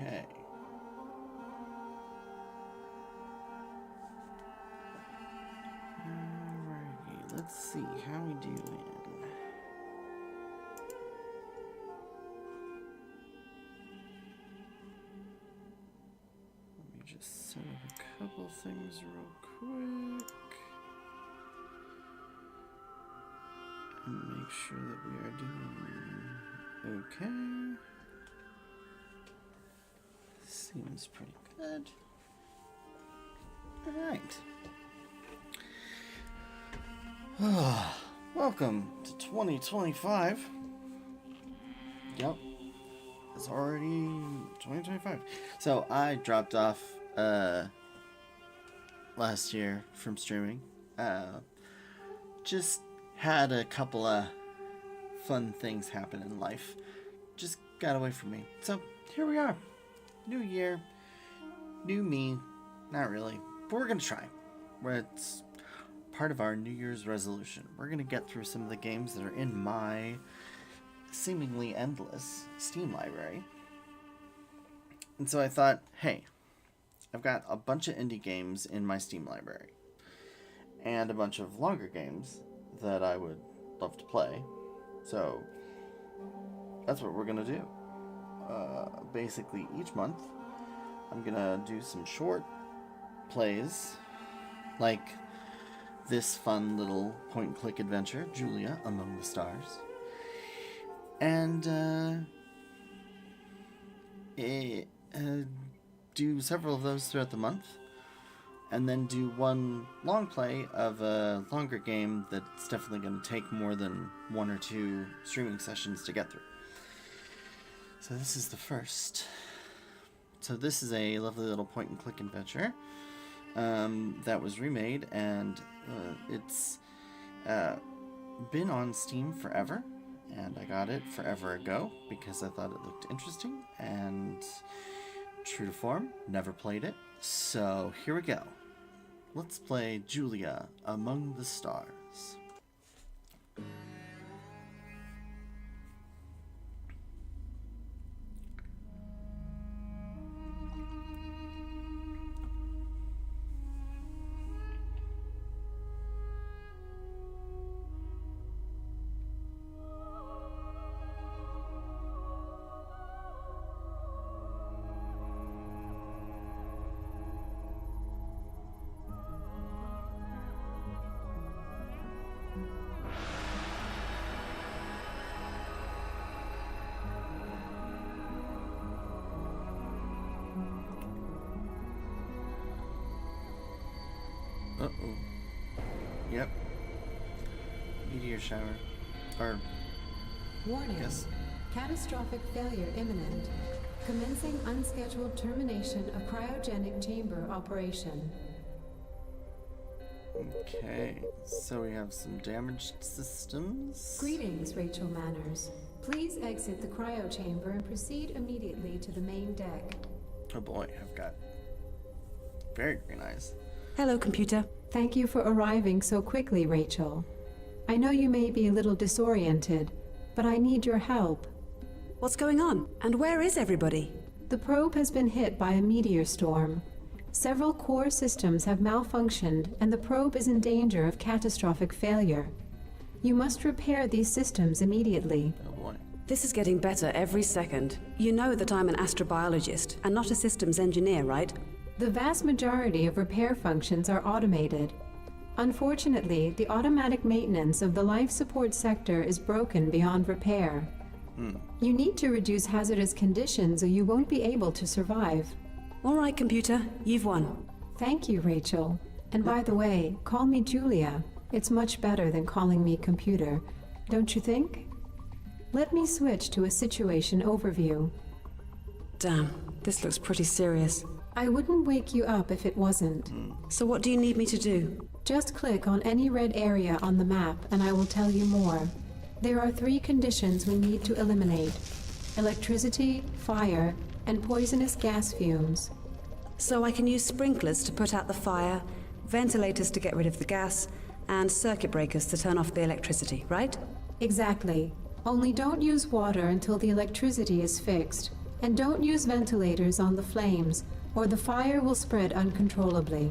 Okay. Alrighty, let's see how we doing. Let me just set up a couple things real quick. And make sure that we are doing okay. Seems pretty good. Alright. Welcome to 2025. Yep. It's already 2025. So I dropped off last year from streaming. Just had a couple of fun things happen in life. Just got away from me. So here we are. New year, new me. Not really, but we're gonna try. It's part of our New Year's resolution. We're gonna get through some of the games that are in my seemingly endless Steam library. And so I thought, hey, I've got a bunch of indie games in my Steam library and a bunch of longer games that I would love to play. So that's what we're gonna do. Basically each month I'm gonna do some short plays like this fun little point-and-click adventure, J.U.L.I.A. Among the Stars, and do several of those throughout the month, and then do one long play of a longer game that's definitely going to take more than 1 or 2 streaming sessions to get through. So this is the first. So this is a lovely little point-and-click adventure that was remade, and it's been on Steam forever, and I got it forever ago because I thought it looked interesting, and true to form, never played it. So here we go. Let's play J.U.L.I.A. Among the Stars. Uh-oh. Yep. Meteor shower. Or... Warning. Yes. Catastrophic failure imminent. Commencing unscheduled termination of cryogenic chamber operation. Okay. So we have some damaged systems. Greetings, Rachel Manners. Please exit the cryo chamber and proceed immediately to the main deck. Oh boy, I've got very green eyes. Hello, computer. Thank you for arriving so quickly, Rachel. I know you may be a little disoriented, but I need your help. What's going on? And where is everybody? The probe has been hit by a meteor storm. Several core systems have malfunctioned, and the probe is in danger of catastrophic failure. You must repair these systems immediately. Oh boy. This is getting better every second. You know that I'm an astrobiologist and not a systems engineer, right? The vast majority of repair functions are automated. Unfortunately, the automatic maintenance of the life support sector is broken beyond repair. You need to reduce hazardous conditions or you won't be able to survive. All right, computer, you've won. Thank you, Rachel. And by the way, call me J.U.L.I.A. It's much better than calling me computer, don't you think? Let me switch to a situation overview. Damn, this looks pretty serious. I wouldn't wake you up if it wasn't. So what do you need me to do? Just click on any red area on the map and I will tell you more. There are 3 conditions we need to eliminate: electricity, fire, and poisonous gas fumes. So I can use sprinklers to put out the fire, ventilators to get rid of the gas, and circuit breakers to turn off the electricity, right? Exactly. Only don't use water until the electricity is fixed. And don't use ventilators on the flames, or the fire will spread uncontrollably.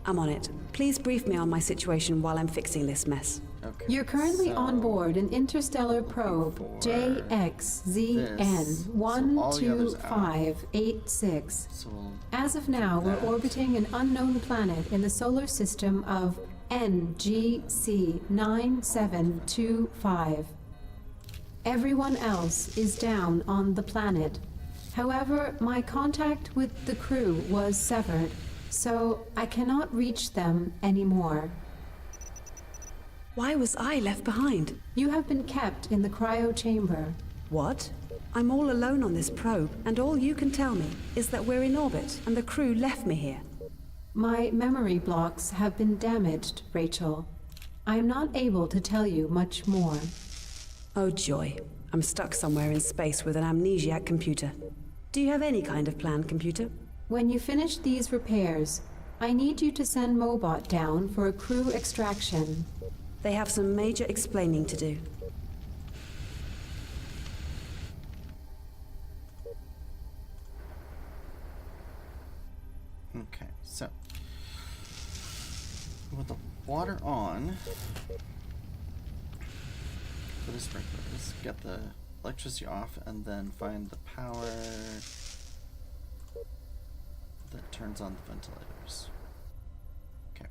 I'm on it. Please brief me on my situation while I'm fixing this mess. Okay. You're currently on board an interstellar probe for JXZN12586. So we'll As of now, we're orbiting an unknown planet in the solar system of NGC 9725. Everyone else is down on the planet. However, my contact with the crew was severed, so I cannot reach them anymore. Why was I left behind? You have been kept in the cryo chamber. What? I'm all alone on this probe, and all you can tell me is that we're in orbit and the crew left me here. My memory blocks have been damaged, Rachel. I am not able to tell you much more. Oh joy. I'm stuck somewhere in space with an amnesiac computer. Do you have any kind of plan, computer? When you finish these repairs, I need you to send Mobot down for a crew extraction. They have some major explaining to do. Okay, so with the water on, put the sprinklers, get the electricity off, and then find the power that turns on the ventilators. Okay.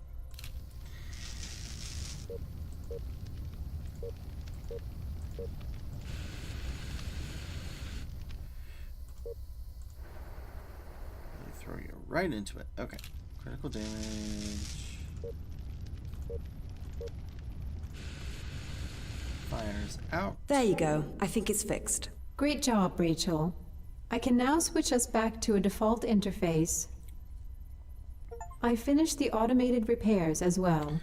They throw you right into it. Okay. Critical damage. Fires out. There you go. I think it's fixed. Great job, Rachel. I can now switch us back to a default interface. I finished the automated repairs as well.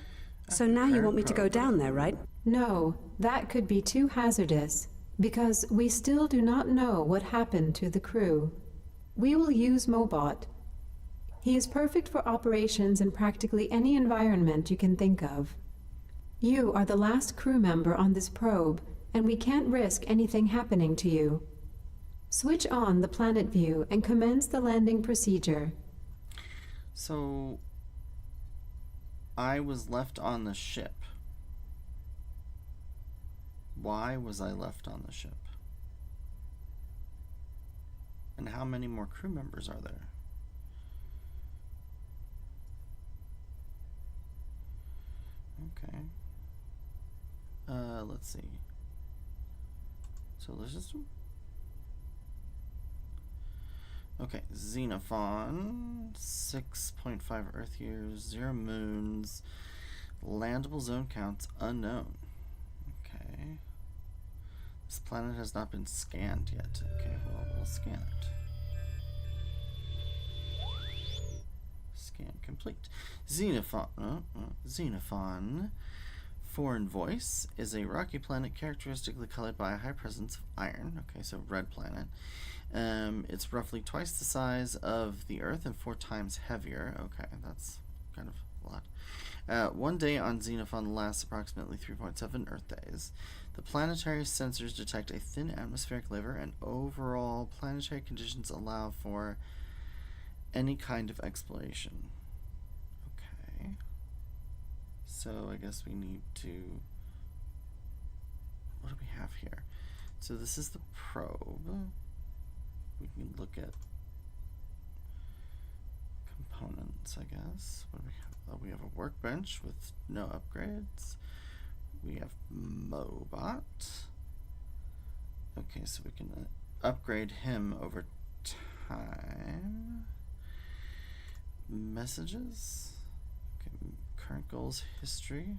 So now you want me to go down there, right? No, that could be too hazardous, because we still do not know what happened to the crew. We will use Mobot. He is perfect for operations in practically any environment you can think of. You are the last crew member on this probe, and we can't risk anything happening to you. Switch on the planet view and commence the landing procedure. So, I was left on the ship. Why was I left on the ship? And how many more crew members are there? Okay. Let's see. Solar system? Okay, Xenophon, 6.5 Earth years, 0 moons, landable zone counts unknown. Okay. This planet has not been scanned yet. Okay, well, we'll scan it. Scan complete. Xenophon, foreign voice, is a rocky planet characteristically colored by a high presence of iron. Okay, so red planet. It's roughly twice the size of the Earth and 4 times heavier. Okay, that's kind of a lot. 1 day on Xenophon lasts approximately 3.7 Earth days. The planetary sensors detect a thin atmospheric layer, and overall planetary conditions allow for any kind of exploration. Okay. So I guess we need to... What do we have here? So this is the probe. We can look at components, I guess. What do we have? Oh, we have a workbench with no upgrades. We have Mobot. Okay, so we can upgrade him over time. Messages. Okay, current goals, history.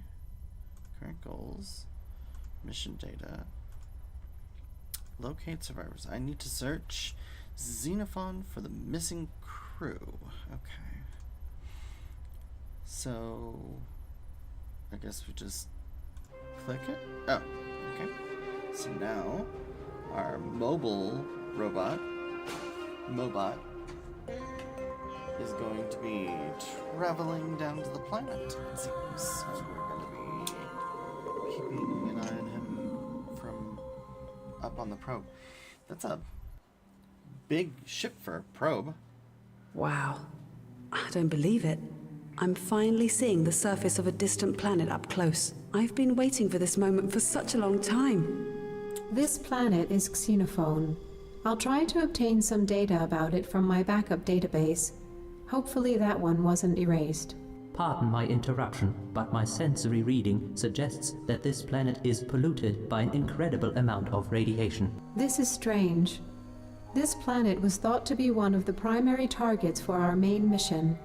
Current goals. Mission data. Locate survivors. I need to search Xenophon for the missing crew. Okay. So, I guess we just click it. Oh, okay. So now, our mobile robot, Mobot, is going to be traveling down to the planet, it seems. So we're going to be keeping an eye on him from up on the probe. That's a big ship for a probe. Wow. I don't believe it. I'm finally seeing the surface of a distant planet up close. I've been waiting for this moment for such a long time. This planet is Xenophone. I'll try to obtain some data about it from my backup database. Hopefully that one wasn't erased. Pardon my interruption, but my sensory reading suggests that this planet is polluted by an incredible amount of radiation. This is strange. This planet was thought to be one of the primary targets for our main mission.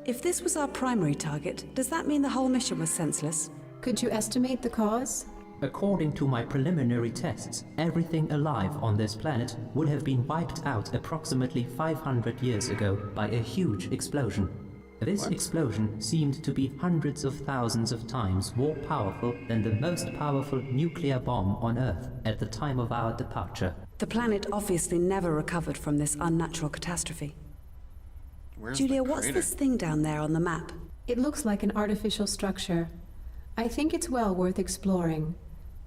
If this was our primary target, does that mean the whole mission was senseless? Could you estimate the cause? According to my preliminary tests, everything alive on this planet would have been wiped out approximately 500 years ago by a huge explosion. This explosion seemed to be hundreds of thousands of times more powerful than the most powerful nuclear bomb on Earth at the time of our departure. The planet obviously never recovered from this unnatural catastrophe. Where's Julia, the what's crater? this thing down there on the map? It looks like an artificial structure. I think it's well worth exploring.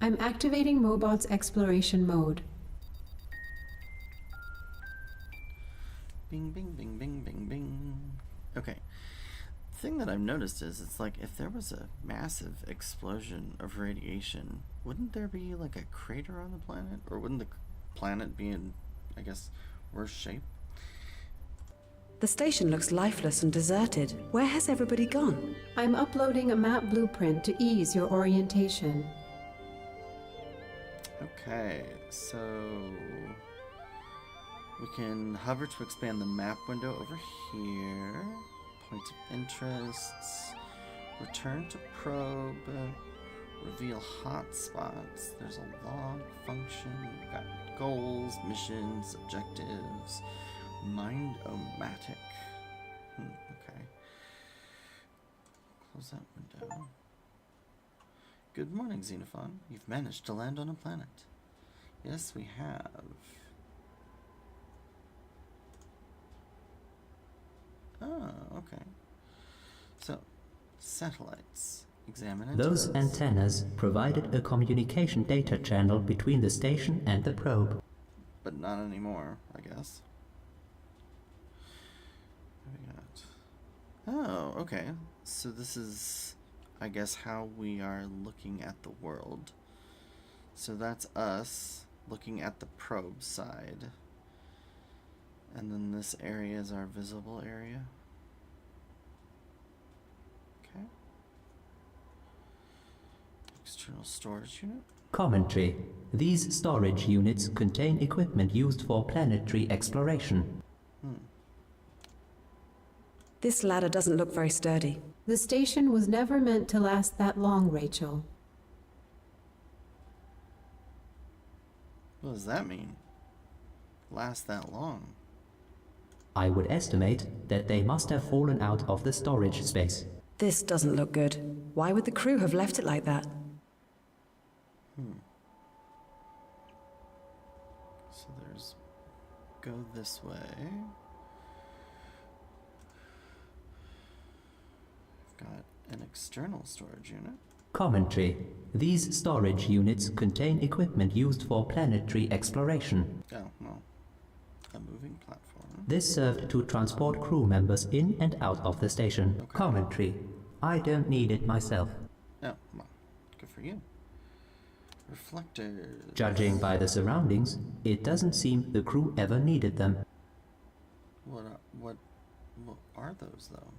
I'm activating Mobot's exploration mode. Bing, bing, bing, bing, bing, bing. Okay. The thing that I've noticed is it's like if there was a massive explosion of radiation, wouldn't there be like a crater on the planet? Or wouldn't the planet be in, I guess, worse shape? The station looks lifeless and deserted. Where has everybody gone? I'm uploading a map blueprint to ease your orientation. Okay, so we can hover to expand the map window over here. Points of interests. Return to probe. Reveal hotspots. There's a log function. We've got goals, missions, objectives. Mind-o-matic. Okay. Close that window. Good morning, Xenophon. You've managed to land on a planet. Yes, we have. Oh, okay. So, satellites. Examine antennas. Those antennas provided a communication data channel between the station and the probe. But not anymore, I guess. What do we got? Oh, okay. So this is, I guess, how we are looking at the world. So that's us looking at the probe side. And then this area is our visible area. Okay. External storage unit. Commentary. These storage units contain equipment used for planetary exploration. This ladder doesn't look very sturdy. The station was never meant to last that long, Rachel. What does that mean? Last that long? I would estimate that they must have fallen out of the storage space. This doesn't look good. Why would the crew have left it like that? So there's... go this way. We've got an external storage unit. Commentary. These storage units contain equipment used for planetary exploration. Oh, well. A moving platform. This served to transport crew members in and out of the station. Okay. Commentary. I don't need it myself. Oh, well. Good for you. Reflectors. Judging by the surroundings, it doesn't seem the crew ever needed them. What are those, though?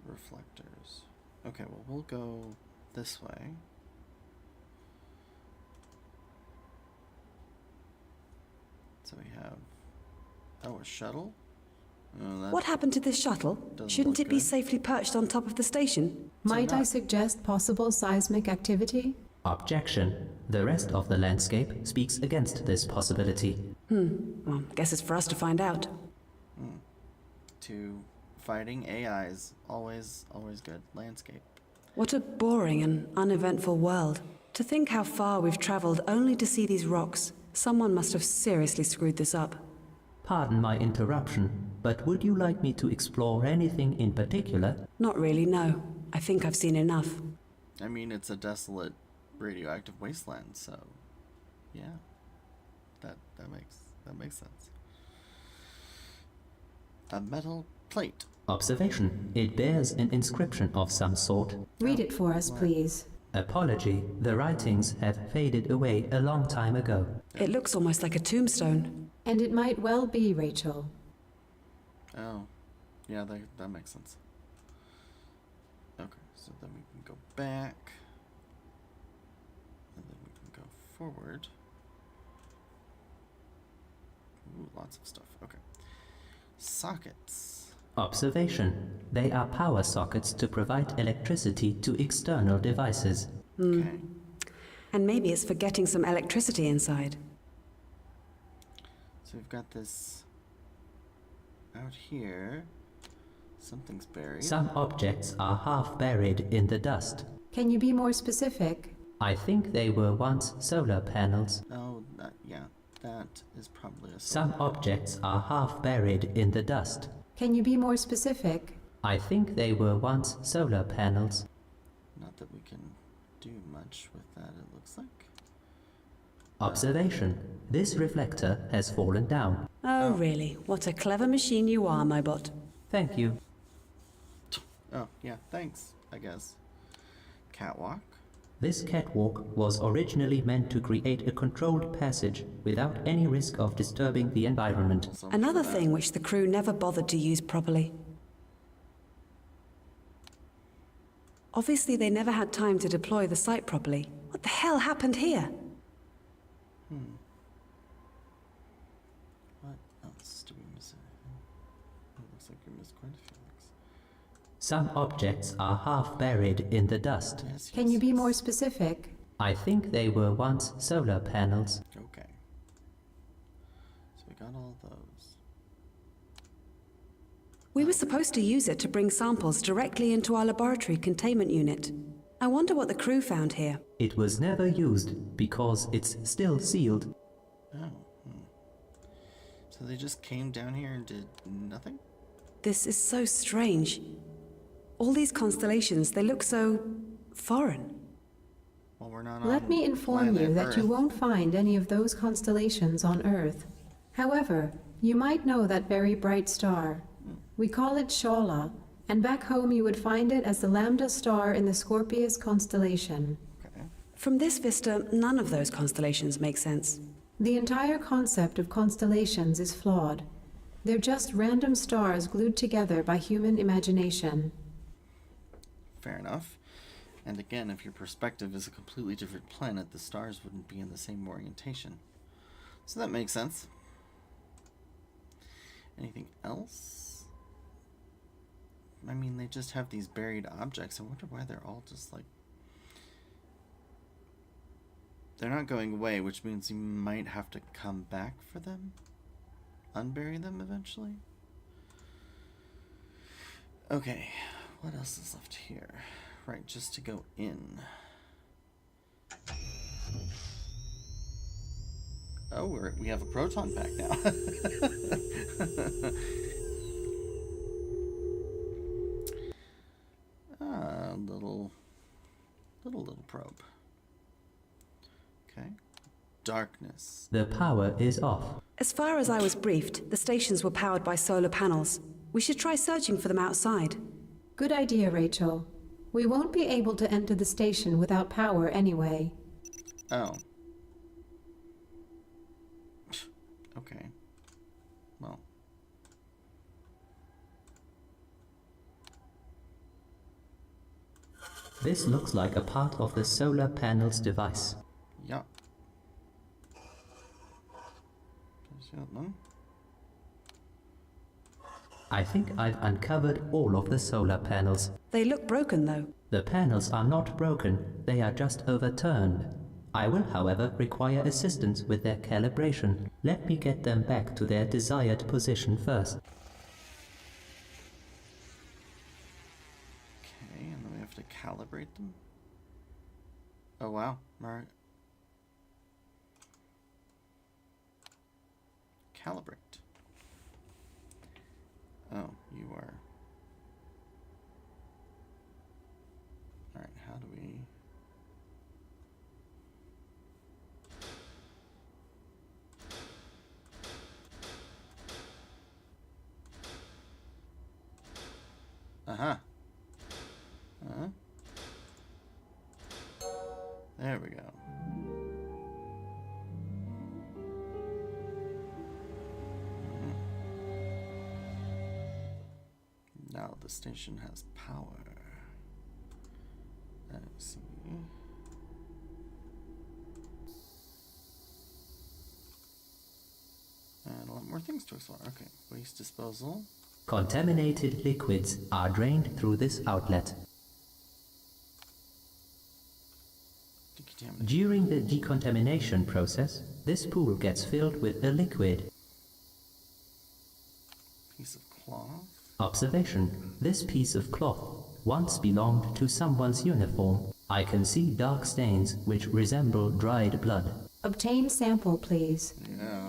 Reflectors. Okay, well, we'll go this way. So we have... oh, a shuttle? Oh, that What happened to this shuttle? doesn't Shouldn't look it be good. safely perched on top of the station? Might I not- suggest possible seismic activity? Objection. The rest of the landscape speaks against this possibility. Well, guess it's for us to find out. To fighting AIs. Always good. Landscape. What a boring and uneventful world. To think how far we've traveled only to see these rocks. Someone must have seriously screwed this up. Pardon my interruption, but would you like me to explore anything in particular? Not really, no. I think I've seen enough. I mean, it's a desolate radioactive wasteland, so... yeah. That makes that makes sense. A metal plate. Observation. It bears an inscription of some sort. Read it for us, please. Apology. The writings have faded away a long time ago. It looks almost like a tombstone. And it might well be, Rachel. Oh, yeah, that makes sense. Okay, so then we can go back. And then we can go forward. Ooh, lots of stuff. Okay. Sockets. Observation. They are power sockets to provide electricity to external devices. Okay. And maybe it's for getting some electricity inside. So we've got this out here. Something's buried. Some objects are half buried in the dust. Can you be more specific? I think they were once solar panels. Oh, yeah, that is probably a Some solar. objects are half buried in the dust. Can you be more specific? I think they were once solar panels. Not that we can do much with that, it looks like. Observation. This reflector has fallen down. Oh, really? What a clever machine you are, my bot. Thank you. Oh, yeah, thanks, I guess. Catwalk. This catwalk was originally meant to create a controlled passage without any risk of disturbing the environment. So much Another for that. thing which the crew never bothered to use properly. Obviously, they never had time to deploy the site properly. What the hell happened here? What else do we miss? It looks like we missed quite a few things. Some objects are half buried in the dust. Yes, Can yes, you be yes. more specific? I think they were once solar panels. Okay. So we got all those. We were supposed to use it to bring samples directly into our laboratory containment unit. I wonder what the crew found here. It was never used because it's still sealed. Oh. So they just came down here and did nothing? This is so strange. All these constellations, they look so foreign. Well, we're not Let on me inform you planet that you Earth. won't find any of those constellations on Earth. However, you might know that very bright star. We call it J.U.L.I.A, and back home you would find it as the Lambda star in the Scorpius constellation. Okay. From this vista, none of those constellations make sense. The entire concept of constellations is flawed. They're just random stars glued together by human imagination. Fair enough. And again, if your perspective is a completely different planet, the stars wouldn't be in the same orientation. So that makes sense. Anything else? I mean, they just have these buried objects. I wonder why they're all just like... They're not going away, which means you might have to come back for them? Unbury them eventually? Okay, what else is left here? Right, just to go in. Oh, we have a proton pack now. Little probe. Okay. Darkness. The power is off. As far as I was briefed, the stations were powered by solar panels. We should try searching for them outside. Good idea, Rachel. We won't be able to enter the station without power anyway. Oh. Okay. Well. This looks like a part of the solar panel's device. Yeah. There's that one. I think I've uncovered all of the solar panels. They look broken, though. The panels are not broken, they are just overturned. I will, however, require assistance with their calibration. Let me get them back to their desired position first. Okay, and then we have to calibrate them. Oh wow. Alright. Calibrate. Oh, you are. Alright, how do we... Uh-huh. Huh? There we go. Now the station has power. I see. And a lot more things to explore. Okay, waste disposal. Contaminated liquids are drained through this outlet. Decontamination. During the decontamination process, this pool gets filled with a liquid. Piece of cloth. Observation. This piece of cloth once belonged to someone's uniform. I can see dark stains which resemble dried blood. Obtain sample, please. Yeah.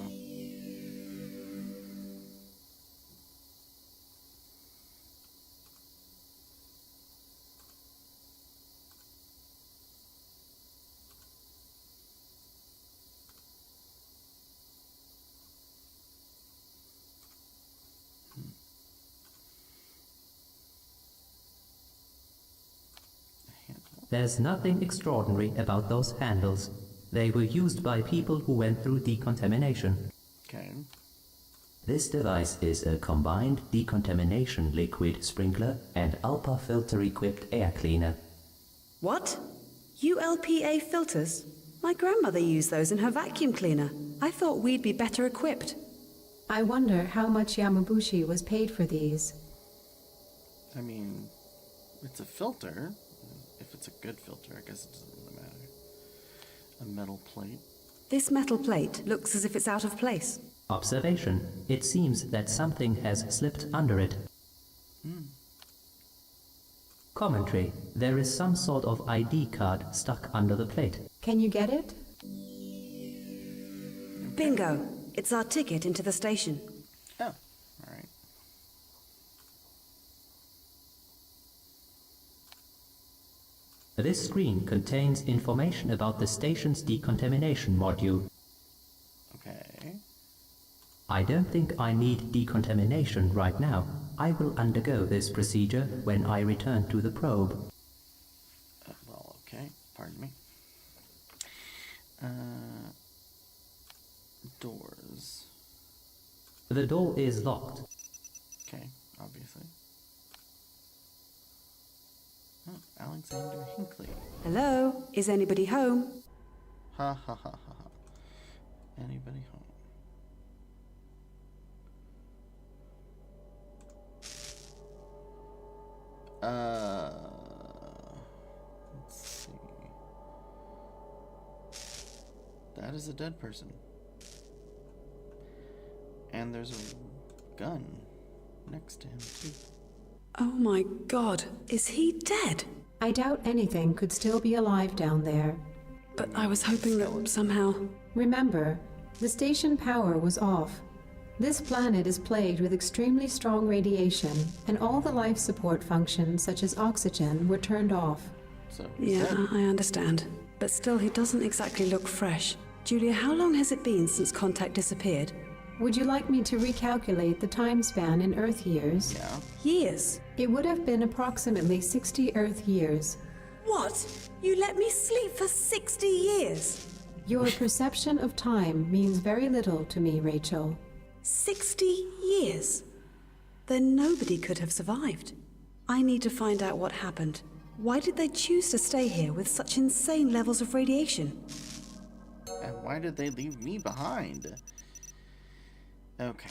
There's nothing extraordinary about those handles. They were used by people who went through decontamination. Okay. This device is a combined decontamination liquid sprinkler and ULPA filter-equipped air cleaner. What? U.L.P.A. filters? My grandmother used those in her vacuum cleaner. I thought we'd be better equipped. I wonder how much Yamabushi was paid for these. I mean, it's a filter. If it's a good filter, I guess it doesn't really matter. A metal plate. This metal plate looks as if it's out of place. Observation. It seems that something has slipped under it. Commentary. There is some sort of ID card stuck under the plate. Can you get it? Bingo! It's our ticket into the station. Oh, alright. This screen contains information about the station's decontamination module. Okay. I don't think I need decontamination right now. I will undergo this procedure when I return to the probe. Well, okay. Pardon me. Doors. The door is locked. Okay, obviously. Oh, Alexander Hinckley. Hello? Is anybody home? Ha ha ha ha ha. Anybody home? Let's see. That is a dead person. And there's a gun next to him, too. Oh my god, is he dead? I doubt anything could still be alive down there. But I was hoping that somehow... Remember, the station power was off. This planet is plagued with extremely strong radiation, and all the life support functions, such as oxygen, were turned off. So, he's Yeah, dead. I understand. But still, he doesn't exactly look fresh. Julia, how long has it been since contact disappeared? Would you like me to recalculate the time span in Earth years? Yeah. Years? It would have been approximately 60 Earth years. What? You let me sleep for 60 years? Your perception of time means very little to me, Rachel. 60 years? Then nobody could have survived. I need to find out what happened. Why did they choose to stay here with such insane levels of radiation? And why did they leave me behind? Okay.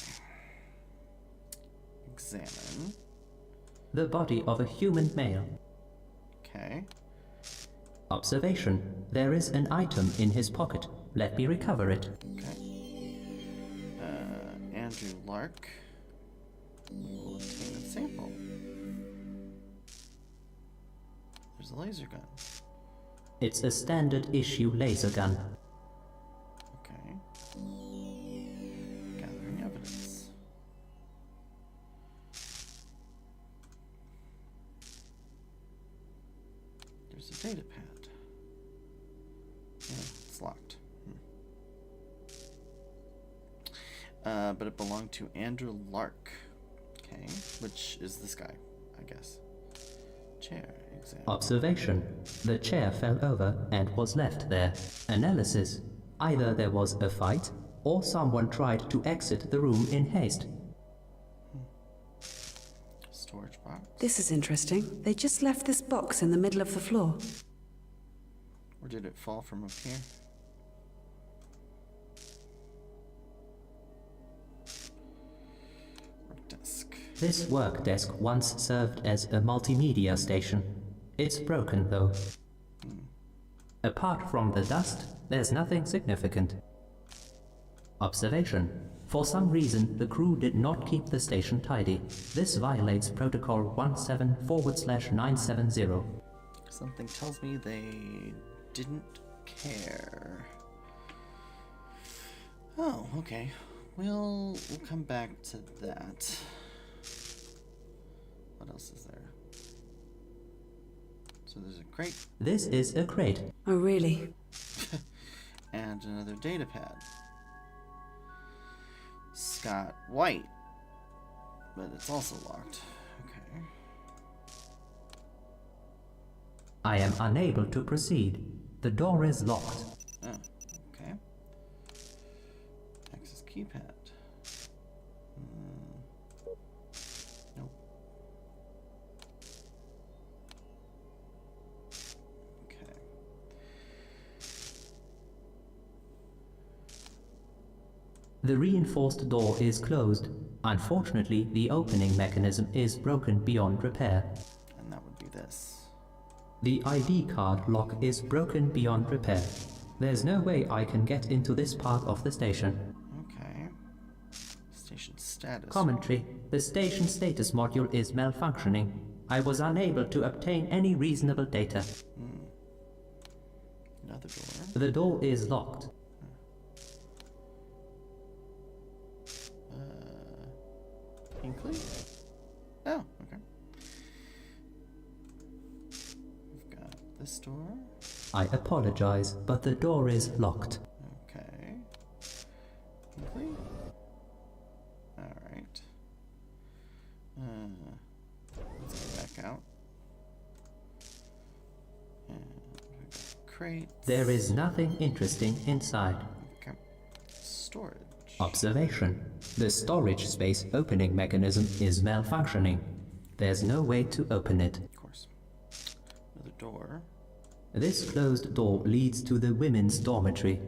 Examine. The body of a human male. Okay. Observation. There is an item in his pocket. Let me recover it. Okay. Andrew Lark. We will obtain a sample. There's a laser gun. It's a standard issue laser gun. Okay. Gathering evidence. There's a data pad. Yeah, it's locked. But it belonged to Andrew Lark. Okay, which is this guy, I guess. Chair exam. Observation. The chair fell over and was left there. Analysis. Either there was a fight, or someone tried to exit the room in haste. Storage box. This is interesting. They just left this box in the middle of the floor. Or did it fall from up here? Work desk. This work desk once served as a multimedia station. It's broken though. Apart from the dust, there's nothing significant. Observation. For some reason, the crew did not keep the station tidy. This violates Protocol 17/970. Something tells me they didn't care. Oh, okay. We'll come back to that. What else is there? So there's a crate. This is a crate. Oh, really? And another data pad. Scott White. But it's also locked. Okay. I am unable to proceed. The door is locked. Oh, okay. Access keypad. Nope. Okay. The reinforced door is closed. Unfortunately, the opening mechanism is broken beyond repair. And that would be this. The ID card lock is broken beyond repair. There's no way I can get into this part of the station. Okay. Station status. Commentary. The station status module is malfunctioning. I was unable to obtain any reasonable data. Another door. The door is locked. Hinkley? Oh, okay. We've got this door. I apologize, but the door is locked. Okay. Hinkley? Alright. Let's go back out. And we've got crates. There is nothing interesting inside. Okay. Storage. Observation. The storage space opening mechanism is malfunctioning. There's no way to open it. Of course. Another door. This closed door leads to the women's dormitory.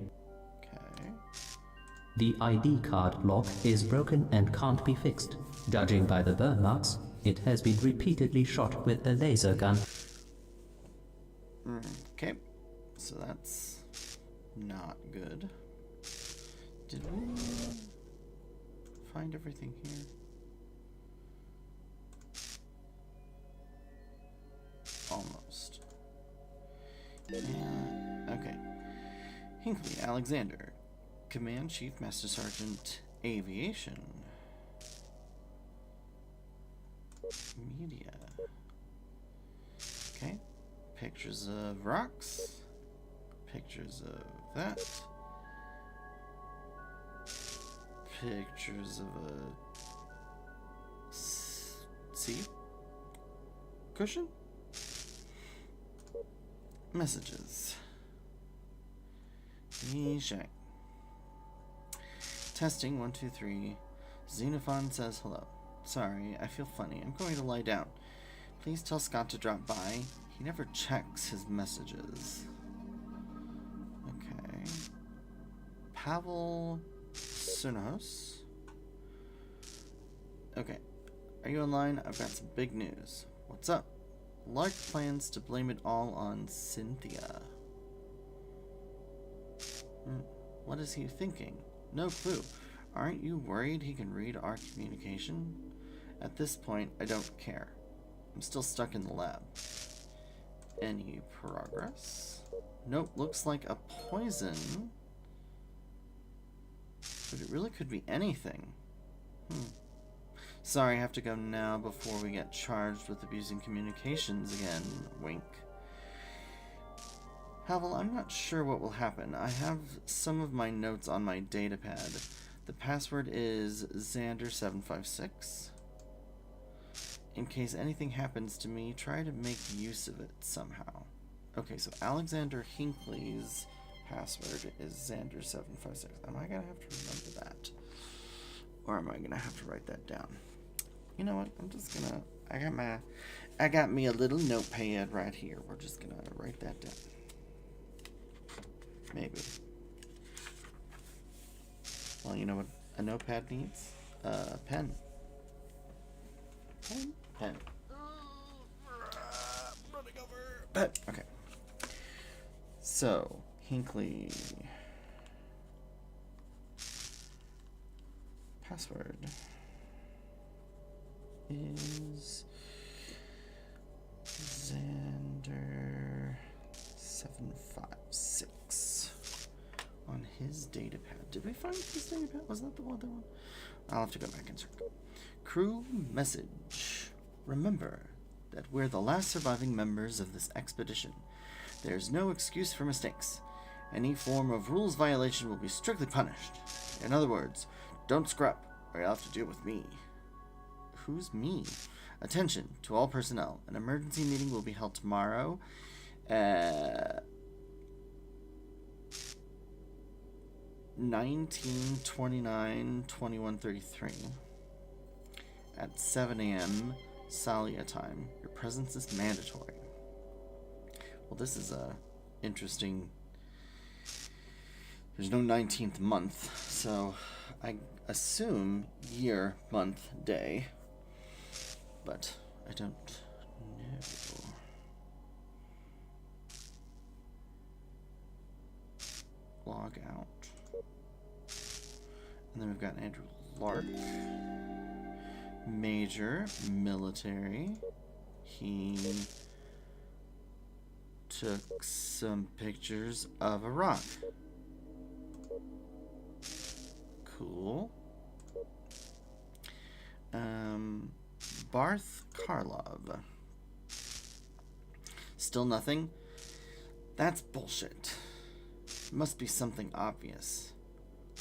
Okay. The ID card lock is broken and can't be fixed. Judging by the burn marks, it has been repeatedly shot with a laser gun. Okay. So that's not good. Did we find everything here? Almost. Okay. Hinkley Alexander, Command Chief Master Sergeant, Aviation. Media. Okay. Pictures of rocks. Pictures of that. Pictures of a seat cushion. Messages. Yishang. Testing 1 2 3. Xenophon says hello. Sorry, I feel funny. I'm going to lie down. Please tell Scott to drop by. He never checks his messages. Okay. Pavel Sunos. Okay. Are you online? I've got some big news. What's up? Lark plans to blame it all on Cynthia. What is he thinking? No clue. Aren't you worried he can read our communication? At this point, I don't care. I'm still stuck in the lab. Any progress? Nope, looks like a poison. But it really could be anything. Sorry, I have to go now before we get charged with abusing communications again. Wink. Havel, I'm not sure what will happen. I have some of my notes on my datapad. The password is Xander756. In case anything happens to me, try to make use of it somehow. Okay, so Alexander Hinckley's password is Xander756. Am I gonna have to remember that? Or am I gonna have to write that down? You know what? I'm just gonna... I got me a little notepad right here. We're just gonna write that down. Maybe. Well, you know what a notepad needs? A pen. Pen. Running over. Pen. Okay. So, Hinckley. Password is Xander756 on his datapad. Did we find his datapad? Was that the other one? I'll have to go back and check. Crew message. Remember that we're the last surviving members of this expedition. There's no excuse for mistakes. Any form of rules violation will be strictly punished. In other words, don't screw up, or you'll have to deal with me. Who's me? Attention to all personnel. An emergency meeting will be held tomorrow at 19/29/2133 at 7 a.m. J.U.L.I.A time. Your presence is mandatory. Well, this is interesting. There's no 19th month, so I assume year, month, day, but I don't know. Log out. And then we've got Andrew Lark, Major, military. He took some pictures of a rock. Cool. Barth Karlov. Still nothing? That's bullshit. Must be something obvious.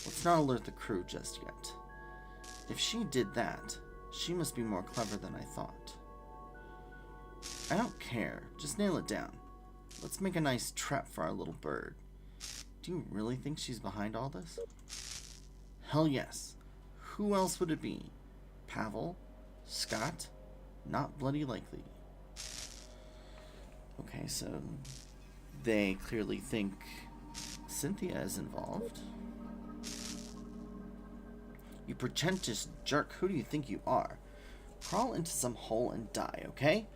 Let's not alert the crew just yet. If she did that, she must be more clever than I thought. I don't care. Just nail it down. Let's make a nice trap for our little bird. Do you really think she's behind all this? Hell yes. Who else would it be? Pavel? Scott? Not bloody likely. Okay, so they clearly think Cynthia is involved. You pretentious jerk, who do you think you are? Crawl into some hole and die, okay?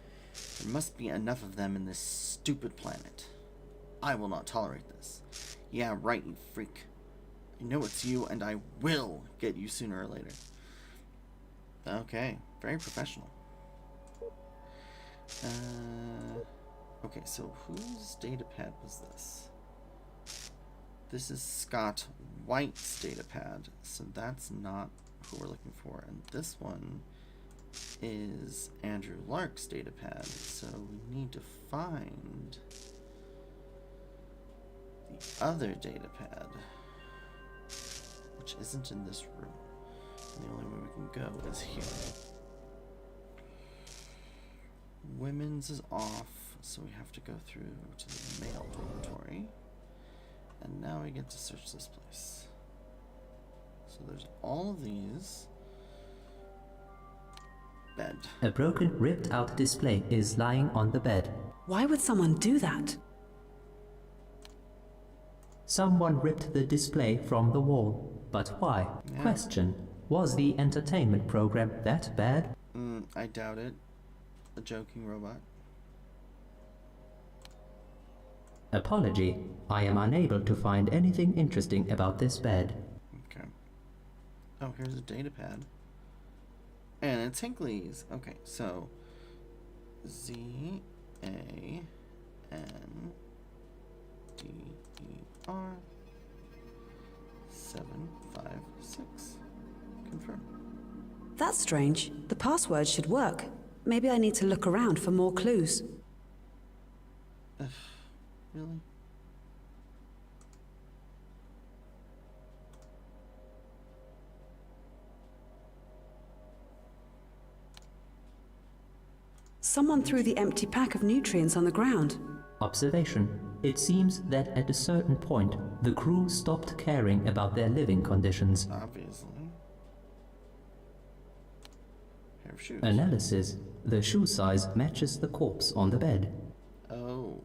There must be enough of them in this stupid planet. I will not tolerate this. Yeah, right, you freak. I know it's you, and I will get you sooner or later. Okay, very professional. Okay, so whose datapad was this? This is Scott White's datapad, so that's not who we're looking for. And this one is Andrew Lark's datapad, so we need to find the other datapad, which isn't in this room. And the only way we can go is here. Women's is off, so we have to go through to the male dormitory. And now we get to search this place. So there's all of these. Bed. A broken, ripped-out display is lying on the bed. Why would someone do that? Someone ripped the display from the wall. But why? Yeah. Question. Was the entertainment program that bad? I doubt it. A joking robot. Apology. I am unable to find anything interesting about this bed. Okay. Oh, here's a datapad. And it's Hinckley's. Okay, so ZANDER 756. Confirm. That's strange. The password should work. Maybe I need to look around for more clues. Really? Someone threw the empty pack of nutrients on the ground. Observation. It seems that at a certain point, the crew stopped caring about their living conditions. Obviously. Pair of shoes. Analysis. The shoe size matches the corpse on the bed. Oh.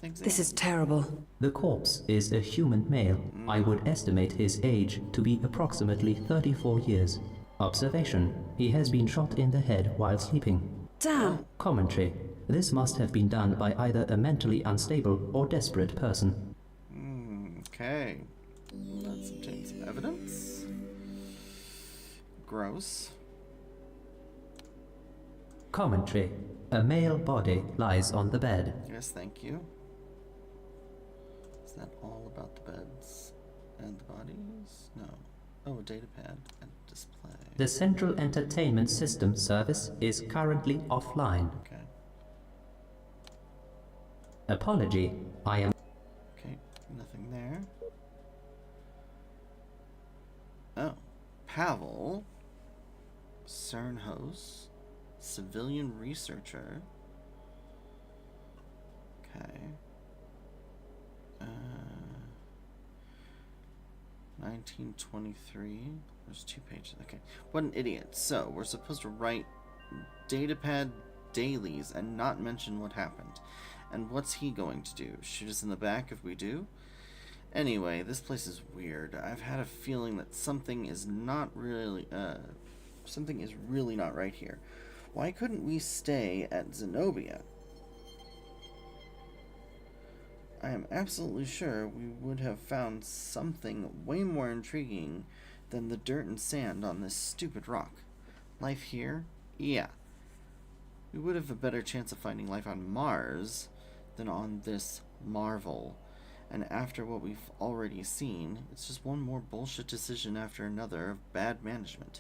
This is terrible. The corpse is a human male. I would estimate his age to be approximately 34 years. Observation. He has been shot in the head while sleeping. Damn. Commentary. This must have been done by either a mentally unstable or desperate person. Okay. Let's obtain some evidence. Gross. Commentary. A male body lies on the bed. Yes, thank you. Is that all about the beds and the bodies? No. Oh, a data pad and display. The Central Entertainment System service is currently offline. Okay. Apology. I am... Okay, nothing there. Oh. Pavel. Cernhos. Civilian researcher. Okay. 1923. There's 2 pages. Okay. What an idiot. So, we're supposed to write datapad dailies and not mention what happened. And what's he going to do? Shoot us in the back if we do? Anyway, this place is weird. I've had a feeling that something is really not right here. Why couldn't we stay at Zenobia? I am absolutely sure we would have found something way more intriguing than the dirt and sand on this stupid rock. Life here? Yeah. We would have a better chance of finding life on Mars than on this marvel. And after what we've already seen, it's just one more bullshit decision after another of bad management.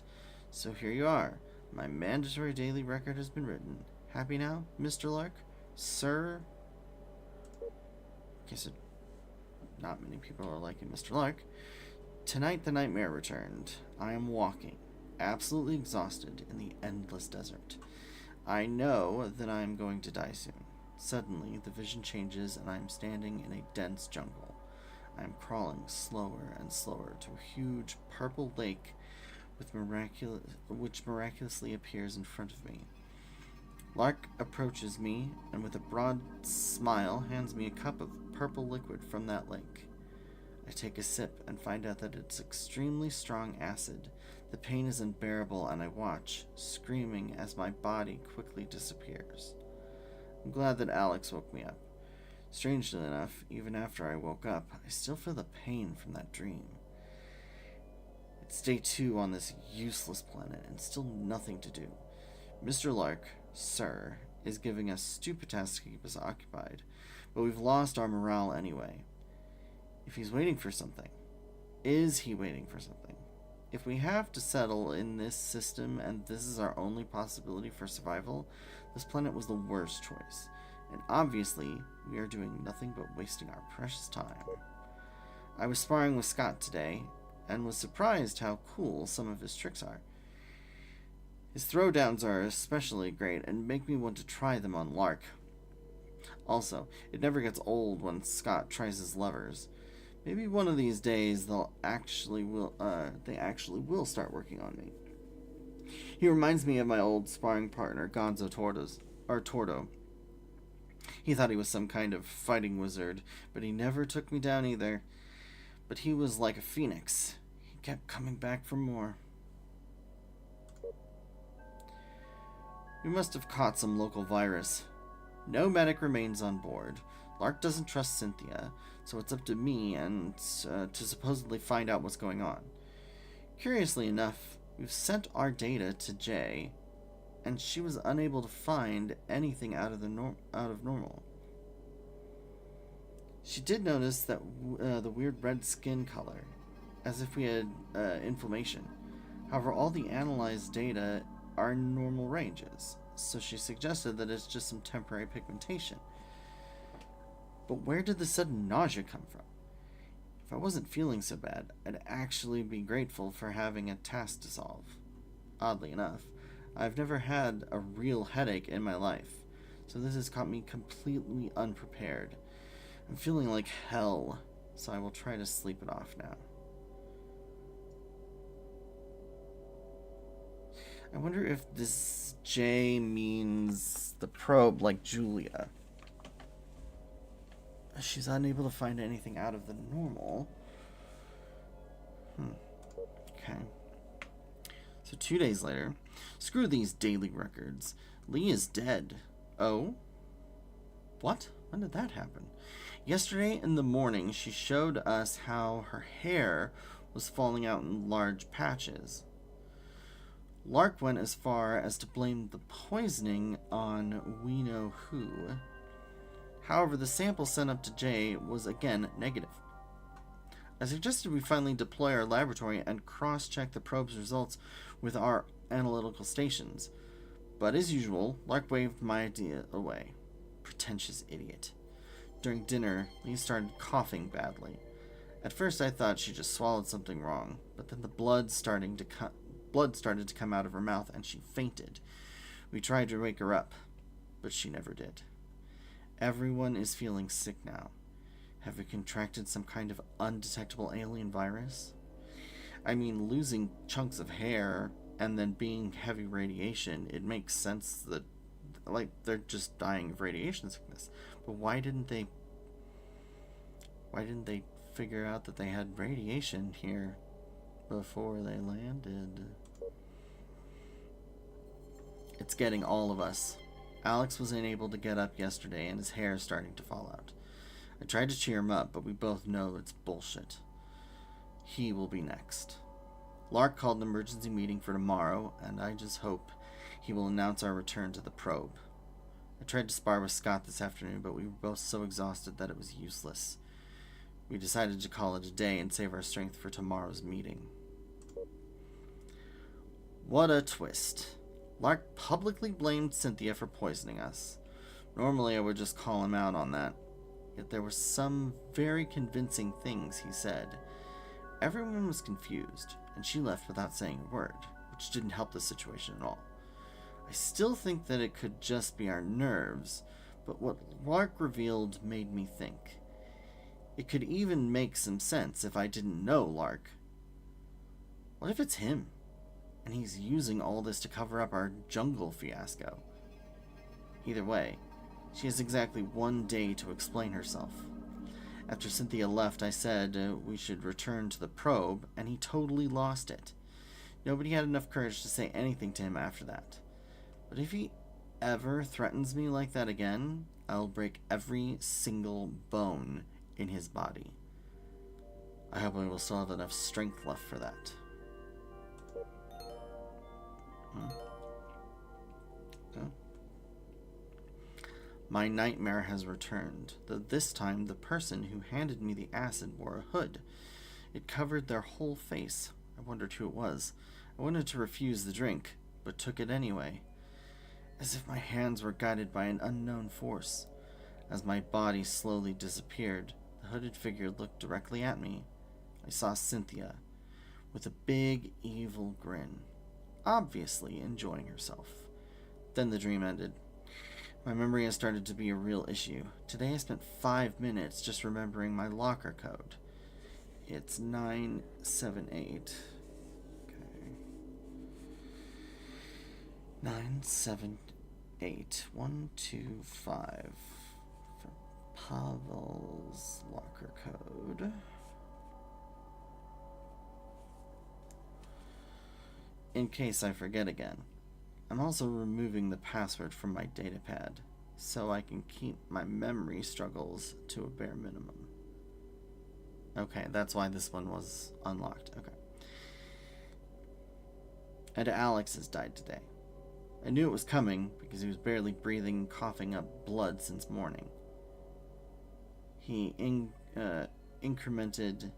So here you are. My mandatory daily record has been written. Happy now, Mr. Lark? Sir? Okay, so not many people are liking Mr. Lark. Tonight the nightmare returned. I am walking, absolutely exhausted in the endless desert. I know that I am going to die soon. Suddenly, the vision changes and I am standing in a dense jungle. I am crawling slower and slower to a huge purple lake which miraculously appears in front of me. Lark approaches me and with a broad smile hands me a cup of purple liquid from that lake. I take a sip and find out that it's extremely strong acid. The pain is unbearable and I watch, screaming as my body quickly disappears. I'm glad that Alex woke me up. Strangely enough, even after I woke up, I still feel the pain from that dream. It's day 2 on this useless planet and still nothing to do. Mr. Lark, sir, is giving us stupid tasks to keep us occupied, but we've lost our morale anyway. If he's waiting for something, is he waiting for something? If we have to settle in this system and this is our only possibility for survival, this planet was the worst choice. And obviously, we are doing nothing but wasting our precious time. I was sparring with Scott today, and was surprised how cool some of his tricks are. His throwdowns are especially great and make me want to try them on Lark. Also, it never gets old when Scott tries his levers. Maybe one of these days they actually will start working on me. He reminds me of my old sparring partner, Gonzo Tordo. He thought he was some kind of fighting wizard, but he never took me down either. But he was like a phoenix. He kept coming back for more. We must have caught some local virus. No medic remains on board. Lark doesn't trust Cynthia, so it's up to me and to supposedly find out what's going on. Curiously enough, we've sent our data to Jay, and she was unable to find anything out of normal. She did notice that the weird red skin color, as if we had inflammation. However, all the analyzed data are in normal ranges, so she suggested that it's just some temporary pigmentation. But where did the sudden nausea come from? If I wasn't feeling so bad, I'd actually be grateful for having a task to solve. Oddly enough, I've never had a real headache in my life, so this has caught me completely unprepared. I'm feeling like hell, so I will try to sleep it off now. I wonder if this J means the probe, like Julia. She's unable to find anything out of the normal. Okay. So 2 days later, screw these daily records. Lee is dead. Oh? What? When did that happen? Yesterday in the morning, she showed us how her hair was falling out in large patches. Lark went as far as to blame the poisoning on we know who. However, the sample sent up to Jay was again negative. I suggested we finally deploy our laboratory and cross-check the probe's results with our analytical stations. But as usual, Lark waved my idea away. Pretentious idiot. During dinner, Lee started coughing badly. At first I thought she just swallowed something wrong, but then the blood started to come out of her mouth and she fainted. We tried to wake her up, but she never did. Everyone is feeling sick now. Have we contracted some kind of undetectable alien virus? I mean, losing chunks of hair and then being heavy radiation, it makes sense that, like, they're just dying of radiation sickness. But why didn't they figure out that they had radiation here before they landed? It's getting all of us. Alex was unable to get up yesterday and his hair is starting to fall out. I tried to cheer him up, but we both know it's bullshit. He will be next. Lark called an emergency meeting for tomorrow, and I just hope he will announce our return to the probe. I tried to spar with Scott this afternoon, but we were both so exhausted that it was useless. We decided to call it a day and save our strength for tomorrow's meeting. What a twist. Lark publicly blamed Cynthia for poisoning us. Normally I would just call him out on that. Yet there were some very convincing things he said. Everyone was confused, and she left without saying a word, which didn't help the situation at all. I still think that it could just be our nerves, but what Lark revealed made me think. It could even make some sense if I didn't know Lark. What if it's him, and he's using all this to cover up our jungle fiasco? Either way, she has exactly 1 day to explain herself. After Cynthia left, I said we should return to the probe, and he totally lost it. Nobody had enough courage to say anything to him after that. But if he ever threatens me like that again, I'll break every single bone in his body. I hope I will still have enough strength left for that. Oh. My nightmare has returned, though this time the person who handed me the acid wore a hood. It covered their whole face. I wondered who it was. I wanted to refuse the drink, but took it anyway. As if my hands were guided by an unknown force. As my body slowly disappeared, the hooded figure looked directly at me. I saw Cynthia, with a big, evil grin, obviously enjoying herself. Then the dream ended. My memory has started to be a real issue. Today I spent 5 minutes just remembering my locker code. It's 978. Okay. 978. 125. For Pavel's locker code. In case I forget again. I'm also removing the password from my datapad, so I can keep my memory struggles to a bare minimum. Okay, that's why this one was unlocked. Okay. And Alex has died today. I knew it was coming because he was barely breathing and coughing up blood since morning. He incremented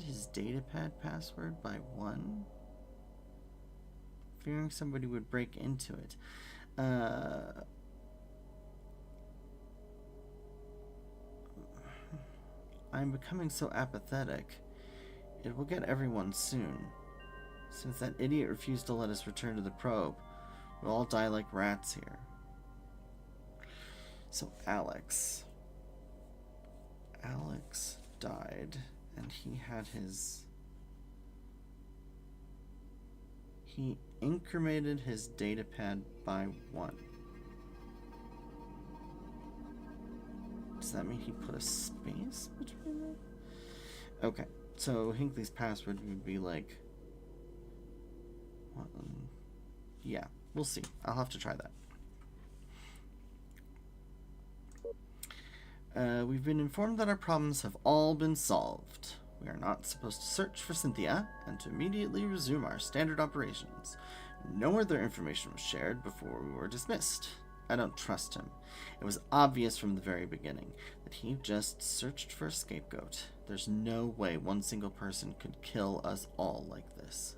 his datapad password by 1, fearing somebody would break into it. I'm becoming so apathetic. It will get everyone soon. Since that idiot refused to let us return to the probe, we'll all die like rats here. So Alex died, and he had his... He incremented his datapad by 1. Does that mean he put a space between them? Okay, so Hinckley's password would be like... yeah, we'll see. I'll have to try that. We've been informed that our problems have all been solved. We are not supposed to search for Cynthia and to immediately resume our standard operations. No other information was shared before we were dismissed. I don't trust him. It was obvious from the very beginning that he just searched for a scapegoat. There's no way one single person could kill us all like this.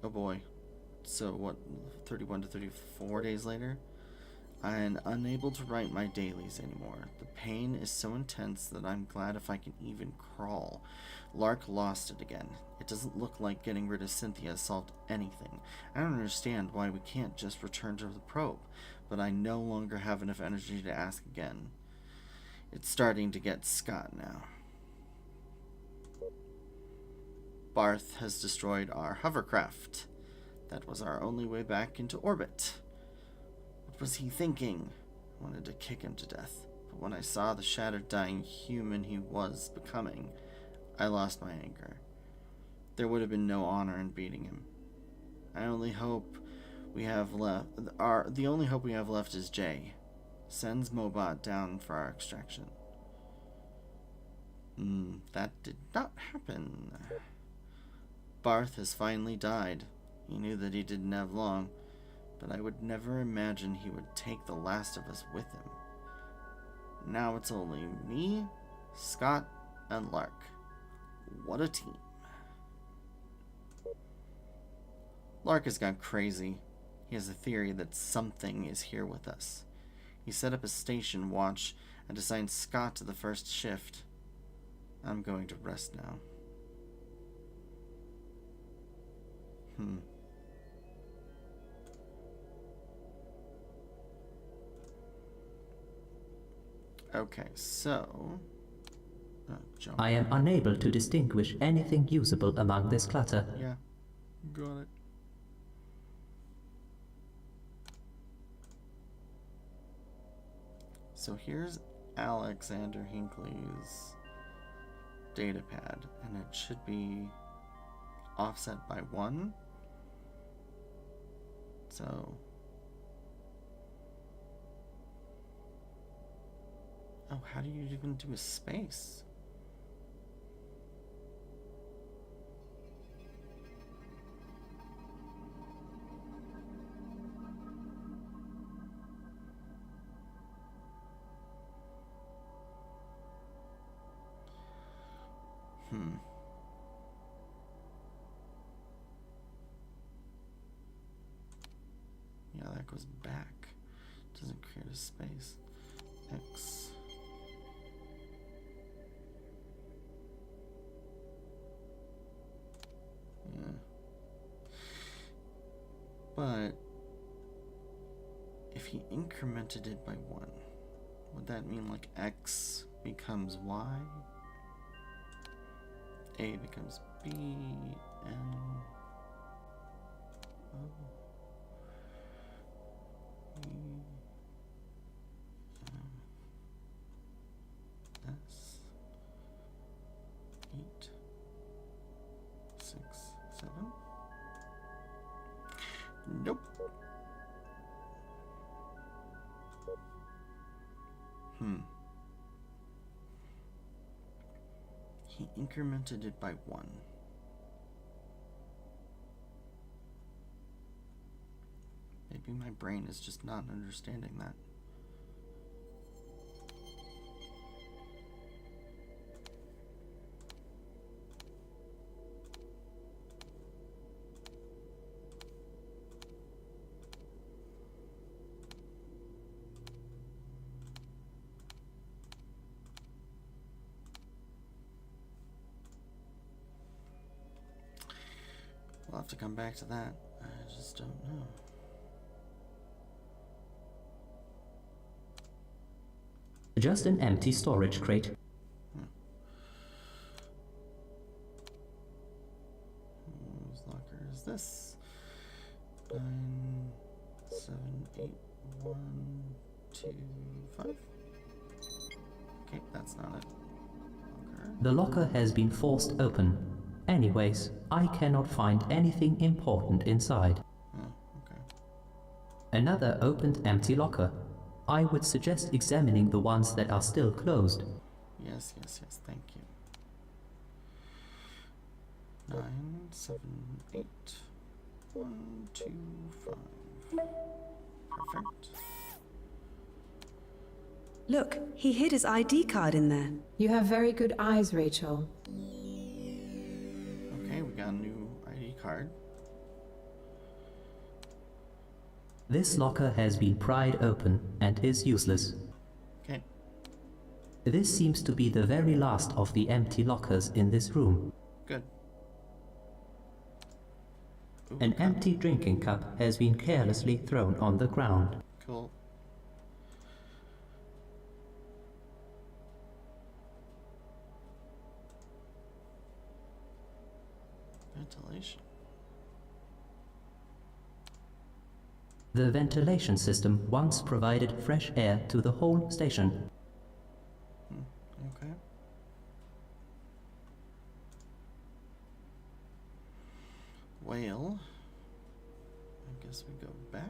Oh boy. So what, 31 to 34 days later? I'm unable to write my dailies anymore. The pain is so intense that I'm glad if I can even crawl. Lark lost it again. It doesn't look like getting rid of Cynthia solved anything. I don't understand why we can't just return to the probe, but I no longer have enough energy to ask again. It's starting to get Scott now. Barth has destroyed our hovercraft. That was our only way back into orbit. What was he thinking? I wanted to kick him to death, but when I saw the shattered, dying human he was becoming, I lost my anger. There would have been no honor in beating him. The only hope we have left is Jay. Sends Mobot down for our extraction. That did not happen. Barth has finally died. He knew that he didn't have long, but I would never imagine he would take the last of us with him. Now it's only me, Scott, and Lark. What a team. Lark has gone crazy. He has a theory that something is here with us. He set up a station watch and assigned Scott to the first shift. I'm going to rest now. Okay, so... I am unable to distinguish anything usable among this clutter. Yeah, got it. So here's Alexander Hinckley's datapad, and it should be offset by 1. So... oh, how do you even do a space? Yeah, that goes back. Doesn't create a space. X. Yeah. But if he incremented it by 1, would that mean like X becomes Y? A becomes B, N, O, E, M, S, 8, 6, 7. Nope. He incremented it by 1. Maybe my brain is just not understanding that. have to come back to that. I just don't know. Just an empty storage crate. Whose locker is this? 9, 7, 8, 1, 2, 5. Okay, that's not it. Locker. The locker has been forced open. Anyways, I cannot find anything important inside. Oh, okay. Another opened empty locker. I would suggest examining the ones that are still closed. Yes, thank you. 9, 7, 8, 1, 2, 5. Perfect. Look, he hid his ID card in there. You have very good eyes, Rachel. Okay, we got a new ID card. This locker has been pried open and is useless. Okay. This seems to be the very last of the empty lockers in this room. Good. Ooh, An cup. empty drinking cup has been carelessly thrown on the ground. Cool. Ventilation. The ventilation system once provided fresh air to the whole station. Okay. Well, I guess we go back.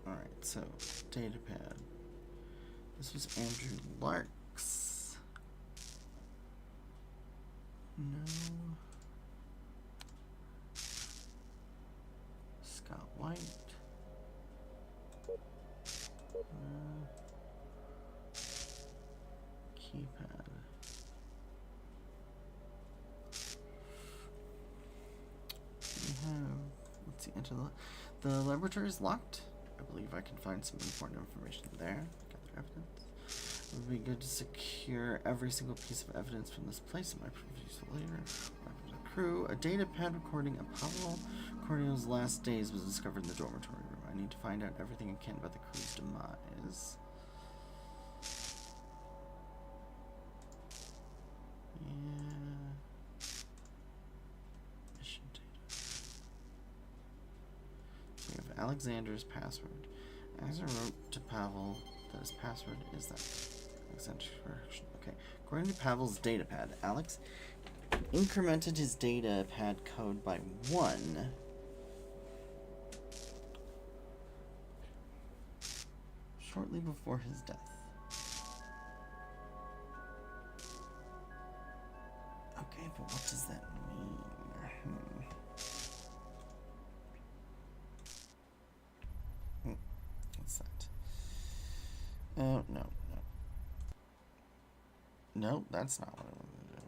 Alright, so datapad. This was Andrew Lark's. No. Scott White. Keypad. We have. Let's see. Enter the laboratory is locked. I believe I can find some important information there. Gather evidence. It would be good to secure every single piece of evidence from this place in my previews later. The crew. A data pad recording of Pablo Corneo's last days was discovered in the dormitory room. I need to find out everything I can about the crew's demise. Yeah. Mission data. So we have Alexander's password. As I wrote to Pavel that his password is that. Alexander's version. Okay. According to Pavel's datapad, Alex incremented his datapad code by 1. Shortly before his death. Okay, but what does that mean? What's that? Oh, no. No, that's not what I wanted to do.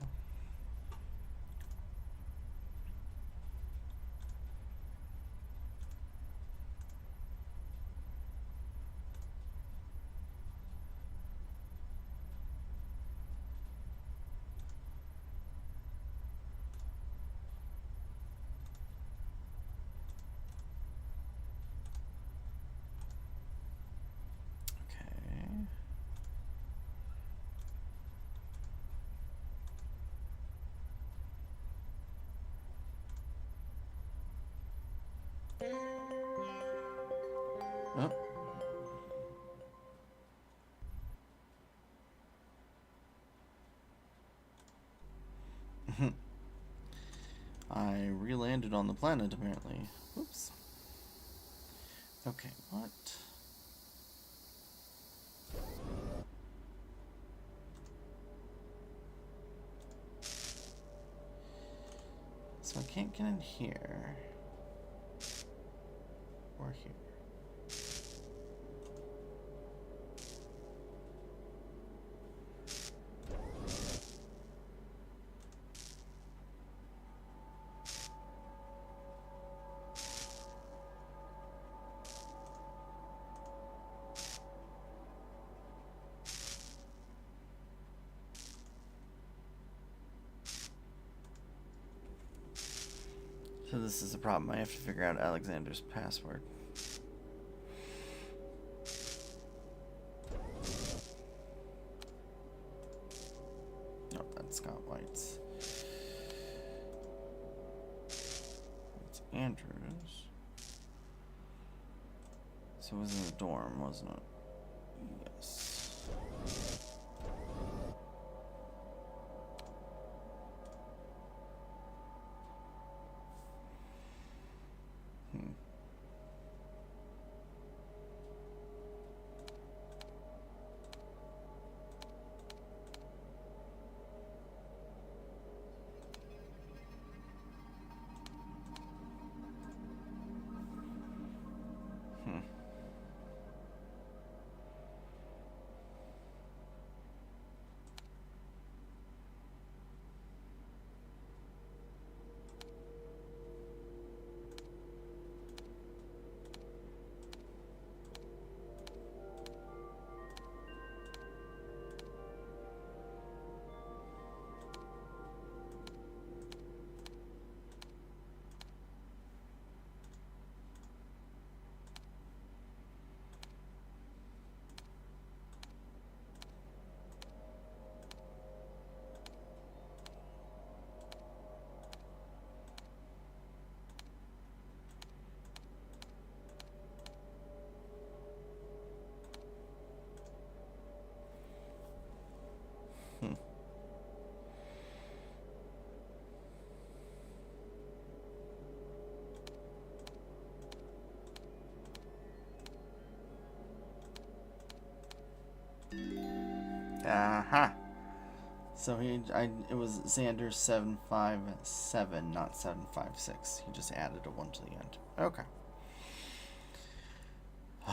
Okay. Oh. I re-landed on the planet, apparently. Whoops. Okay, what? So I can't get in here. Or here. So this is a problem. I have to figure out Alexander's password. No, that's Scott White's. It's Andrew's. So it was in the dorm, wasn't it? Yes. Aha. So it was Xander 757, not 756. He just added a 1 to the end. Okay.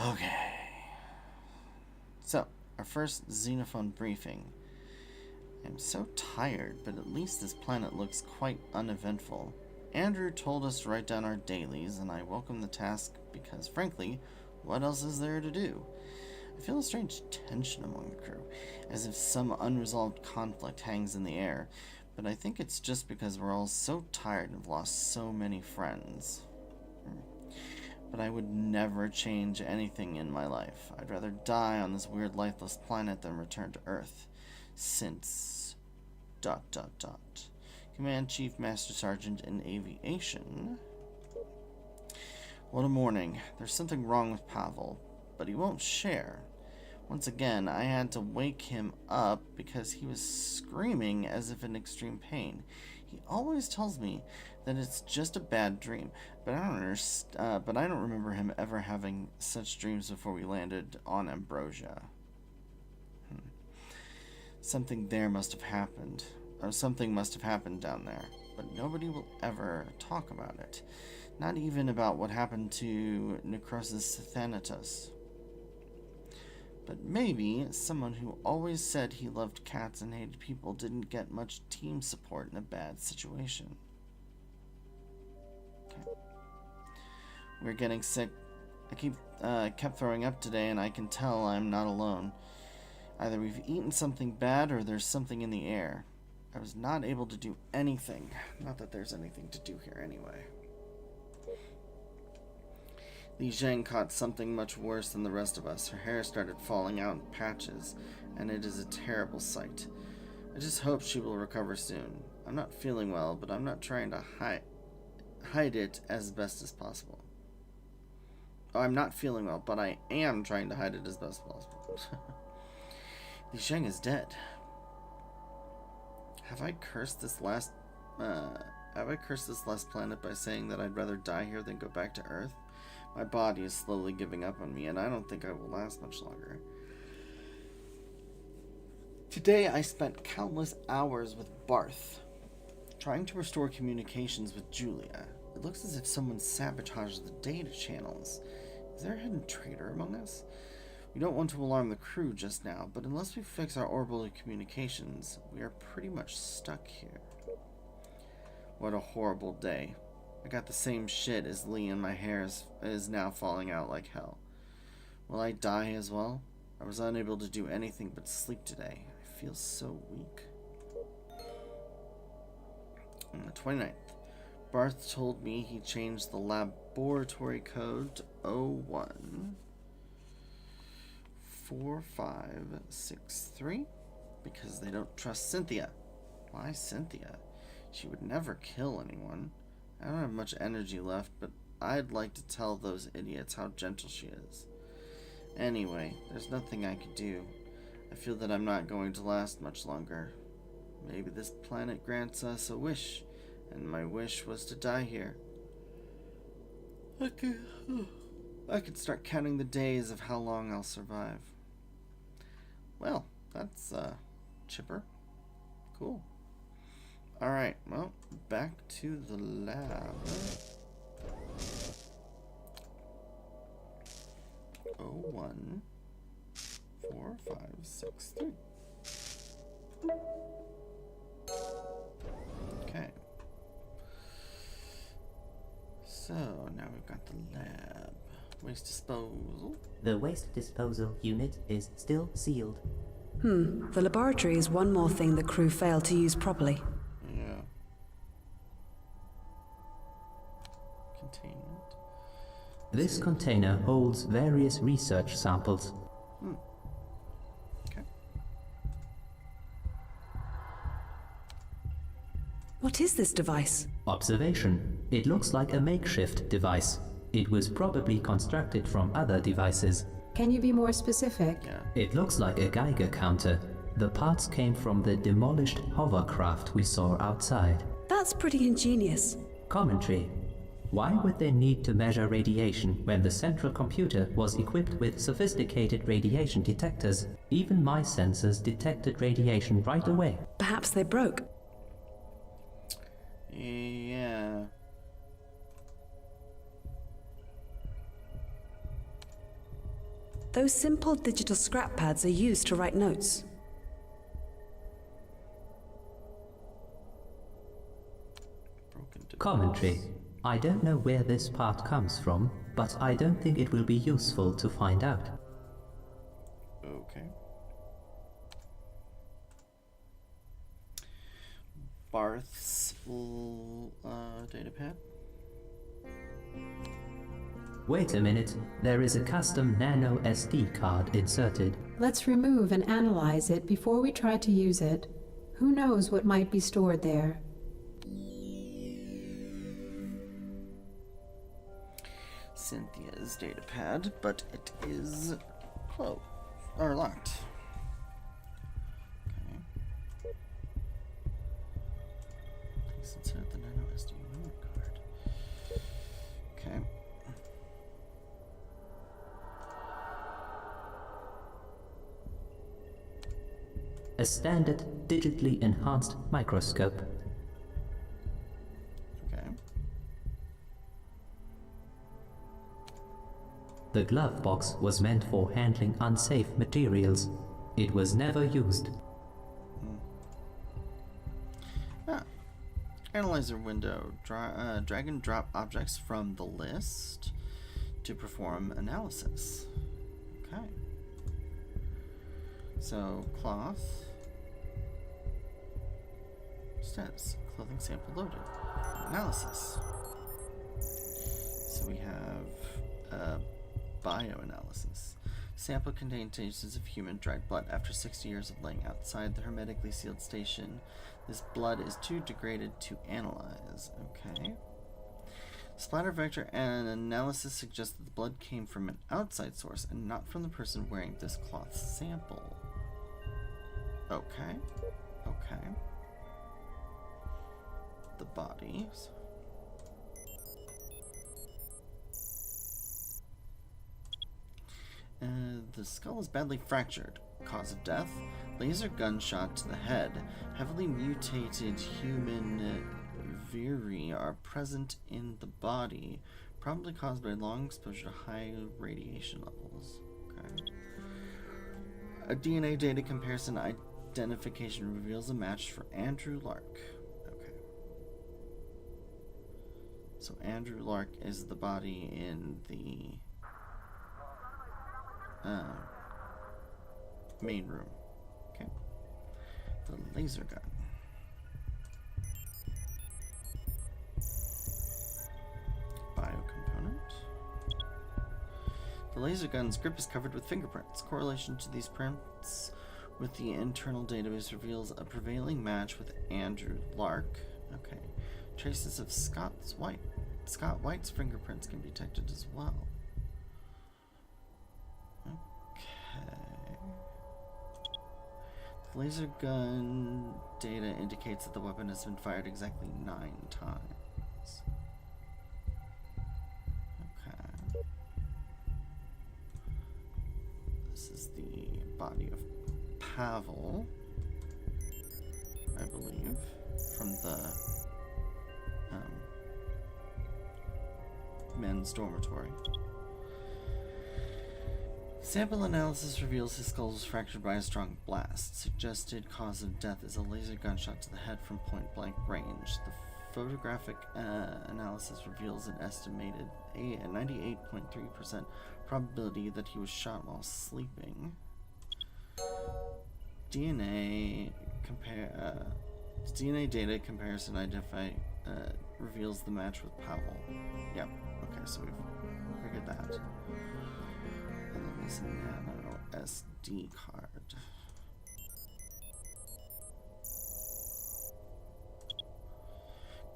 Okay. So, our first Xenophone briefing. I'm so tired, but at least this planet looks quite uneventful. Andrew told us to write down our dailies, and I welcome the task because, frankly, what else is there to do? I feel a strange tension among the crew, as if some unresolved conflict hangs in the air, but I think it's just because we're all so tired and have lost so many friends. But I would never change anything in my life. I'd rather die on this weird lifeless planet than return to Earth. Since... ... Command Chief Master Sergeant in Aviation. What a morning. There's something wrong with Pavel, but he won't share. Once again, I had to wake him up because he was screaming as if in extreme pain. He always tells me that it's just a bad dream, but I don't remember him ever having such dreams before we landed on Ambrosia. Something there must have happened, or something must have happened down there, but nobody will ever talk about it. Not even about what happened to Necrosis Thanatos. But maybe someone who always said he loved cats and hated people didn't get much team support in a bad situation. Okay. We're getting sick. I kept throwing up today, and I can tell I'm not alone. Either we've eaten something bad or there's something in the air. I was not able to do anything. Not that there's anything to do here anyway. Li Zhang caught something much worse than the rest of us. Her hair started falling out in patches, and it is a terrible sight. I just hope she will recover soon. I'm not feeling well, but I'm not trying to hide it as best as possible. Oh, I'm not feeling well, but I am trying to hide it as best as possible. Li Zhang is dead. Have I cursed this last planet by saying that I'd rather die here than go back to Earth? My body is slowly giving up on me, and I don't think I will last much longer. Today I spent countless hours with Barth, trying to restore communications with Julia. It looks as if someone sabotaged the data channels. Is there a hidden traitor among us? We don't want to alarm the crew just now, but unless we fix our orbital communications, we are pretty much stuck here. What a horrible day. I got the same shit as Lee, and my hair is now falling out like hell. Will I die as well? I was unable to do anything but sleep today. I feel so weak. On the 29th, Barth told me he changed the laboratory code to 014563 because they don't trust Cynthia. Why Cynthia? She would never kill anyone. I don't have much energy left, but I'd like to tell those idiots how gentle she is. Anyway, there's nothing I could do. I feel that I'm not going to last much longer. Maybe this planet grants us a wish, and my wish was to die here. I could start counting the days of how long I'll survive. Well, that's chipper. Cool. Alright, well, back to the lab. 014563. Okay. So, now we've got the lab. Waste disposal. The waste disposal unit is still sealed. The laboratory is one more thing the crew failed to use properly. Yeah. Containment. This container holds various research samples. Okay. What is this device? Observation. It looks like a makeshift device. It was probably constructed from other devices. Can you be more specific? Yeah. It looks like a Geiger counter. The parts came from the demolished hovercraft we saw outside. That's pretty ingenious. Commentary. Why would they need to measure radiation when the central computer was equipped with sophisticated radiation detectors? Even my sensors detected radiation right away. Perhaps they broke. Yeah. Those simple digital scrap pads are used to write notes. Broken device. Commentary. I don't know where this part comes from, but I don't think it will be useful to find out. Okay. Barth's datapad. Wait a minute, there is a custom nano SD card inserted. Let's remove and analyze it before we try to use it. Who knows what might be stored there? Cynthia's datapad, but it is closed or locked. Okay. Please insert the nano SD memory card. Okay. A standard digitally enhanced microscope. Okay. The glove box was meant for handling unsafe materials. It was never used. Analyzer window. Drag and drop objects from the list to perform analysis. Okay. So, cloth. Status. Clothing sample loaded. Analysis. So we have bioanalysis. Sample contained traces of human dried blood. After 60 years of laying outside the hermetically sealed station, this blood is too degraded to analyze. Okay. Splatter vector and analysis suggests that the blood came from an outside source and not from the person wearing this cloth sample. Okay. Okay. The bodies. The skull is badly fractured. Cause of death? Laser gunshot to the head. Heavily mutated human viri are present in the body, probably caused by long exposure to high radiation levels. Okay. A DNA data comparison identification reveals a match for Andrew Lark. Okay. So Andrew Lark is the body in the main room. Okay. The laser gun. laser gun's grip is covered with fingerprints. Correlation to these prints with the internal database reveals a prevailing match with Andrew Lark. Okay. Traces of Scott White's fingerprints can be detected as well. Okay. The laser gun data indicates that the weapon has been fired exactly 9 times. Okay. This is the body of Pavel, I believe, from the men's dormitory. Sample analysis reveals his skull was fractured by a strong blast. Suggested cause of death is a laser gunshot to the head from point-blank range. The photographic analysis reveals an estimated 98.3% probability that he was shot while sleeping. DNA data comparison reveals the match with Powell. Yep. Okay, so we've figured that. And then this nano SD card.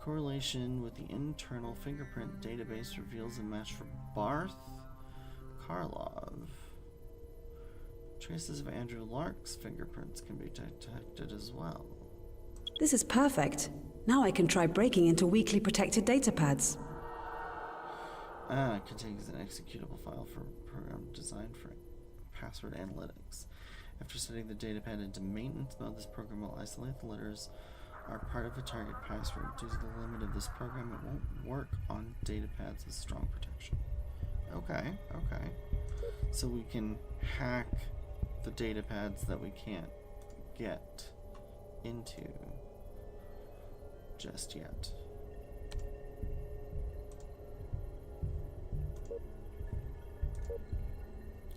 Correlation with the internal fingerprint database reveals a match for Barth Karlov. Traces of Andrew Lark's fingerprints can be detected as well. This is perfect. Now I can try breaking into weakly protected datapads. It contains an executable file for a program designed for password analytics. After setting the datapad into maintenance mode, this program will isolate the letters are part of a target password. Due to the limit of this program, it won't work on datapads with strong protection. Okay. So we can hack the datapads that we can't get into just yet.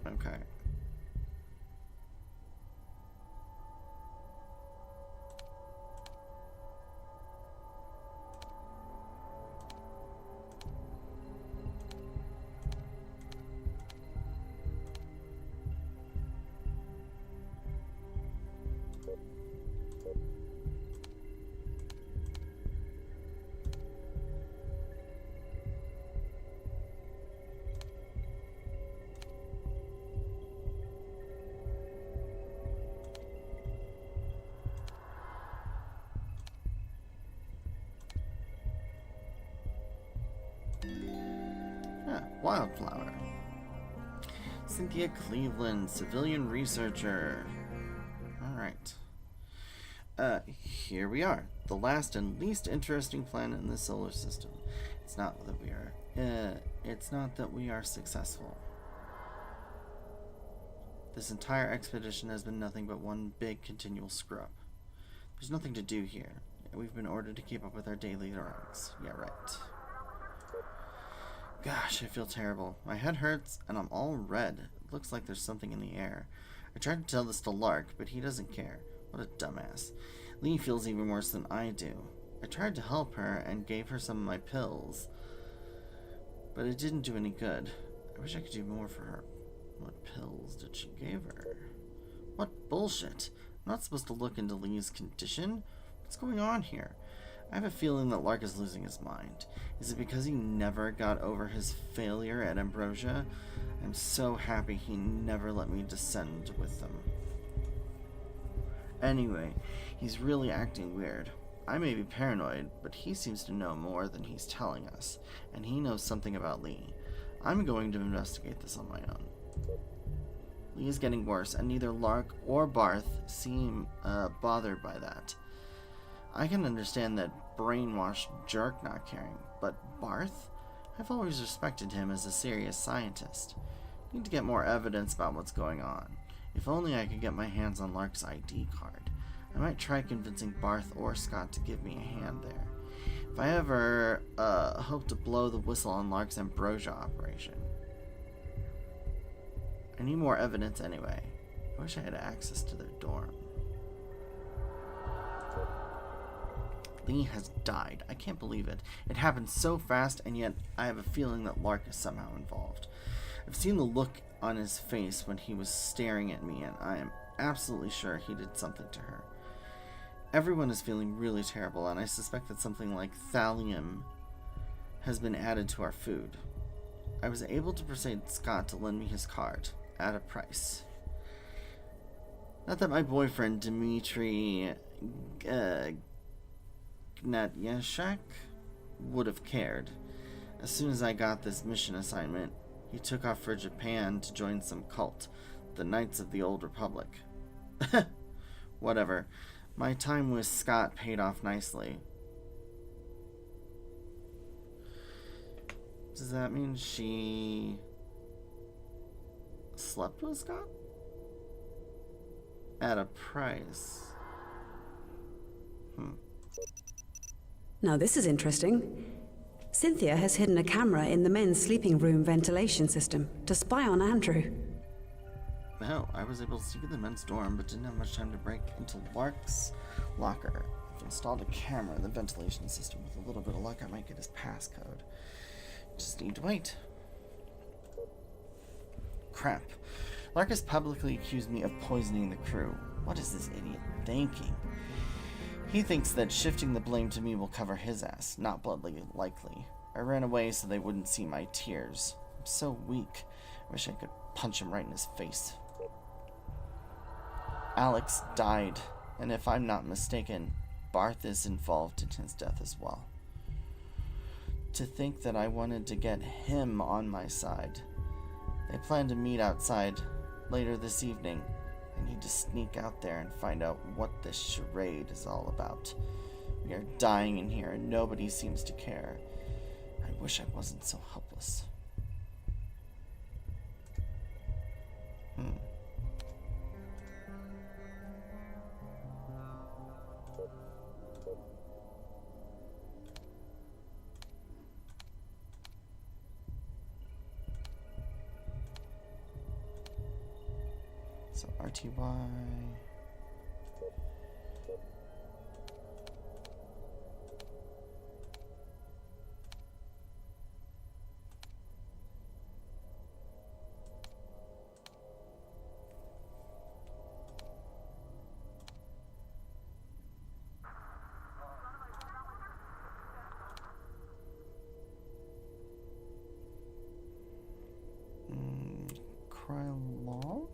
Okay. Wildflower. Cynthia Cleveland, civilian researcher. Alright. Here we are. The last and least interesting planet in the solar system. It's not that we are successful. This entire expedition has been nothing but one big continual screw-up. There's nothing to do here. We've been ordered to keep up with our daily errands. Yeah, right. Gosh, I feel terrible. My head hurts, and I'm all red. It looks like there's something in the air. I tried to tell this to Lark, but he doesn't care. What a dumbass. Lee feels even worse than I do. I tried to help her and gave her some of my pills, but it didn't do any good. I wish I could do more for her. What pills did she give her? What bullshit. I'm not supposed to look into Lee's condition? What's going on here? I have a feeling that Lark is losing his mind. Is it because he never got over his failure at Ambrosia? I'm so happy he never let me descend with them. Anyway, he's really acting weird. I may be paranoid, but he seems to know more than he's telling us, and he knows something about Lee. I'm going to investigate this on my own. Lee is getting worse, and neither Lark or Barth seem bothered by that. I can understand that brainwashed jerk not caring, but Barth? I've always respected him as a serious scientist. Need to get more evidence about what's going on. If only I could get my hands on Lark's ID card. I might try convincing Barth or Scott to give me a hand there. If I ever hope to blow the whistle on Lark's Ambrosia operation. I need more evidence anyway. I wish I had access to their dorm. Lee has died. I can't believe it. It happened so fast, and yet I have a feeling that Lark is somehow involved. I've seen the look on his face when he was staring at me, and I am absolutely sure he did something to her. Everyone is feeling really terrible, and I suspect that something like thallium has been added to our food. I was able to persuade Scott to lend me his card at a price. Not that my boyfriend, Dmitry Gnatyashak, would have cared. As soon as I got this mission assignment, he took off for Japan to join some cult, the Knights of the Old Republic. Whatever. My time with Scott paid off nicely. Does that mean she slept with Scott? At a price. Now this is interesting. Cynthia has hidden a camera in the men's sleeping room ventilation system to spy on Andrew. No, I was able to sneak in the men's dorm, but didn't have much time to break into Lark's locker. I've installed a camera in the ventilation system. With a little bit of luck, I might get his passcode. Just need to wait. Crap. Lark has publicly accused me of poisoning the crew. What is this idiot thinking? He thinks that shifting the blame to me will cover his ass, not bloodly likely. I ran away so they wouldn't see my tears. I'm so weak. I wish I could punch him right in his face. Alex died, and if I'm not mistaken, Barth is involved in his death as well. To think that I wanted to get him on my side. They plan to meet outside later this evening. I need to sneak out there and find out what this charade is all about. We are dying in here and nobody seems to care. I wish I wasn't so helpless. So RTY. Krylov?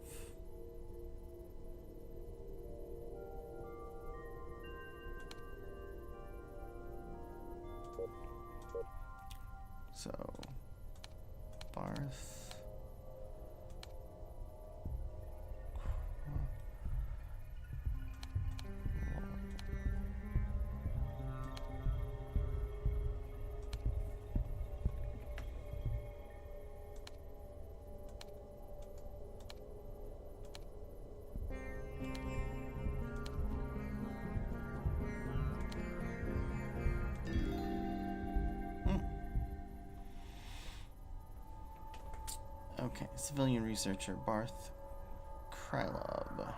So, Barth. Okay, civilian researcher Barth Krylov.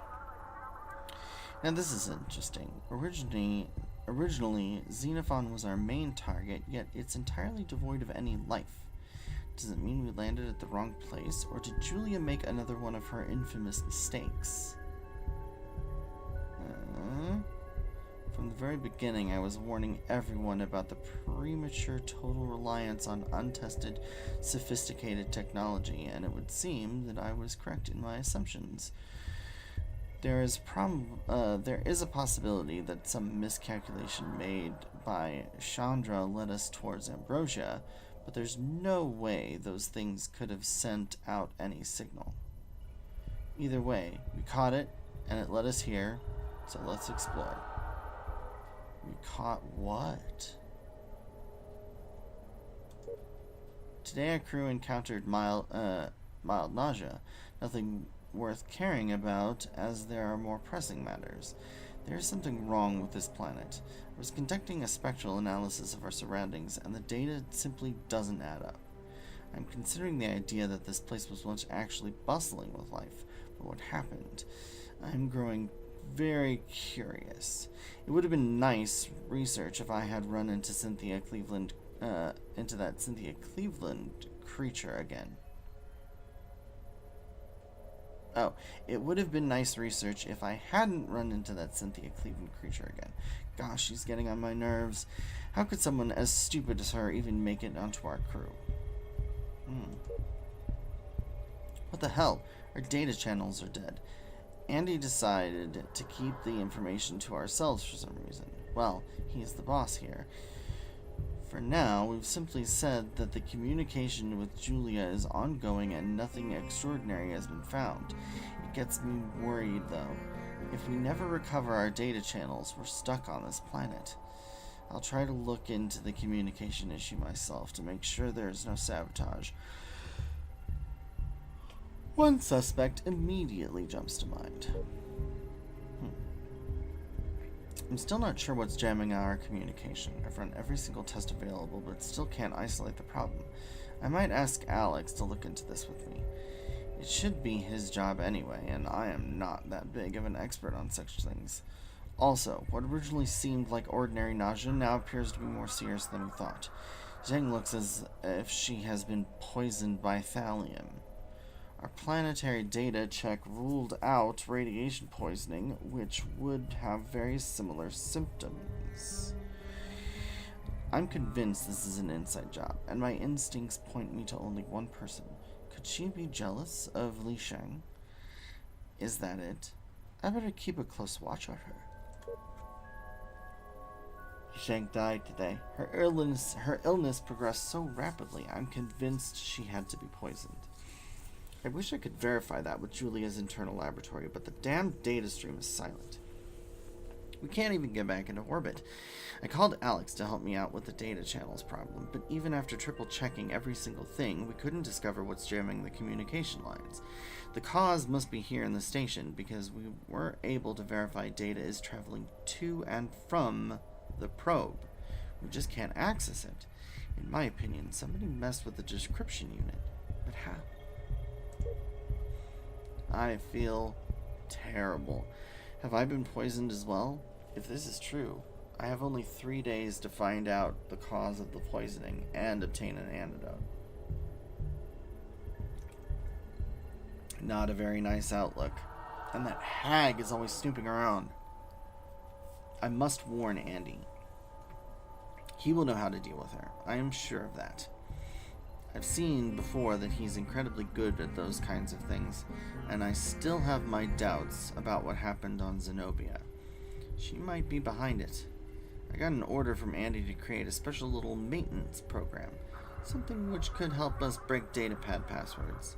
Now this is interesting. Originally, Xenophon was our main target, yet it's entirely devoid of any life. Does it mean we landed at the wrong place, or did Julia make another one of her infamous mistakes? From the very beginning, I was warning everyone about the premature total reliance on untested, sophisticated technology, and it would seem that I was correct in my assumptions. There is a possibility that some miscalculation made by Chandra led us towards Ambrosia, but there's no way those things could have sent out any signal. Either way, we caught it, and it led us here, so let's explore. We caught what? Today our crew encountered mild nausea. Nothing worth caring about, as there are more pressing matters. There is something wrong with this planet. I was conducting a spectral analysis of our surroundings, and the data simply doesn't add up. I'm considering the idea that this place was once actually bustling with life, but what happened? I'm growing very curious. It would have been nice research if I had run into that Cynthia Cleveland creature again. Oh, it would have been nice research if I hadn't run into that Cynthia Cleveland creature again. Gosh, she's getting on my nerves. How could someone as stupid as her even make it onto our crew? What the hell? Our data channels are dead. Andy decided to keep the information to ourselves for some reason. Well, he's the boss here. For now, we've simply said that the communication with Julia is ongoing and nothing extraordinary has been found. It gets me worried, though. If we never recover our data channels, we're stuck on this planet. I'll try to look into the communication issue myself to make sure there is no sabotage. One suspect immediately jumps to mind. I'm still not sure what's jamming our communication. I've run every single test available, but still can't isolate the problem. I might ask Alex to look into this with me. It should be his job anyway, and I am not that big of an expert on such things. Also, what originally seemed like ordinary nausea now appears to be more serious than we thought. Zheng looks as if she has been poisoned by thallium. Our planetary data check ruled out radiation poisoning, which would have very similar symptoms. I'm convinced this is an inside job, and my instincts point me to only one person. Could she be jealous of Li Sheng? Is that it? I better keep a close watch on her. Sheng died today. Her illness progressed so rapidly, I'm convinced she had to be poisoned. I wish I could verify that with Julia's internal laboratory, but the damn data stream is silent. We can't even get back into orbit. I called Alex to help me out with the data channels problem, but even after triple checking every single thing, we couldn't discover what's jamming the communication lines. The cause must be here in the station, because we were able to verify data is traveling to and from the probe. We just can't access it. In my opinion, somebody messed with the description unit. But how? I feel terrible. Have I been poisoned as well? If this is true, I have only 3 days to find out the cause of the poisoning and obtain an antidote. Not a very nice outlook. And that hag is always snooping around. I must warn Andy. He will know how to deal with her. I am sure of that. I've seen before that he's incredibly good at those kinds of things, and I still have my doubts about what happened on Zenobia. She might be behind it. I got an order from Andy to create a special little maintenance program, something which could help us break datapad passwords.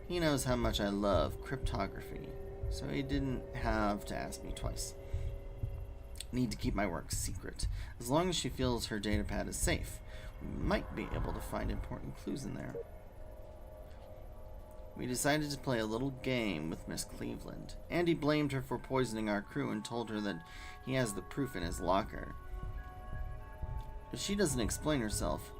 He knows how much I love cryptography, so he didn't have to ask me twice. Need to keep my work secret. As long as she feels her datapad is safe, we might be able to find important clues in there. We decided to play a little game with Miss Cleveland. Andy blamed her for poisoning our crew and told her that he has the proof in his locker. If she doesn't explain herself,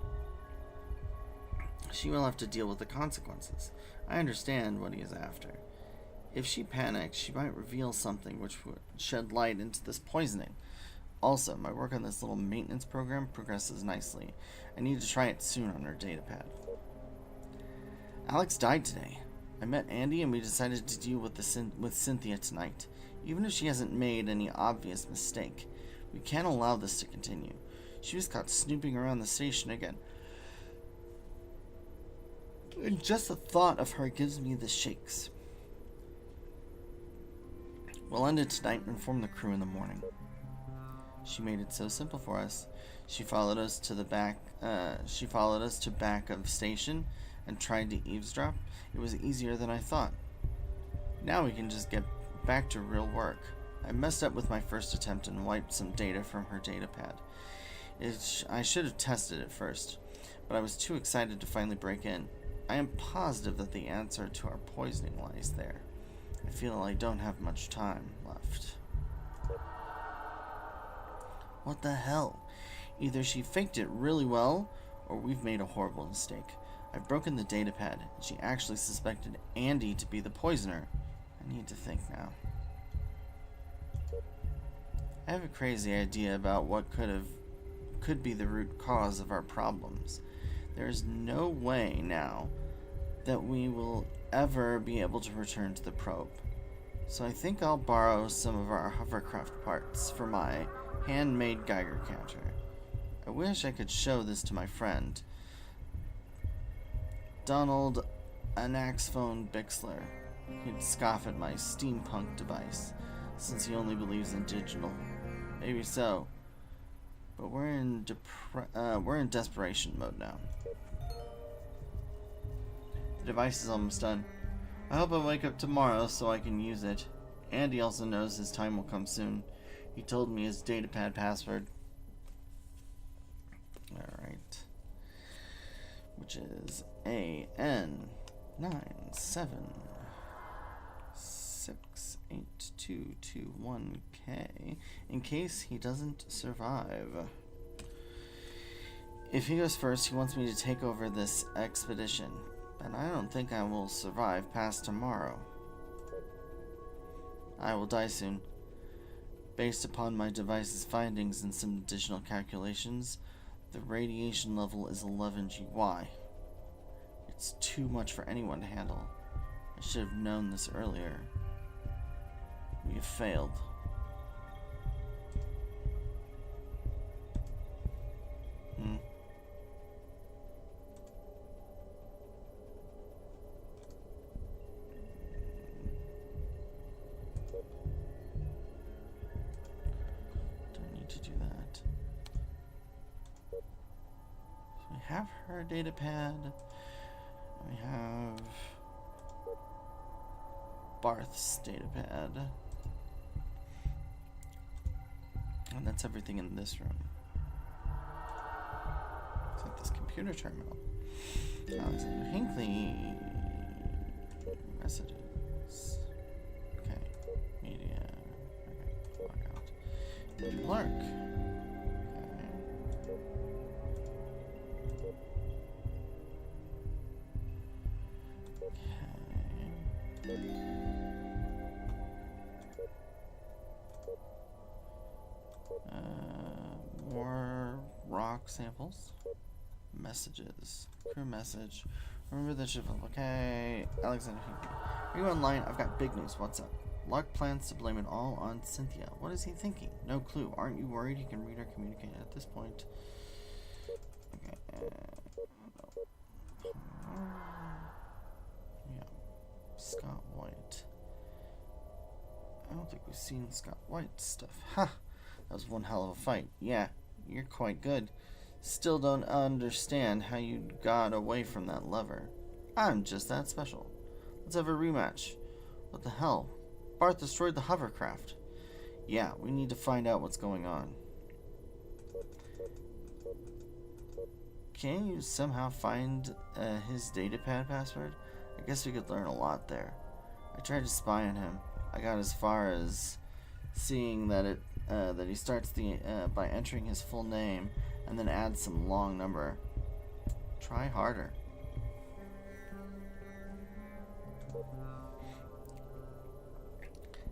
she will have to deal with the consequences. I understand what he is after. If she panics, she might reveal something which would shed light into this poisoning. Also, my work on this little maintenance program progresses nicely. I need to try it soon on her datapad. Alex died today. I met Andy and we decided to deal with Cynthia tonight. Even if she hasn't made any obvious mistake, we can't allow this to continue. She was caught snooping around the station again. And just the thought of her gives me the shakes. We'll end it tonight and inform the crew in the morning. She made it so simple for us. She followed us to the back. Back of station and tried to eavesdrop. It was easier than I thought. Now we can just get back to real work. I messed up with my first attempt and wiped some data from her datapad. I should have tested it first, but I was too excited to finally break in. I am positive that the answer to our poisoning lies there. I feel I don't have much time left. What the hell? Either she faked it really well, or we've made a horrible mistake. I've broken the datapad, and she actually suspected Andy to be the poisoner. I need to think now. I have a crazy idea about what could be the root cause of our problems. There is no way now that we will ever be able to return to the probe. So I think I'll borrow some of our hovercraft parts for my handmade Geiger counter. I wish I could show this to my friend, Donald Anaxphone Bixler. He'd scoff at my steampunk device, since he only believes in digital. Maybe so, but we're in desperation mode now. The device is almost done. I hope I wake up tomorrow so I can use it. Andy also knows his time will come soon. He told me his datapad password. Alright. Which is AN9768221K, in case he doesn't survive. If he goes first, he wants me to take over this expedition, but I don't think I will survive past tomorrow. I will die soon. Based upon my device's findings and some additional calculations, the radiation level is 11 GY. It's too much for anyone to handle. I should have known this earlier. We have failed. Don't need to do that. So we have her datapad. We have Barth's datapad. And that's everything in this room. Except this computer terminal. Alexander Hinckley. Messages. Okay. Media. Okay. Log out. Clark. More rock samples. Messages. Crew message. Remember the ship. Okay. Alexander Hinckley. Are you online? I've got big news. What's up? Lark plans to blame it all on Cynthia. What is he thinking? No clue. Aren't you worried he can read or communicate at this point? Okay. Yeah. Scott White. I don't think we've seen Scott White's stuff. Ha! That was one hell of a fight. Yeah, you're quite good. Still don't understand how you got away from that lever. I'm just that special. Let's have a rematch. What the hell? Barth destroyed the hovercraft. Yeah, we need to find out what's going on. Can you somehow find his datapad password? I guess we could learn a lot there. I tried to spy on him. I got as far as seeing that that he starts by entering his full name and then adds some long number. Try harder.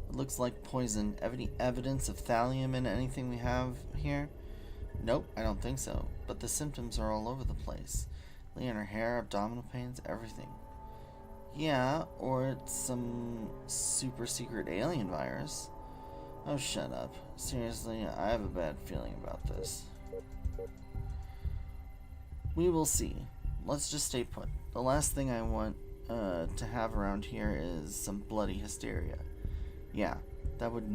It looks like poison. Any evidence of thallium in anything we have here? Nope, I don't think so. But the symptoms are all over the place. Lee in her hair, abdominal pains, everything. Yeah, or it's some super secret alien virus. Oh, shut up. Seriously, I have a bad feeling about this. We will see. Let's just stay put. The last thing I want to have around here is some bloody hysteria. Yeah, that would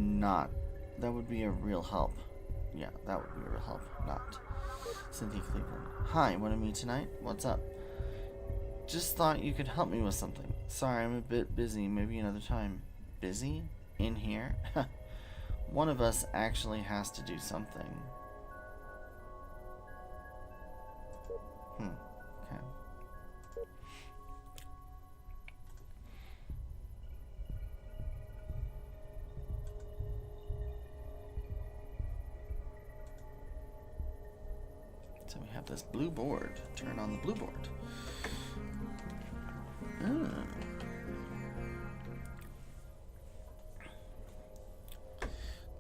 be a real help. Yeah, that would be a real help. Not. Cynthia Cleveland. Hi, want to meet tonight? What's up? Just thought you could help me with something. Sorry, I'm a bit busy. Maybe another time. Busy? In here? One of us actually has to do something. Okay. So we have this blue board. Turn on the blue board.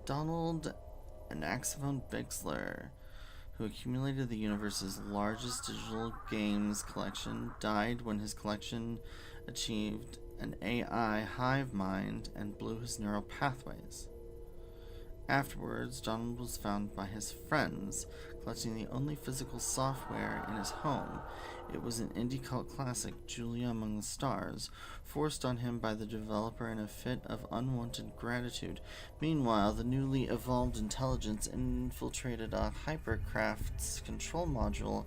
Donald Anaxphone Bixler. who accumulated the universe's largest digital games collection, died when his collection achieved an AI hive mind and blew his neural pathways. Afterwards, Donald was found by his friends, collecting the only physical software in his home. It was an indie cult classic, Julia Among the Stars, forced on him by the developer in a fit of unwanted gratitude. Meanwhile, the newly evolved intelligence infiltrated a hypercraft's control module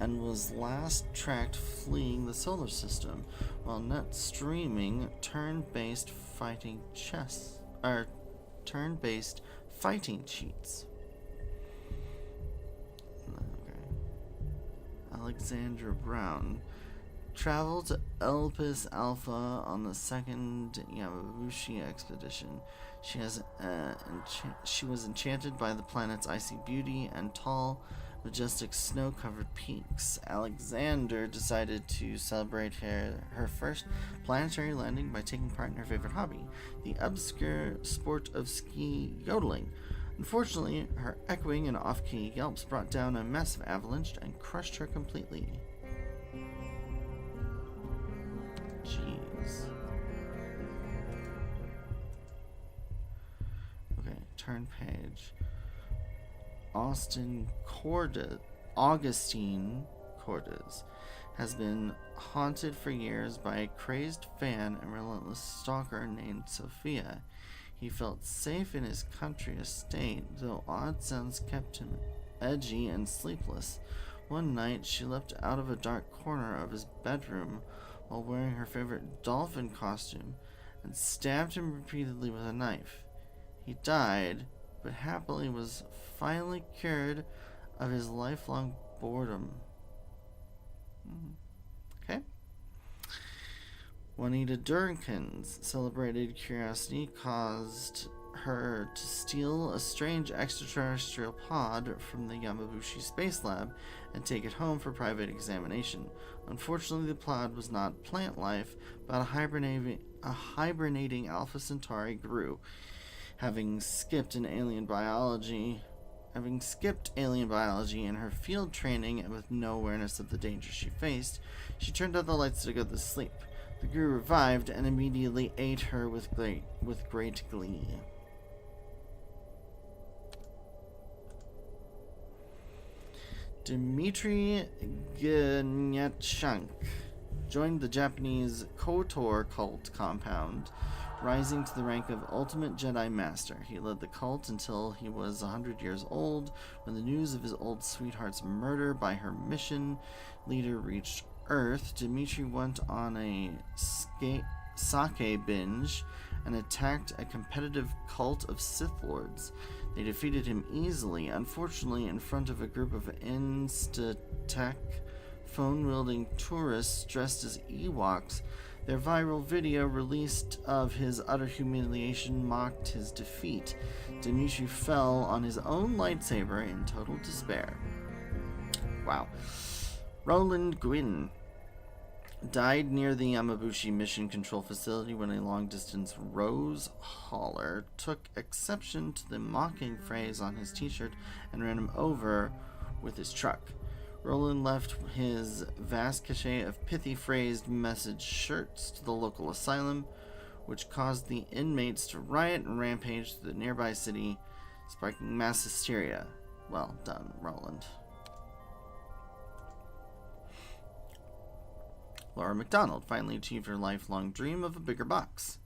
and was last tracked fleeing the solar system, while net streaming turn-based fighting cheats. Okay. Alexandra Brown traveled to Elpis Alpha on the second Yamabushi expedition. She was enchanted by the planet's icy beauty and tall, majestic snow-covered peaks. Alexander decided to celebrate her first planetary landing by taking part in her favorite hobby, the obscure sport of ski yodeling. Unfortunately, her echoing and off-key yelps brought down a massive avalanche and crushed her completely. Jeez. Okay, turn page. Augustine Cordes has been haunted for years by a crazed fan and relentless stalker named Sophia. He felt safe in his country estate, though odd sounds kept him edgy and sleepless. One night, she leapt out of a dark corner of his bedroom while wearing her favorite dolphin costume and stabbed him repeatedly with a knife. He died, but happily was finally cured of his lifelong boredom. Okay. Juanita Durkin's celebrated curiosity caused her to steal a strange extraterrestrial pod from the Yamabushi Space Lab and take it home for private examination. Unfortunately, the pod was not plant life, but a hibernating Alpha Centauri grew. Having skipped alien biology in her field training and with no awareness of the danger she faced, she turned out the lights to go to sleep. The crew revived and immediately ate her with great glee. Dmitry Gnetyshchenko joined the Japanese KOTOR cult compound, rising to the rank of Ultimate Jedi Master. He led the cult until he was 100 years old, when the news of his old sweetheart's murder by her mission leader reached Earth. Dmitry went on a sake binge and attacked a competitive cult of Sith Lords. They defeated him easily, unfortunately in front of a group of Insta-tech phone-wielding tourists dressed as Ewoks. Their viral video released of his utter humiliation mocked his defeat. Dmitry fell on his own lightsaber in total despair. Wow. Roland Gwynn died near the Yamabushi Mission Control Facility when a long-distance rose hauler took exception to the mocking phrase on his t-shirt and ran him over with his truck. Roland left his vast cachet of pithy phrased message shirts to the local asylum, which caused the inmates to riot and rampage through the nearby city, sparking mass hysteria. Well done, Roland. Laura McDonald finally achieved her lifelong dream of a bigger box.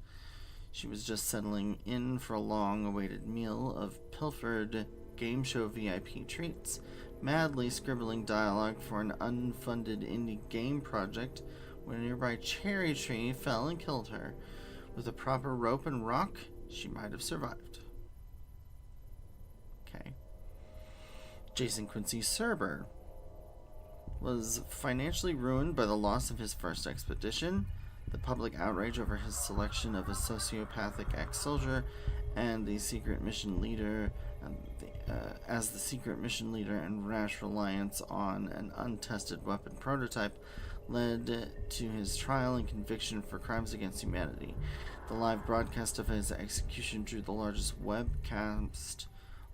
She was just settling in for a long-awaited meal of pilfered game show VIP treats, madly scribbling dialogue for an unfunded indie game project when a nearby cherry tree fell and killed her. With a proper rope and rock, she might have survived. Okay. Jason Quincy Serber was financially ruined by the loss of his first expedition, the public outrage over his selection of a sociopathic ex-soldier, and the secret mission leader, as the secret mission leader and rash reliance on an untested weapon prototype led to his trial and conviction for crimes against humanity. The live broadcast of his execution drew the largest webcast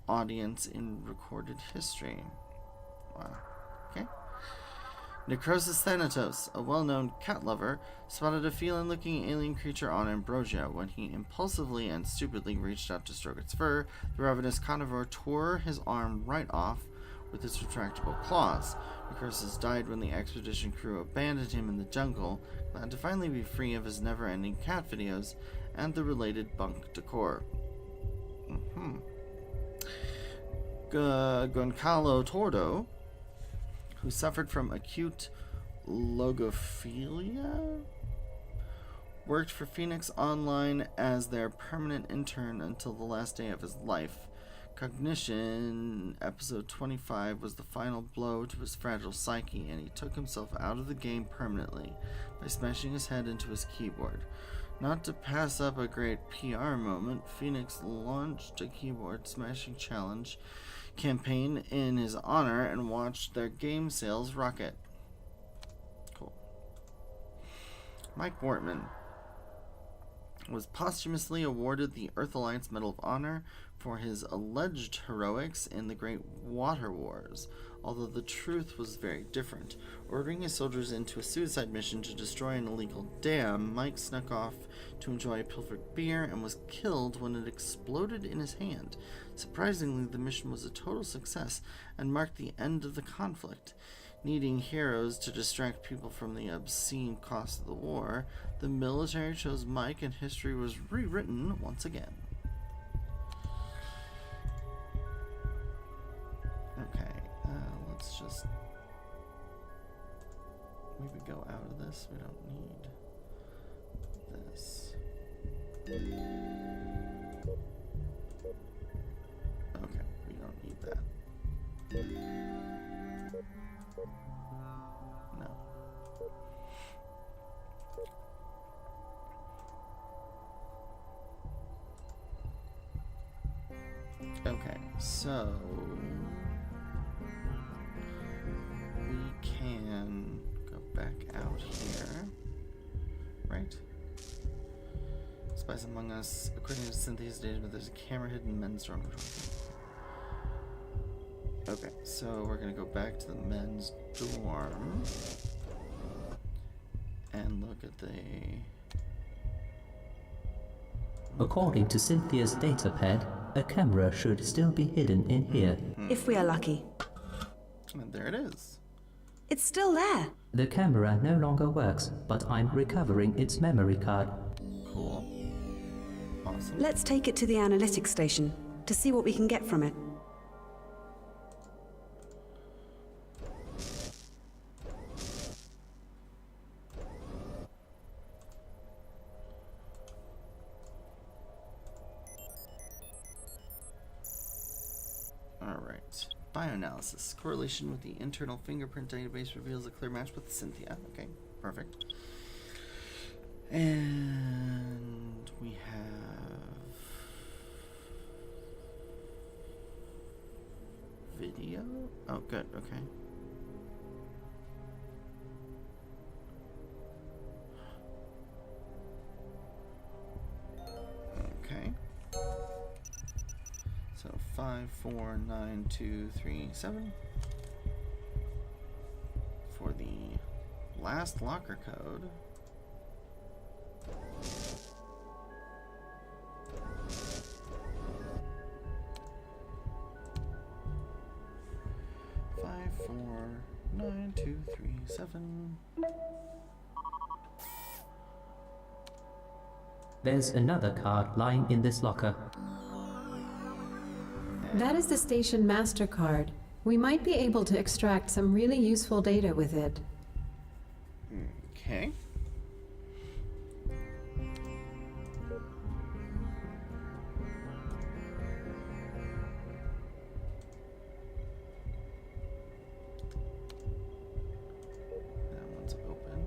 audience in recorded history. Wow. Okay. Necrosis Thanatos, a well-known cat lover, spotted a feline-looking alien creature on Ambrosia. When he impulsively and stupidly reached out to stroke its fur, the ravenous carnivore tore his arm right off with its retractable claws. Necrosis died when the expedition crew abandoned him in the jungle, glad to finally be free of his never-ending cat videos and the related bunk decor. Goncalo Tordo, who suffered from acute logophilia, worked for Phoenix Online as their permanent intern until the last day of his life. Cognition, episode 25, was the final blow to his fragile psyche, and he took himself out of the game permanently by smashing his head into his keyboard. Not to pass up a great PR moment, Phoenix launched a keyboard smashing challenge campaign in his honor and watched their game sales rocket. Cool. Mike Wortman was posthumously awarded the Earth Alliance Medal of Honor for his alleged heroics in the Great Water Wars, although the truth was very different. Ordering his soldiers into a suicide mission to destroy an illegal dam, Mike snuck off to enjoy a pilfered beer and was killed when it exploded in his hand. Surprisingly, the mission was a total success and marked the end of the conflict. Needing heroes to distract people from the obscene cost of the war, the military chose Mike and history was rewritten once again. Okay, let's just maybe go out of this. We don't need this. Okay, we don't need that. No. Okay, so we can go back out here, right? Spies among us. According to Cynthia's data, there's a camera hidden in men's dorm. Okay, so we're gonna go back to the men's dorm and look at the... According to Cynthia's datapad, a camera should still be hidden in here. If we are lucky. And there it is. It's still there. The camera no longer works, but I'm recovering its memory card. Cool. Awesome. Let's take it to the analytics station to see what we can get from it. Alright. Bioanalysis. Correlation with the internal fingerprint database reveals a clear match with Cynthia. Okay, perfect. And we have video. Oh, good. Okay. Okay. So 549237 for the last locker code. Five, 4, 9, 2, 3, 7. There's another card lying in this locker. That is the station MasterCard. We might be able to extract some really useful data with it. Okay. That one's open.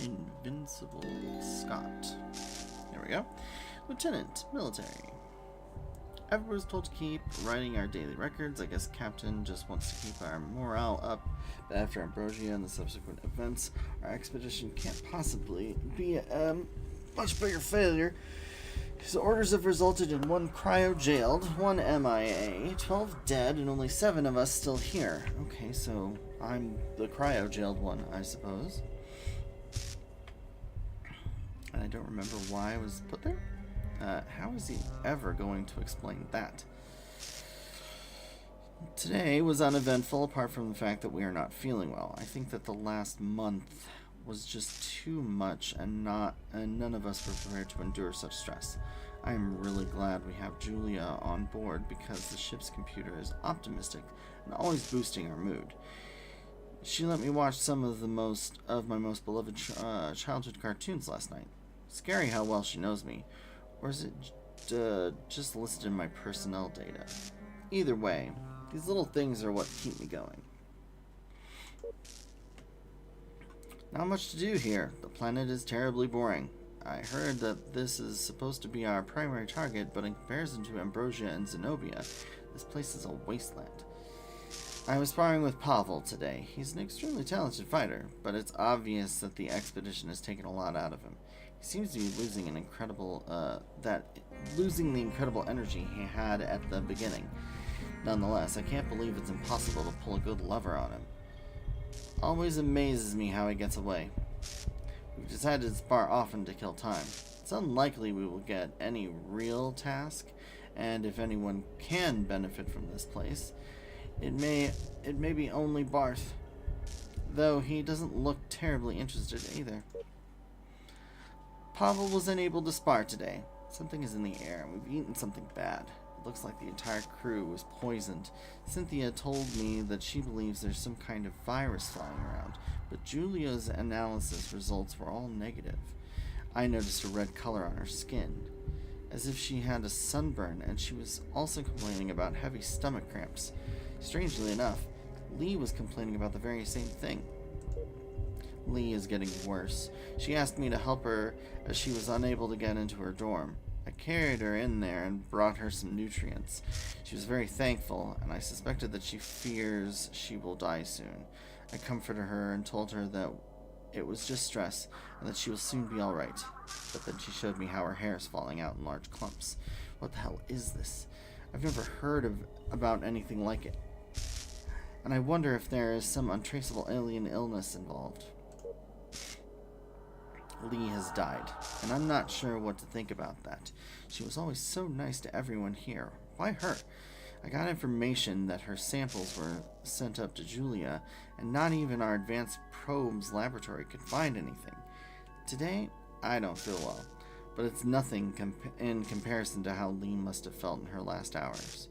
Invincible Scott. There we go. Lieutenant, military. Everyone was told to keep writing our daily records. I guess Captain just wants to keep our morale up. But after Ambrosia and the subsequent events, our expedition can't possibly be a much bigger failure. His orders have resulted in 1 cryo-jailed, 1 MIA, 12 dead, and only 7 of us still here. Okay, so I'm the cryo-jailed one, I suppose. And I don't remember why I was put there. How is he ever going to explain that? Today was uneventful, apart from the fact that we are not feeling well. I think that the last month was just too much, and none of us were prepared to endure such stress. I am really glad we have J.U.L.I.A on board, because the ship's computer is optimistic and always boosting our mood. She let me watch some of my most beloved childhood cartoons last night. Scary how well she knows me. Or is it just listed in my personnel data? Either way, these little things are what keep me going. Not much to do here. The planet is terribly boring. I heard that this is supposed to be our primary target, but in comparison to Ambrosia and Zenobia, this place is a wasteland. I was sparring with Pavel today. He's an extremely talented fighter, but it's obvious that the expedition has taken a lot out of him. He seems to be losing the incredible energy he had at the beginning. Nonetheless, I can't believe it's impossible to pull a good lever on him. Always amazes me how he gets away. We've decided to spar often to kill time. It's unlikely we will get any real task, and if anyone can benefit from this place, it may be only Barth, though he doesn't look terribly interested either. Pavel was unable to spar today. Something is in the air, and we've eaten something bad. It looks like the entire crew was poisoned. Cynthia told me that she believes there's some kind of virus flying around, but Julia's analysis results were all negative. I noticed a red color on her skin, as if she had a sunburn, and she was also complaining about heavy stomach cramps. Strangely enough, Lee was complaining about the very same thing. Lee is getting worse. She asked me to help her as she was unable to get into her dorm. I carried her in there and brought her some nutrients. She was very thankful, and I suspected that she fears she will die soon. I comforted her and told her that it was just stress and that she will soon be alright. But then she showed me how her hair is falling out in large clumps. What the hell is this? I've never heard about anything like it. And I wonder if there is some untraceable alien illness involved. Lee has died, and I'm not sure what to think about that. She was always so nice to everyone here. Why her? I got information that her samples were sent up to J.U.L.I.A, and not even our advanced probes laboratory could find anything. Today, I don't feel well, but it's nothing in comparison to how Lee must have felt in her last hours.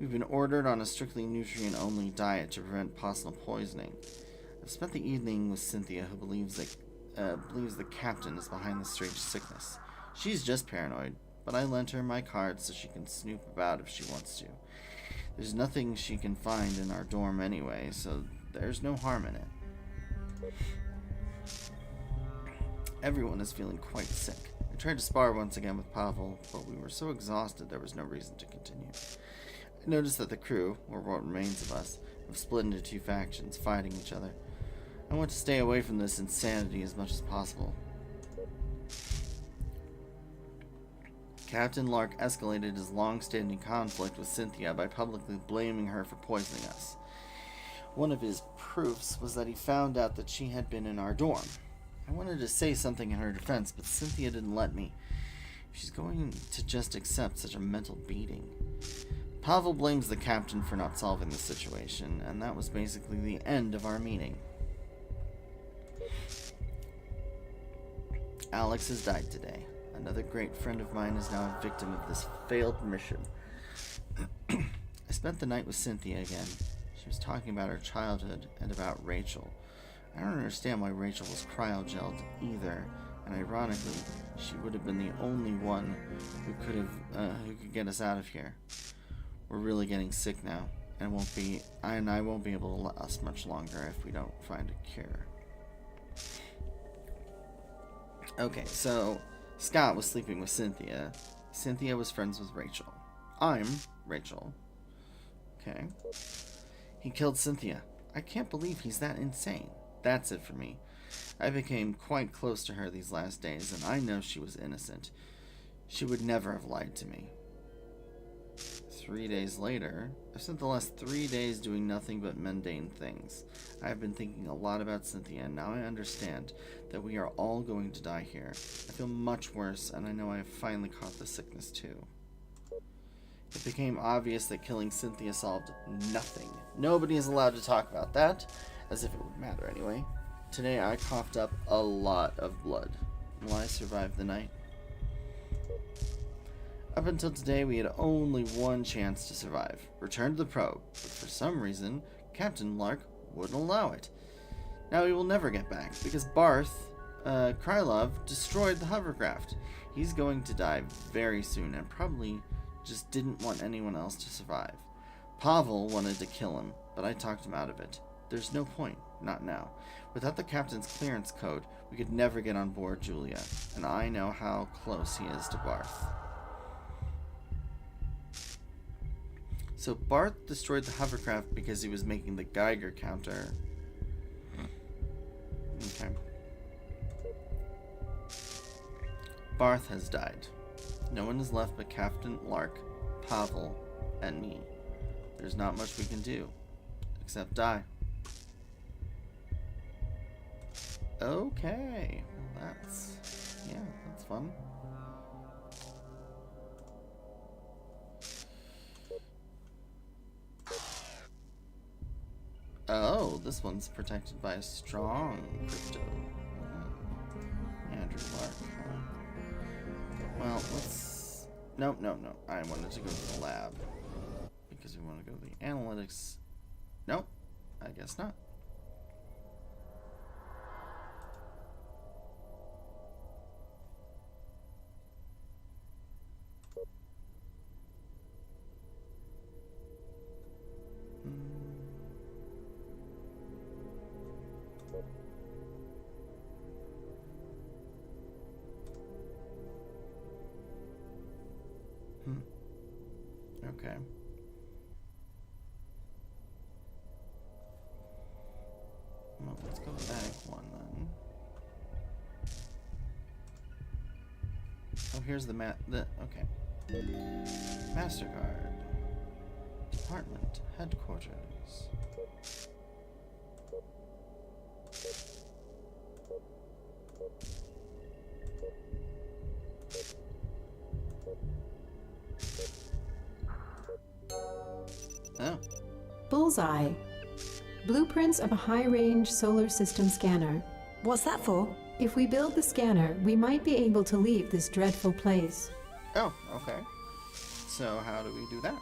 We've been ordered on a strictly nutrient-only diet to prevent possible poisoning. I've spent the evening with Cynthia, who believes the captain is behind this strange sickness. She's just paranoid, but I lent her my card so she can snoop about if she wants to. There's nothing she can find in our dorm anyway, so there's no harm in it. Everyone is feeling quite sick. I tried to spar once again with Pavel, but we were so exhausted there was no reason to continue. I noticed that the crew, or what remains of us, have split into 2 factions, fighting each other. I want to stay away from this insanity as much as possible. Captain Lark escalated his long-standing conflict with Cynthia by publicly blaming her for poisoning us. One of his proofs was that he found out that she had been in our dorm. I wanted to say something in her defense, but Cynthia didn't let me. She's going to just accept such a mental beating. Pavel blames the captain for not solving the situation, and that was basically the end of our meeting. Alex has died today. Another great friend of mine is now a victim of this failed mission. I spent the night with Cynthia again. She was talking about her childhood and about Rachel. I don't understand why Rachel was cryogelled either, and ironically, she would have been the only one who could get us out of here. We're really getting sick now, and I won't be able to last much longer if we don't find a cure. Okay, so Scott was sleeping with Cynthia. Cynthia was friends with Rachel. I'm Rachel. Okay. He killed Cynthia. I can't believe he's that insane. That's it for me. I became quite close to her these last days, and I know she was innocent. She would never have lied to me. 3 days later, I've spent the last 3 days doing nothing but mundane things. I have been thinking a lot about Cynthia, and now I understand that we are all going to die here. I feel much worse, and I know I have finally caught the sickness too. It became obvious that killing Cynthia solved nothing. Nobody is allowed to talk about that, as if it would matter anyway. Today I coughed up a lot of blood. Will I survive the night? Up until today, we had only one chance to survive. Return to the probe. But for some reason, Captain Lark wouldn't allow it. Now we will never get back, because Barth, Krylov, destroyed the hovercraft. He's going to die very soon, and probably just didn't want anyone else to survive. Pavel wanted to kill him, but I talked him out of it. There's no point, not now. Without the captain's clearance code, we could never get on board Julia, and I know how close he is to Barth. So Barth destroyed the hovercraft because he was making the Geiger counter. Okay. Barth has died. No one is left but Captain Lark, Pavel, and me. There's not much we can do, except die. Okay. Well, that's fun. Oh, this one's protected by a strong crypto. Andrew Lark, huh? Well, let's... No. I wanted to go to the lab. Because we want to go to the analytics. Nope. I guess not. Okay. Well, let's go back one then. Oh, here's the okay. MasterCard. Department headquarters. Oh. Bullseye. Blueprints of a high-range solar system scanner. What's that for? If we build the scanner, we might be able to leave this dreadful place. Oh, okay. So how do we do that?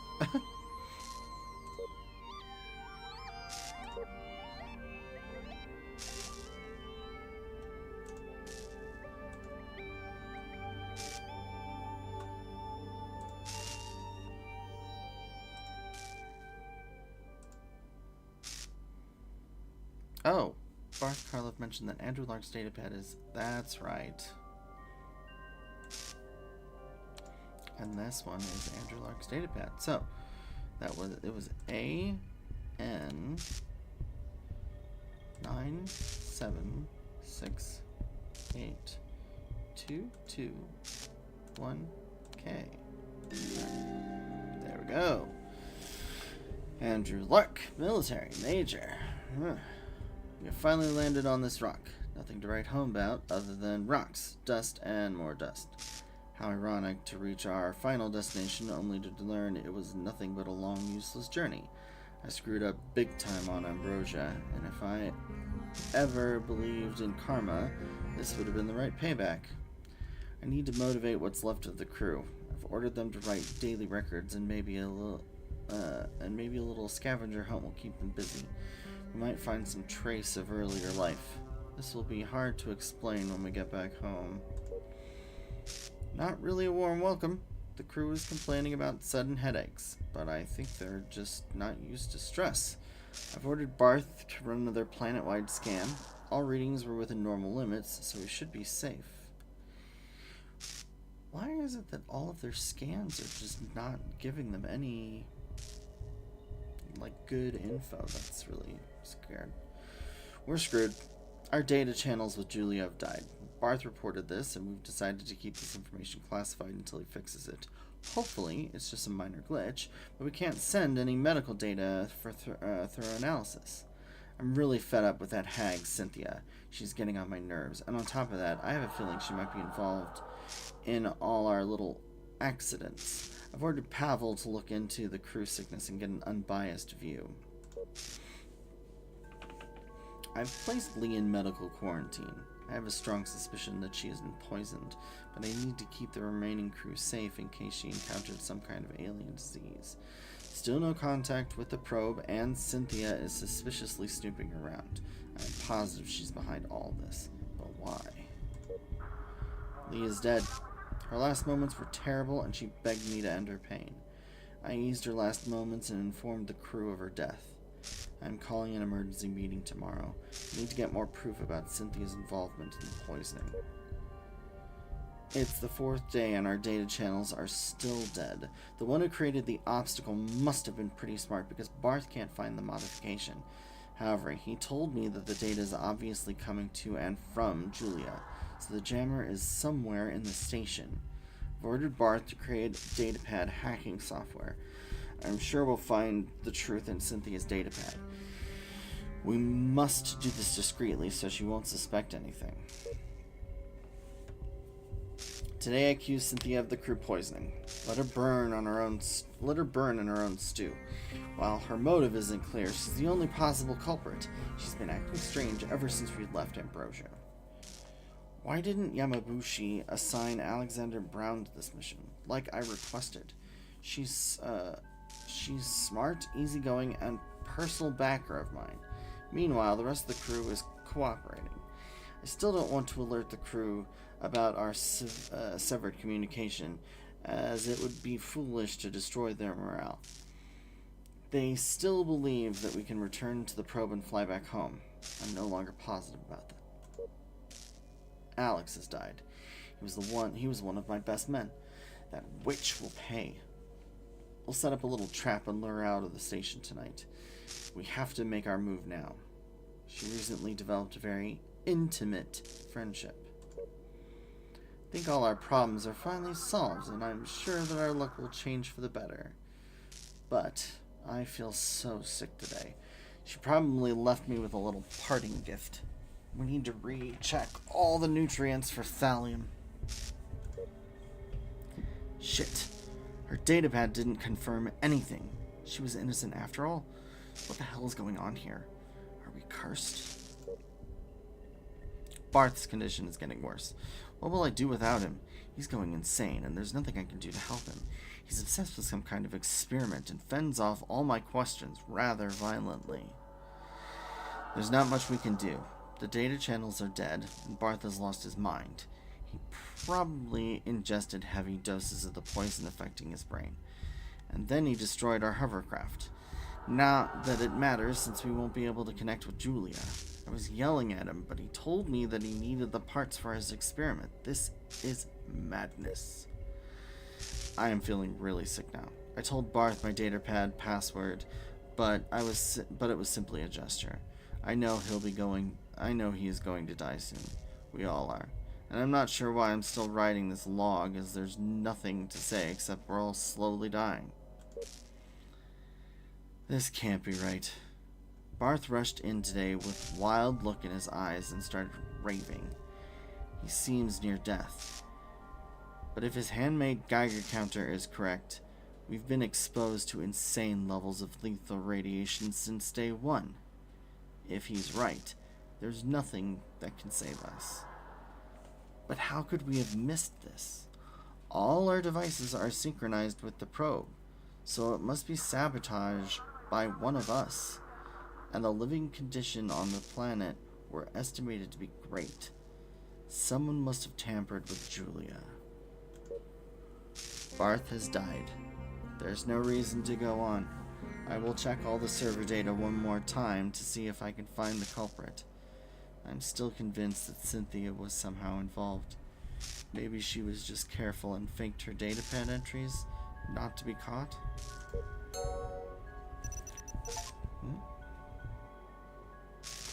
Oh, Barth Karloff mentioned that Andrew Lark's datapad is... That's right. And this one is Andrew Lark's datapad. So, it was A N 9768221K. There we go. Andrew Lark, military major. We have finally landed on this rock. Nothing to write home about other than rocks, dust, and more dust. How ironic to reach our final destination only to learn it was nothing but a long, useless journey. I screwed up big time on Ambrosia, and if I ever believed in karma, this would have been the right payback. I need to motivate what's left of the crew. I've ordered them to write daily records, and maybe a little scavenger hunt will keep them busy. We might find some trace of earlier life. This will be hard to explain when we get back home. Not really a warm welcome. The crew is complaining about sudden headaches, but I think they're just not used to stress. I've ordered Barth to run another planet-wide scan. All readings were within normal limits, so we should be safe. Why is it that all of their scans are just not giving them any, like, good info? That's really scared. We're screwed. Our data channels with J.U.L.I.A have died. Barth reported this, and we've decided to keep this information classified until he fixes it. Hopefully, it's just a minor glitch, but we can't send any medical data for thorough analysis. I'm really fed up with that hag, Cynthia. She's getting on my nerves, and on top of that, I have a feeling she might be involved in all our little accidents. I've ordered Pavel to look into the crew sickness and get an unbiased view. I've placed Lee in medical quarantine. I have a strong suspicion that she isn't poisoned, but I need to keep the remaining crew safe in case she encountered some kind of alien disease. Still no contact with the probe, and Cynthia is suspiciously snooping around. I'm positive she's behind all this, but why? Lee is dead. Her last moments were terrible, and she begged me to end her pain. I eased her last moments and informed the crew of her death. I'm calling an emergency meeting tomorrow. I need to get more proof about Cynthia's involvement in the poisoning. It's the 4th day and our data channels are still dead. The one who created the obstacle must have been pretty smart because Barth can't find the modification. However, he told me that the data is obviously coming to and from J.U.L.I.A, so the jammer is somewhere in the station. I've ordered Barth to create datapad hacking software. I'm sure we'll find the truth in Cynthia's datapad. We must do this discreetly so she won't suspect anything. Today I accuse Cynthia of the crew poisoning. Let her burn in her own stew. While her motive isn't clear, she's the only possible culprit. She's been acting strange ever since we left Ambrosia. Why didn't Yamabushi assign Alexander Brown to this mission, like I requested? She's smart, easygoing, and personal backer of mine. Meanwhile, the rest of the crew is cooperating. I still don't want to alert the crew about our severed communication, as it would be foolish to destroy their morale. They still believe that we can return to the probe and fly back home. I'm no longer positive about that. Alex has died. He was one of my best men. That witch will pay. We'll set up a little trap and lure her out of the station tonight. We have to make our move now. She recently developed a very intimate friendship. I think all our problems are finally solved, and I'm sure that our luck will change for the better. But I feel so sick today. She probably left me with a little parting gift. We need to recheck all the nutrients for thallium. Shit. Her datapad didn't confirm anything. She was innocent after all. What the hell is going on here? Are we cursed? Barth's condition is getting worse. What will I do without him? He's going insane, and there's nothing I can do to help him. He's obsessed with some kind of experiment and fends off all my questions rather violently. There's not much we can do. The data channels are dead, and Barth has lost his mind. He probably ingested heavy doses of the poison affecting his brain. And then he destroyed our hovercraft. Not that it matters, since we won't be able to connect with J.U.L.I.A. I was yelling at him, but he told me that he needed the parts for his experiment. This is madness. I am feeling really sick now. I told Barth my datapad password, but it was simply a gesture. I know he is going to die soon. We all are. And I'm not sure why I'm still writing this log, as there's nothing to say except we're all slowly dying. This can't be right. Barth rushed in today with a wild look in his eyes and started raving. He seems near death. But if his handmade Geiger counter is correct, we've been exposed to insane levels of lethal radiation since day one. If he's right, there's nothing that can save us. But how could we have missed this? All our devices are synchronized with the probe, so it must be sabotage by one of us. And the living condition on the planet were estimated to be great. Someone must have tampered with J.U.L.I.A. Barth has died. There's no reason to go on. I will check all the server data one more time to see if I can find the culprit. I'm still convinced that Cynthia was somehow involved. Maybe she was just careful and faked her datapad entries not to be caught.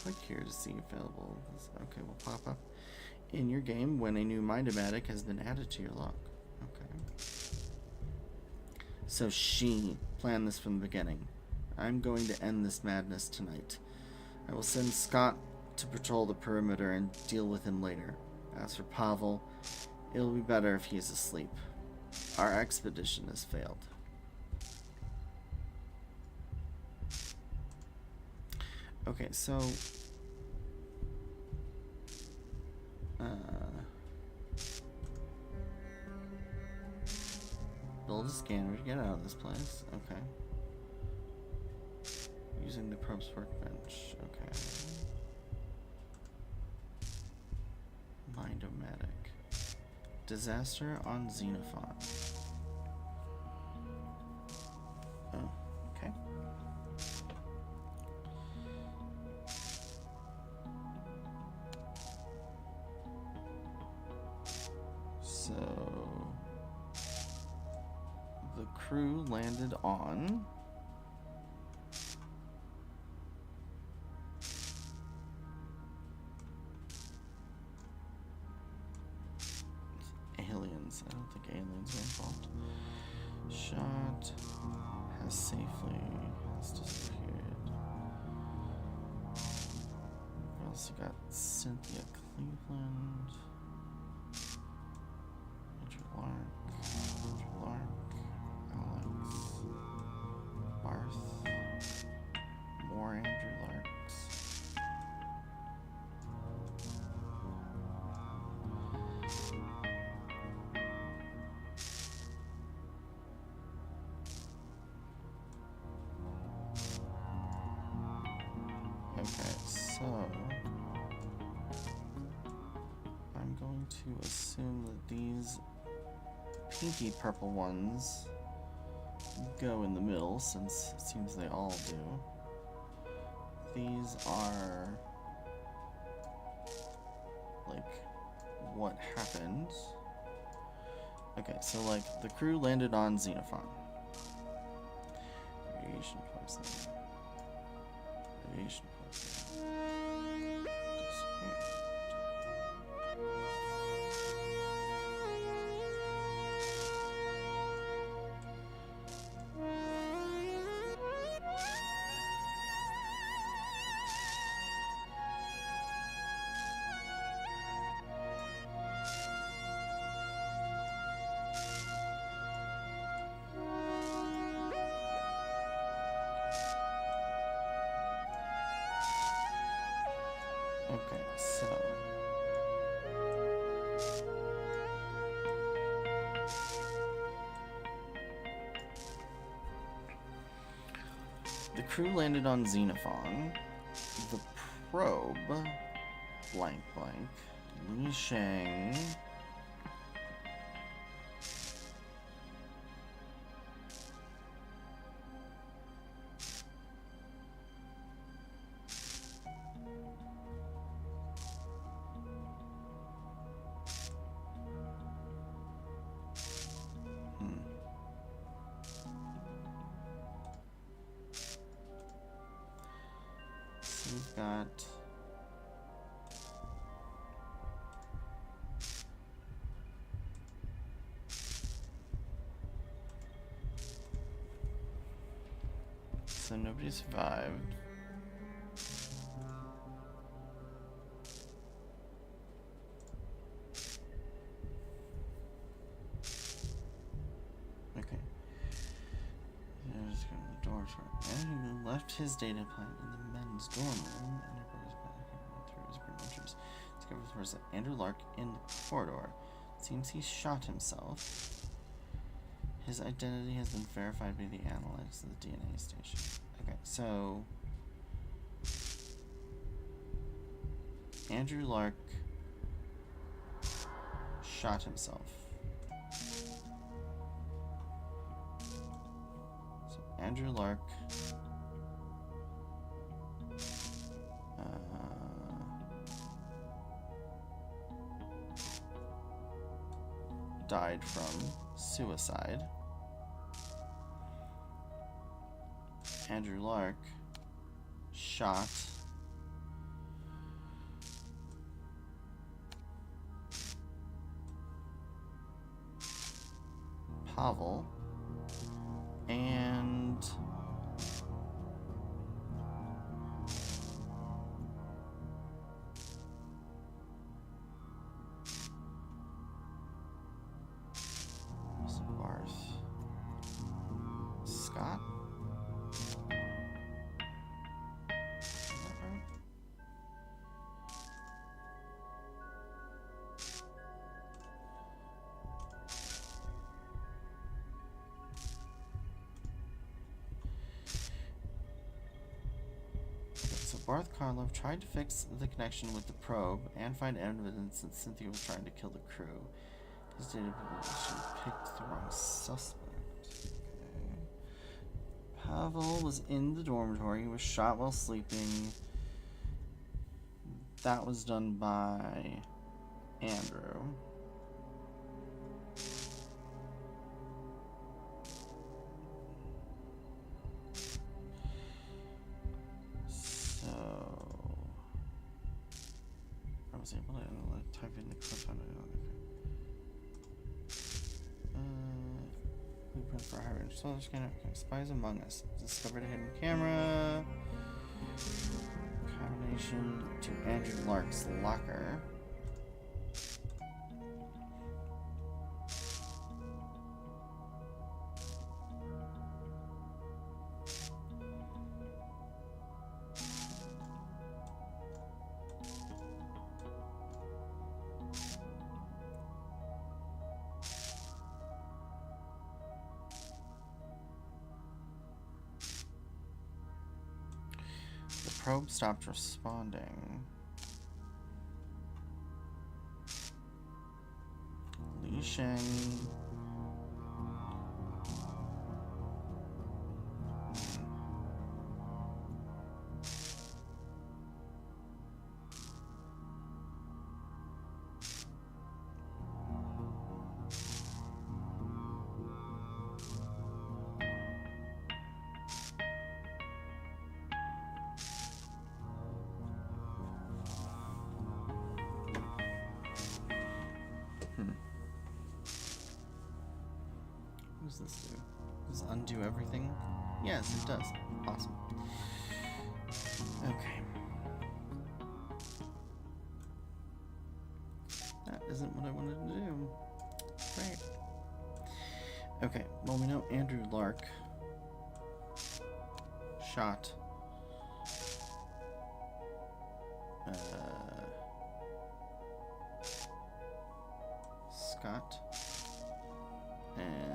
Click here to see available. Okay, will pop up in your game when a new Mindomatic has been added to your log. Okay. So she planned this from the beginning. I'm going to end this madness tonight. I will send Scott to patrol the perimeter and deal with him later. As for Pavel, it'll be better if he's asleep. Our expedition has failed. Okay, so build a scanner to get out of this place. Okay. Using the probe's workbench. Okay. Mindomatic. Disaster on Xenophon. Oh, okay. So the crew landed on aliens. I don't think aliens are involved. Shot has disappeared. We also got Cynthia Cleveland. Andrew Lark, Alex, Barth, more Andrew Larks. Okay, so I'm going to assume that these pinky purple ones go in the middle, since it seems they all do. These are like what happened. Okay, so like the crew landed on Xenophon. Radiation poisoning. Radiation poisoning. Disappeared. Okay, so the crew landed on Xenophon. The probe, blank blank, Li Shang. We've got so nobody survived. Okay. There's going to the door for and he left his data plan in the men's dorm room and through his adventures. Discovered the person Andrew Lark in the corridor. Seems he shot himself. His identity has been verified by the analytics of the DNA station. Okay, so Andrew Lark shot himself. So Andrew Lark died from suicide. Andrew Lark shot. Pavel. And Barth. Scott? Is that right? So Barth Karloff tried to fix the connection with the probe and find evidence that Cynthia was trying to kill the crew. His data she picked the wrong suspect. Okay. Pavel was in the dormitory. He was shot while sleeping. That was done by Andrew. So I was able to type in the clip on it. Blueprint for a high-range solar scanner. Okay, spies among us. Discovered a hidden camera. Combination to Andrew Lark's locker. The probe stopped responding. Li Sheng. What does this do? Does this undo everything? Yes, it does. Awesome. Okay. That isn't what I wanted to do. Great. Okay, well, we know Andrew Lark shot Scott and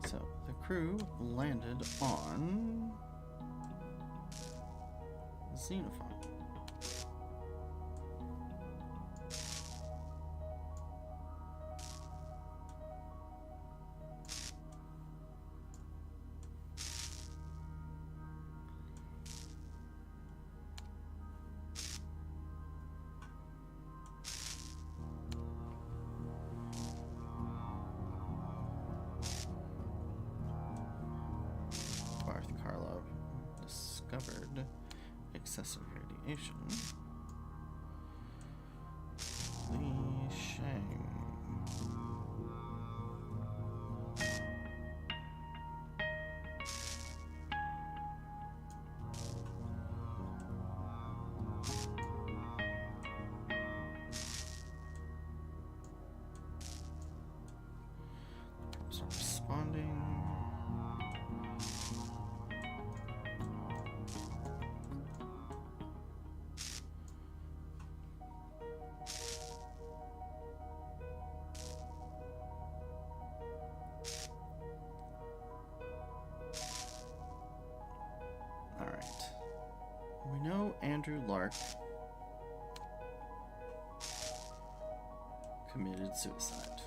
so the crew landed on the Xenophon. Barth excessive radiation. Li Shang. Responding. All right. We know Andrew Lark committed suicide.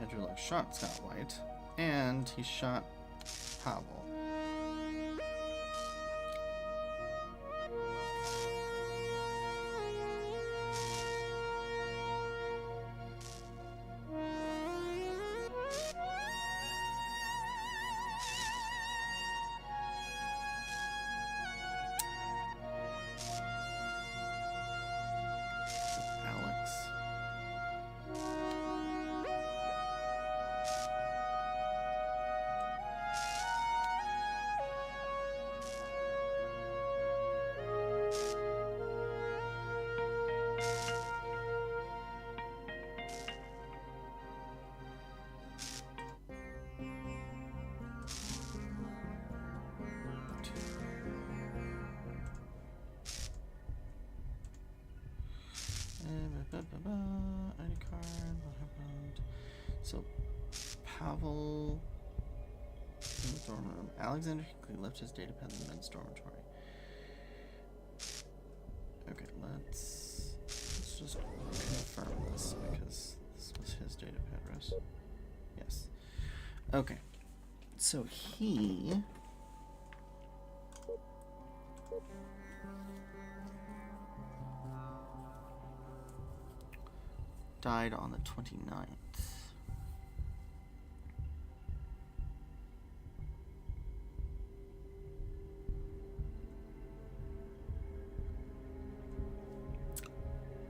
Andrew Lark shot Scott White, and he shot Pavel. Alex. ID card, what happened? So, Pavel in the dorm room. Alexander Hinkley left his datapad in the men's dormitory. Okay, let's just confirm this because this was his datapad address. Yes. Okay. So he died on the 29th.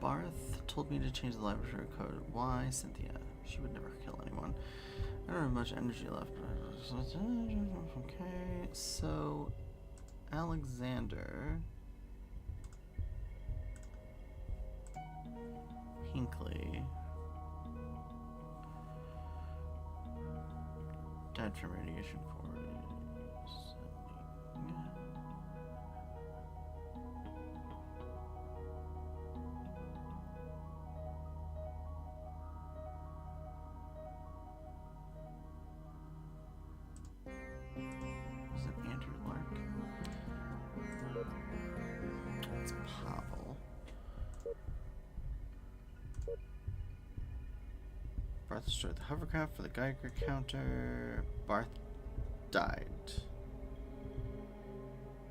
Barth told me to change the laboratory code. Why, Cynthia? She would never kill anyone. I don't have much energy left. Okay, so Alexander Hinkley died from radiation poisoning. Is it Andrew Lark? It's Pavel. Barth destroyed the hovercraft for the Geiger counter. Barth died.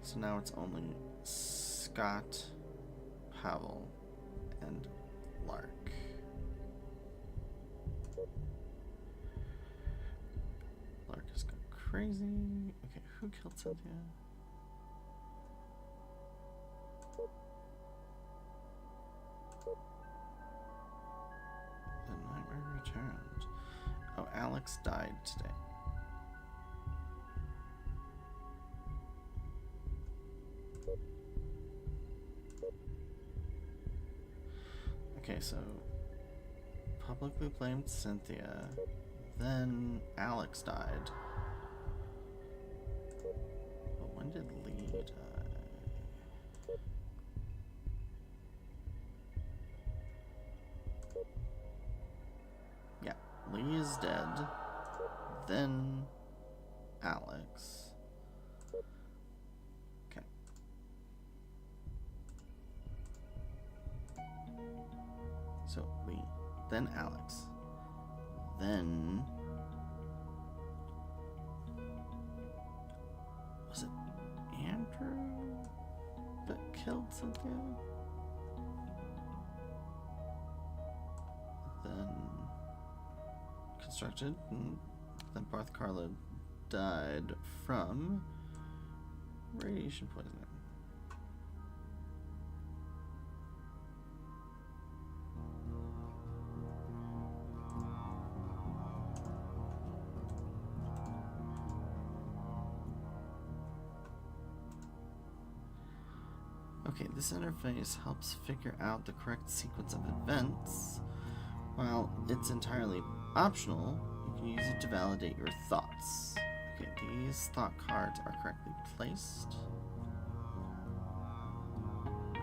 So now it's only Scott, Pavel, and Lark. Lark has gone crazy. Okay, who killed Cynthia? The nightmare returned. Oh, Alex died today. Okay, so publicly blamed Cynthia, then Alex died. But when did Lee die? Yeah, Lee is dead, then Alex. Okay. So Lee, then Alex, then was it Andrew that killed Cynthia? Then constructed, and then Barth Carlo died from radiation poisoning. Okay, this interface helps figure out the correct sequence of events. While it's entirely optional, you can use it to validate your thoughts. Okay, these thought cards are correctly placed.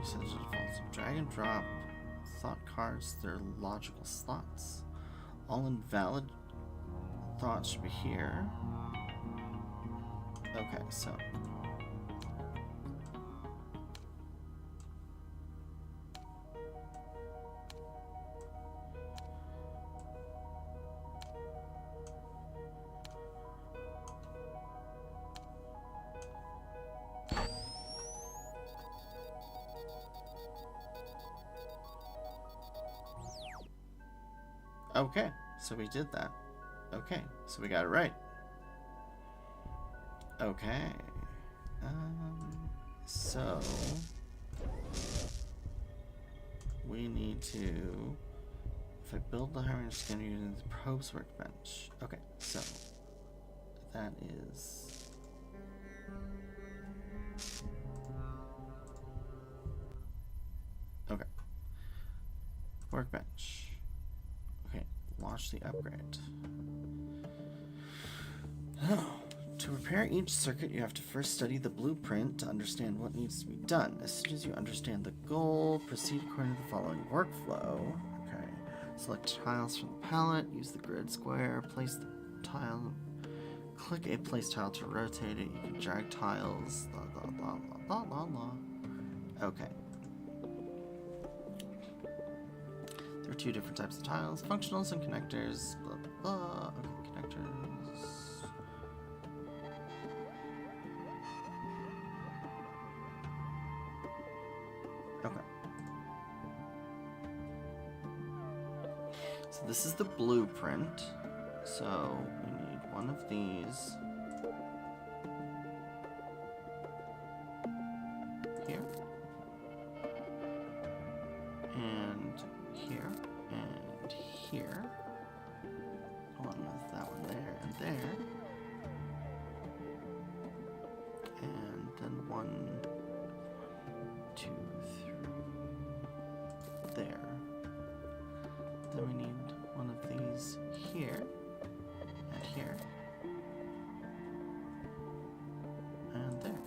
Set to default. So drag and drop thought cards to their logical slots. All invalid thoughts should be here. Okay, so okay, so we did that. Okay, so we got it right. Okay. So we need to, if I build the hiring scanner using the probes workbench. Okay, so that is okay. Workbench. Okay, launch the upgrade. Oh. To repair each circuit, you have to first study the blueprint to understand what needs to be done. As soon as you understand the goal, proceed according to the following workflow. Okay. Select tiles from the palette, use the grid square, place the tile, click a place tile to rotate it. You can drag tiles, blah, blah, blah, blah, blah, blah, blah. Okay. There are two different types of tiles, functionals and connectors, blah, blah, blah. Okay, connectors. Okay. So this is the blueprint. So we need one of these here, and here, and here. One with that one there and there, and then 1, 2, 3 there. Then we need one of these here and here and there.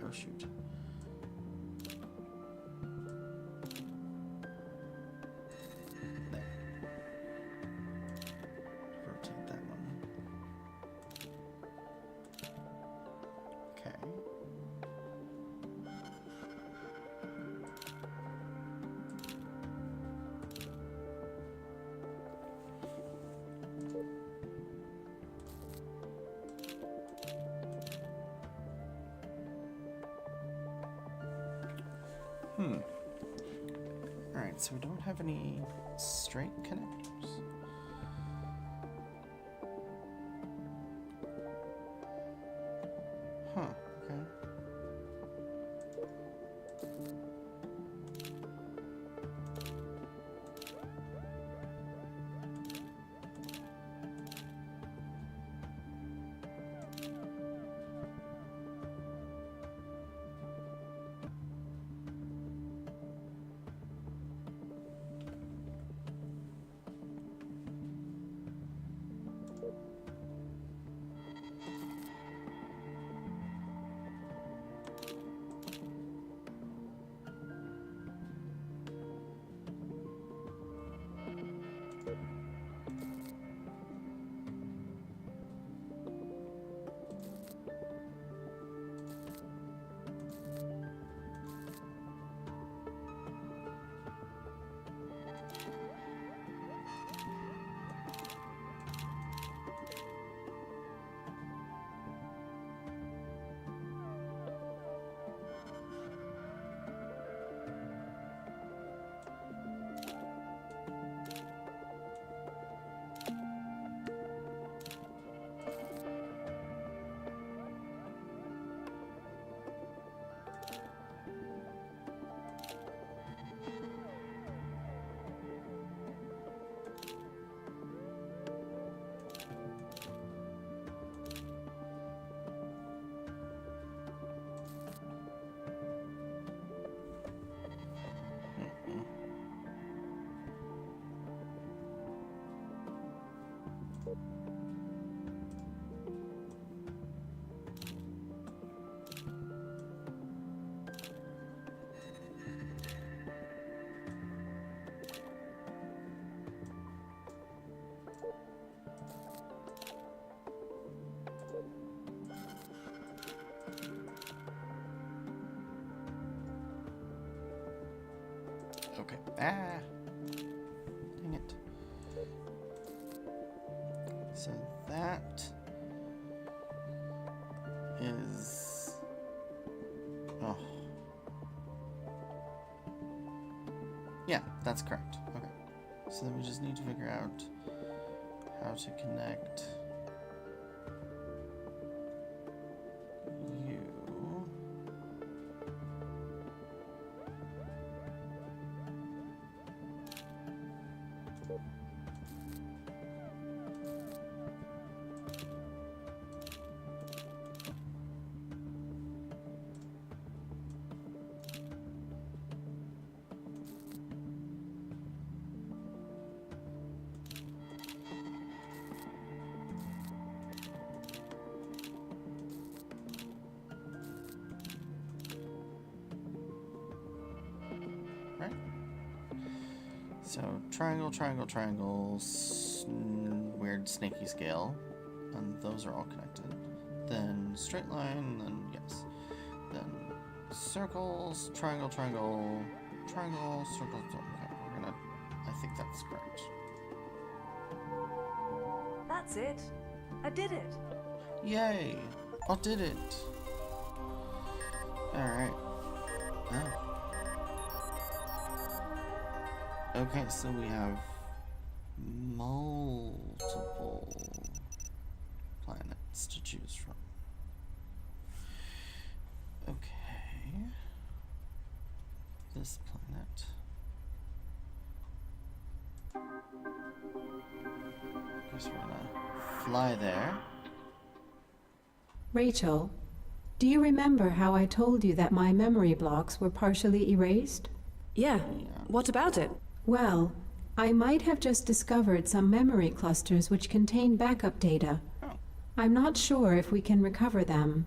Oh shoot. There. Rotate that one. Okay. Alright, so we don't have any straight connectors. Huh, okay. Okay. Ah! Dang it. So that is... Oh. Yeah, that's correct. Okay. So then we just need to figure out how to connect you. Right? So triangle, triangle, triangle, weird snaky scale, and those are all connected. Then straight line, then yes. Then circles, triangle, triangle, triangle, circle. Okay, we're gonna. I think that's correct. That's it. I did it. Yay! I did it. All right. Oh. Okay, so we have multiple planets to choose from. Okay. This planet. Guess we're gonna fly there. Rachel, do you remember how I told you that my memory blocks were partially erased? Yeah. Yeah. What about it? Well, I might have just discovered some memory clusters which contain backup data. Oh. I'm not sure if we can recover them.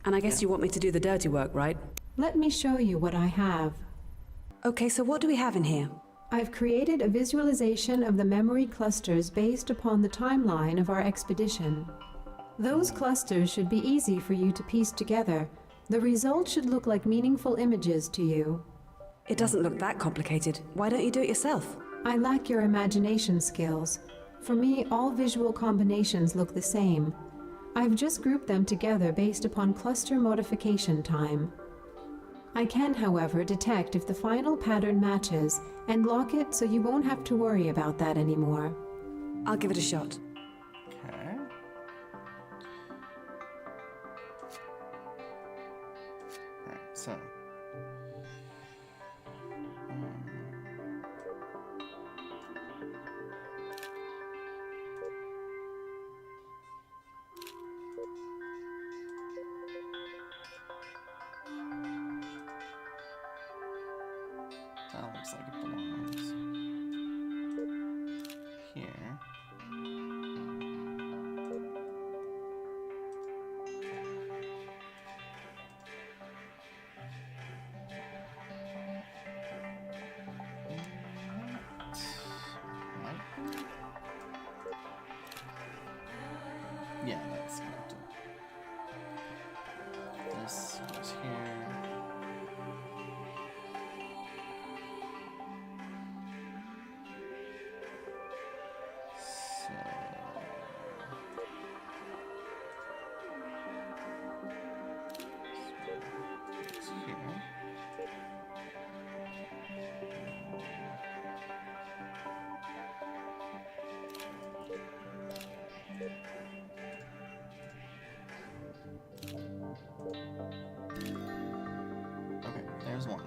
And I guess you want me to do the dirty work, right? Let me show you what I have. Okay, so what do we have in here? I've created a visualization of the memory clusters based upon the timeline of our expedition. Those clusters should be easy for you to piece together. The result should look like meaningful images to you. It doesn't look that complicated. Why don't you do it yourself? I lack your imagination skills. For me, all visual combinations look the same. I've just grouped them together based upon cluster modification time. I can, however, detect if the final pattern matches and lock it so you won't have to worry about that anymore. I'll give it a shot. Okay. Right, so. That looks like it belongs here. Might be. Yeah, that's connected. This goes here. So it's here. Okay, there's one.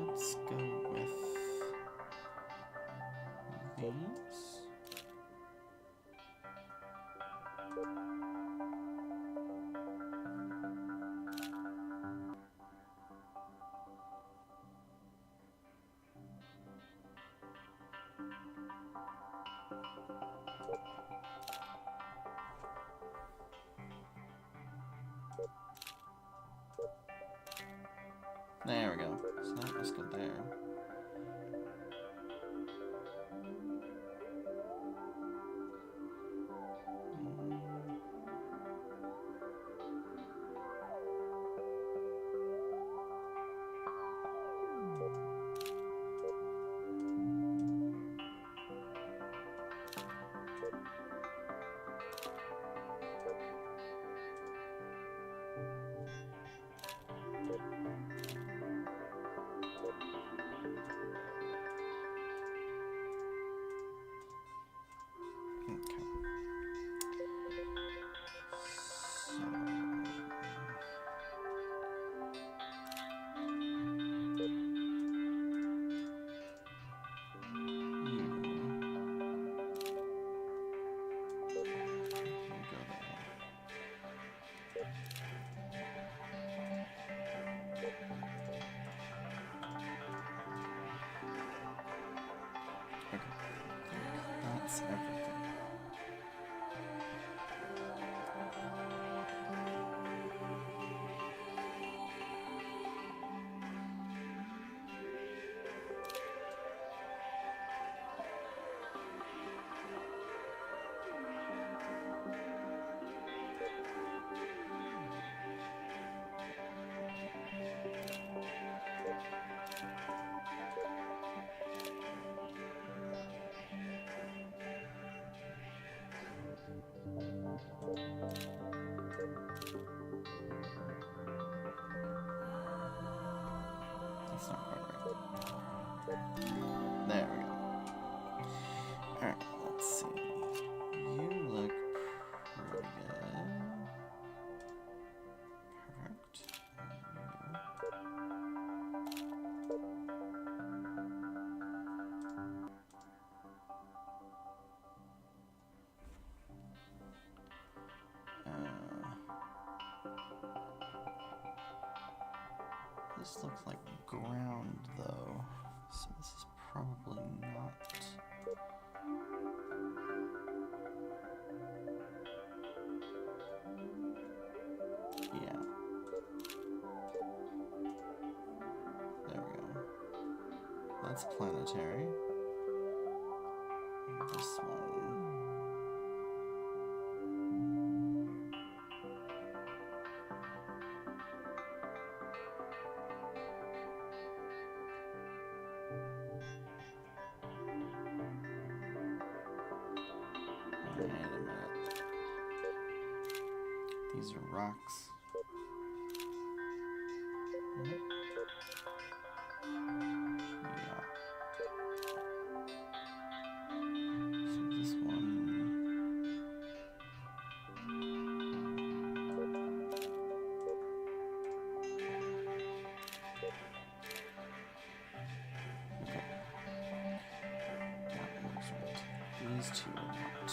Let's go with these. There we go. So that must go there. That's everything. That's not quite right. There we go. Alright, let's see. You look pretty good. Perfect. This looks like ground, though, so this is probably not. Yeah. There we go. That's planetary. This one. Wait a minute. These are rocks. Yeah. So this one. Okay. That looks right. These two are not.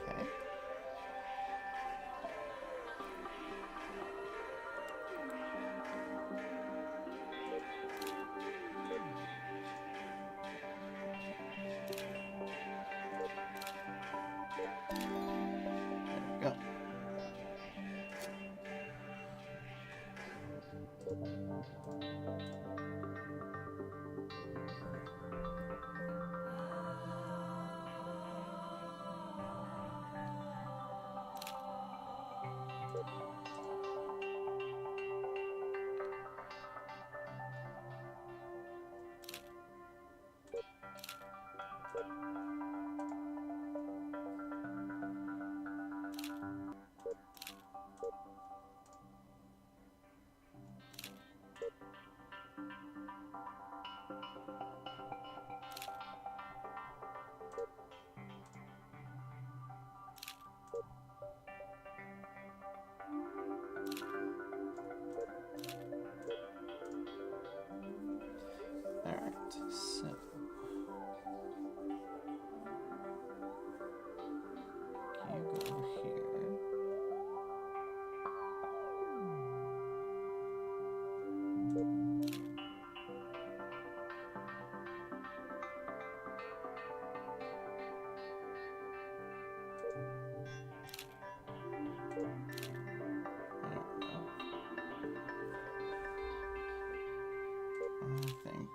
Okay. There we go. Alright, so you go over here. I don't know. I think.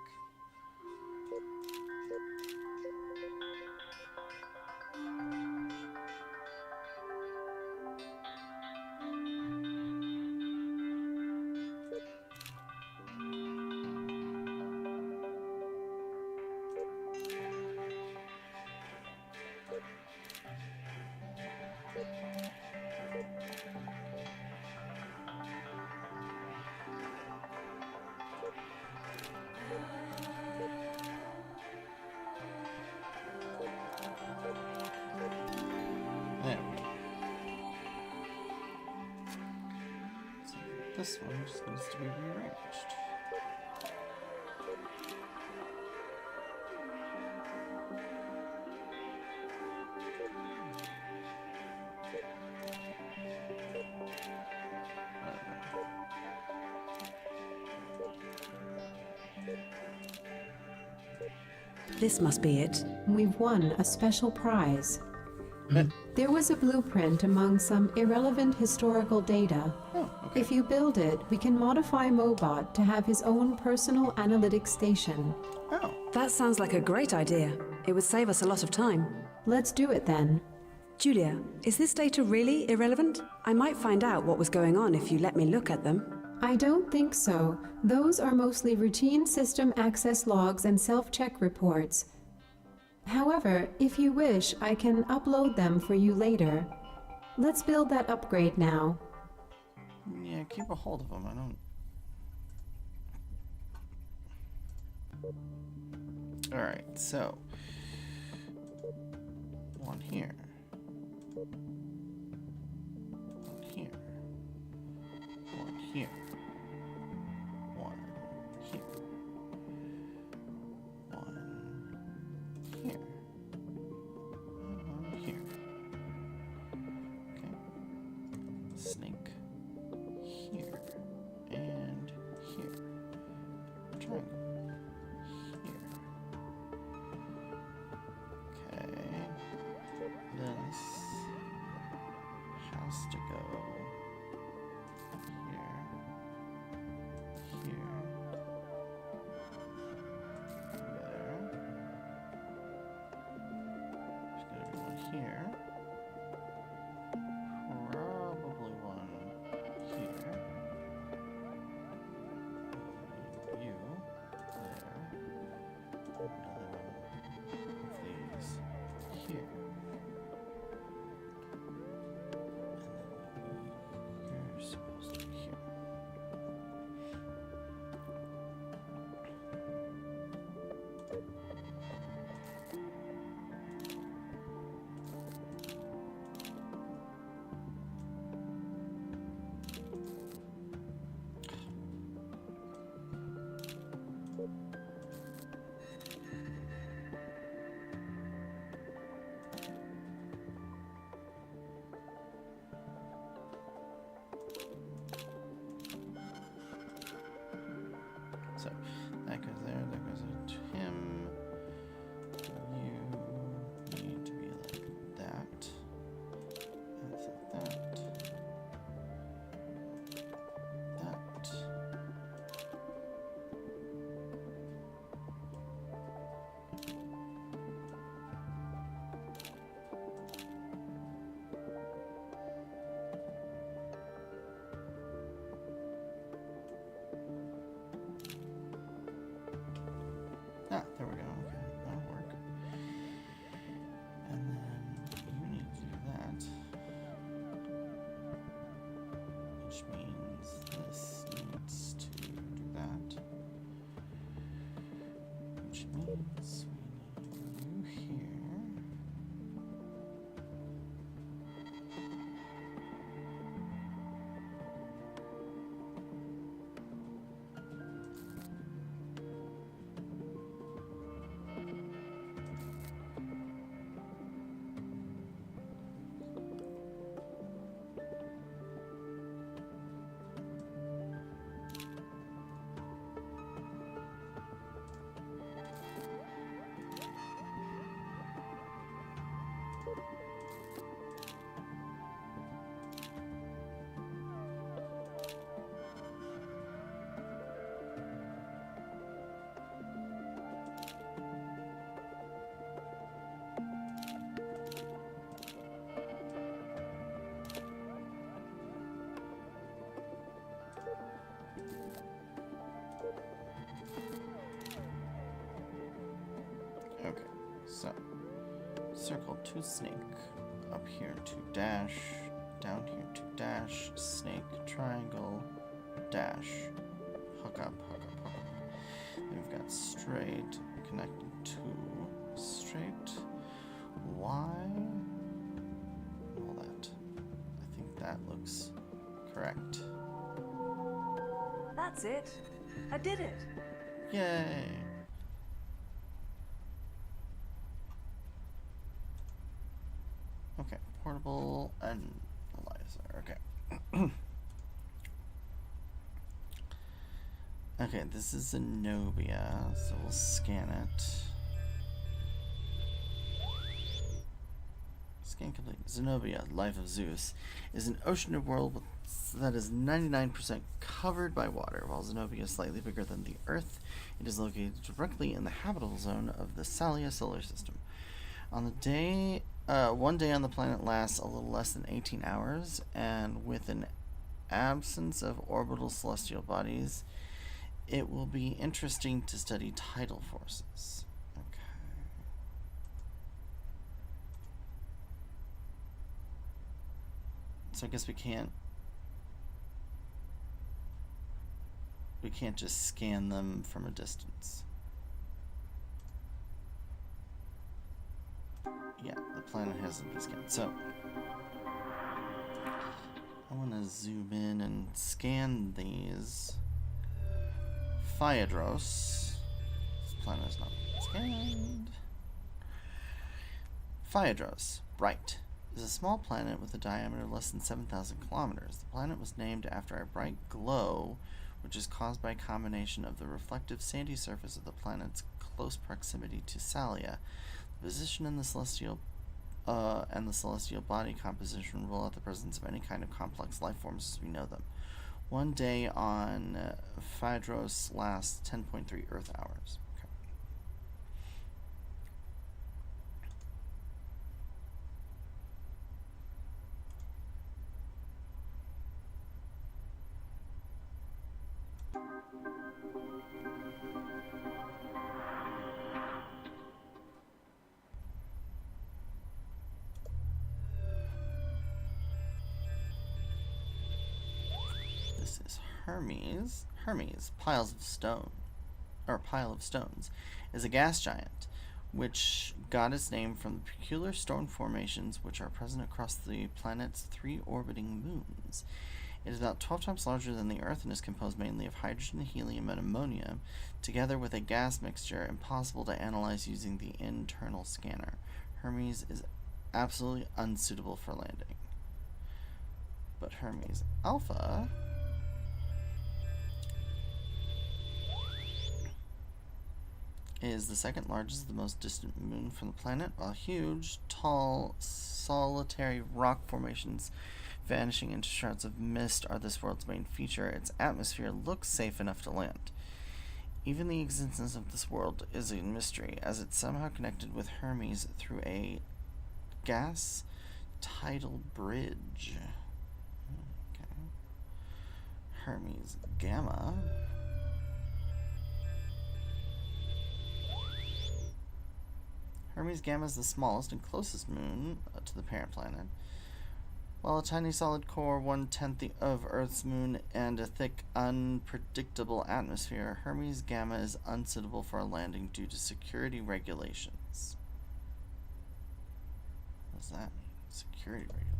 There we go. So this one just needs to be rearranged. This must be it. We've won a special prize. There was a blueprint among some irrelevant historical data. Oh, okay. If you build it, we can modify Mobot to have his own personal analytics station. Oh, That sounds like a great idea. It would save us a lot of time. Let's do it then. Julia, is this data really irrelevant? I might find out what was going on if you let me look at them. I don't think so. Those are mostly routine system access logs and self-check reports. However, if you wish, I can upload them for you later. Let's build that upgrade now. yeah, keep a hold of them. I don't... Alright, so... one here. One here. One here. One here. One here. One here. Okay. Snake here. And here. Triangle. Here. Okay. This has to go here, here, there. There's gonna be one here. Probably one here. You there. Another one of these here. You're supposed to be here. So that goes there, that goes to him. You need to be like that. That's like that. That. Ah, there we go. Okay, that'll work. And then you need to do that. Which means this needs to do that. Which means we need you here. Okay, so circle to snake, up here to dash, down here to dash, snake, triangle, dash, hook up, hook up, hook up. Then we've got straight connected to straight, Y, all that. I think that looks correct. That's it. I did it. Yay! Okay, portable analyzer. Okay. Okay, this is Zenobia, so we'll scan it. Scan complete. Zenobia, Life of Zeus, is an ocean world that is 99% covered by water. While Zenobia is slightly bigger than the Earth, it is located directly in the habitable zone of the Salia solar system. One day on the planet lasts a little less than 18 hours, and with an absence of orbital celestial bodies, it will be interesting to study tidal forces. Okay. So I guess we can't just scan them from a distance. Yeah, the planet hasn't been scanned. So I want to zoom in and scan these. Phaedros. This planet is not scanned. Phaedros, bright, is a small planet with a diameter less than 7,000 kilometers. The planet was named after a bright glow, which is caused by a combination of the reflective sandy surface of the planet's close proximity to Salia, the position in the celestial and the celestial body composition rule out the presence of any kind of complex life forms as we know them. One day on Phaedros lasts 10.3 Earth hours. Okay. This is Hermes. Hermes, pile of stones, is a gas giant, which got its name from the peculiar stone formations which are present across the planet's 3 orbiting moons. It is about 12 times larger than the Earth and is composed mainly of hydrogen, helium, and ammonia, together with a gas mixture impossible to analyze using the internal scanner. Hermes is absolutely unsuitable for landing. But Hermes Alpha is the second largest, the most distant moon from the planet, while huge, tall, solitary rock formations vanishing into shrouds of mist are this world's main feature. Its atmosphere looks safe enough to land. Even the existence of this world is a mystery, as it's somehow connected with Hermes through a gas tidal bridge. Okay. Hermes Gamma. Hermes Gamma is the smallest and closest moon to the parent planet. While a tiny solid core, 1/10 of Earth's moon, and a thick, unpredictable atmosphere, Hermes Gamma is unsuitable for a landing due to security regulations. What does that mean? Security regulations.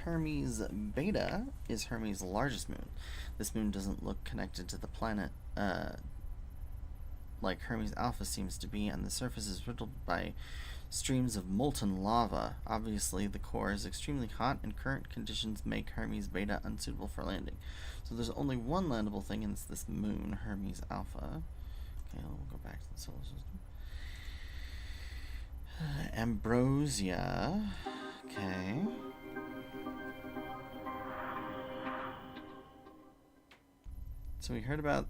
Hermes Beta is Hermes' largest moon. This moon doesn't look connected to the planet like Hermes Alpha seems to be, and the surface is riddled by streams of molten lava. Obviously, the core is extremely hot, and current conditions make Hermes Beta unsuitable for landing. So there's only one landable thing, and it's this moon, Hermes Alpha. Okay, we'll go back to the solar system. Ambrosia. Okay. So we heard about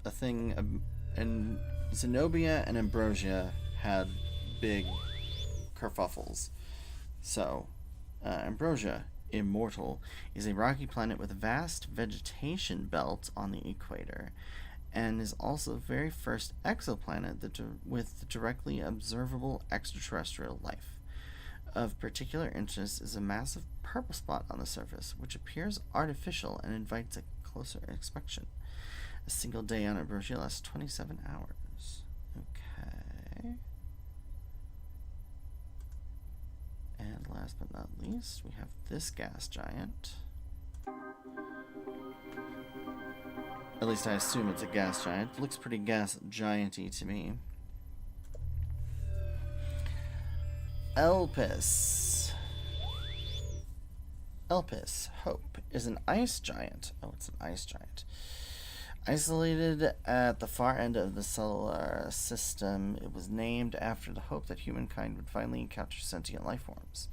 a thing, and Zenobia and Ambrosia had big kerfuffles. So, Ambrosia, immortal, is a rocky planet with a vast vegetation belt on the equator, and is also the very first exoplanet with directly observable extraterrestrial life. Of particular interest is a massive purple spot on the surface, which appears artificial and invites a closer inspection. A single day on Ambrosia lasts 27 hours. Okay. And last but not least, we have this gas giant. At least I assume it's a gas giant. Looks pretty gas giant-y to me. Elpis. Elpis, Hope, is an ice giant. Oh, it's an ice giant. Isolated at the far end of the solar system, it was named after the hope that humankind would finally encounter sentient life forms.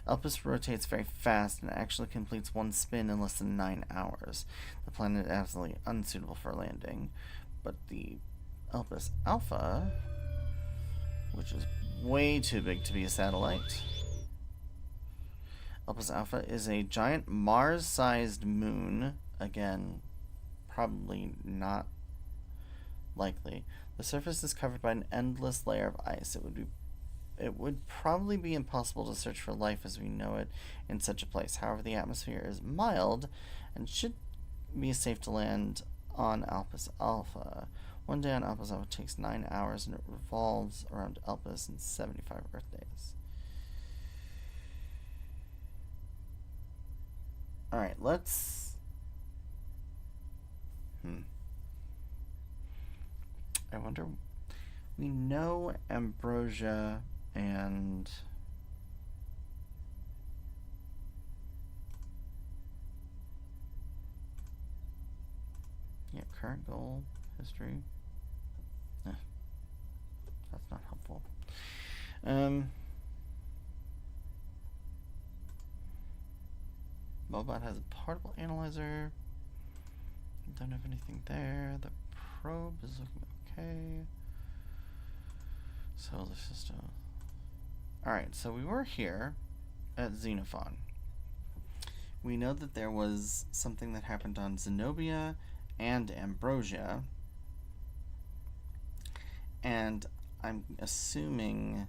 Elpis rotates very fast and actually completes one spin in less than 9 hours. The planet is absolutely unsuitable for landing, but the Elpis Alpha, which is way too big to be a satellite. Elpis Alpha is a giant Mars-sized moon. Again, probably not likely. The surface is covered by an endless layer of ice. It would probably be impossible to search for life as we know it in such a place. However, the atmosphere is mild and should be safe to land on Elpis Alpha. One day on Elpis Alpha takes 9 hours, and it revolves around Elpis in 75 Earth days. Alright, let's... I wonder... We know Ambrosia and... Yeah, current goal, history. That's not helpful. Mobot has a portable analyzer. Don't have anything there. The probe is looking okay. Solar system. Alright, so we were here at Xenophon. We know that there was something that happened on Zenobia and Ambrosia. And I'm assuming,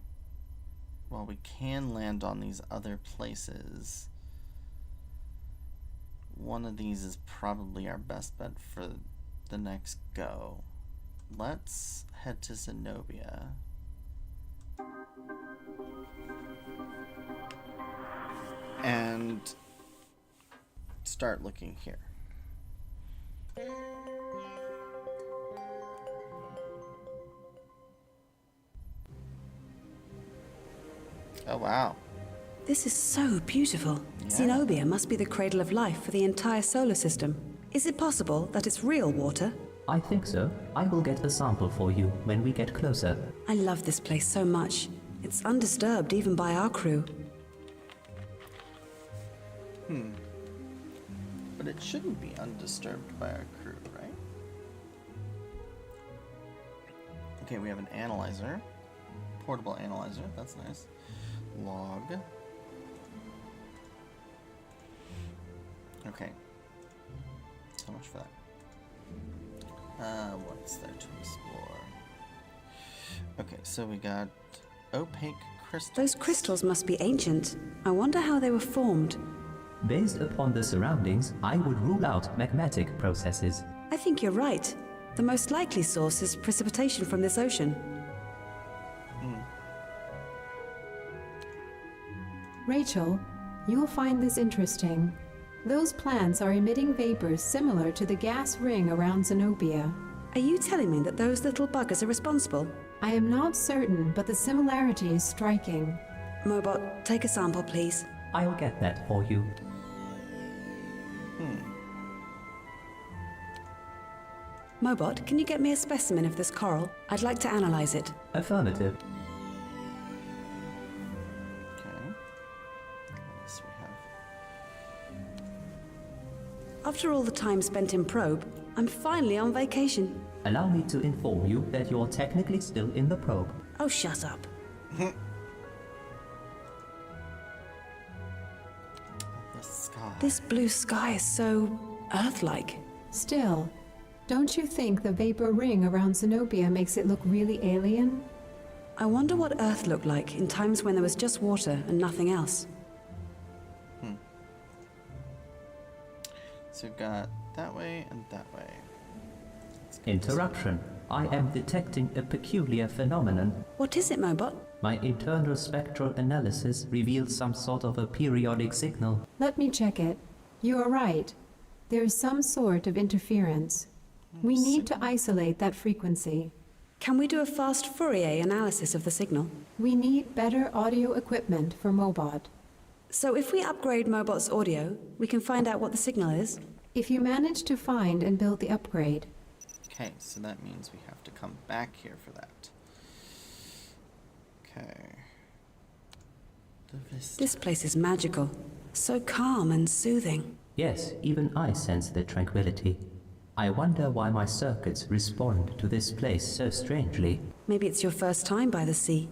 well, we can land on these other places. One of these is probably our best bet for the next go. Let's head to Zenobia. And start looking here. Oh, wow. This is so beautiful. Yeah. Zenobia must be the cradle of life for the entire solar system. Is it possible that it's real water? I think so. I will get a sample for you when we get closer. I love this place so much. It's undisturbed even by our crew. But it shouldn't be undisturbed by our crew, right? Okay, we have an analyzer. Portable analyzer, that's nice. Log. Okay. So much for that. What's there to explore? Okay, so we got opaque crystals. Those crystals must be ancient. I wonder how they were formed. Based upon the surroundings, I would rule out magmatic processes. I think you're right. The most likely source is precipitation from this ocean. Rachel, you'll find this interesting. Those plants are emitting vapors similar to the gas ring around Zenobia. Are you telling me that those little buggers are responsible? I am not certain, but the similarity is striking. Mobot, take a sample, please. I'll get that for you. Mobot, can you get me a specimen of this coral? I'd like to analyze it. Affirmative. Okay. What else we have? After all the time spent in probe, I'm finally on vacation. Allow me to inform you that you're technically still in the probe. Oh, shut up. The sky. This blue sky is so Earth-like. Still, don't you think the vapor ring around Zenobia makes it look really alien? I wonder what Earth looked like in times when there was just water and nothing else. So we've got that way and that way. Interruption. I am detecting a peculiar phenomenon. What is it, Mobot? My internal spectral analysis reveals some sort of a periodic signal. Let me check it. You are right. There is some sort of interference. We need to isolate that frequency. Can we do a fast Fourier analysis of the signal? We need better audio equipment for Mobot. So if we upgrade Mobot's audio, we can find out what the signal is? If you manage to find and build the upgrade, Okay, so that means we have to come back here for that. Okay. The vista. This place is magical. So calm and soothing. Yes, even I sense the tranquility. I wonder why my circuits respond to this place so strangely. Maybe it's your first time by the sea.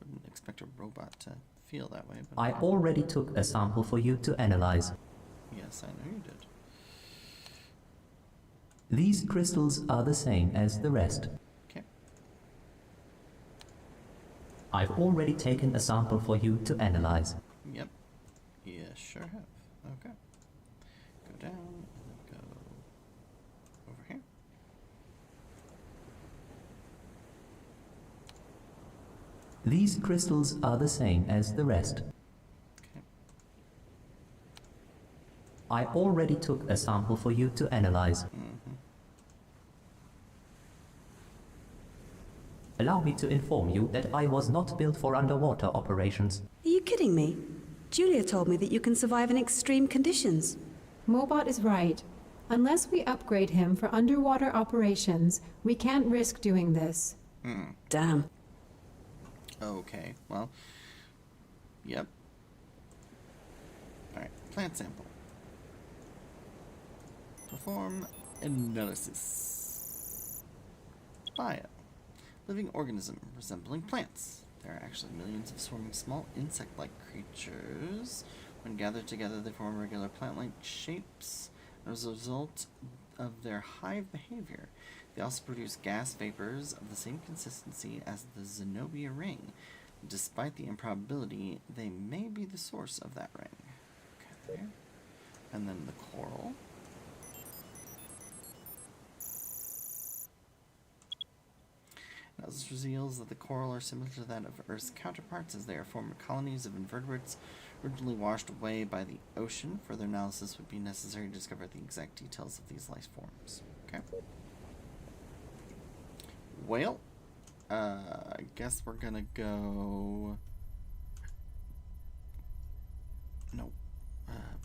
Wouldn't expect a robot to feel that way, but I already took a sample for you to analyze. yes, I know you did. These crystals are the same as the rest. Okay. I've already taken a sample for you to analyze. Yep. Yeah, sure have. Okay. Go down and then go over here. These crystals are the same as the rest. Okay. I already took a sample for you to analyze. Allow me to inform you that I was not built for underwater operations. Are you kidding me? Julia told me that you can survive in extreme conditions. Mobot is right. Unless we upgrade him for underwater operations, we can't risk doing this. Damn. Okay, well, yep. Alright, plant sample. Perform analysis. Bio. Living organism resembling plants. There are actually millions of swarming small insect-like creatures. When gathered together, they form regular plant-like shapes as a result of their hive behavior. They also produce gas vapors of the same consistency as the Zenobia ring. Despite the improbability, they may be the source of that ring. Okay. And then the coral. This reveals that the coral are similar to that of Earth's counterparts, as they are former colonies of invertebrates originally washed away by the ocean. Further analysis would be necessary to discover the exact details of these life forms. Okay. Well, I guess we're gonna go... No.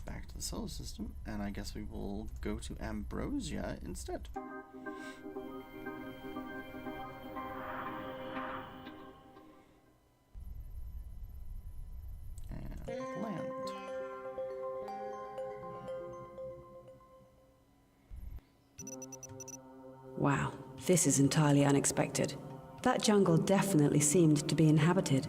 Back to the solar system, and I guess we will go to Ambrosia instead. Land. Wow, this is entirely unexpected. That jungle definitely seemed to be inhabited.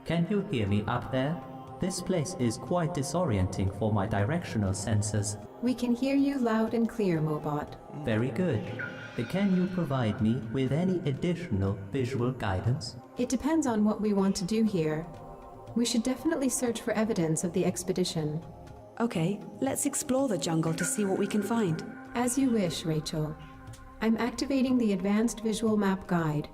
Can you hear me up there? This place is quite disorienting for my directional sensors. We can hear you loud and clear, Mobot. Very good. Can you provide me with any additional visual guidance? It depends on what we want to do here. We should definitely search for evidence of the expedition. Okay, let's explore the jungle to see what we can find. As you wish, Rachel. I'm activating the Advanced Visual Map Guide.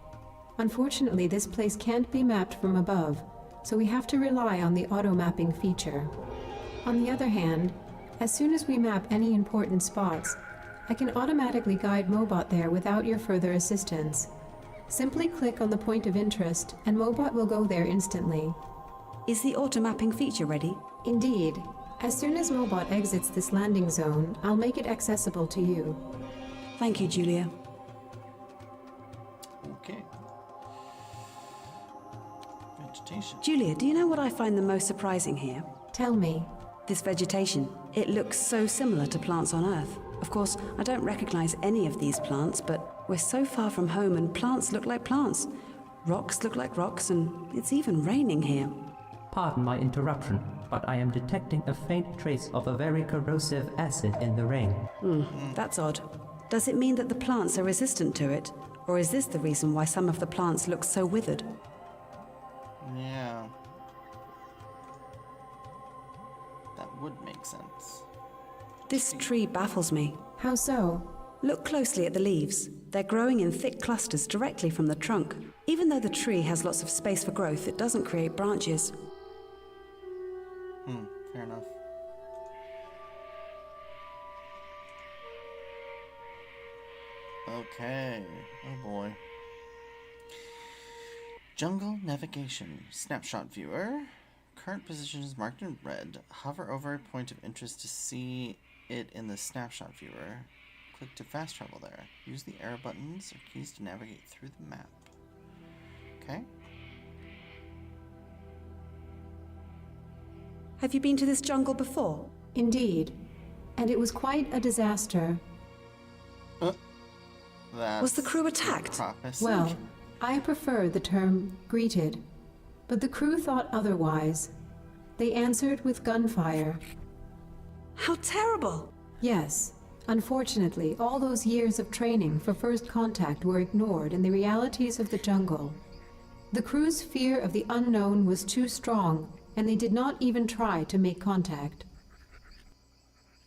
Unfortunately, this place can't be mapped from above, so we have to rely on the auto-mapping feature. On the other hand, as soon as we map any important spots, I can automatically guide Mobot there without your further assistance. Simply click on the point of interest, and Mobot will go there instantly. Is the auto-mapping feature ready? Indeed. As soon as Mobot exits this landing zone, I'll make it accessible to you. Thank you, Julia. Okay. Vegetation. Julia, do you know what I find the most surprising here? Tell me. This vegetation. It looks so similar to plants on Earth. Of course, I don't recognize any of these plants, but we're so far from home and plants look like plants. Rocks look like rocks, and it's even raining here. Pardon my interruption, but I am detecting a faint trace of a very corrosive acid in the rain. That's odd. Does it mean that the plants are resistant to it? Or is this the reason why some of the plants look so withered? Yeah. That would make sense. This tree baffles me. How so? Look closely at the leaves. They're growing in thick clusters directly from the trunk. Even though the tree has lots of space for growth, it doesn't create branches. Fair enough. Okay. Oh boy. Jungle navigation. Snapshot viewer. Current position is marked in red. Hover over a point of interest to see it in the snapshot viewer. click to fast travel there. Use the arrow buttons or keys to navigate through the map. Okay. Have you been to this jungle before? Indeed. And it was quite a disaster. That's Was the crew attacked? prophecy. Well, I prefer the term greeted, but the crew thought otherwise. They answered with gunfire. How terrible! Yes, unfortunately, all those years of training for first contact were ignored in the realities of the jungle. The crew's fear of the unknown was too strong, and they did not even try to make contact.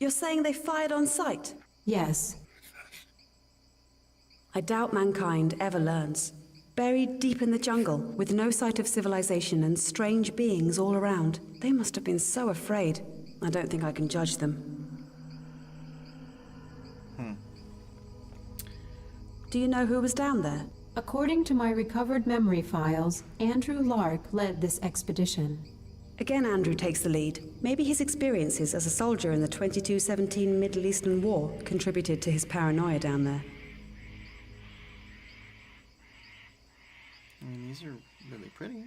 You're saying they fired on sight? Yes, I doubt mankind ever learns. Buried deep in the jungle, with no sight of civilization and strange beings all around, they must have been so afraid. I don't think I can judge them. Do you know who was down there? according to my recovered memory files, Andrew Lark led this expedition. Again, Andrew takes the lead. Maybe his experiences as a soldier in the 2217 Middle Eastern War contributed to his paranoia down there. I mean, these are really pretty.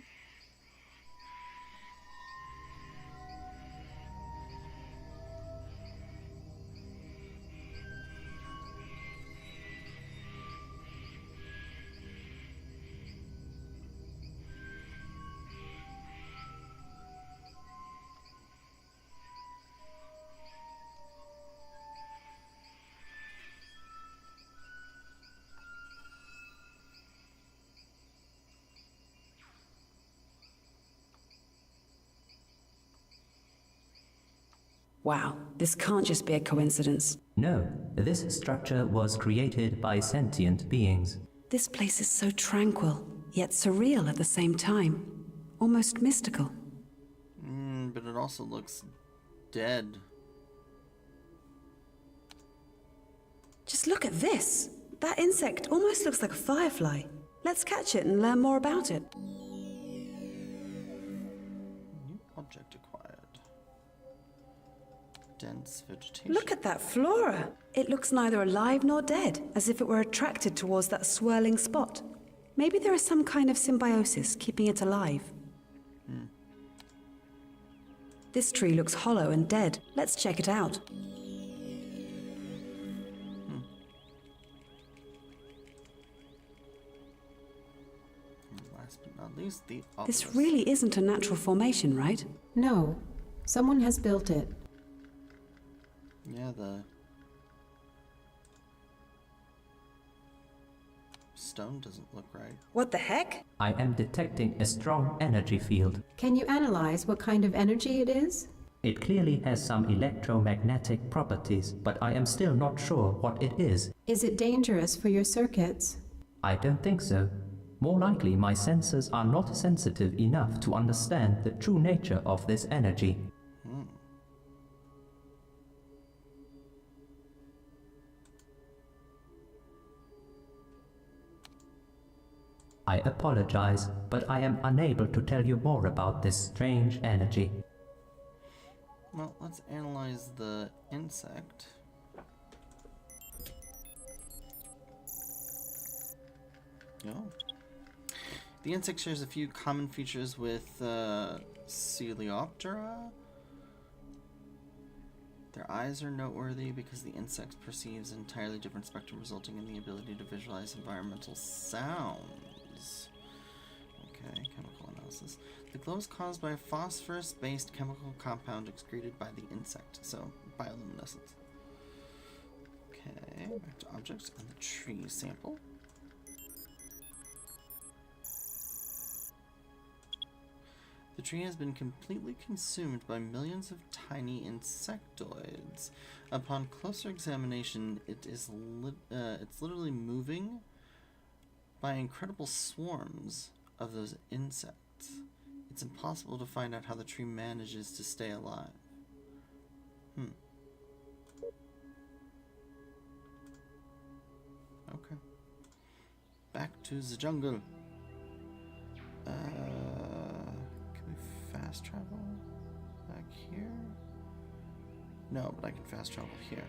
Wow, this can't just be a coincidence. No, this structure was created by sentient beings. This place is so tranquil, yet surreal at the same time. Almost mystical. But it also looks dead. Just look at this! That insect almost looks like a firefly. Let's catch it and learn more about it. New object acquired. Dense vegetation. Look at that flora! It looks neither alive nor dead, as if it were attracted towards that swirling spot. Maybe there is some kind of symbiosis keeping it alive. This tree looks hollow and dead. Let's check it out. Last but not least, the This obelisk. really isn't a natural formation, right? No, someone has built it. Yeah, the stone doesn't look right. What the heck? I am detecting a strong energy field. Can you analyze what kind of energy it is? It clearly has some electromagnetic properties, but I am still not sure what it is. Is it dangerous for your circuits? I don't think so. More likely, my senses are not sensitive enough to understand the true nature of this energy. I apologize, but I am unable to tell you more about this strange energy. Well, let's analyze the insect. Oh. The insect shares a few common features with Coleoptera. Their eyes are noteworthy because the insect perceives an entirely different spectrum, resulting in the ability to visualize environmental sounds. Okay, chemical analysis. The glow is caused by a phosphorus-based chemical compound excreted by the insect, so bioluminescence. Okay, back to objects and the tree sample. The tree has been completely consumed by millions of tiny insectoids. Upon closer examination, it's literally moving by incredible swarms of those insects. It's impossible to find out how the tree manages to stay alive. Okay. Back to the jungle. Can we fast travel back here? No, but I can fast travel here.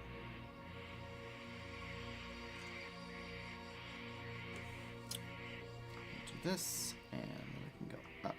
this, and then we can go up.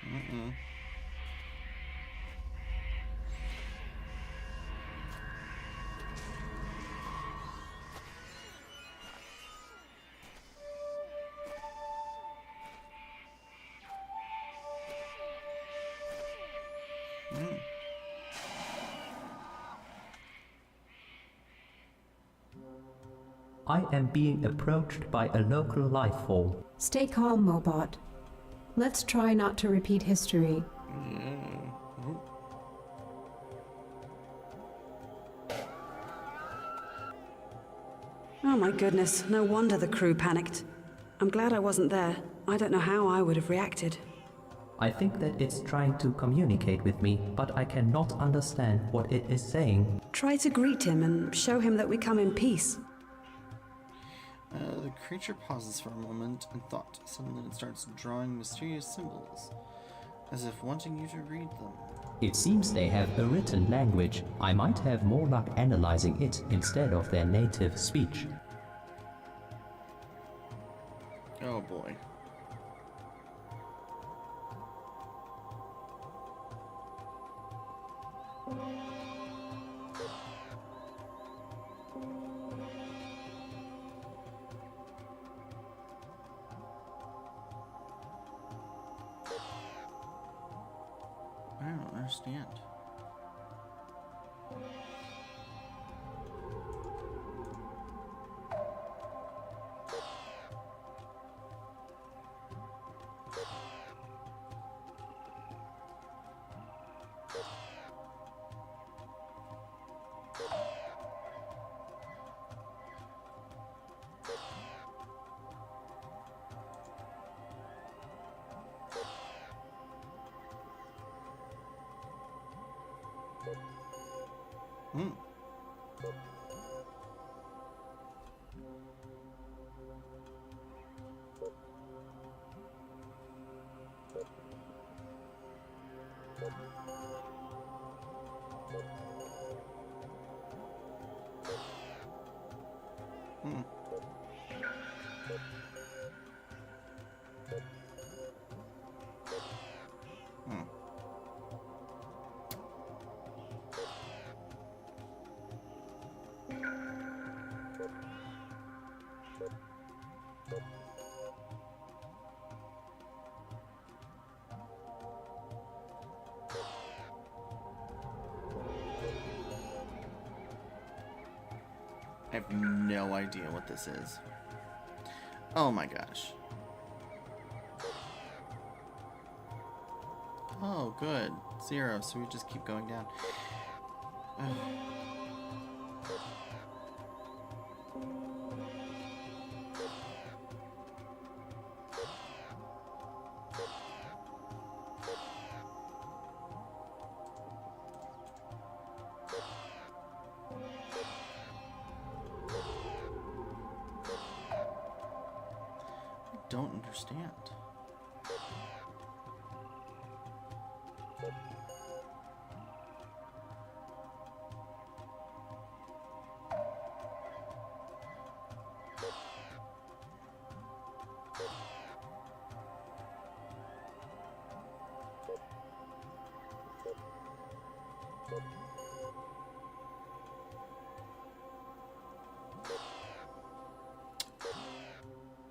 Mm-mm. I am being approached by a local life form. Stay calm, Mobot. Let's try not to repeat history. Oh my goodness, no wonder the crew panicked. I'm glad I wasn't there. I don't know how I would have reacted. I think that it's trying to communicate with me, but I cannot understand what it is saying. Try to greet him and show him that we come in peace. The creature pauses for a moment in thought. Suddenly it starts drawing mysterious symbols, as if wanting you to read them. It seems they have a written language. I might have more luck analyzing it instead of their native speech. Oh boy. I don't understand. Hmm. Hmm. Hmm. I have no idea what this is. Oh my gosh. Oh, good. 0, so we just keep going down. I don't understand.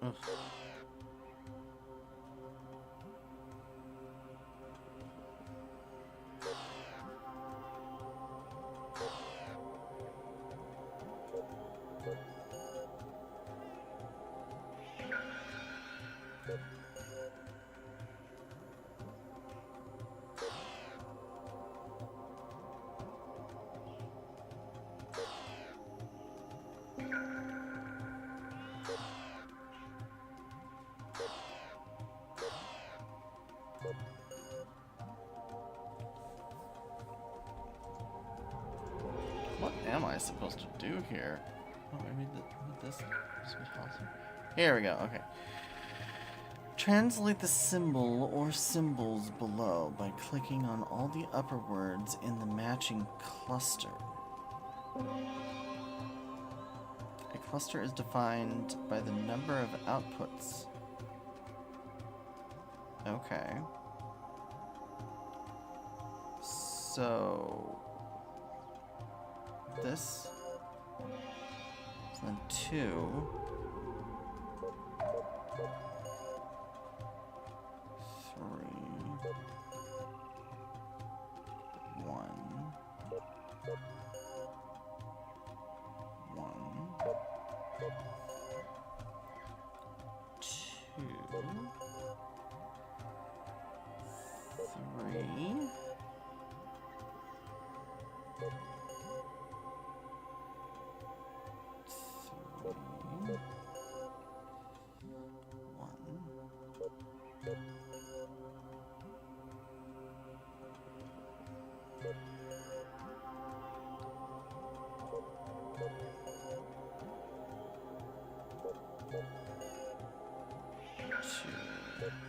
Ugh. supposed to do here? Oh, maybe this would help. Here we go. Okay. Translate the symbol or symbols below by clicking on all the upper words in the matching cluster. A cluster is defined by the number of outputs. Okay. So this, then 2, 3, 1, 2, 3.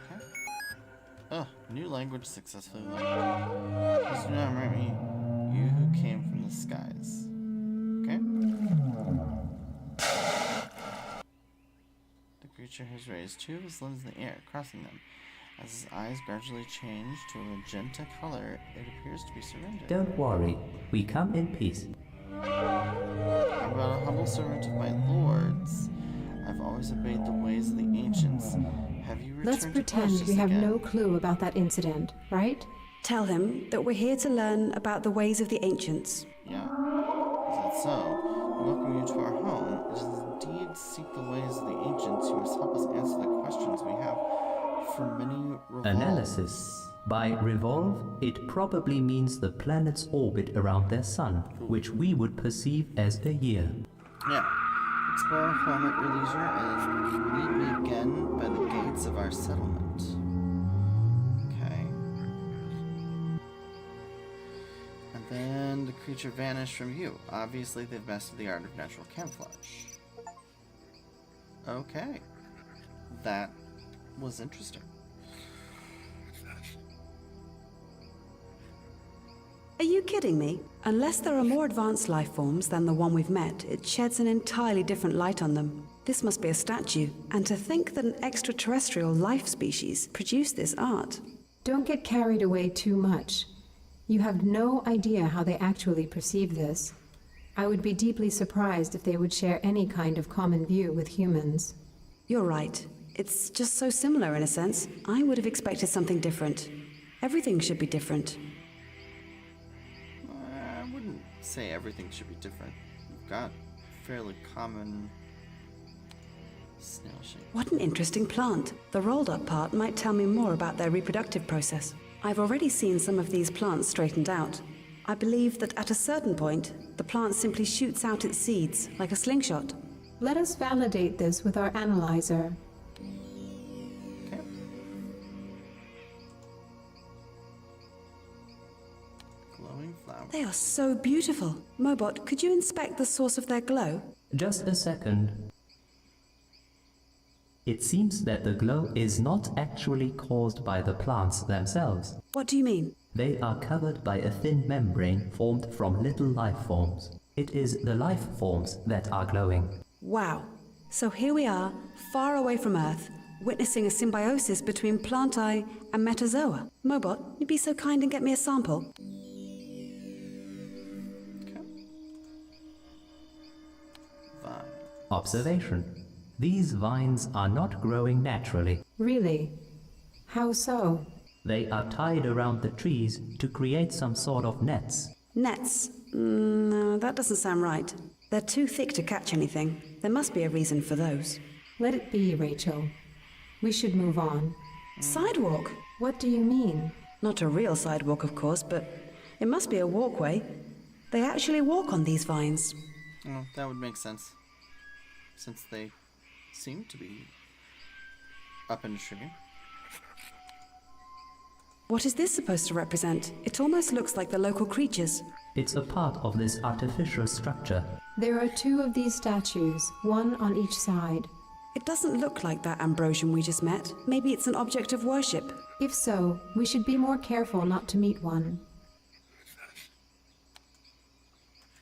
Okay. Oh, new language successfully learned. Please do not remember me, you who came from the skies. Okay. The creature has raised 2 of his limbs in the air, crossing them. As his eyes gradually change to a magenta color, it appears to be surrendered. Don't worry, we come in peace. I'm but a humble servant of my lords. I've always obeyed the ways of the ancients. Have you returned Let's to pretend Tarsus we have again? no clue about that incident, right? Tell him that we're here to learn about the ways of the ancients. Yeah. Is that so? We welcome you to our home. It is indeed seek the ways of the ancients who must help us answer the questions we have for many revolves. Analysis. By revolve, it probably means the planet's orbit around their sun, which we would perceive as a year. Yeah. Explore our home at your leisure and meet me again by the gates of our settlement. Okay. And then the creature vanished from view. Obviously, they've mastered the art of natural camouflage. Okay. That was interesting. Are you kidding me? Unless there are more advanced life forms than the one we've met, it sheds an entirely different light on them. This must be a statue, and to think that an extraterrestrial life species produced this art. Don't get carried away too much. You have no idea how they actually perceive this. I would be deeply surprised if they would share any kind of common view with humans. You're right. It's just so similar in a sense. I would have expected something different. Everything should be different. I wouldn't say everything should be different. We've got fairly common snail shape. What an interesting plant. The rolled up part might tell me more about their reproductive process. I've already seen some of these plants straightened out. I believe that at a certain point, the plant simply shoots out its seeds, like a slingshot. Let us validate this with our analyzer. Okay. Glowing flower. They are so beautiful. Mobot, could you inspect the source of their glow? Just a second. It seems that the glow is not actually caused by the plants themselves. What do you mean? They are covered by a thin membrane formed from little life forms. It is the life forms that are glowing. Wow. So here we are, far away from Earth, witnessing a symbiosis between Plantae and Metazoa. Mobot, you'd be so kind and get me a sample. Okay. Vine. Observation. These vines are not growing naturally. Really? How so? They are tied around the trees to create some sort of nets. Nets? No, that doesn't sound right. They're too thick to catch anything. There must be a reason for those. Let it be, Rachel. We should move on. Sidewalk? What do you mean? Not a real sidewalk, of course, but it must be a walkway. They actually walk on these vines. Oh, that would make sense. Since they seem to be up in a tree. What is this supposed to represent? It almost looks like the local creatures. It's a part of this artificial structure. There are 2 of these statues, one on each side. It doesn't look like that Ambrosian we just met. Maybe it's an object of worship. If so, we should be more careful not to meet one.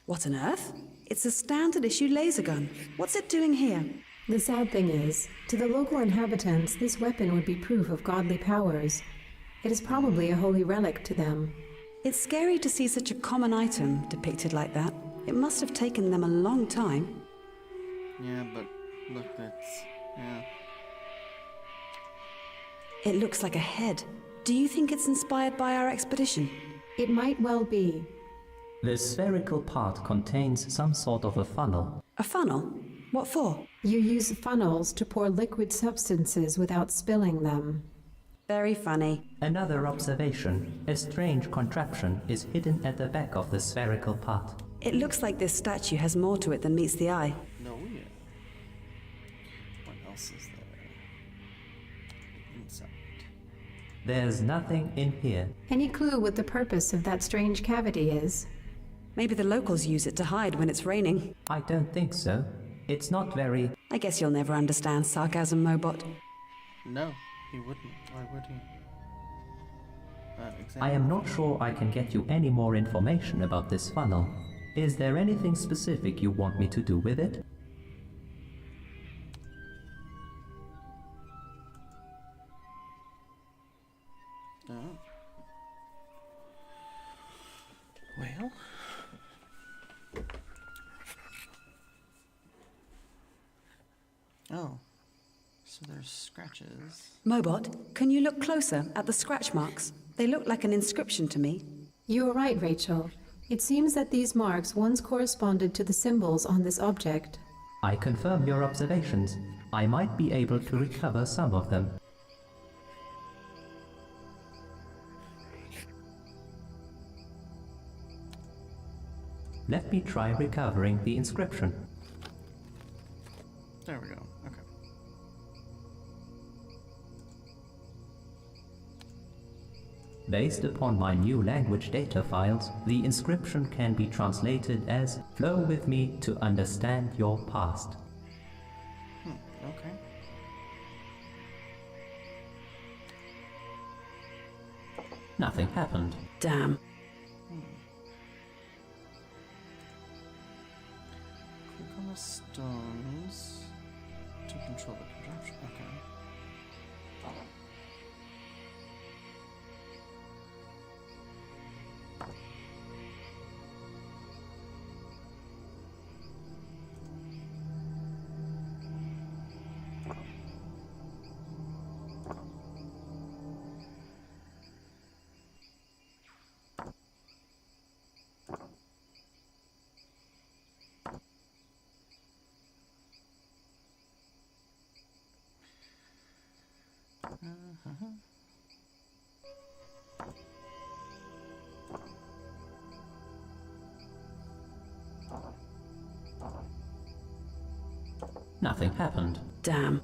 What on earth? It's a standard issue laser gun. What's it doing here? The sad thing is, to the local inhabitants, this weapon would be proof of godly powers. It is probably a holy relic to them. It's scary to see such a common item depicted like that. It must have taken them a long time. Yeah, but look, that's... yeah. It looks like a head. Do you think it's inspired by our expedition? It might well be. The spherical part contains some sort of a funnel. A funnel? What for? You use funnels to pour liquid substances without spilling them. Very funny. Another observation, a strange contraption is hidden at the back of the spherical part. It looks like this statue has more to it than meets the eye. No, yeah. What else is there? Inside. There's nothing in here. Any clue what the purpose of that strange cavity is? Maybe the locals use it to hide when it's raining. I don't think so. It's not very... I guess you'll never understand sarcasm, Mobot. No, he wouldn't. Why would he? Exactly. I am not sure I can get you any more information about this funnel. Is there anything specific you want me to do with it? No. Well... Oh. So there's scratches. Mobot, can you look closer at the scratch marks? They look like an inscription to me. You are right, Rachel. It seems that these marks once corresponded to the symbols on this object. I confirm your observations. I might be able to recover some of them. Let me try recovering the inscription. There we go. Okay. Based upon my new language data files, the inscription can be translated as "Flow with me to understand your past." Okay. Nothing happened. Damn. Click on the stones to control the contraption. Okay. Nothing happened. Damn.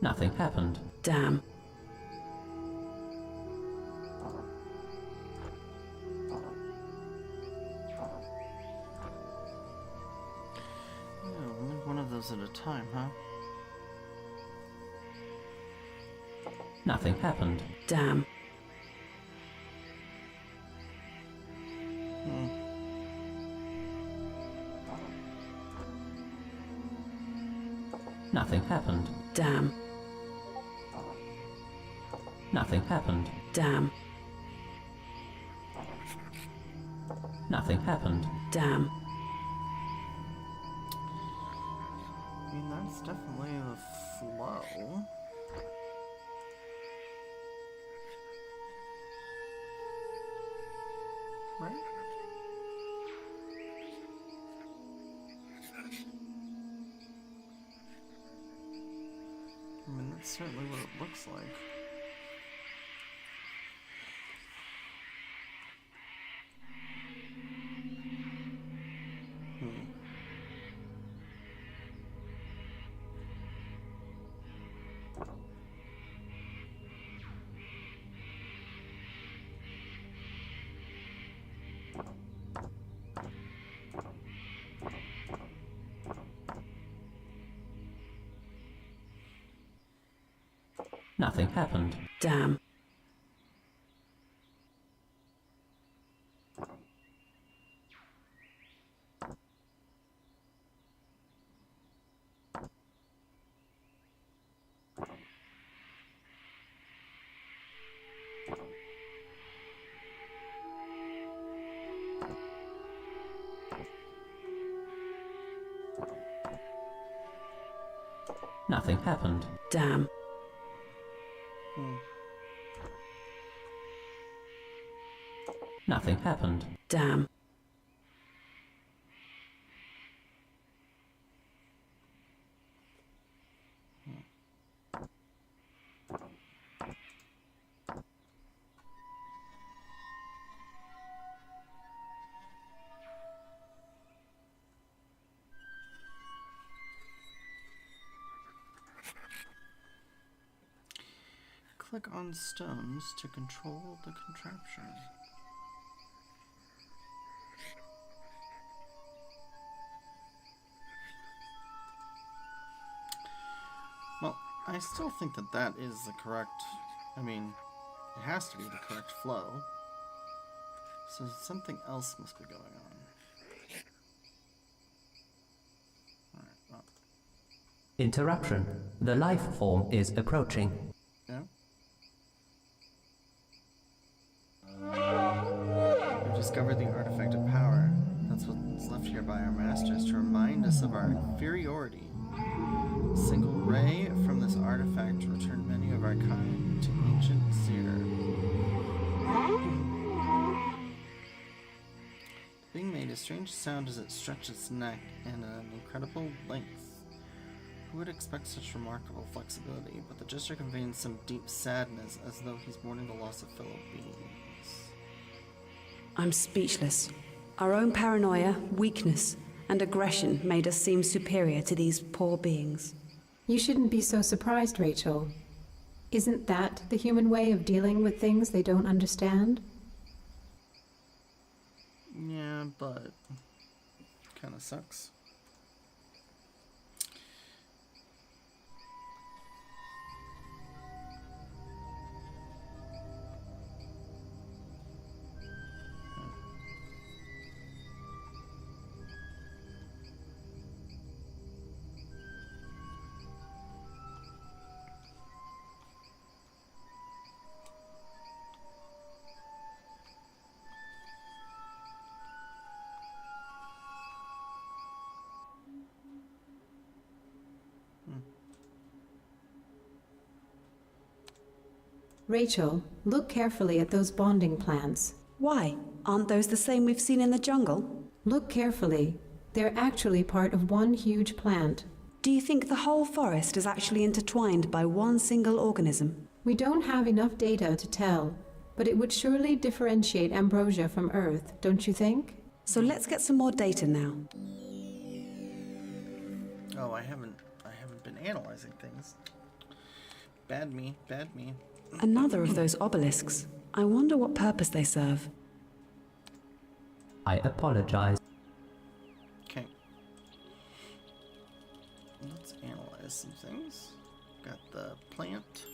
Nothing happened. Damn. Oh, only one of those at a time, huh? Nothing happened. Damn. Nothing happened. Damn. Nothing happened. Damn. Nothing happened. Damn. I mean, that's definitely the flow. Right? I mean, that's certainly what it looks like. Nothing happened. Damn. Nothing happened. Damn. Nothing happened. Damn. Click on stones to control the contraption. Well, I still think that that is the correct... I mean, it has to be the correct flow. So something else must be going on. Alright, well. Interruption. The life form is approaching. Yeah? We've discovered the artifact of power. That's what's left here by our masters to remind us of our inferiority. A single ray from this artifact returned many of our kind to ancient Zir. The being made a strange sound as it stretched its neck in an incredible length. Who would expect such remarkable flexibility, but the gesture conveyed some deep sadness, as though he's mourning the loss of fellow beings. I'm speechless. Our own paranoia, weakness, and aggression made us seem superior to these poor beings. You shouldn't be so surprised, Rachel. Isn't that the human way of dealing with things they don't understand? Yeah, but kinda sucks. Rachel, look carefully at those bonding plants. Why? Aren't those the same we've seen in the jungle? Look carefully. They're actually part of one huge plant. Do you think the whole forest is actually intertwined by one single organism? We don't have enough data to tell, but it would surely differentiate ambrosia from Earth, don't you think? So let's get some more data now. Oh, I haven't been analyzing things. Bad me, bad me. Another of those obelisks. I wonder what purpose they serve. I apologize. Okay. Let's analyze some things. Got the plant.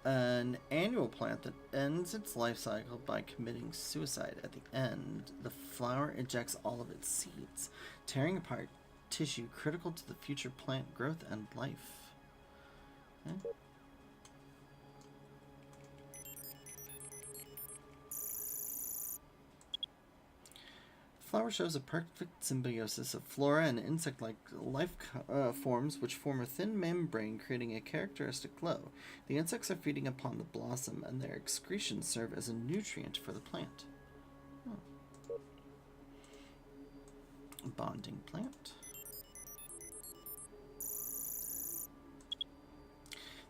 An annual plant that ends its life cycle by committing suicide. At the end, the flower ejects all of its seeds, tearing apart tissue critical to the future plant growth and life. Okay. The flower shows a perfect symbiosis of flora and insect-like life forms which form a thin membrane, creating a characteristic glow. The insects are feeding upon the blossom, and their excretions serve as a nutrient for the plant. Oh. Bonding plant.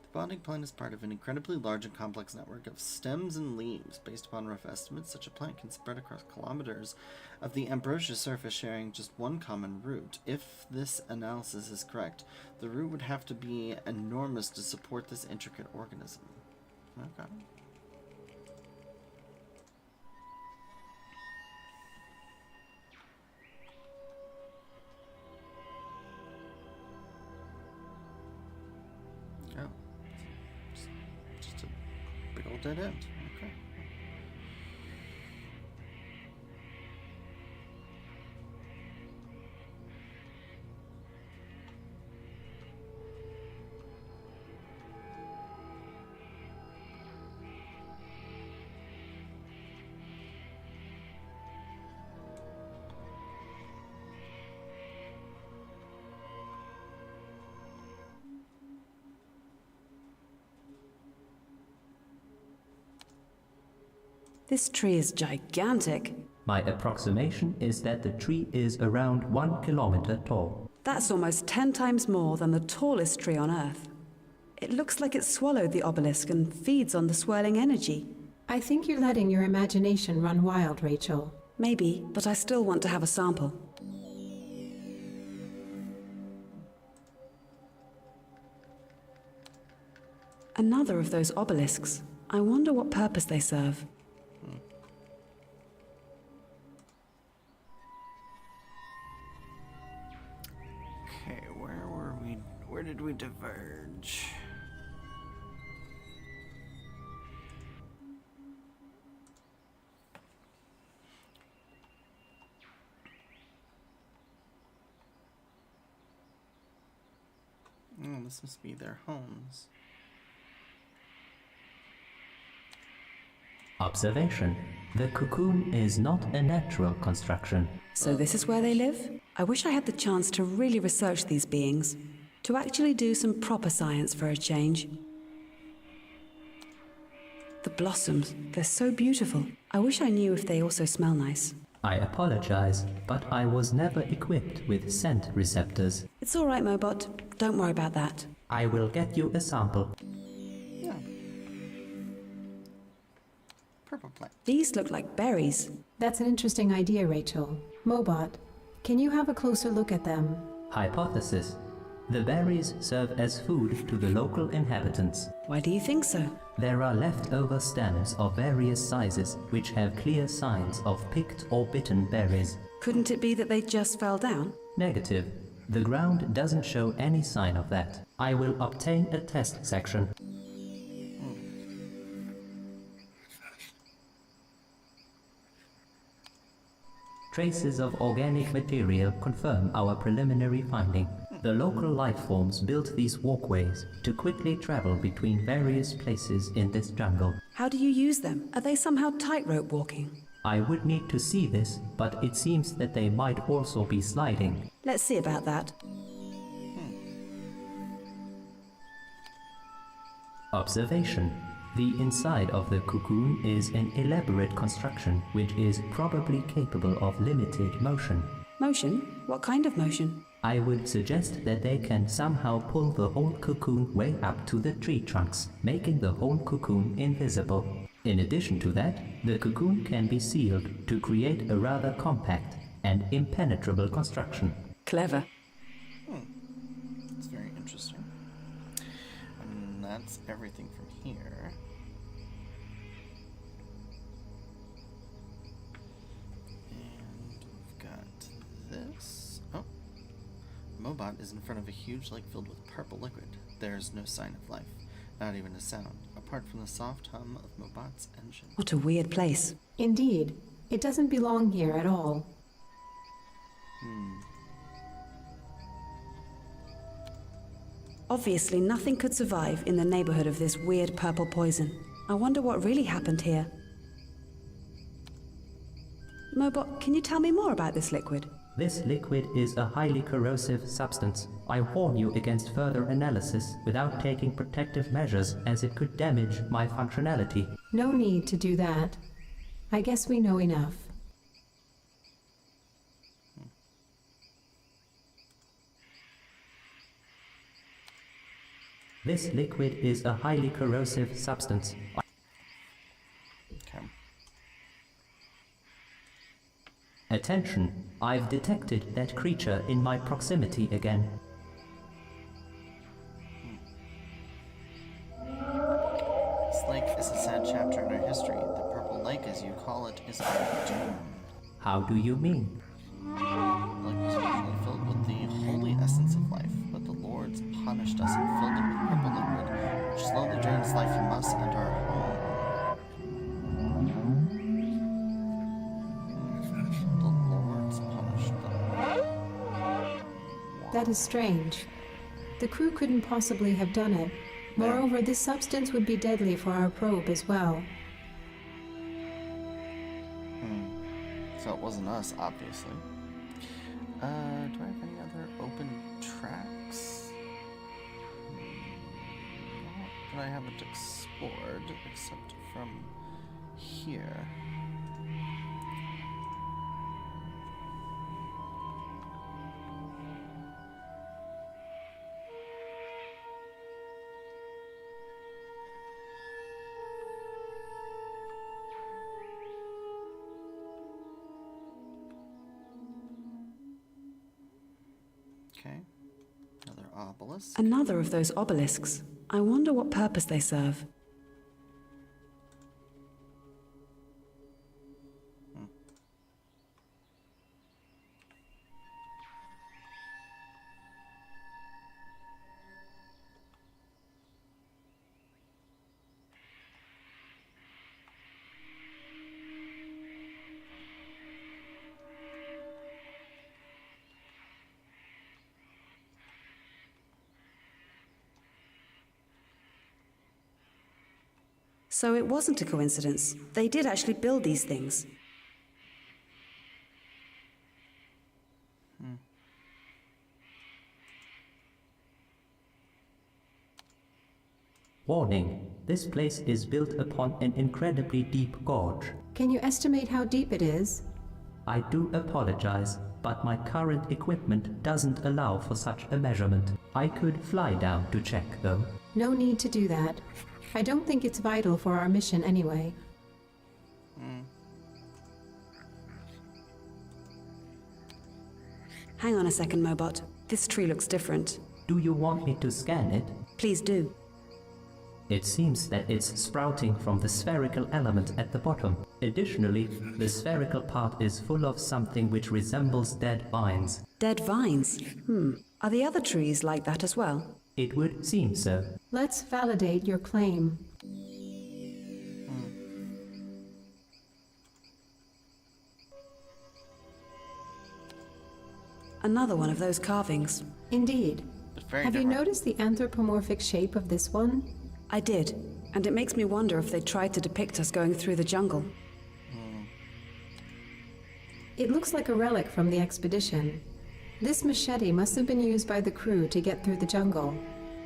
The bonding plant is part of an incredibly large and complex network of stems and leaves. Based upon rough estimates, such a plant can spread across kilometers of the ambrosia surface, sharing just one common root. If this analysis is correct, the root would have to be enormous to support this intricate organism. Okay. Typical dead end. Okay. This tree is gigantic. My approximation is that the tree is around 1 kilometer tall. That's almost 10 times more than the tallest tree on Earth. It looks like it swallowed the obelisk and feeds on the swirling energy. I think you're letting your imagination run wild, Rachel. Maybe, but I still want to have a sample. Another of those obelisks. I wonder what purpose they serve. Okay, where were we? Where did we diverge? Oh, this must be their homes. Observation. The cocoon is not a natural construction. So this is where they live? I wish I had the chance to really research these beings. To actually do some proper science for a change. The blossoms, they're so beautiful. I wish I knew if they also smell nice. I apologize, but I was never equipped with scent receptors. It's all right, Mobot. Don't worry about that. I will get you a sample. Yeah. Purple plant. These look like berries. That's an interesting idea, Rachel. Mobot, can you have a closer look at them? Hypothesis. The berries serve as food to the local inhabitants. Why do you think so? There are leftover stems of various sizes which have clear signs of picked or bitten berries. Couldn't it be that they just fell down? Negative. The ground doesn't show any sign of that. I will obtain a test section. Traces of organic material confirm our preliminary finding. The local life forms built these walkways to quickly travel between various places in this jungle. How do you use them? Are they somehow tightrope walking? I would need to see this, but it seems that they might also be sliding. Let's see about that. Observation. The inside of the cocoon is an elaborate construction which is probably capable of limited motion. Motion? What kind of motion? I would suggest that they can somehow pull the whole cocoon way up to the tree trunks, making the whole cocoon invisible. In addition to that, the cocoon can be sealed to create a rather compact and impenetrable construction. Clever. That's very interesting. And that's everything from here. And we've got this. Oh. Mobot is in front of a huge lake filled with purple liquid. There's no sign of life, not even a sound, apart from the soft hum of Mobot's engine. What a weird place. Indeed. It doesn't belong here at all. Obviously, nothing could survive in the neighborhood of this weird purple poison. I wonder what really happened here. Mobot, can you tell me more about this liquid? This liquid is a highly corrosive substance. I warn you against further analysis without taking protective measures, as it could damage my functionality. No need to do that. I guess we know enough. This liquid is a highly corrosive substance. Okay. Attention, I've detected that creature in my proximity again. This lake is a sad chapter in our history. The Purple Lake, as you call it, is our doom. How do you mean? The lake was originally filled with the holy essence of life, but the Lords punished us and filled it with purple liquid, which slowly drains life from us and our home. That is strange. The crew couldn't possibly have done it. Moreover, this substance would be deadly for our probe as well. So it wasn't us, obviously. Do I have any other open tracks? Not that I haven't explored, except from here. Okay, another obelisk. Another of those obelisks. I wonder what purpose they serve. So it wasn't a coincidence. They did actually build these things. Warning, this place is built upon an incredibly deep gorge. Can you estimate how deep it is? I do apologize, but my current equipment doesn't allow for such a measurement. I could fly down to check, though. No need to do that. I don't think it's vital for our mission anyway. Hang on a second, Mobot. This tree looks different. Do you want me to scan it? Please do. It seems that it's sprouting from the spherical element at the bottom. Additionally, the spherical part is full of something which resembles dead vines. Dead vines? Are the other trees like that as well? It would seem so. Let's validate your claim. Another one of those carvings. Indeed. But very Have you different. noticed the anthropomorphic shape of this one? I did, and it makes me wonder if they tried to depict us going through the jungle. It looks like a relic from the expedition. This machete must have been used by the crew to get through the jungle.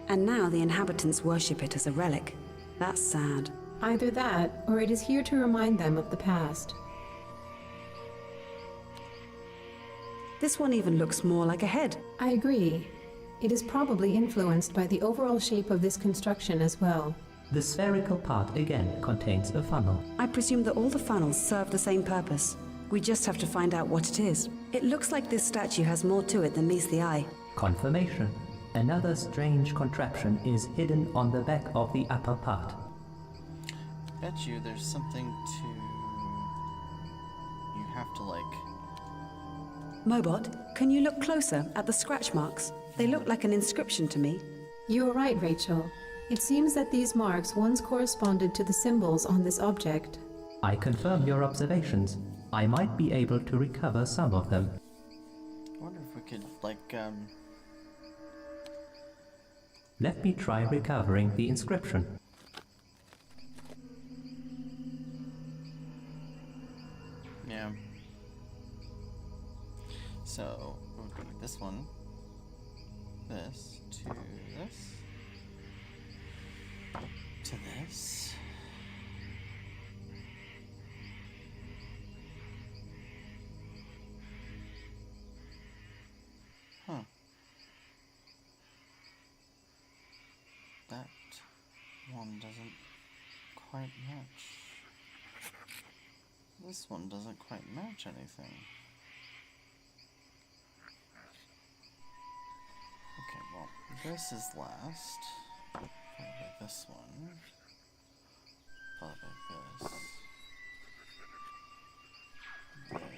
And now the inhabitants worship it as a relic. That's sad. Either that, or it is here to remind them of the past. This one even looks more like a head. I agree. It is probably influenced by the overall shape of this construction as well. The spherical part again contains a funnel. I presume that all the funnels serve the same purpose. We just have to find out what it is. It looks like this statue has more to it than meets the eye. Confirmation. Another strange contraption is hidden on the back of the upper part. Bet you there's something to... You have to, like... Mobot, can you look closer at the scratch marks? They look like an inscription to me. You are right, Rachel. It seems that these marks once corresponded to the symbols on this object. I confirm your observations. I might be able to recover some of them. I wonder if we could, like, Let me try recovering the inscription. Yeah. So, it would be this one. This to this. To this. Huh. That one doesn't quite match. This one doesn't quite match anything. Okay, well, this is last. Followed by this one. Followed by this.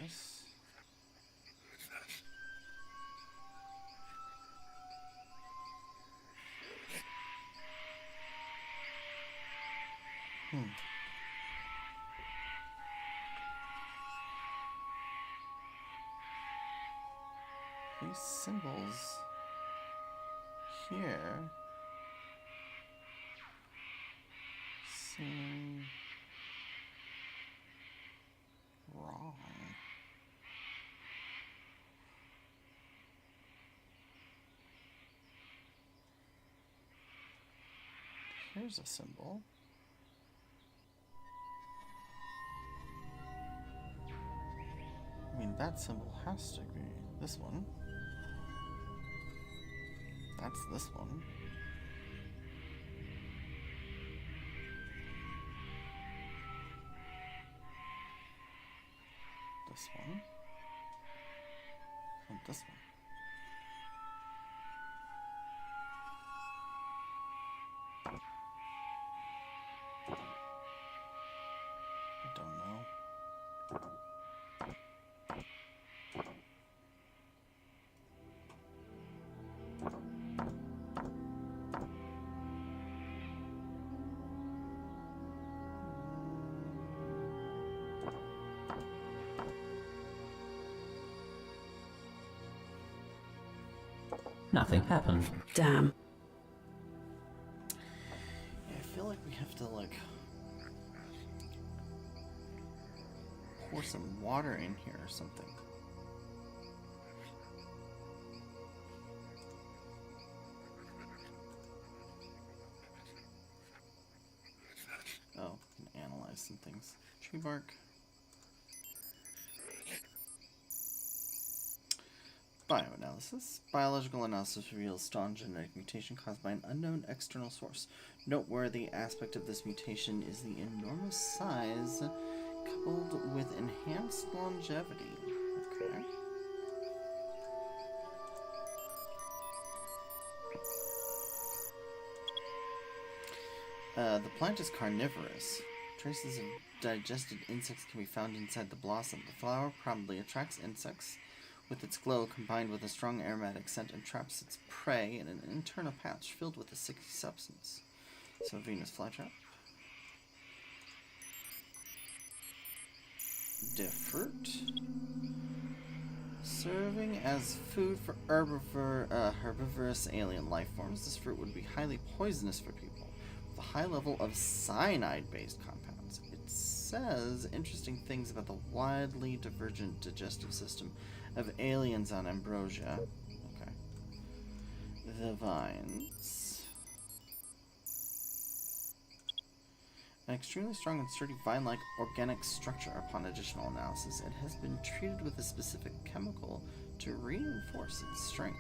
This. These symbols here seem wrong. Here's a symbol. I mean, that symbol has to be this one. That's this one. This one. And this one. I don't know. Nothing happened. Damn. Yeah, I feel like we have to, like, pour some water in here or something. Oh, can analyze some things. Tree bark. Bioanalysis. Biological analysis reveals strong genetic mutation caused by an unknown external source. Noteworthy aspect of this mutation is the enormous size coupled with enhanced longevity. Okay. The plant is carnivorous. Traces of digested insects can be found inside the blossom. The flower probably attracts insects with its glow, combined with a strong aromatic scent, and traps its prey in an internal pouch filled with a sticky substance. So Venus flytrap. Differt. Serving as food for herbivorous alien life forms, this fruit would be highly poisonous for people, with a high level of cyanide-based compounds. It says interesting things about the widely divergent digestive system of aliens on Ambrosia. Okay. The vines. An extremely strong and sturdy vine-like organic structure. Upon additional analysis, it has been treated with a specific chemical to reinforce its strength.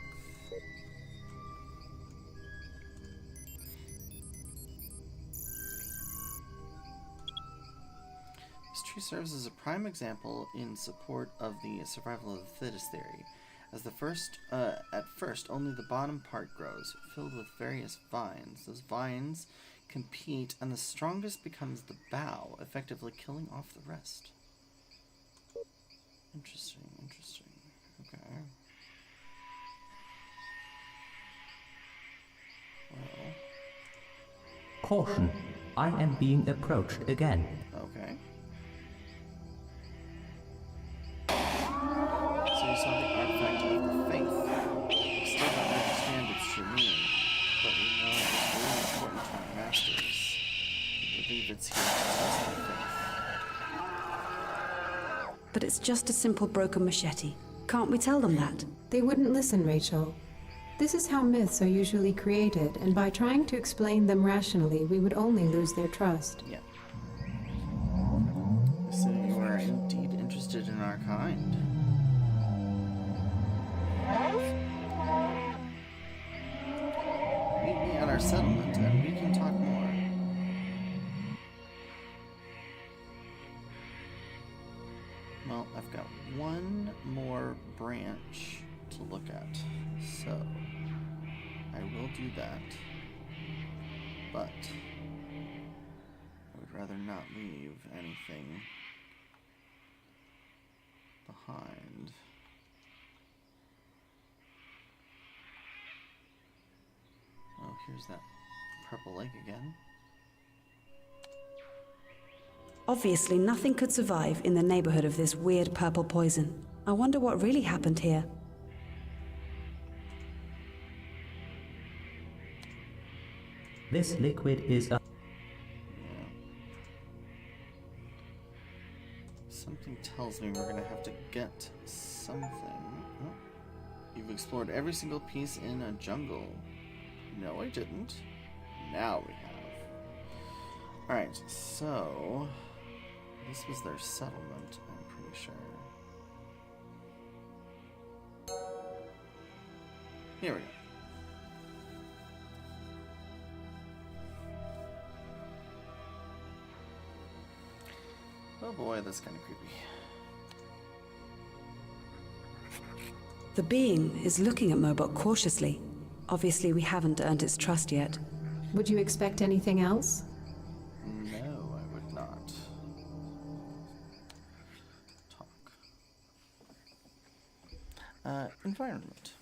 This tree serves as a prime example in support of the survival of the fittest theory. As at first, only the bottom part grows, filled with various vines. Those vines compete, and the strongest becomes the bough, effectively killing off the rest. Interesting, interesting. Okay. Well. Caution. I am being approached again. Okay. So you saw the artifact of the faith. We still don't understand its true meaning, but we know it's really important to our masters. We believe it's here to test our faith. But it's just a simple broken machete. Can't we tell them that? They wouldn't listen, Rachel. This is how myths are usually created, and by trying to explain them rationally, we would only lose their trust. Yeah. So you are indeed interested in our kind. Meet me at our settlement, and we can talk more. Well, I've got one more branch to look at, so I will do that, but I would rather not leave anything behind. Oh, here's that purple lake again. Obviously, nothing could survive in the neighborhood of this weird purple poison. I wonder what really happened here. This liquid is a... Something tells me we're gonna have to get something. Oh. You've explored every single piece in a jungle. No, I didn't. Now we have. Alright, so... this was their settlement, I'm pretty sure. Here we go. Oh boy, that's kind of creepy. The being is looking at Mobot cautiously. Obviously, we haven't earned its trust yet. Would you expect anything else? No, I would not. Talk. Environment.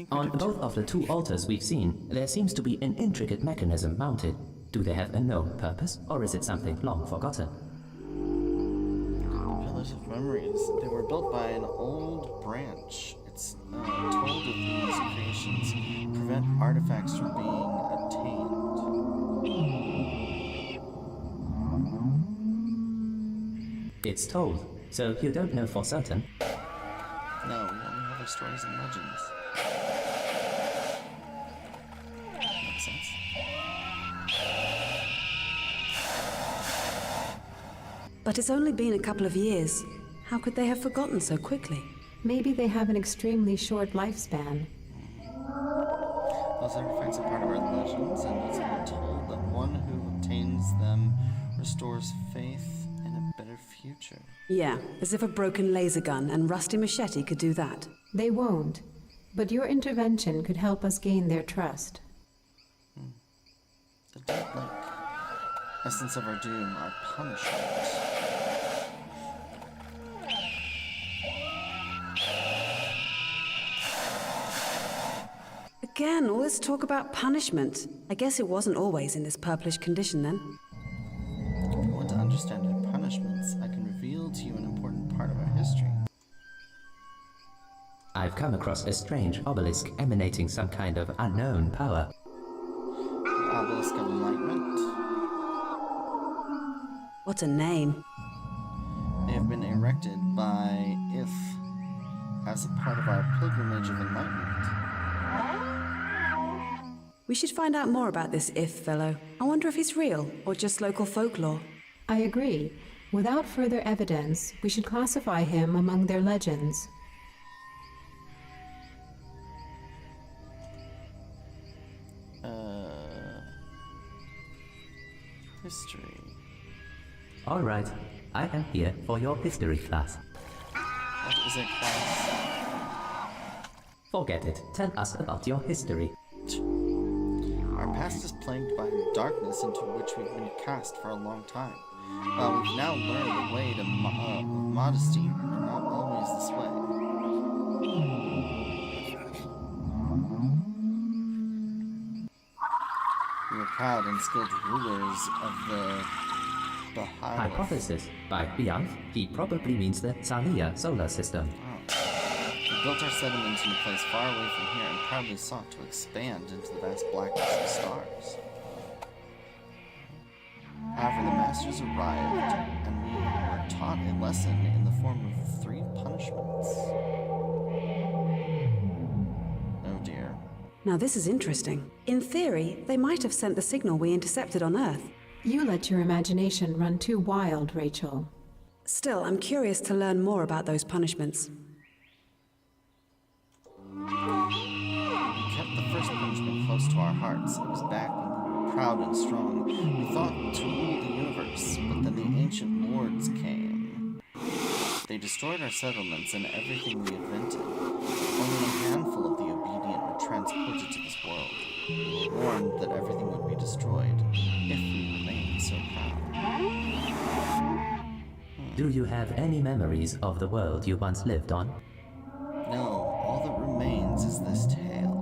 On both of the two altars we've seen, there seems to be an intricate mechanism mounted. Do they have a known purpose, or is it something long forgotten? Pillars of Memories. They were built by an old branch. It's told of these creations prevent artifacts from being attained. It's told, so you don't know for certain. No, we only have our stories and legends. Makes sense. But it's only been a couple of years. How could they have forgotten so quickly? Maybe they have an extremely short lifespan. Those artifacts are part of our legends, and it's been told that one who obtains them restores faith in a better future. Yeah, as if a broken laser gun and rusty machete could do that. They won't, but your intervention could help us gain their trust. The Dead Lake. Essence of our doom, our punishment. Again, all this talk about punishment. I guess it wasn't always in this purplish condition then. If you want to understand our punishments, I can reveal to you an important part of our history. I've come across a strange obelisk emanating some kind of unknown power. The Obelisk of Enlightenment. What a name. They have been erected by If as a part of our pilgrimage of enlightenment. We should find out more about this If fellow. I wonder if he's real or just local folklore. I agree. Without further evidence, we should classify him among their legends. History. All right, I am here for your history class. What is a class? Forget it. Tell us about your history. Our past is plagued by darkness into which we've been cast for a long time. While we've now learned the way to modesty, and not always this way. We were proud and skilled rulers of the J.U.L.I.A. Hypothesis. By J.U.L.I.A, he probably means the J.U.L.I.A solar system. We built our settlements in a place far away from here and proudly sought to expand into the vast blackness of stars. However, the masters arrived, and we were taught a lesson in the form of 3 punishments. Oh dear. Now this is interesting. In theory, they might have sent the signal we intercepted on Earth. You let your imagination run too wild, Rachel. Still, I'm curious to learn more about those punishments. We kept the first punishment close to our hearts. It was back when we were proud and strong. We thought to rule the universe, but then the ancient lords came. They destroyed our settlements and everything we invented. Only a handful of the obedient were transported to this world. We were warned that everything would be destroyed if we remained so proud. Do you have any memories of the world you once lived on? No, all that remains is this tale.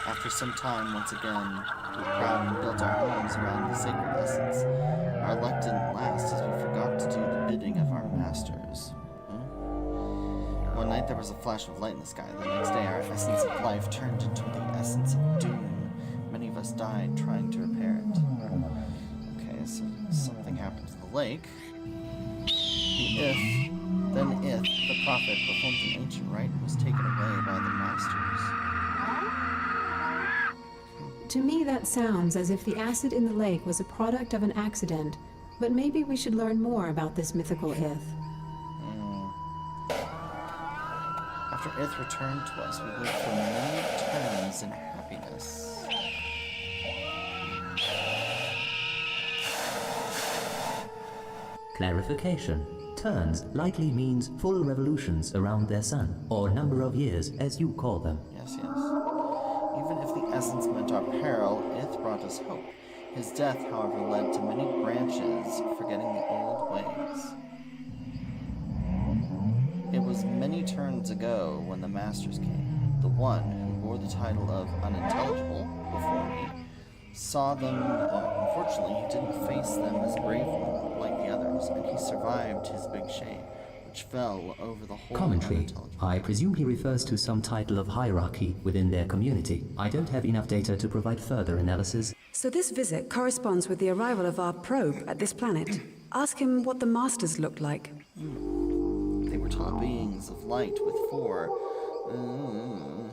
After After some time, once again, we proud and built our homes around the sacred essence. Our luck didn't last as we forgot to do the bidding of our masters. One night there was a flash of light in the sky. The next day our essence of life turned into the essence of doom. Many of us died trying to repair it. Okay, so something happened to the lake. Then the prophet, performed an ancient rite and was taken away by the masters. To me, that sounds as if the acid in the lake was a product of an accident, but maybe we should learn more about this mythical Ith. After Ith returned to us, we lived for many terms in happiness. Clarification. Turns likely means full revolutions around their sun, or number of years, as you call them. Yes. Even if the essence meant our peril, Ith brought us hope. His death, however, led to many branches forgetting the old ways. It was many turns ago when the Masters came. The one who bore the title of unintelligible before me saw them. Unfortunately, he didn't face them as bravely like the others, and he survived his big shame, which fell over the whole Commentary. unintelligible. I presume he refers to some title of hierarchy within their community. I don't have enough data to provide further analysis. So this visit corresponds with the arrival of our probe at this planet. Ask him what the Masters looked like. They were tall beings of light with four, and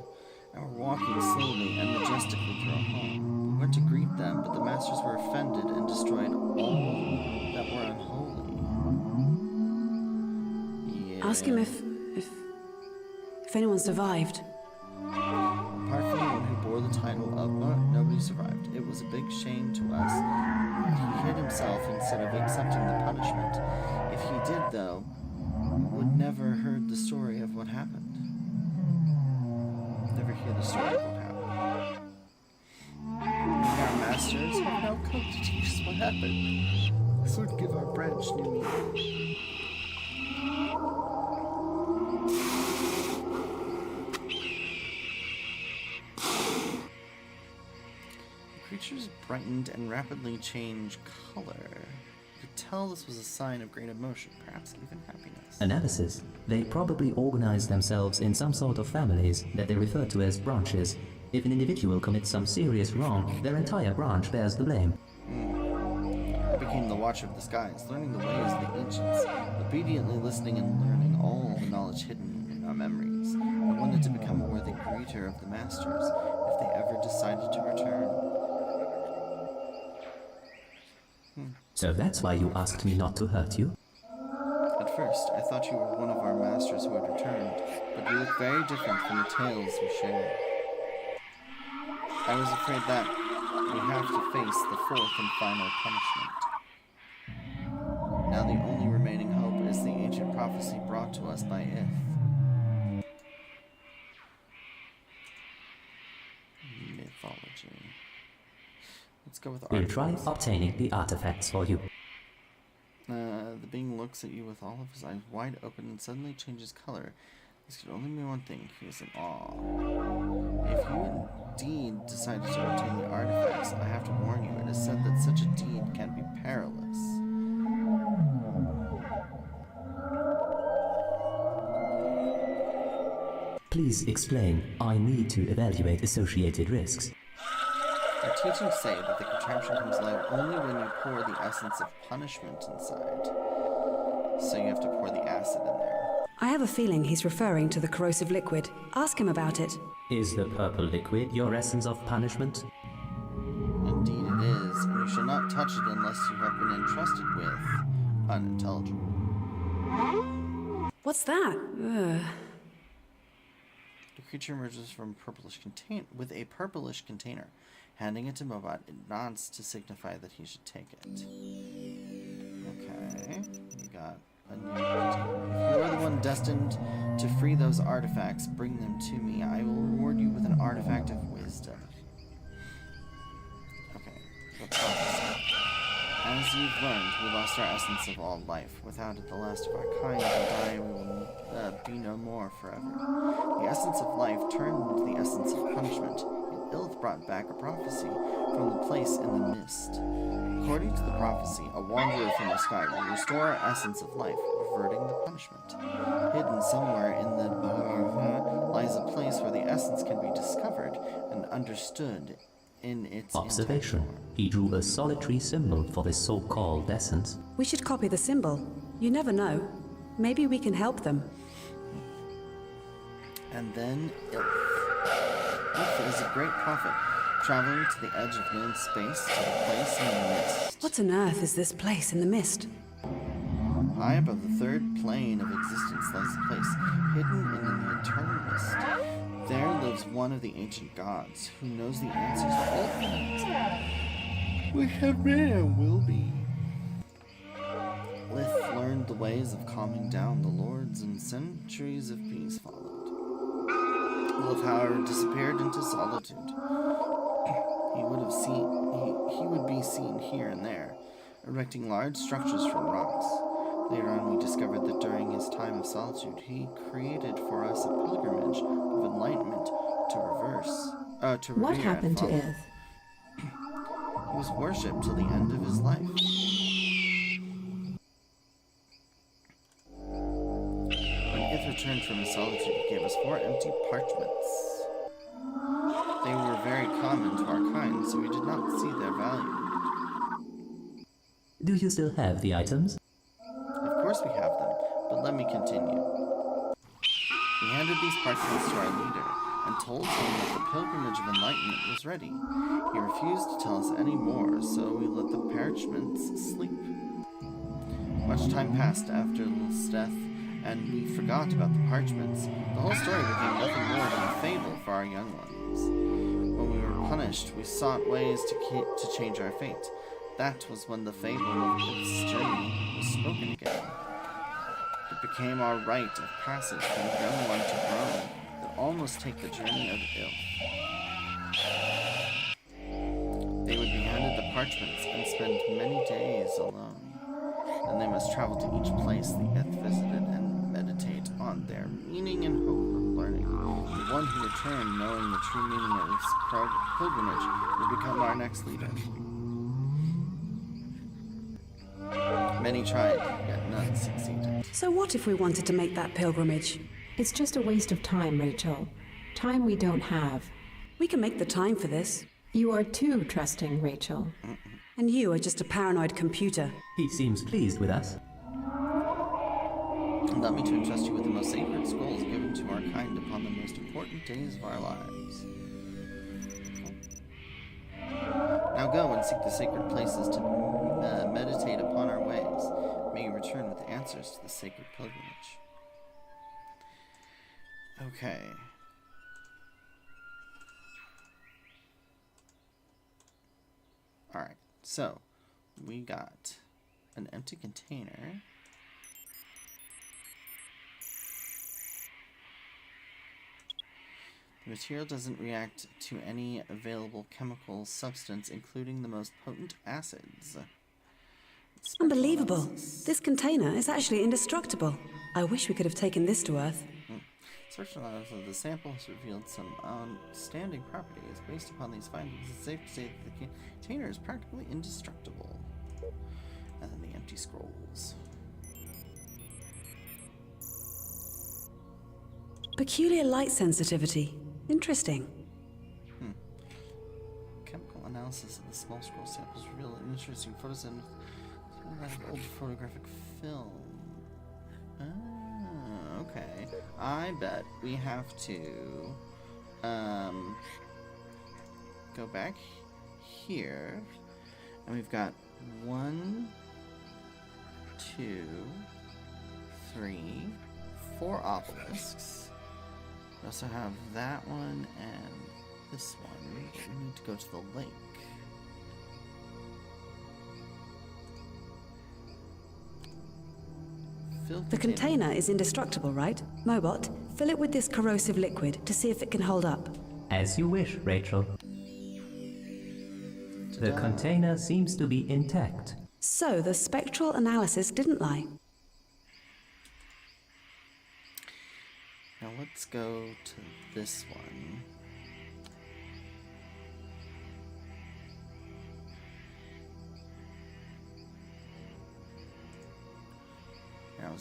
were walking slowly and majestically through our home. We went to greet them, but the Masters were offended and destroyed all that were unholy. Yeah. Ask him if anyone survived. Apart from the one who bore the title of nobody survived. It was a big shame to us. He hid himself instead of accepting the punishment. If he did, though, we would never heard the story of what happened. Never hear the story of what happened. Our masters have now come to teach us what happened. This would give our branch new meaning. Creatures brightened and rapidly changed color. You could tell this was a sign of great emotion, perhaps even happiness. Analysis. They probably organize themselves in some sort of families that they refer to as branches. If an individual commits some serious wrong, their entire branch bears the blame. I became the watcher of the skies, learning the ways of the ancients, obediently listening and learning all the knowledge hidden in our memories. I wanted to become a worthy greeter of the masters, if they ever decided to return. So that's why you asked me not to hurt you? At first, I thought you were one of our masters who had returned, but you look very different from the tales you share. I was afraid that we have to face the fourth and final punishment. Now the only remaining hope is the ancient prophecy brought to us by Ith. Mythology. Let's go with We'll artifacts. try obtaining the artifacts for you. The being looks at you with all of his eyes wide open and suddenly changes color. This could only mean one thing. He is in awe. If you indeed decided to obtain the artifacts, I have to warn you, it is said that such a deed can be perilous. Please explain. I need to evaluate associated risks. Our teachings say that the contraption comes alive only when you pour the essence of punishment inside. So you have to pour the acid in there. I have a feeling he's referring to the corrosive liquid. Ask him about it. Is the purple liquid your essence of punishment? Indeed it is, and you shall not touch it unless you have been entrusted with unintelligible. What's that? Ugh. The creature emerges from with a purplish container. Handing it to Mobot, it nods to signify that he should take it. Okay, we got a new container. If you are the one destined to free those artifacts, bring them to me. I will reward you with an artifact of wisdom. Okay, the prophecy. As you've learned, we lost our essence of all life. Without it, the last of our kind will die, we will be no more forever. The essence of life turned into the essence of punishment. It Ilth brought back a prophecy from the place in the mist. According to the prophecy, a wanderer from the sky will restore our essence of life, reverting the punishment. Hidden somewhere in the Bahar lies a place where the essence can be discovered and understood in its Observation. intact form. He drew a solitary symbol for this so-called essence. We should copy the symbol. You never know. Maybe we can help them. And then Ilth. Ilth is a great prophet, traveling to the edge of known space to the place in the mist. What on earth is this place in the mist? High above the third plane of existence lies a place hidden in the eternal mist. There lives one of the ancient gods who knows the answers to all things. We have been and will be. Lith learned the ways of calming down the lords, and centuries of peace followed. Lith, however, disappeared into solitude. He would be seen here and there, erecting large structures from rocks. Later on, we discovered that during his time of solitude, he created for us a pilgrimage of enlightenment to revere What happened to and follow. Ith? He was worshipped till the end of his life. When Ith returned from his solitude, he gave us 4 empty parchments. They were very common to our kind, so we did not see their value. Do you still have the items? Of course we have them, but let me continue. We handed these parchments to our leader and told him that the pilgrimage of enlightenment was ready. He refused to tell us any more, so we let the parchments sleep. Much time passed after Lilith's death, and we forgot about the parchments. The whole story became nothing more than a fable for our young ones. When we were punished, we sought ways to change our fate. That was when the fable of Ilth's journey was spoken again. It became our rite of passage from young one to grown that almost take the journey of Ilth. They would be handed the parchments and spend many days alone. Then they must travel to each place the Ith visited and meditate on their meaning and hope of learning. The one who returned knowing the true meaning of his pilgrimage would become our next leader. Many tried, yet none succeeded. So what if we wanted to make that pilgrimage? It's just a waste of time, Rachel. Time we don't have. We can make the time for this. You are too trusting, Rachel. And you are just a paranoid computer. He seems pleased with us. Allow me to entrust you with the most sacred scrolls given to our kind upon the most important days of our lives. Now go and seek the sacred places to meditate upon our ways. May you return with answers to the sacred pilgrimage. Okay. Alright, so we got an empty container. The material doesn't react to any available chemical substance, including the most potent acids. Unbelievable. This container is actually indestructible. I wish we could have taken this to Earth. Search analysis of the sample has revealed some outstanding properties. Based upon these findings, it's safe to say that the container is practically indestructible. And then the empty scrolls. Peculiar light sensitivity. Interesting. Chemical analysis of the small scroll samples revealed an interesting photos and old photographic film. Ah, okay. I bet we have to go back here, and we've got 1, 2, 3, 4 obelisks. We also have that one and this one. We need to go to the lake. The container is indestructible, right? Mobot, fill it with this corrosive liquid to see if it can hold up. As you wish, Rachel. The container seems to be intact. So the spectral analysis didn't lie. Now let's go to this one.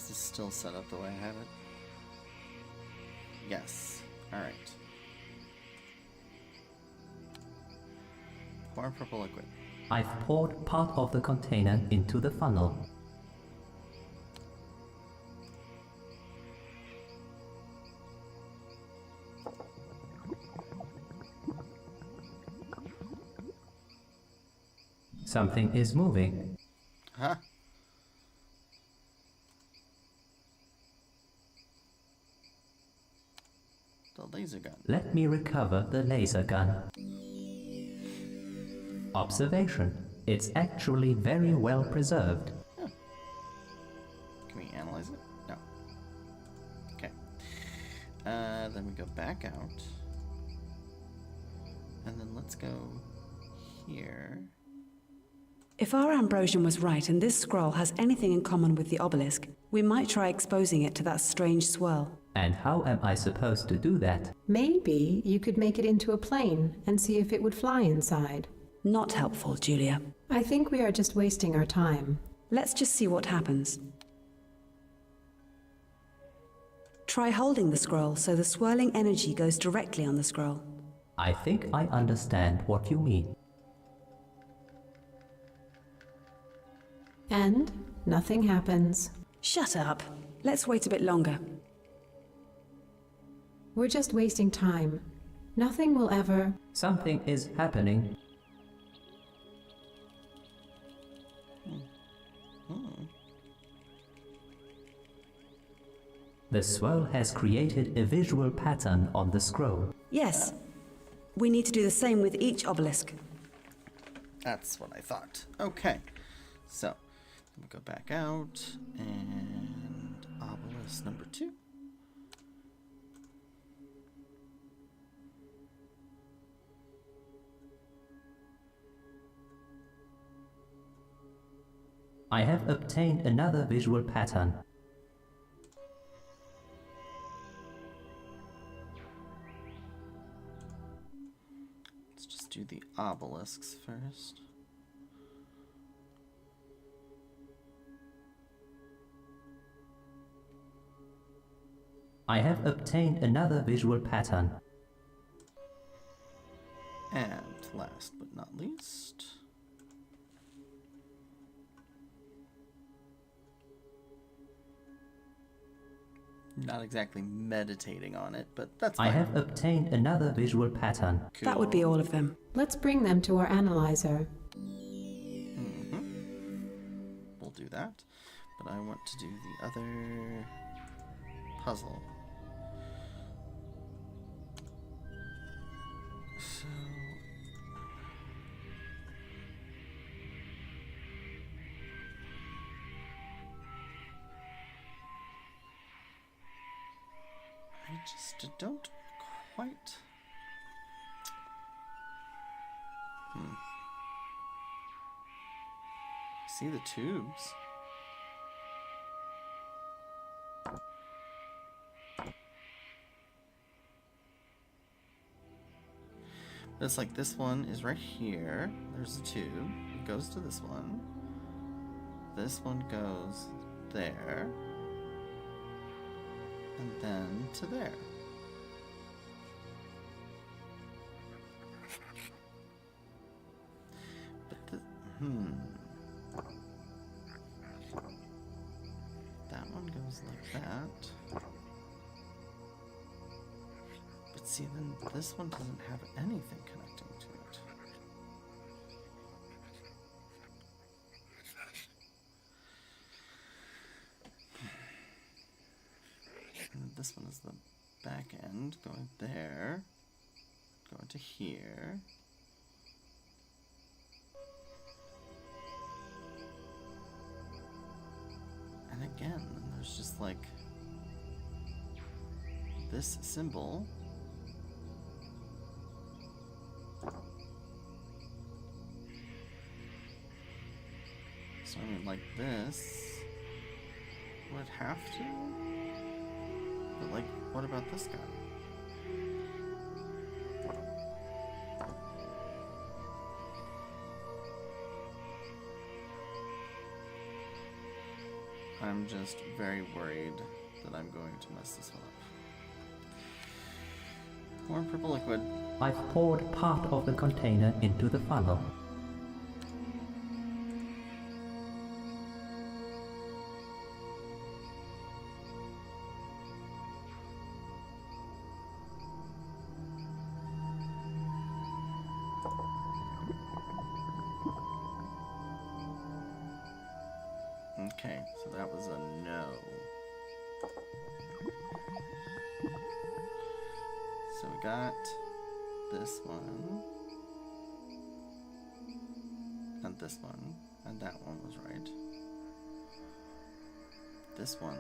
Is this still set up the way I have it? Yes. Alright. Pour purple liquid. I've poured part of the container into the funnel. Something is moving. Huh? The laser gun. Let me recover the laser gun. Observation. It's actually very well preserved. Oh. Can we analyze it? No. Okay. Then we go back out. And then let's go here. If our Ambrosian was right and this scroll has anything in common with the obelisk, we might try exposing it to that strange swirl. And how am I supposed to do that? Maybe you could make it into a plane and see if it would fly inside. Not helpful, Julia. I think we are just wasting our time. Let's just see what happens. Try holding the scroll so the swirling energy goes directly on the scroll. I think I understand what you mean. And nothing happens. Shut up. Let's wait a bit longer. We're just wasting time. Nothing will ever... Something is happening. The swirl has created a visual pattern on the scroll. Yes. We need to do the same with each obelisk. That's what I thought. Okay. So, we go back out, and obelisk number 2. I have obtained another visual pattern. Let's just do the obelisks first. I have obtained another visual pattern. And last but not least, not exactly meditating on it, but that's fine. I have obtained another visual pattern. Cool. That would be all of them. Let's bring them to our analyzer. We'll do that, but I want to do the other puzzle. So I just don't quite. See the tubes. But it's like this one is right here. There's a tube. It goes to this one. This one goes there. And then to there. But the, that one goes like that. But see, then this one doesn't have anything connecting to it. And this one is the back end going there, going to here. And again, there's just like this symbol. So I mean, like this would have to. But like, what about this guy? I'm just very worried that I'm going to mess this one up. More purple liquid. I've poured part of the container into the funnel. Okay, so that was a no. So we got this one, and this one, and that one was right. This one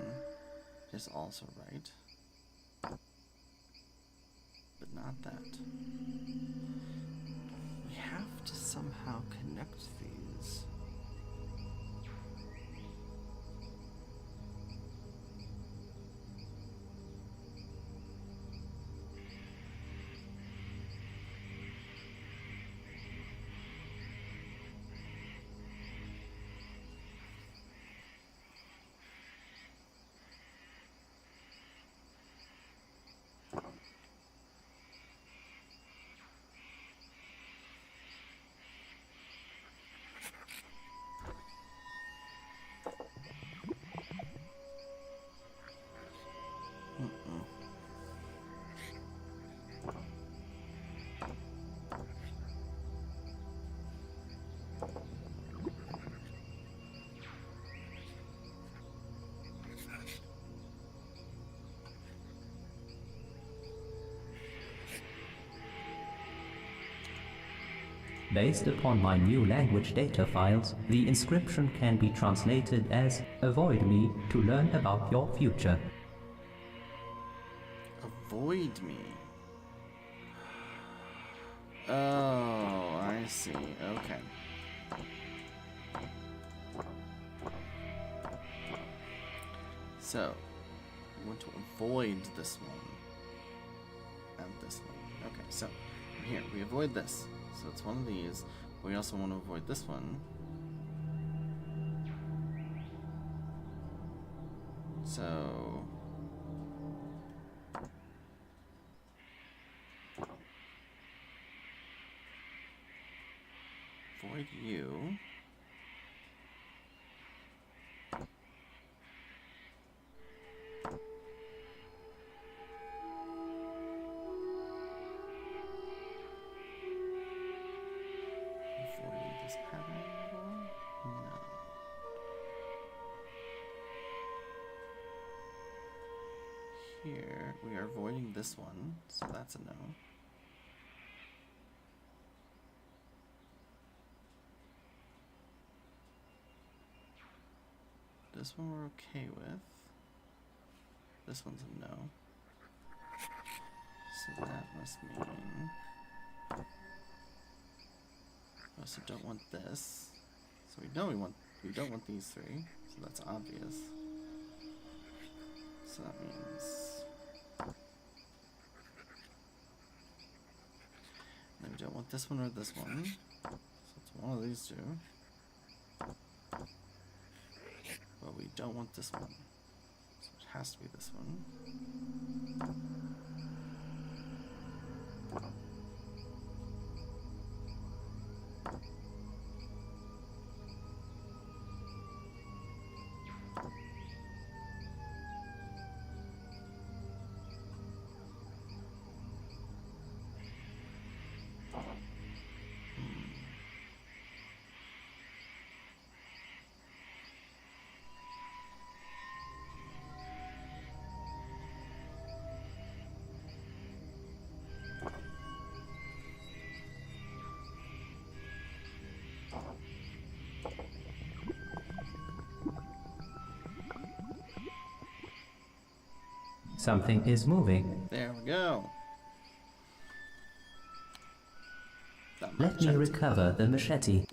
is also right, but not that. We have to somehow connect these. Based upon my new language data files, the inscription can be translated as "Avoid me to learn about your future." Avoid me. Oh, I see. Okay. So, we want to avoid this one and this one. Okay, so here we avoid this. So it's one of these. We also want to avoid this one. So avoid you. Avoiding this pattern at all? No. Here we are avoiding this one, so that's a no. This one we're okay with. This one's a no. So that must mean... We also don't want this. So we know we don't want these three, so that's obvious. So that means... Then we don't want this one or this one. So it's one of these two. But we don't want this one. So it has to be this one. Something is moving. There we go. Let me recover the machete.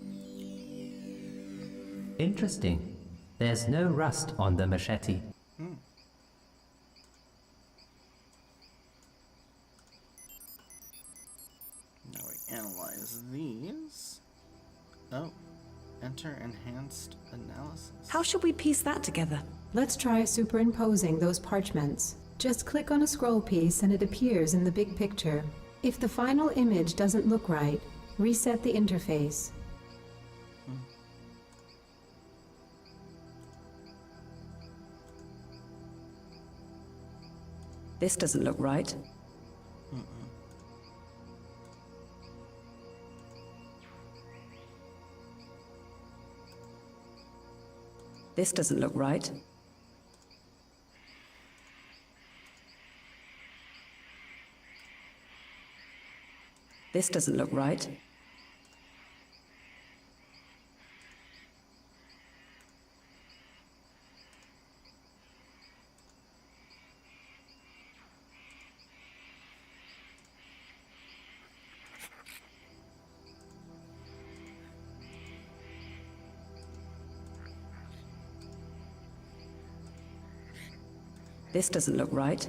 Interesting. There's no rust on the machete. Now we analyze these. Oh, enter enhanced analysis. How should we piece that together? Let's try superimposing those parchments. Just click on a scroll piece and it appears in the big picture. If the final image doesn't look right, reset the interface. This doesn't look right. This doesn't look right. This doesn't look right. This doesn't look right.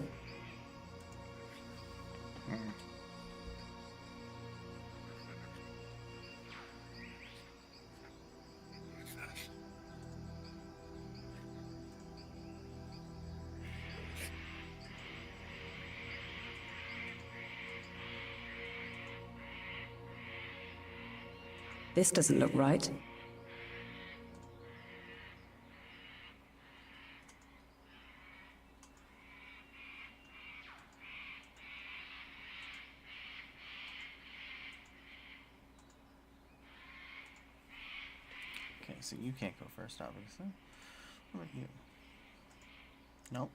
This doesn't look right. Okay, so you can't go first, obviously. What about you? Nope.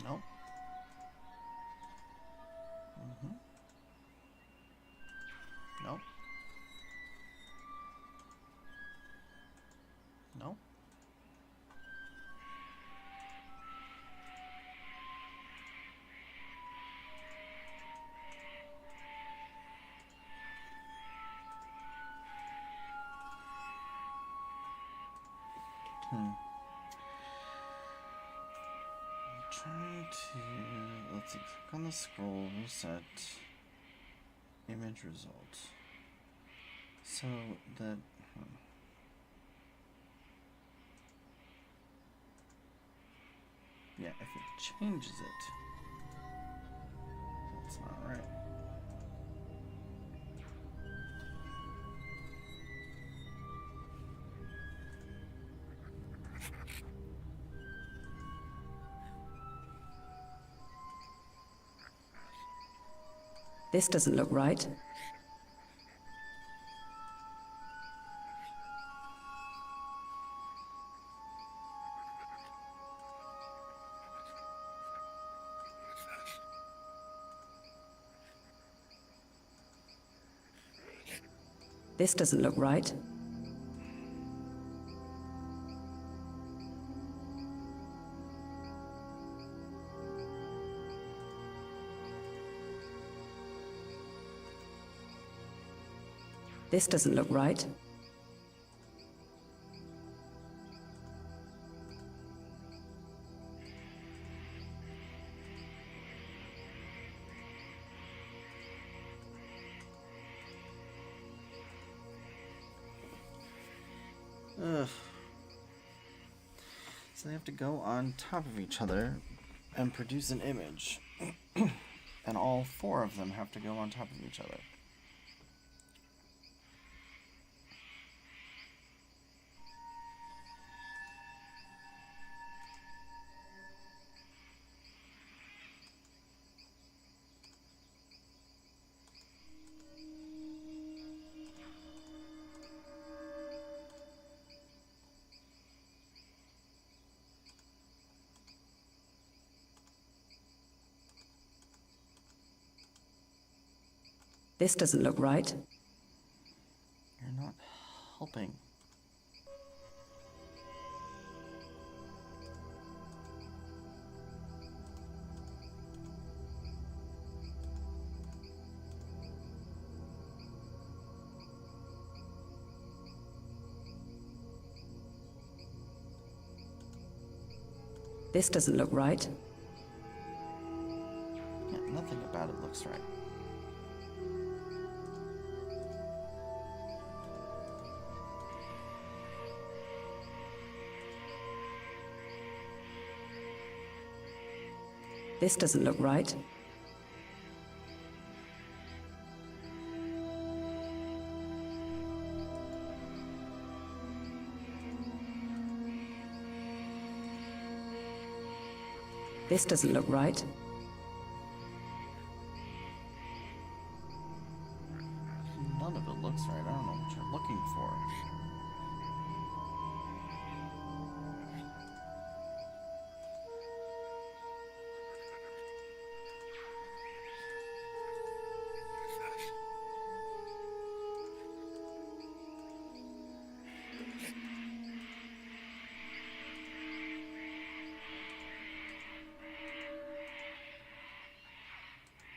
Nope. Nope. Nope. Try to, let's see, click on the scroll, reset, image result. So that, yeah, if it changes it, that's not right. This doesn't look right. This doesn't look right. This doesn't look right. Ugh. So they have to go on top of each other and produce an image. And all four of them have to go on top of each other. This doesn't look right. You're not helping. This doesn't look right. Yeah, nothing about it looks right. This doesn't look right. This doesn't look right. None of it looks right. I don't know what you're looking for.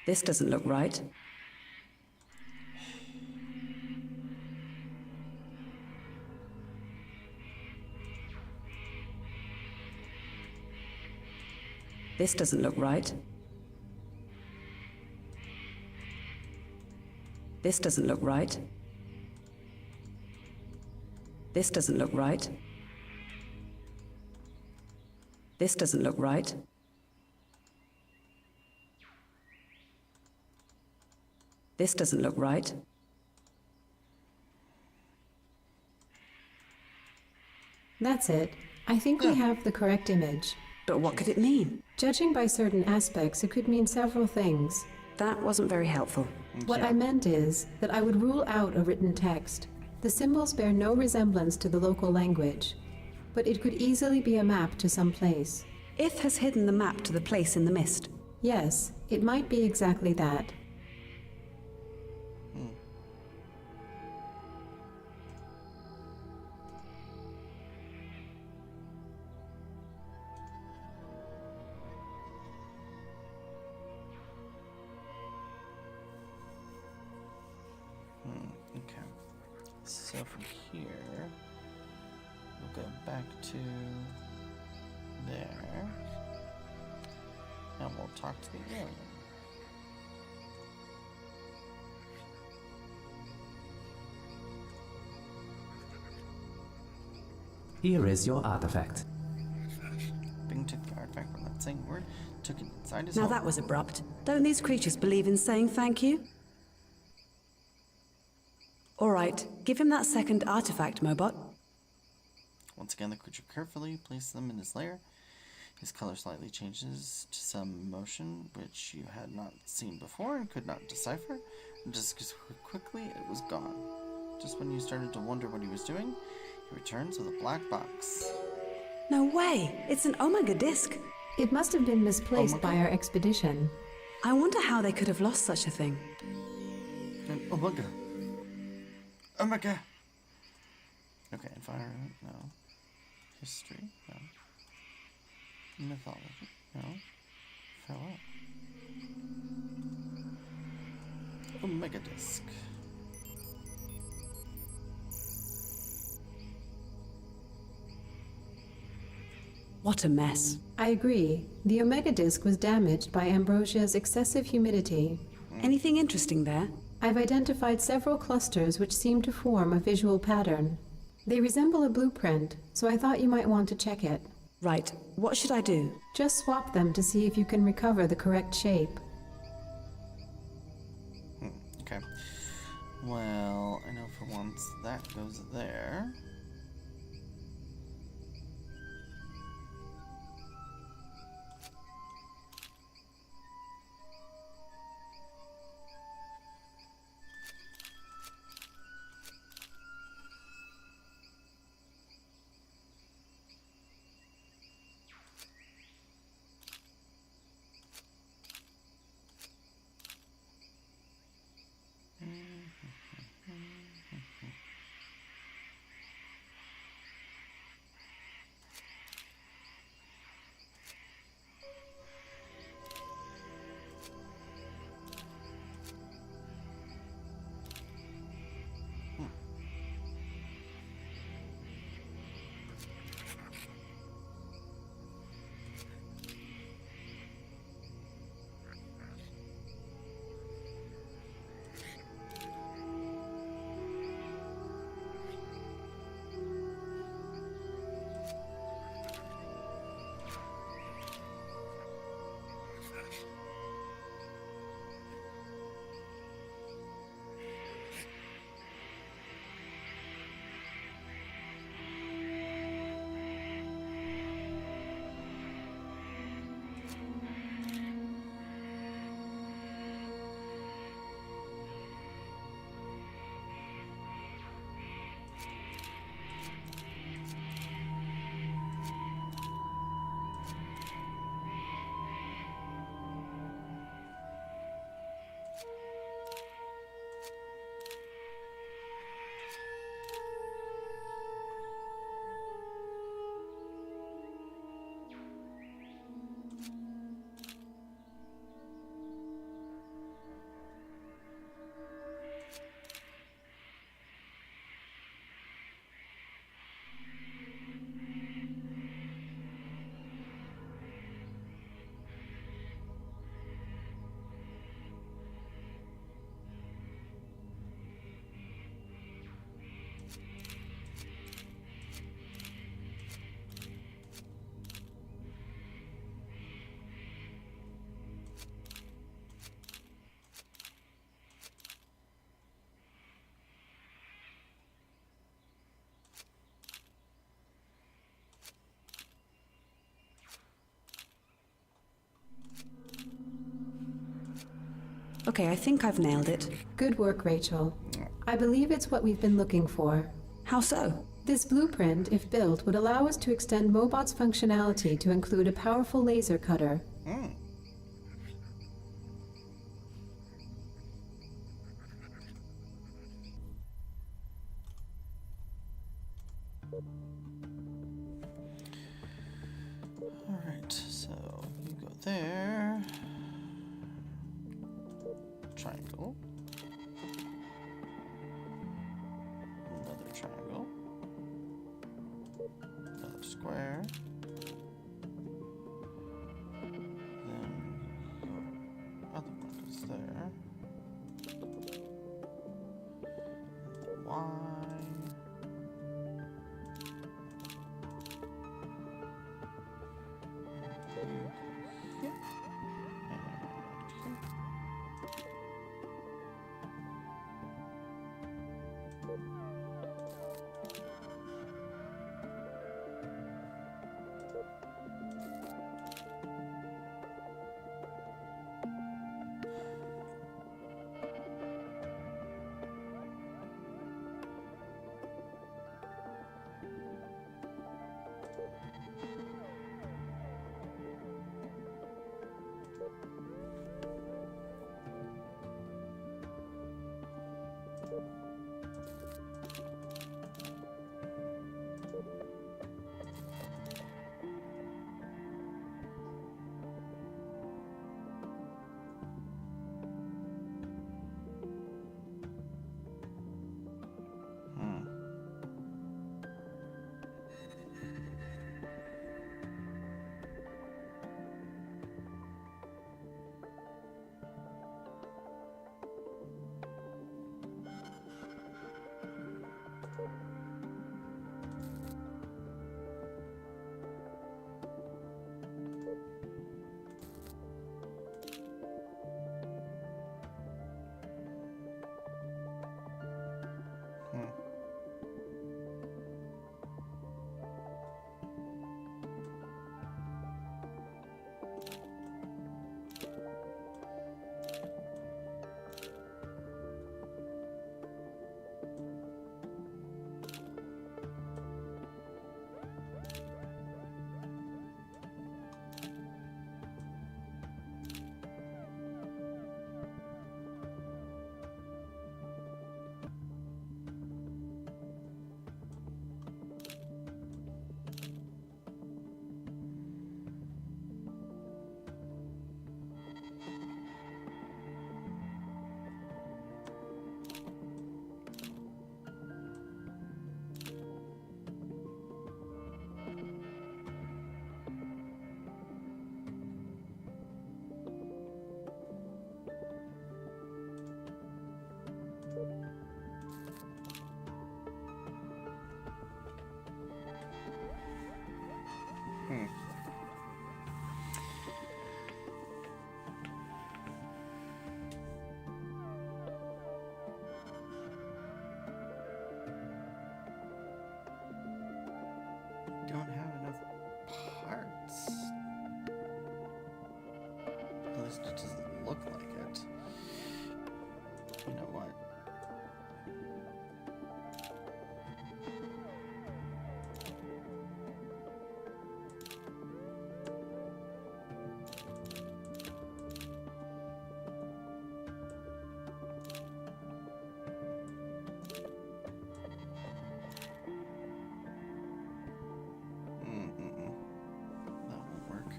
This doesn't look right. This doesn't look right. This doesn't look right. This doesn't look right. This doesn't look right. This doesn't look right. That's it. I think we have the correct image. But what could it mean? Judging by certain aspects, it could mean several things. That wasn't very helpful. What I meant is that I would rule out a written text. The symbols bear no resemblance to the local language, but it could easily be a map to some place. If has hidden the map to the place in the mist. Yes, it might be exactly that. Okay. So from here, we'll go back to there. And we'll talk to the alien. Here is your artifact. Bing took the artifact from that same word, took it inside his Now home. that was abrupt. Don't these creatures believe in saying thank you? All right, give him that second artifact, Mobot. Once again, the creature carefully placed them in his lair. His color slightly changes to some motion which you had not seen before and could not decipher. And just as quickly, it was gone. Just when you started to wonder what he was doing, he returns with a black box. No way! It's an Omega disc! It must have been misplaced by our expedition. I wonder how they could have lost such a thing. And Omega. Omega! Okay, environment, no. History, no. Mythology, no. Farewell. Omega disc. What a mess. I agree. The Omega Disc was damaged by Ambrosia's excessive humidity. Anything interesting there? I've identified several clusters which seem to form a visual pattern. They resemble a blueprint, so I thought you might want to check it. Right, what should I do? Just swap them to see if you can recover the correct shape. Okay. Well, I know for once that goes there. Okay, I think I've nailed it. Good work, Rachel. I believe it's what we've been looking for. How so? This blueprint, if built, would allow us to extend Mobot's functionality to include a powerful laser cutter. Alright, so you go there. Triangle. Another triangle. Another square. Then your other one goes there. Y. Don't have enough parts. At least it doesn't look like it. You know what? That won't work.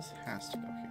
this has to go here.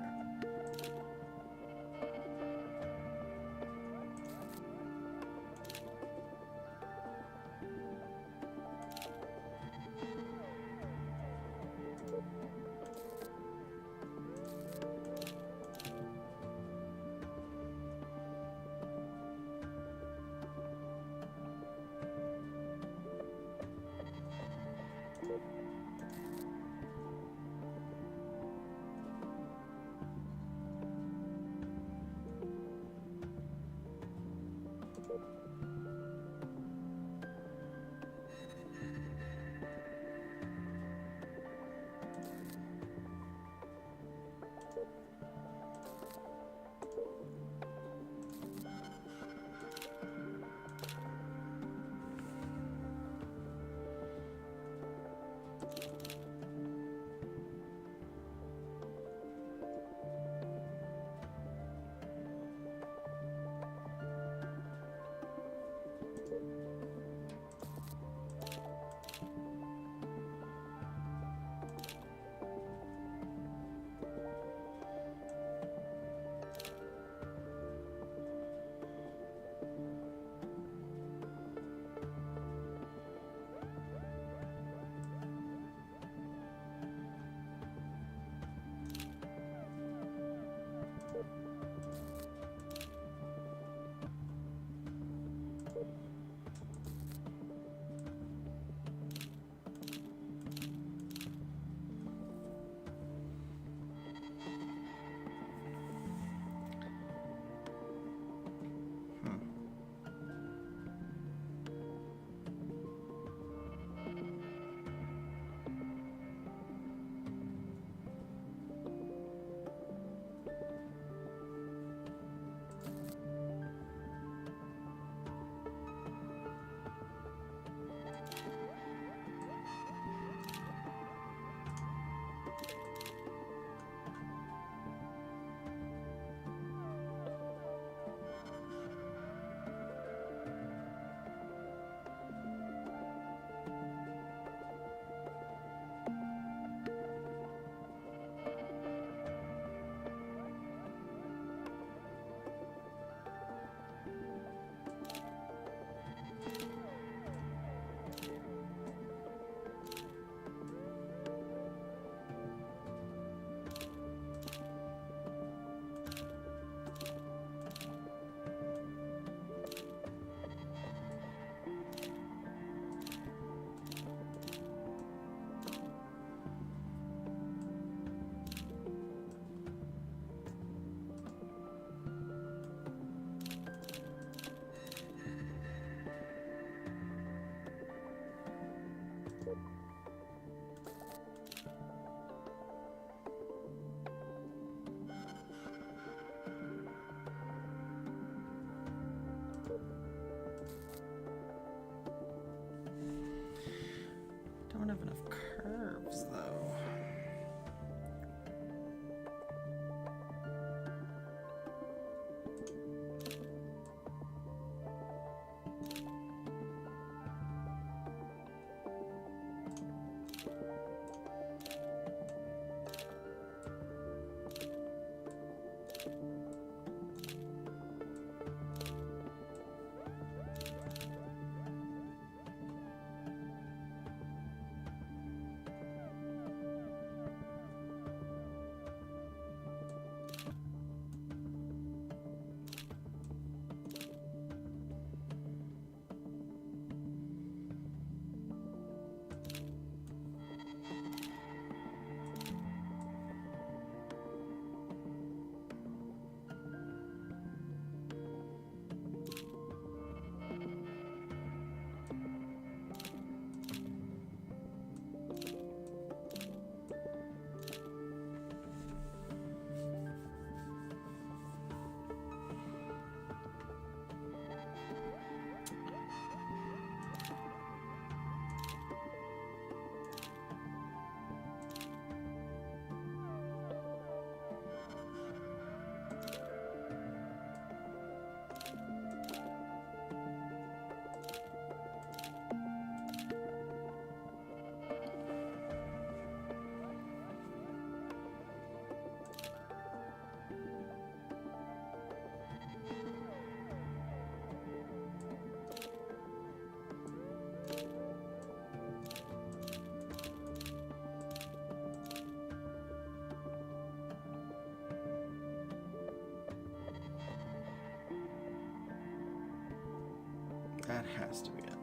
That has to be it.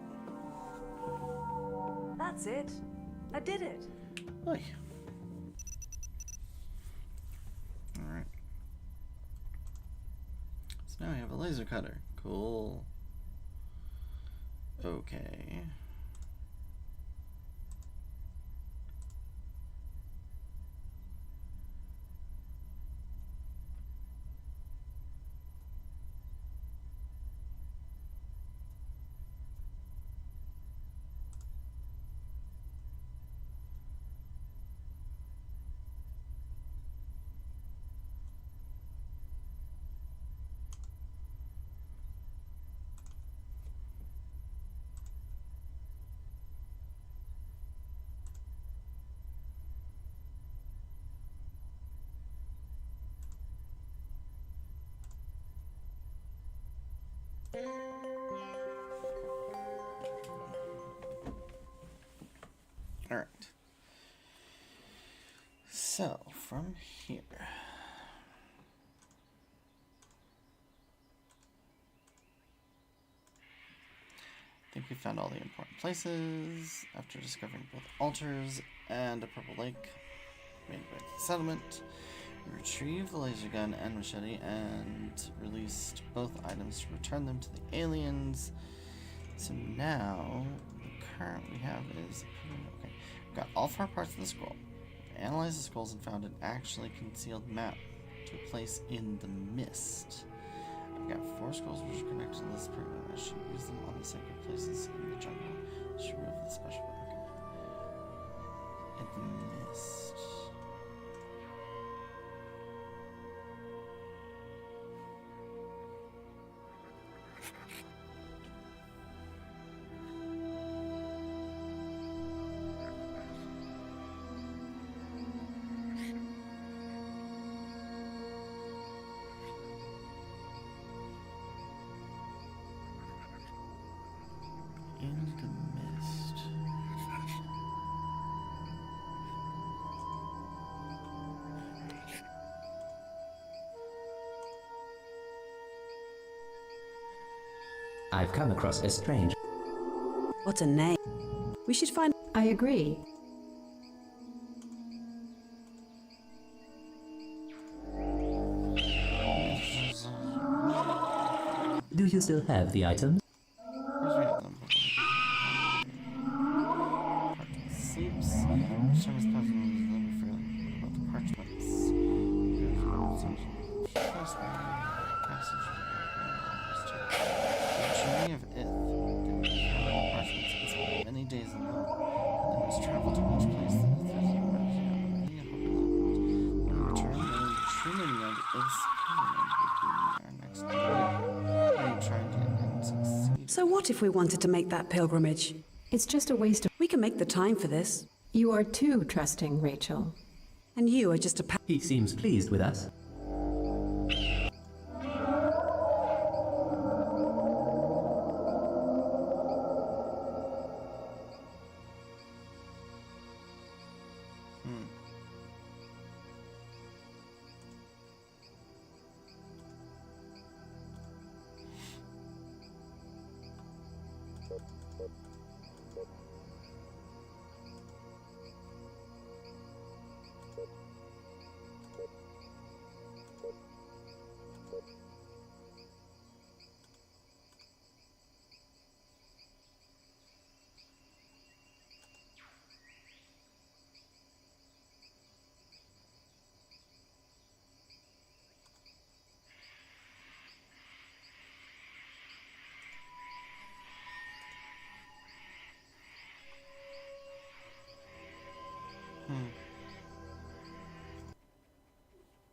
That's it. I did it. Oy. Alright. So now we have a laser cutter. Cool. Okay. Alright. So, from here. I think we found all the important places after discovering both altars and a purple lake made by the settlement. We retrieved the laser gun and machete and released both items to return them to the aliens. So now, the current we have is... Okay, we've got all 4 parts of the scroll. We analyzed the scrolls and found an actually concealed map to a place in the mist. I've got 4 scrolls which are connected to this program. I should use them on the sacred places in the jungle. I should remove the special mark. In the mist. In the mist. I've come across a strange... What a name. We should find... I agree. Do you still have the items? Where's we have them? Sleeps. Each time it's possible, let me forget about the parchments. Passage. The journey of Ith. The parchments. It's many days alone. And then must travel to each place that is when we return, then the Trinity of Ith's pyramid will be our next year. We try and succeed. So what if we wanted to make that pilgrimage? It's just a waste of... We can make the time for this. You are too trusting, Rachel. And you are just a... He seems pleased with us.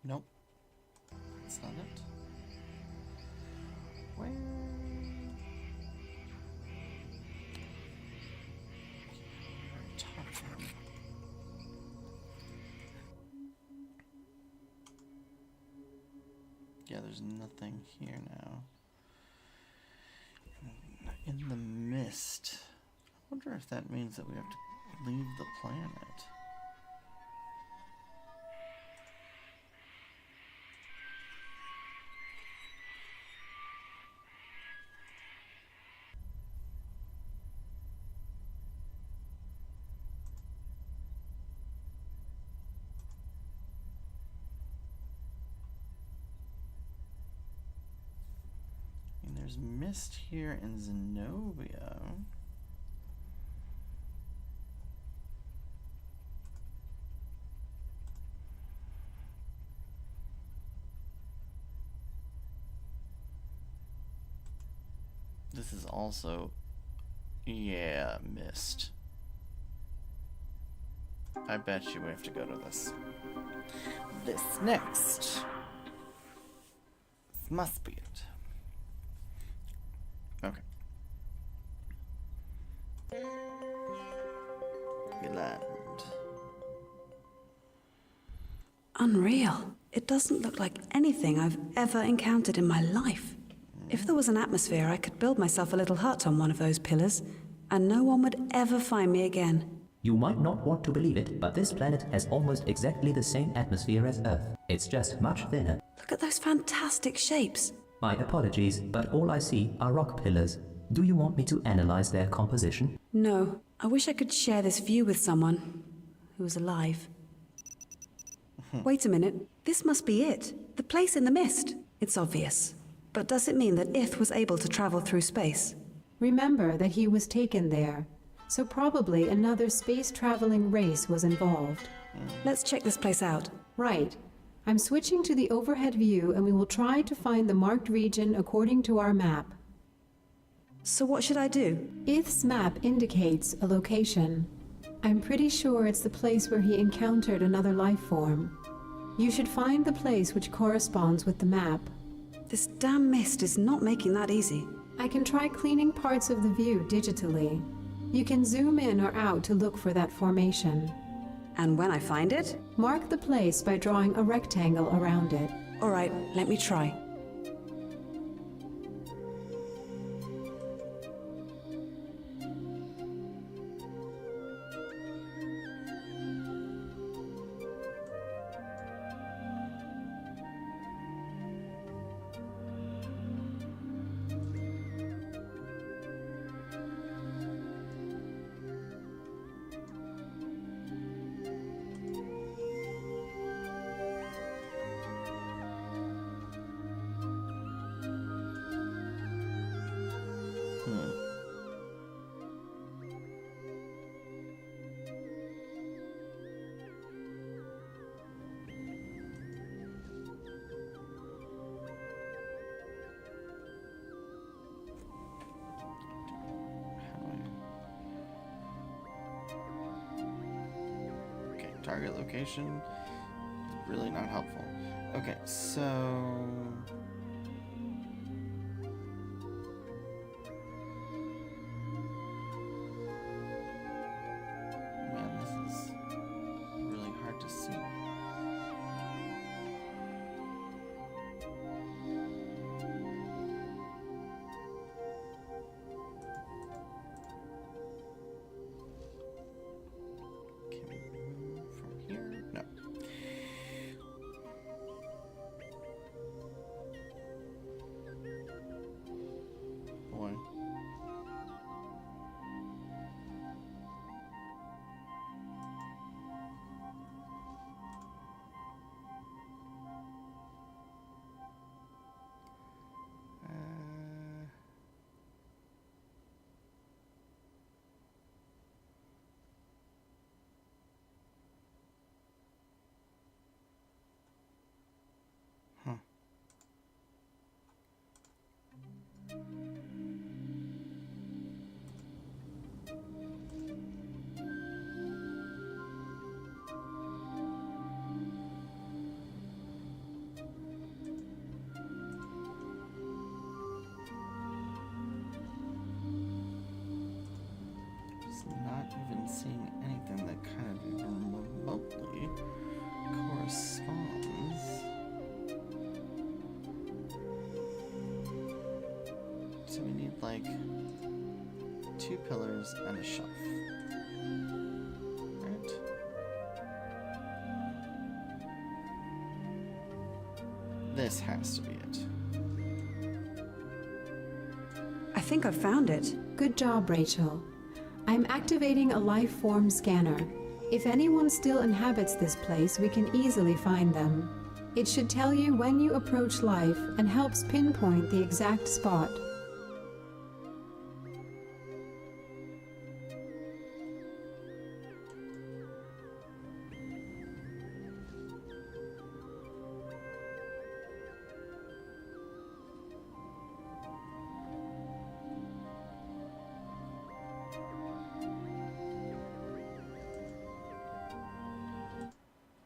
Nope. That's not it. Where? Talk to him. Yeah, there's nothing here now. In the mist. I wonder if that means that we have to leave the planet. There's mist here in Zenobia. This is also, yeah, mist. I bet you we have to go to this. This next. This must be it. Okay. We land. Unreal. It doesn't look like anything I've ever encountered in my life. If there was an atmosphere, I could build myself a little hut on one of those pillars, and no one would ever find me again. You might not want to believe it, but this planet has almost exactly the same atmosphere as Earth. It's just much thinner. Look at those fantastic shapes. My apologies, but all I see are rock pillars. Do you want me to analyze their composition? No, I wish I could share this view with someone who was alive. Wait a minute, this must be it. The place in the mist. It's obvious. But does it mean that Ith was able to travel through space? Remember that he was taken there, so probably another space-traveling race was involved. Let's check this place out. Right. I'm switching to the overhead view and we will try to find the marked region according to our map. So what should I do? Ith's map indicates a location. I'm pretty sure it's the place where he encountered another life form. You should find the place which corresponds with the map. This damn mist is not making that easy. I can try cleaning parts of the view digitally. You can zoom in or out to look for that formation. And when I find it? Mark the place by drawing a rectangle around it. All right, let me try. Target location, really not helpful. Okay, so man, this is really hard to see. Not even seeing anything that kind of even remotely corresponds. So we need like 2 pillars and a shelf. Right? This has to be it. I think I've found it. Good job, Rachel. I'm activating a life form scanner. If anyone still inhabits this place, we can easily find them. It should tell you when you approach life and helps pinpoint the exact spot.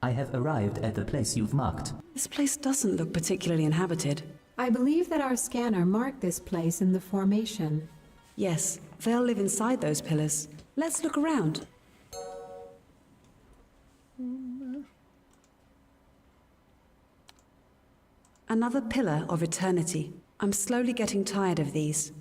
I have arrived at the place you've marked. This place doesn't look particularly inhabited. I believe that our scanner marked this place in the formation. Yes, they'll live inside those pillars. Let's look around. Another pillar of eternity. I'm slowly getting tired of these.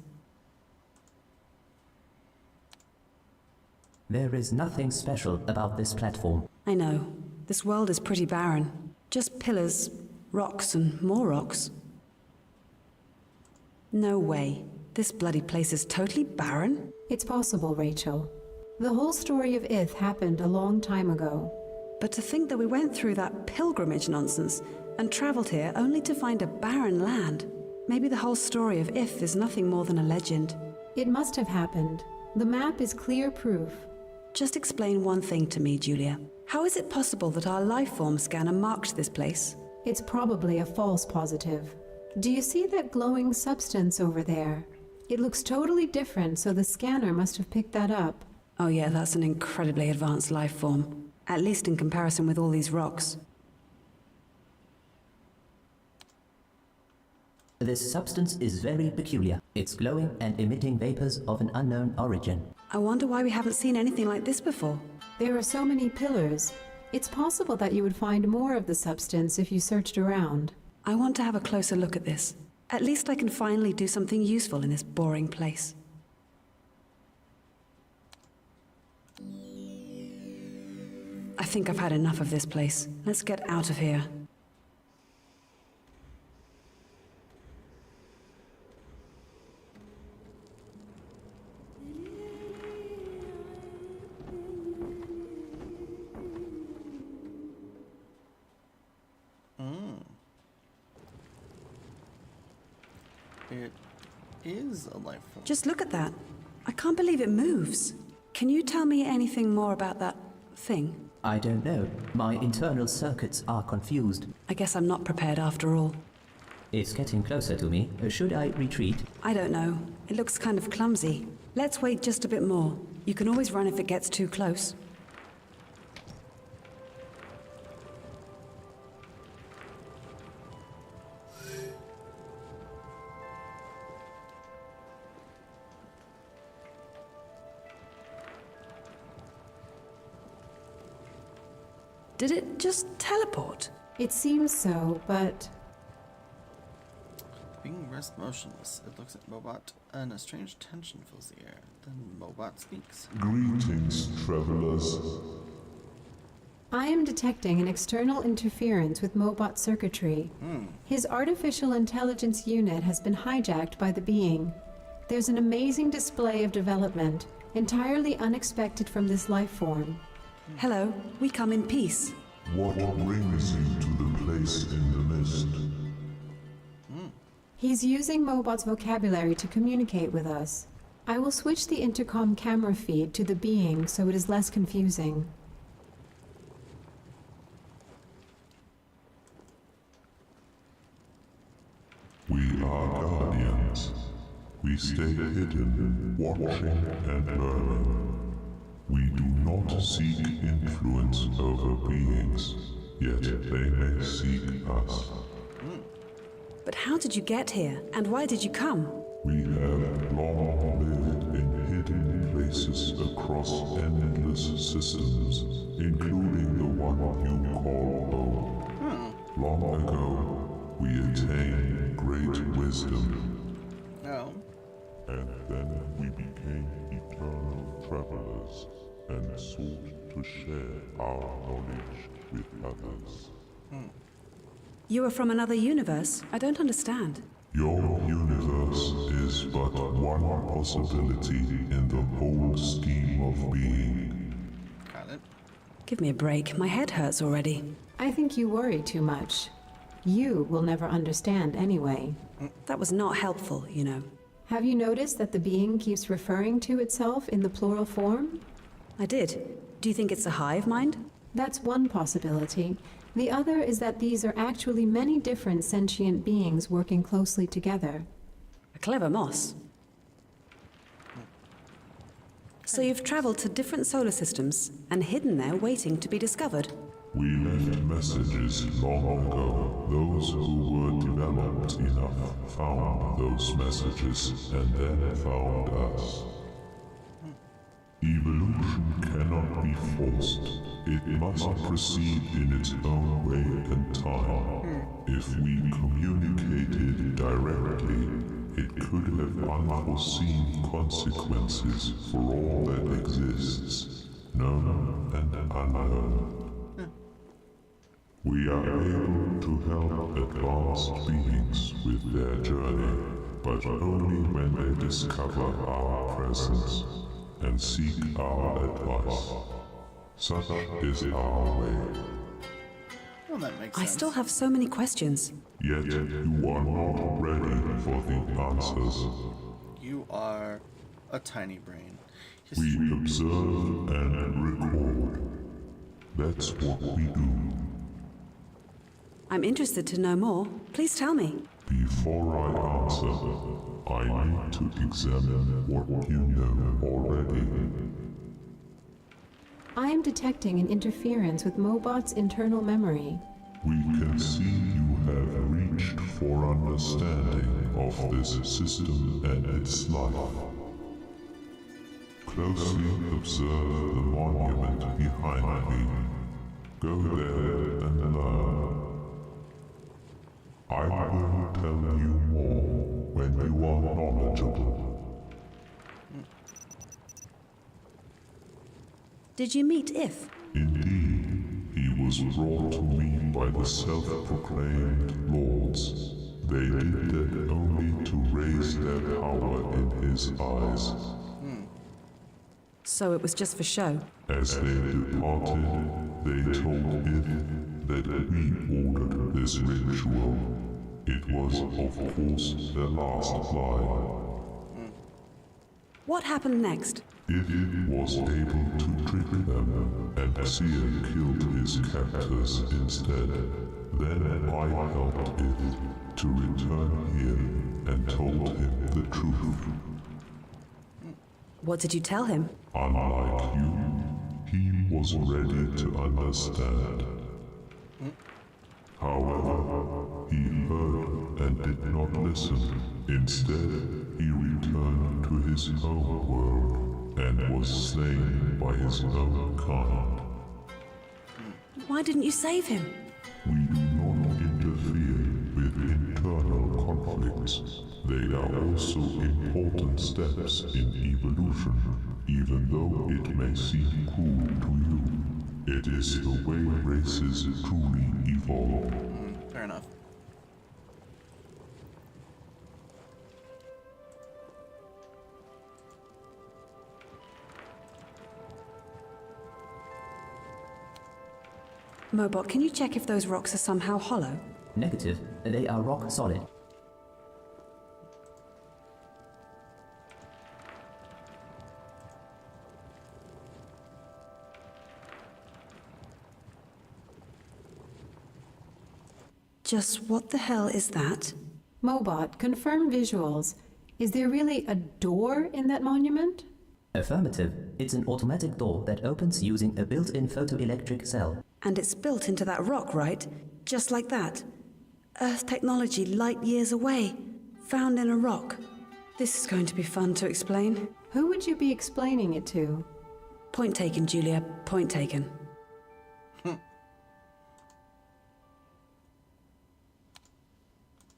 There is nothing special about this platform. I know. This world is pretty barren. Just pillars, rocks, and more rocks. No way. This bloody place is totally barren? It's possible, Rachel. The whole story of Ith happened a long time ago. But to think that we went through that pilgrimage nonsense and traveled here only to find a barren land. Maybe the whole story of Ith is nothing more than a legend. It must have happened. The map is clear proof. Just explain one thing to me, Julia. How is it possible that our lifeform scanner marked this place? It's probably a false positive. Do you see that glowing substance over there? It looks totally different, so the scanner must have picked that up. Oh yeah, that's an incredibly advanced lifeform. At least in comparison with all these rocks. This substance is very peculiar. It's glowing and emitting vapors of an unknown origin. I wonder why we haven't seen anything like this before. There are so many pillars. It's possible that you would find more of the substance if you searched around. I want to have a closer look at this. At least I can finally do something useful in this boring place. I think I've had enough of this place. Let's get out of here. It is a life form. Just look at that. I can't believe it moves. Can you tell me anything more about that thing? I don't know. My internal circuits are confused. I guess I'm not prepared after all. It's getting closer to me. Should I retreat? I don't know. It looks kind of clumsy. Let's wait just a bit more. You can always run if it gets too close. Did it just teleport? It seems so, but Being rest motionless, it looks at Mobot, and a strange tension fills the air. Then Mobot speaks. Greetings, travelers. I am detecting an external interference with Mobot circuitry. His artificial intelligence unit has been hijacked by the being. There's an amazing display of development, entirely unexpected from this life form. Hello, we come in peace. What brings you to the place in the mist? He's using Mobot's vocabulary to communicate with us. I will switch the intercom camera feed to the being so it is less confusing. We are guardians. We stay hidden, watching and learning. We do not seek influence over beings, yet they may seek us. But how did you get here? And why did you come? We have long lived in hidden places across endless systems, including the one you call home. Long ago, we attained great wisdom, Oh. and then we became eternal travelers and sought to share our knowledge with others. You are from another universe? I don't understand. Your universe is but one possibility in the whole scheme of being. Got it. Give me a break. My head hurts already. I think you worry too much. You will never understand anyway. That was not helpful, you know. Have you noticed that the being keeps referring to itself in the plural form? I did. Do you think it's a hive mind? That's one possibility. The other is that these are actually many different sentient beings working closely together. A clever moss. So you've traveled to different solar systems and hidden there waiting to be discovered. We left messages long ago. Those who were developed enough found those messages and then found us. Evolution cannot be forced. It must proceed in its own way and time. If we communicated directly, it could have unforeseen consequences for all that exists, known and unknown. We are able to help advanced beings with their journey, but only when they discover our presence and seek our advice. Such is our way. Well, that makes I sense. still have so many questions. Yet you are not ready for the answers. You are a tiny brain. Just We observe and record. That's what we do. I'm interested to know more. Please tell me. Before I answer, I need to examine what you know already. I am detecting an interference with Mobot's internal memory. We can see you have reached for understanding of this system and its life. Closely observe the monument behind me. Go there and learn. I will tell you more when you are knowledgeable. Did you meet If? Indeed, he was brought to me by the self-proclaimed lords. They did that only to raise their power in his eyes. So it was just for show. As they departed, they told If that we ordered this ritual. It was, of course, their last lie. What happened next? If was able to trick them, and Xia killed his captors instead. Then I helped If to return here and told him the truth. What did you tell him? Unlike you, he was ready to understand. However, he heard and did not listen. Instead, he returned to his own world and was slain by his own kind. Why didn't you save him? We do not interfere with internal conflicts. They are also important steps in evolution, even though it may seem cruel to you. It is the way races truly evolve. fair enough. Mobot, can you check if those rocks are somehow hollow? Negative. They are rock solid. Just what the hell is that? Mobot, confirm visuals. Is there really a door in that monument? Affirmative. It's an automatic door that opens using a built-in photoelectric cell. And it's built into that rock, right? Just like that. Earth technology light years away. Found in a rock. This is going to be fun to explain. Who would you be explaining it to? Point taken, Julia. Point taken.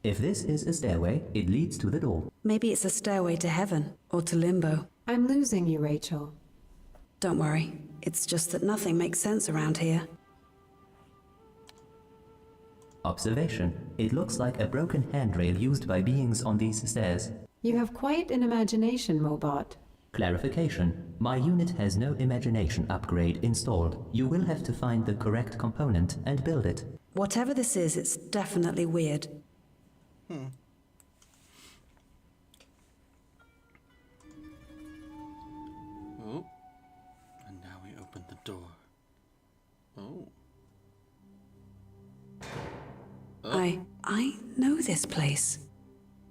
If this is a stairway, it leads to the door. Maybe it's a stairway to heaven, or to limbo. I'm losing you, Rachel. Don't worry. It's just that nothing makes sense around here. Observation. It looks like a broken handrail used by beings on these stairs. You have quite an imagination, Mobot. Clarification. My unit has no imagination upgrade installed. You will have to find the correct component and build it. Whatever this is, it's definitely weird. Oh. And now we open the door. Oh. I know this place.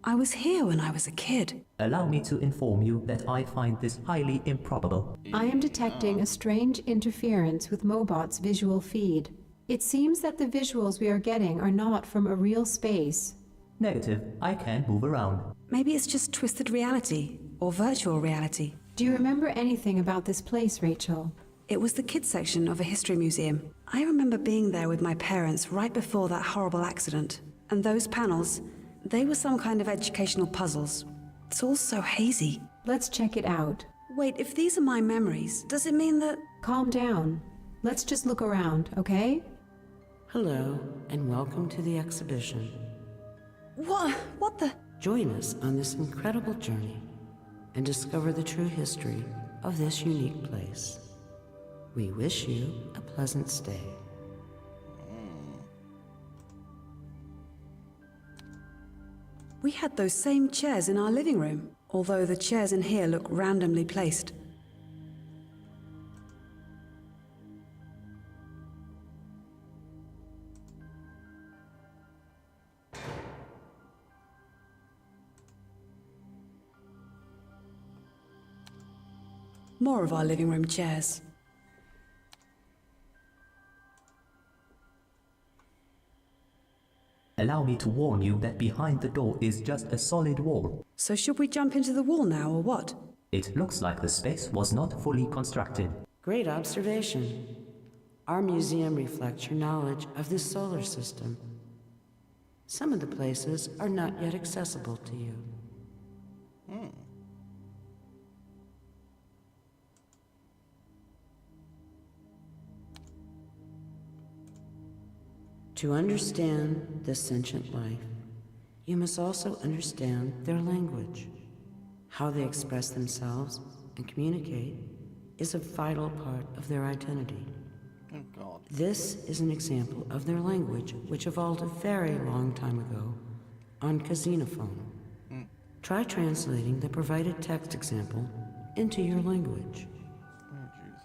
I was here when I was a kid. Allow me to inform you that I find this highly improbable. I am detecting a strange interference with Mobot's visual feed. It seems that the visuals we are getting are not from a real space. Negative, I can't move around. Maybe it's just twisted reality, or virtual reality. Do you remember anything about this place, Rachel? It was the kids section of a history museum. I remember being there with my parents right before that horrible accident. And those panels, they were some kind of educational puzzles. It's all so hazy. Let's check it out. Wait, if these are my memories, does it mean that... Calm down. Let's just look around, okay? Hello, and welcome to the exhibition. What the... Join us on this incredible journey and discover the true history of this unique place. We wish you a pleasant stay. We had those same chairs in our living room, although the chairs in here look randomly placed. More of our living room chairs. Allow me to warn you that behind the door is just a solid wall. So should we jump into the wall now, or what? It looks like the space was not fully constructed. Great observation. Our museum reflects your knowledge of this solar system. Some of the places are not yet accessible to you. To understand this sentient life, you must also understand their language. How they express themselves and communicate is a vital part of their identity. Oh God. This is an example of their language, which evolved a very long time ago on Casinophone. Try translating the provided text example into your language. Oh jeez.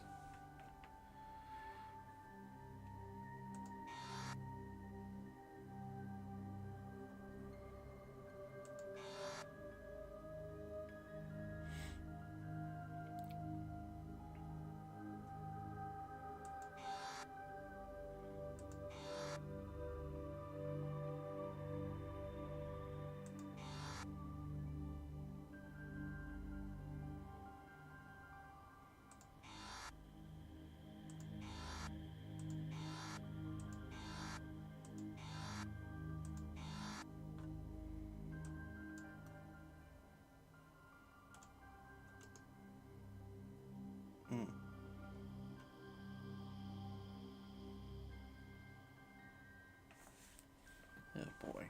Oh boy.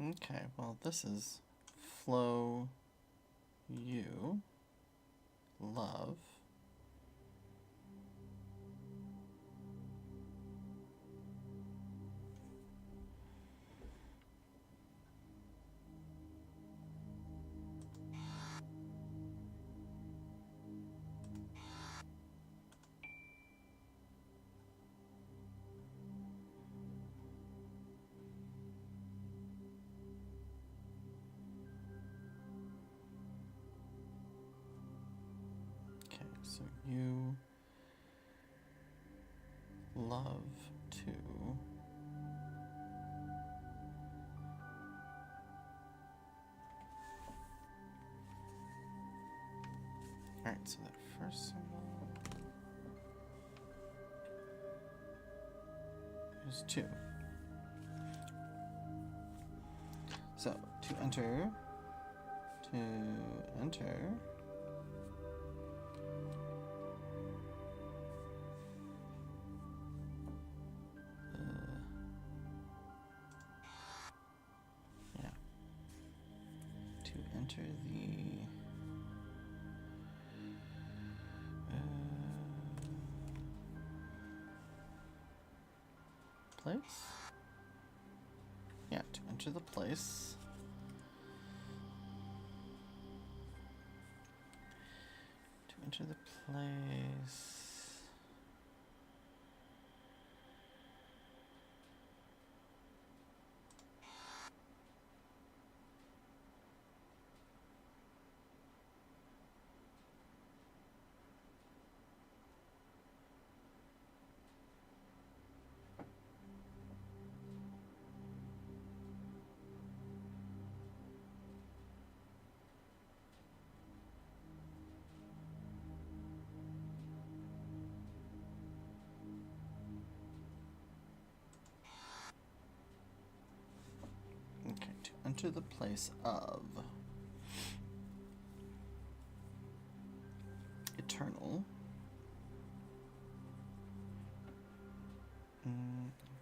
Okay, well this is flow you love so you love to Alright, so that first symbol is 2. So to enter to enter the place? Yeah, to enter the place. To enter the place. to the place of eternal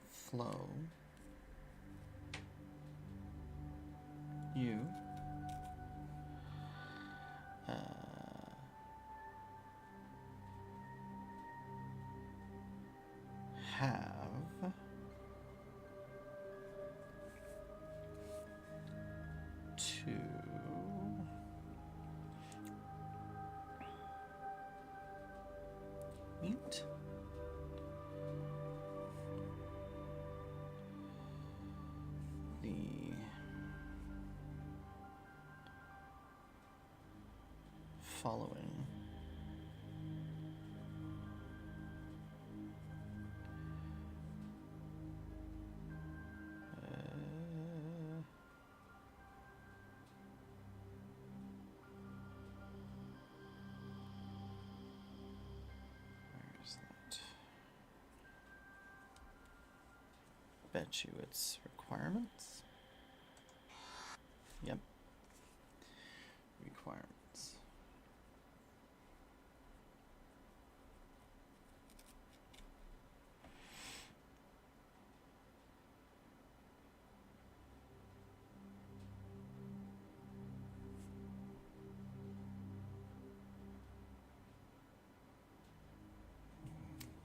flow. You have to meet the following where's that? Bet you it's requirements. Yep. Requirements.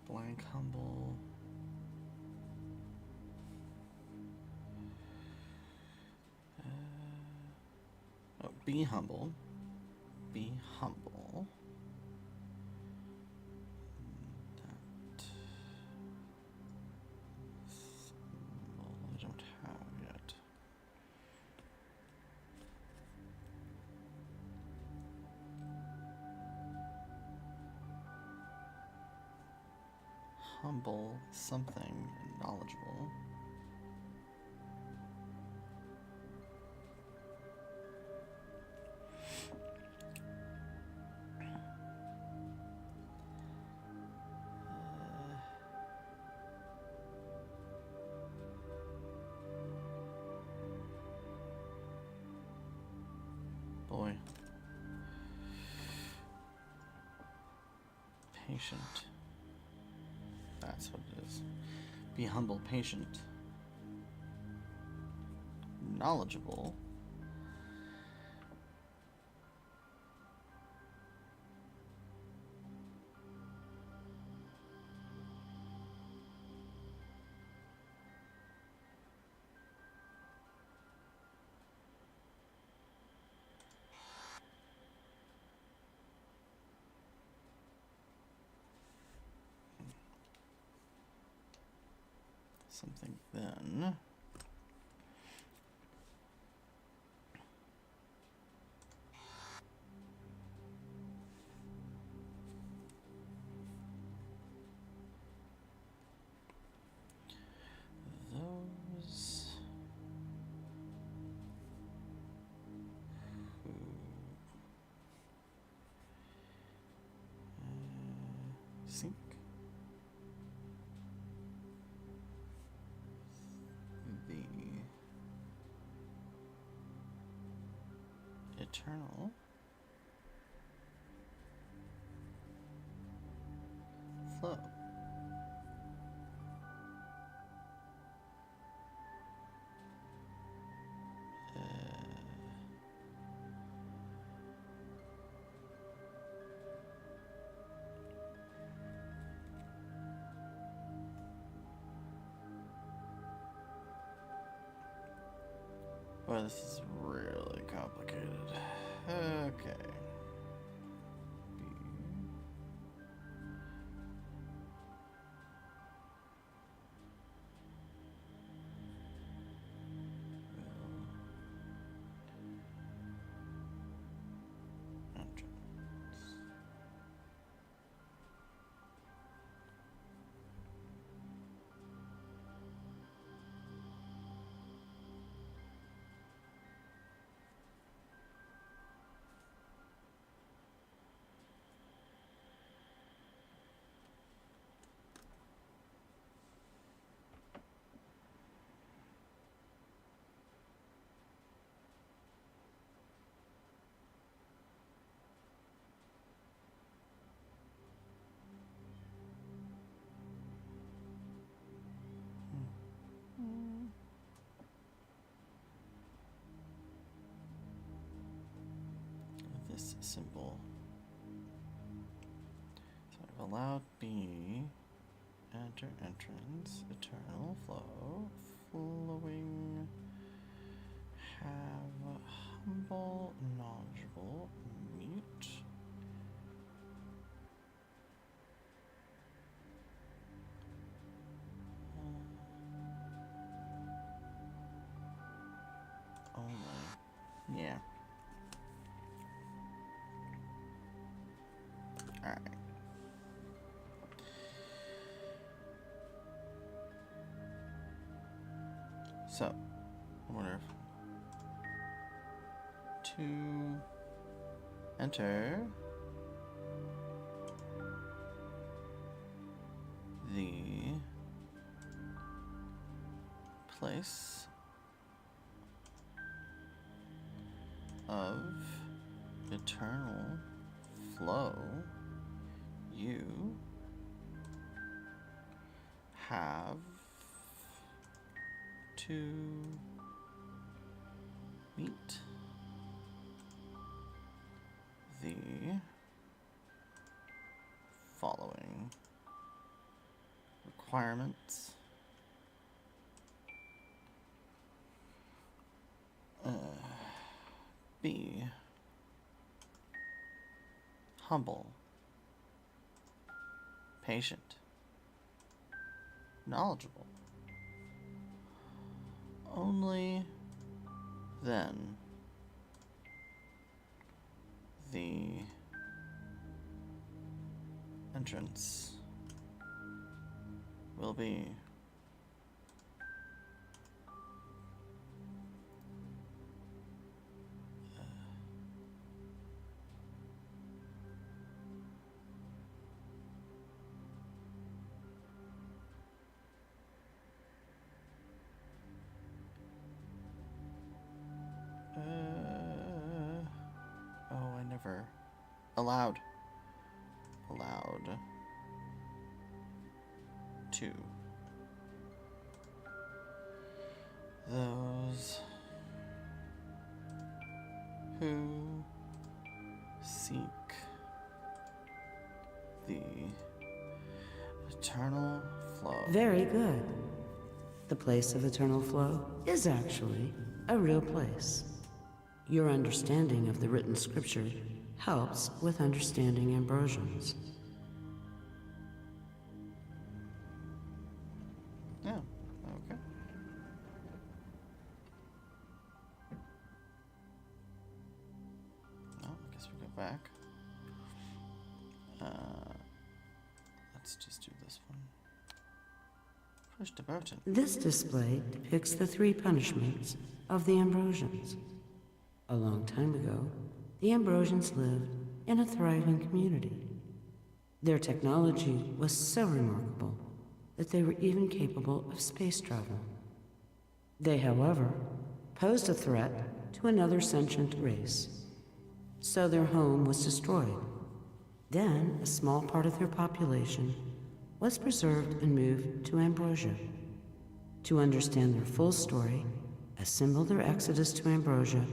Blank, humble. Oh, be humble. Be humble. That symbol I don't have yet. Humble something and knowledgeable. Boy. Patient. That's what it is. Be humble, patient. Knowledgeable. Something then. Those who seek the eternal flow. Boy, this is really complicated. Okay. symbol. So I've allowed B, enter entrance, eternal flow, flowing, have humble, knowledgeable, mute. Only. Yeah. Alright. So, I wonder if to enter the place of eternal flow, you have to meet the following requirements. Be humble, patient, knowledgeable. Only then the entrance will be oh, I never allowed to those who seek the eternal flow. Very good. The place of eternal flow is actually a real place. Your understanding of the written scripture helps with understanding Ambrosians. Yeah, okay. Well, I guess we go back. Let's just do this one. Push the button. This display depicts the 3 punishments of the Ambrosians. A long time ago, the Ambrosians lived in a thriving community. Their technology was so remarkable that they were even capable of space travel. They, however, posed a threat to another sentient race, so their home was destroyed. Then, a small part of their population was preserved and moved to Ambrosia. To understand their full story, assemble their exodus to Ambrosia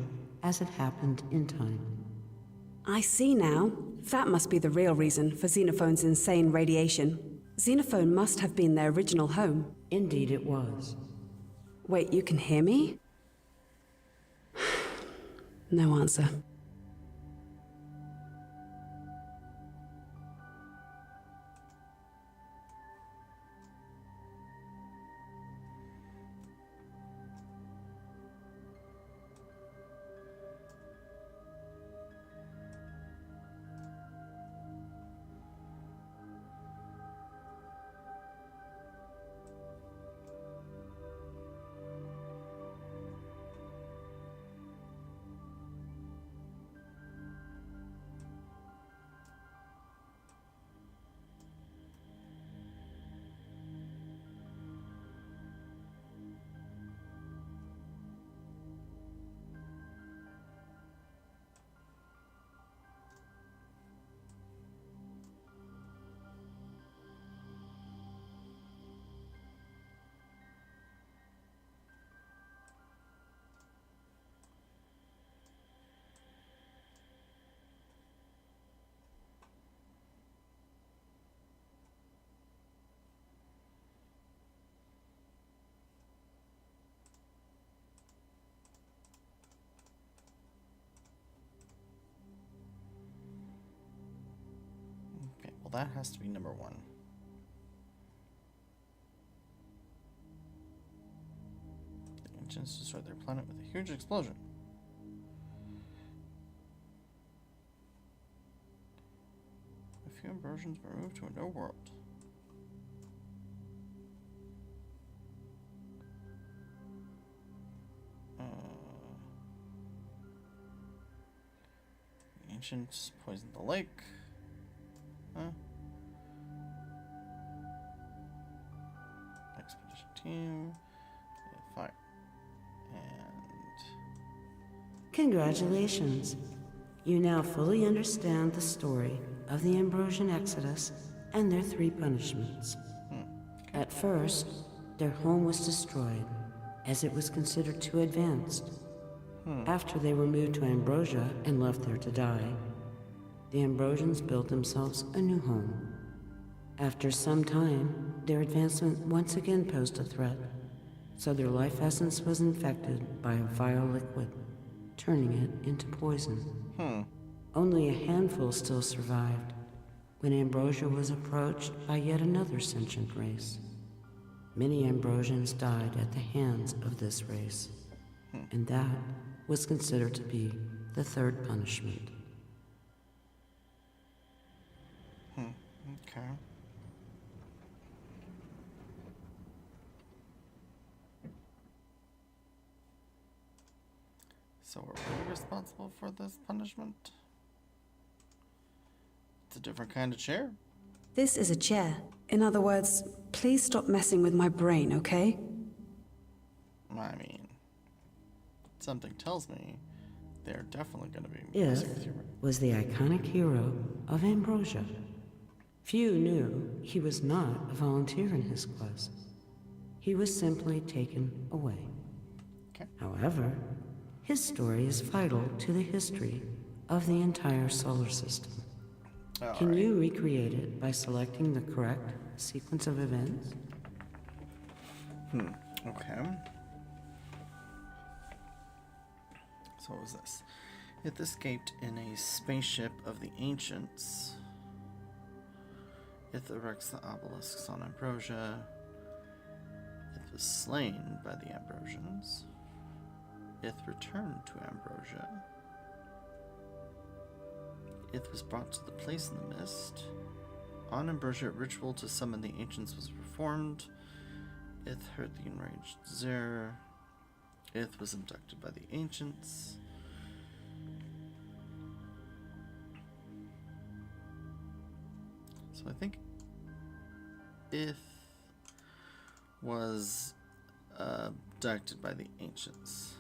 as it happened in time. I see now. That must be the real reason for Xenophone's insane radiation. Xenophone must have been their original home. Indeed it was. Wait, you can hear me? No answer. Well, that has to be number 1. The ancients destroyed their planet with a huge explosion. A few inversions were moved to a new world. The ancients poisoned the lake. Huh? Expedition team. Fire. And... Congratulations. You now fully understand the story of the Ambrosian Exodus and their 3 punishments. At first, their home was destroyed, as it was considered too advanced. After they were moved to Ambrosia and left there to die, the Ambrosians built themselves a new home. After some time, their advancement once again posed a threat, so their life essence was infected by a vile liquid, turning it into poison. Only a handful still survived when Ambrosia was approached by yet another sentient race. Many Ambrosians died at the hands of this race, and that was considered to be the 3rd punishment. Okay. So are we responsible for this punishment? It's a different kind of chair. This is a chair. In other words, please stop messing with my brain, okay? I mean, something tells me they're definitely going to be If messing with your brain. was the iconic hero of Ambrosia. Few knew he was not a volunteer in his quest. He was simply taken away. Okay. However, his story is vital to the history of the entire solar system. Can you recreate it by selecting the correct sequence of events? Okay. So what was this? It escaped in a spaceship of the ancients. It erects the obelisks on Ambrosia. It was slain by the Ambrosians. It returned to Ambrosia. It was brought to the place in the mist. On Ambrosia, a ritual to summon the ancients was performed. It heard the enraged Zer. It was abducted by the ancients. So I think Ith was abducted by the ancients.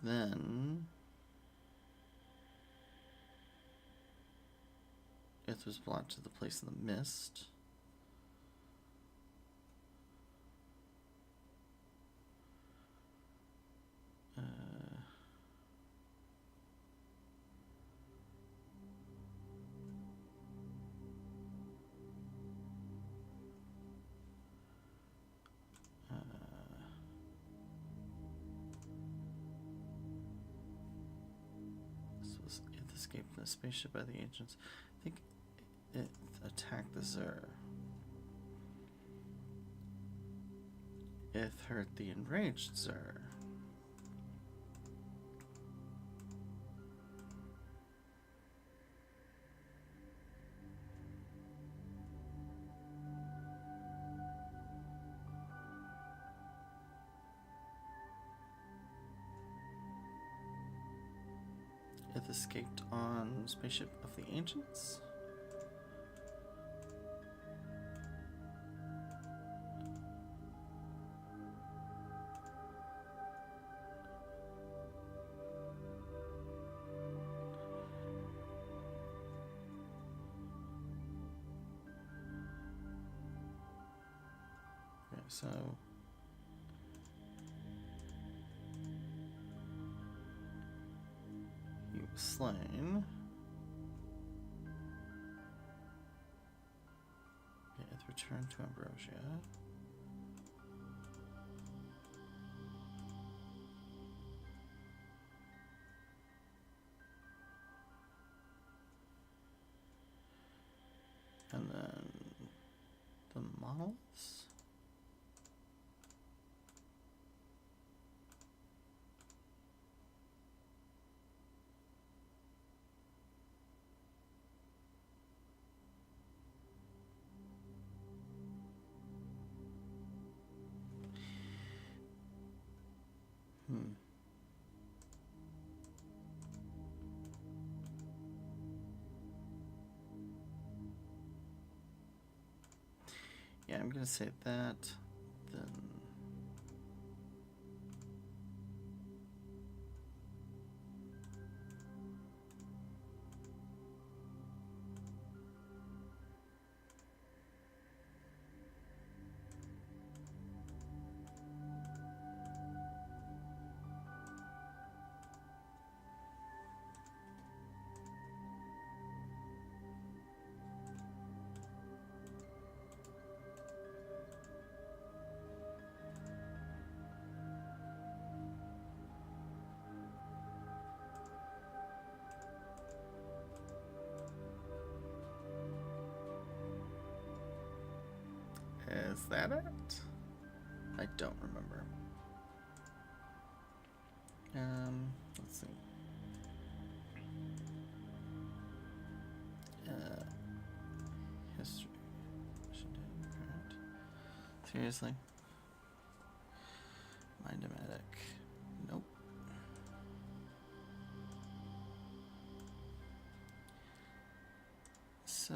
Then Ith was brought to the place in the mist. It escaped from the spaceship by the ancients. I think it attacked the Zer. It hurt the enraged Zer. It escaped on spaceship of the ancients. Okay, so he was slain. Okay, it returned to Ambrosia. monoliths? Yeah, I'm gonna say that. Then is that it? I don't remember. Let's see. History. Right. Seriously? Mindomatic. Nope. So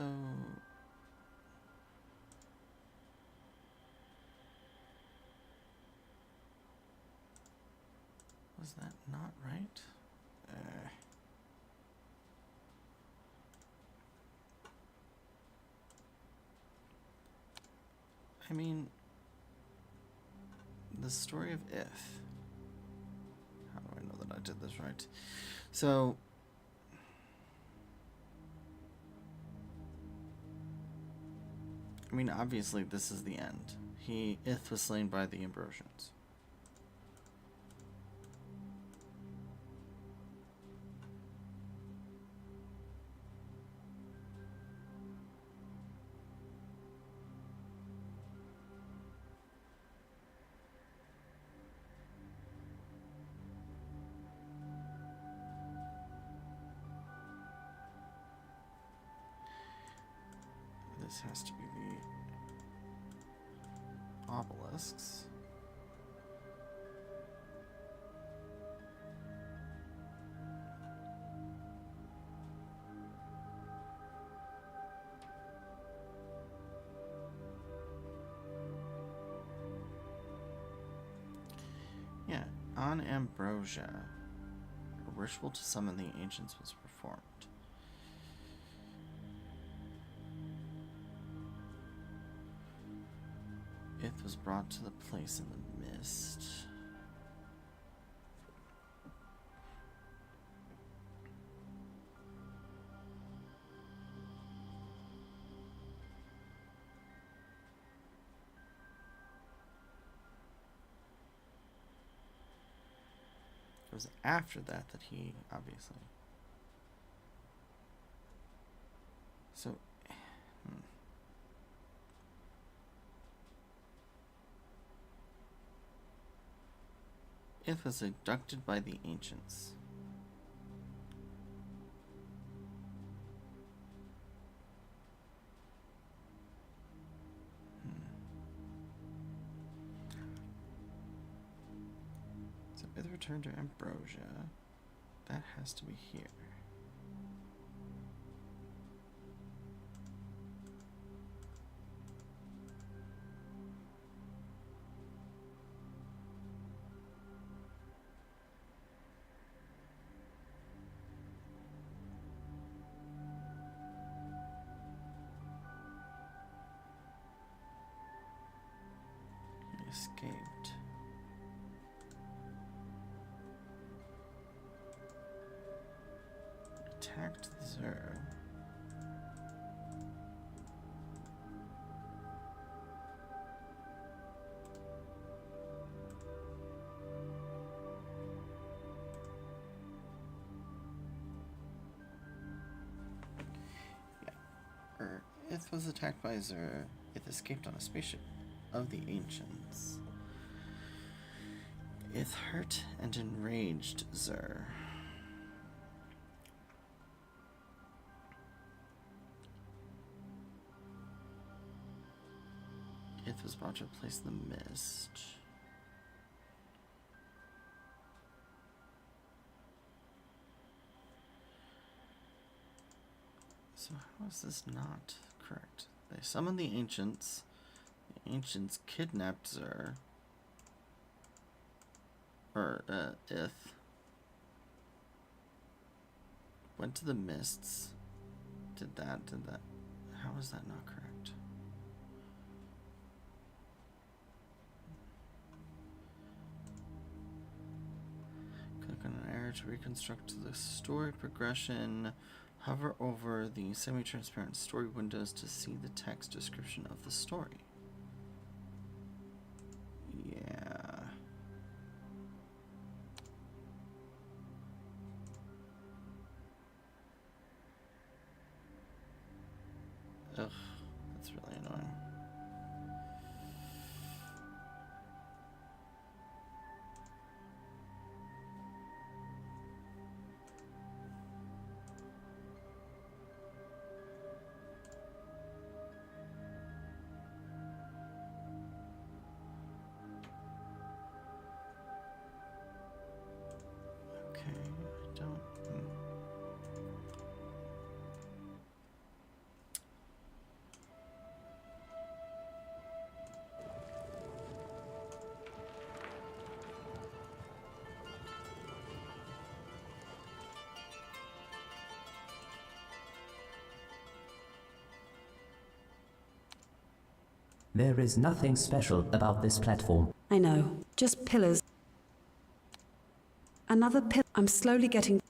was that not right? I mean, the story of If. How do I know that I did this right? So, I mean, obviously this is the end. Ith was slain by the Ambrosians. This has to be the obelisks. Yeah, on Ambrosia, a ritual to summon the ancients was performed. Ith was brought to the place in the mist. It was after that he obviously. So. Ith was abducted by the ancients. So Ith returned to Ambrosia. That has to be here. Escaped. Attacked the Zur. Yeah. Ith was attacked by Zur. It escaped on a spaceship of the ancients. It hurt and enraged Zur. It was brought to a place in the mist. So how is this not correct? They summoned the ancients. The ancients kidnapped Zur. Or, Ith. Went to the mists. Did that. How is that not correct? Click on an arrow to reconstruct the story progression. Hover over the semi-transparent story windows to see the text description of the story. Yeah. Ugh, that's really annoying. Okay, I don't. There is nothing special about this platform. I know. Just pillars. Another pillar. I'm slowly getting...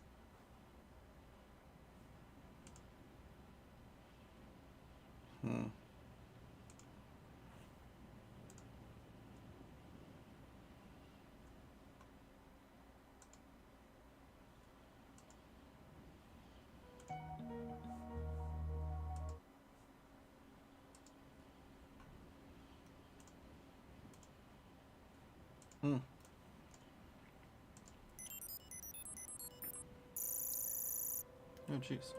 Oh, jeez.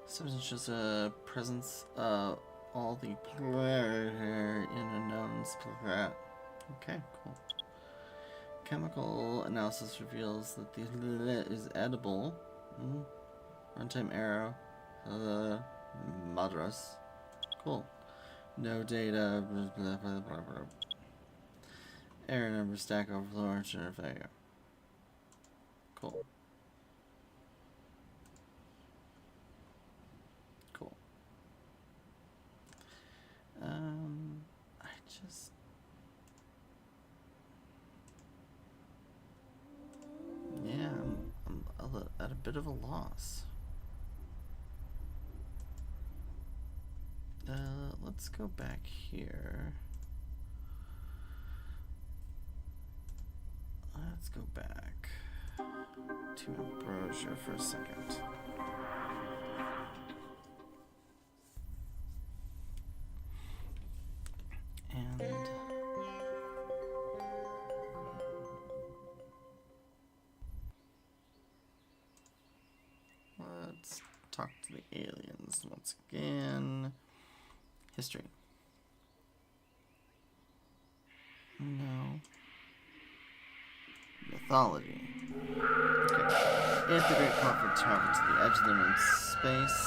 Sometimes just a presence of all the player in unknowns. Okay, cool. Chemical analysis reveals that the is edible. Runtime arrow. Madras. Cool. No data. Blah, blah, blah, blah. Error number stack overflow or failure. Cool. I just... Yeah, I'm at a bit of a loss. Let's go back here. Let's go back to Ambrosia for a second. And let's talk to the aliens once again. History. No. Mythology. Okay. If the Great Prophet traveled to the edge of the moon's space,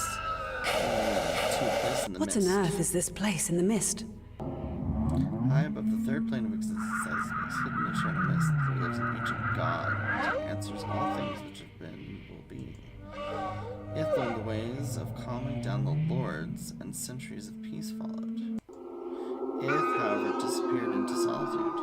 to a place in the What mist. on earth is this place in the mist? High above the third plane of existence lies space, hidden in eternal mist, there lives an ancient god which answers all things which have been, will be. He hath learned the ways of calming down the lords, and centuries of peace followed. If, however, disappeared into solitude.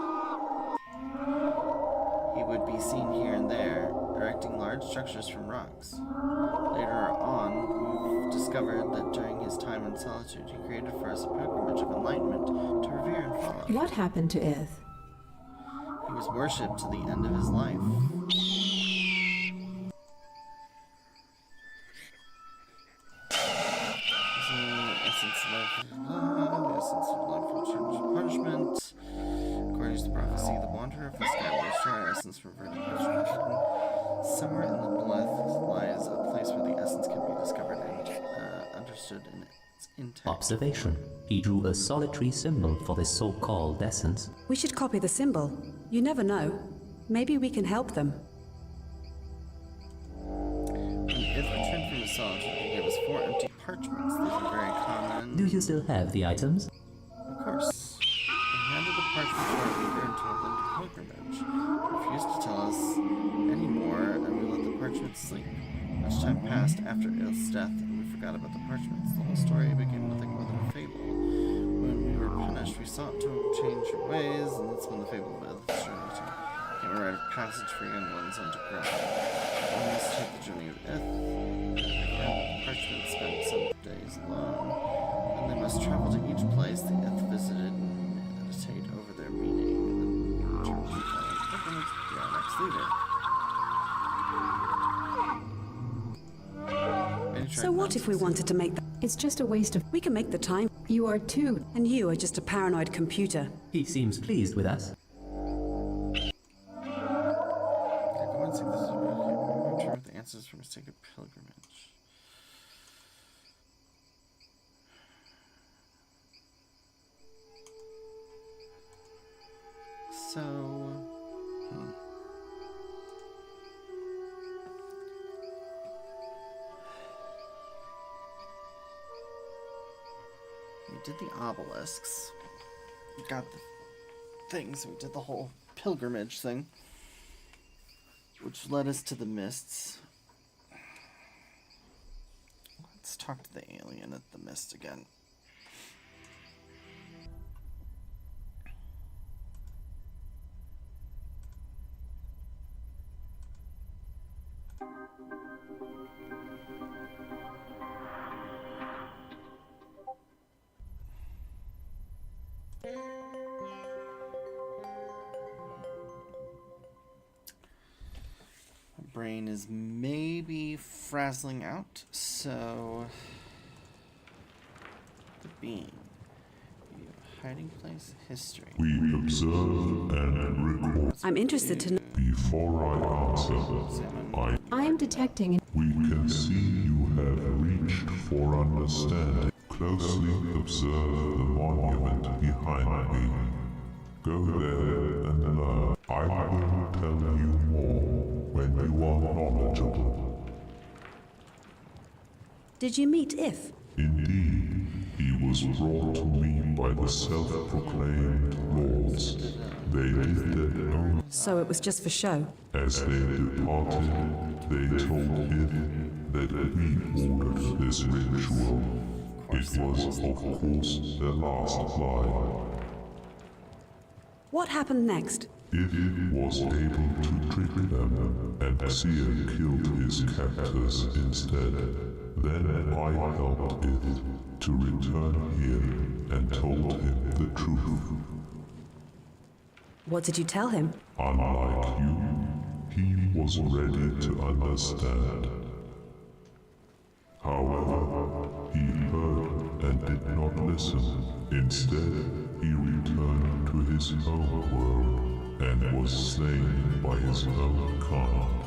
He would be seen here and there, erecting large structures from rocks. Later on, we've discovered that during his time in solitude, he created for us a pilgrimage of enlightenment to revere and follow. What happened to Ith? He was worshipped to the end of his life. So, the essence of life will change to punishment. According to the prophecy, the wanderer of the sky will share essence reverting hidden. Somewhere in the Blood lies a place where the essence can be discovered and understood in its intact. Observation. He drew a solitary symbol for this so-called essence. We should copy the symbol. You never know. Maybe we can help them. When Ith returned from his solitude, he gave us 4 empty parchments. These are very common. Do you still have the items? Of course. We handed the parchment to our leader and told them to pilgrimage. He refused to tell us any more, and we let the parchments sleep. Much time passed after Ith's death, and we forgot about the parchments. The whole story became nothing more than a fable. When we were punished, we sought to change our ways, and that's when the fable of Ith's journey became a rite of passage for young ones unto grow. One must take the journey of Ith. Again, the parchment spent some days alone, and they must travel to each place the Ith visited and meditate over their meaning, and then return to pilgrimage to be our next leader. So what if we wanted to make that? It's just a waste of... We can make the time. You are too. And you are just a paranoid computer. He seems pleased with us. Okay, go and seek this. Okay, return with the answers from a sacred pilgrimage. So, we did the obelisks. We got the things. We did the whole pilgrimage thing, which led us to the mists. Let's talk to the alien at the mist again. Brain is maybe frazzling out, so the being, hiding place, history. We observe and record. I'm interested to know. Before I answer, I am detecting... we can see you have reached for understanding. Closely observe the monument behind me. Go there and learn. I will tell you more when you are knowledgeable. Did you meet If? Indeed, he was brought to me by the self-proclaimed lords. They did their own. So it was just for show. As they departed, they told him that we ordered this ritual. It was, of course, their last lie. What happened next? It was able to trick them, and Seer killed his captors instead. Then I helped it to return here and told him the truth. What did you tell him? Unlike you, he was ready to understand. However, he heard and did not listen. Instead, he returned to his own world and was slain by his own kind.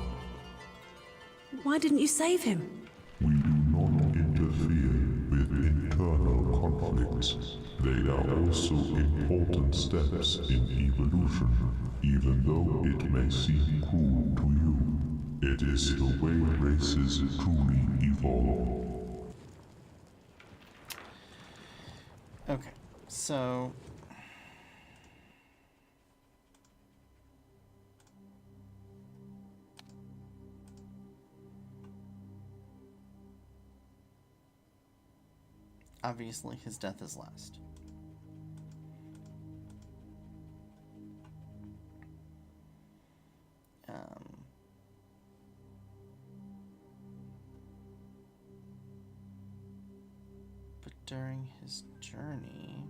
Why didn't you save him? We do not interfere with internal conflicts. They are also important steps in evolution, even though it may seem cruel to you. It is the way races truly evolve. Okay, so obviously his death is last. But during his journey,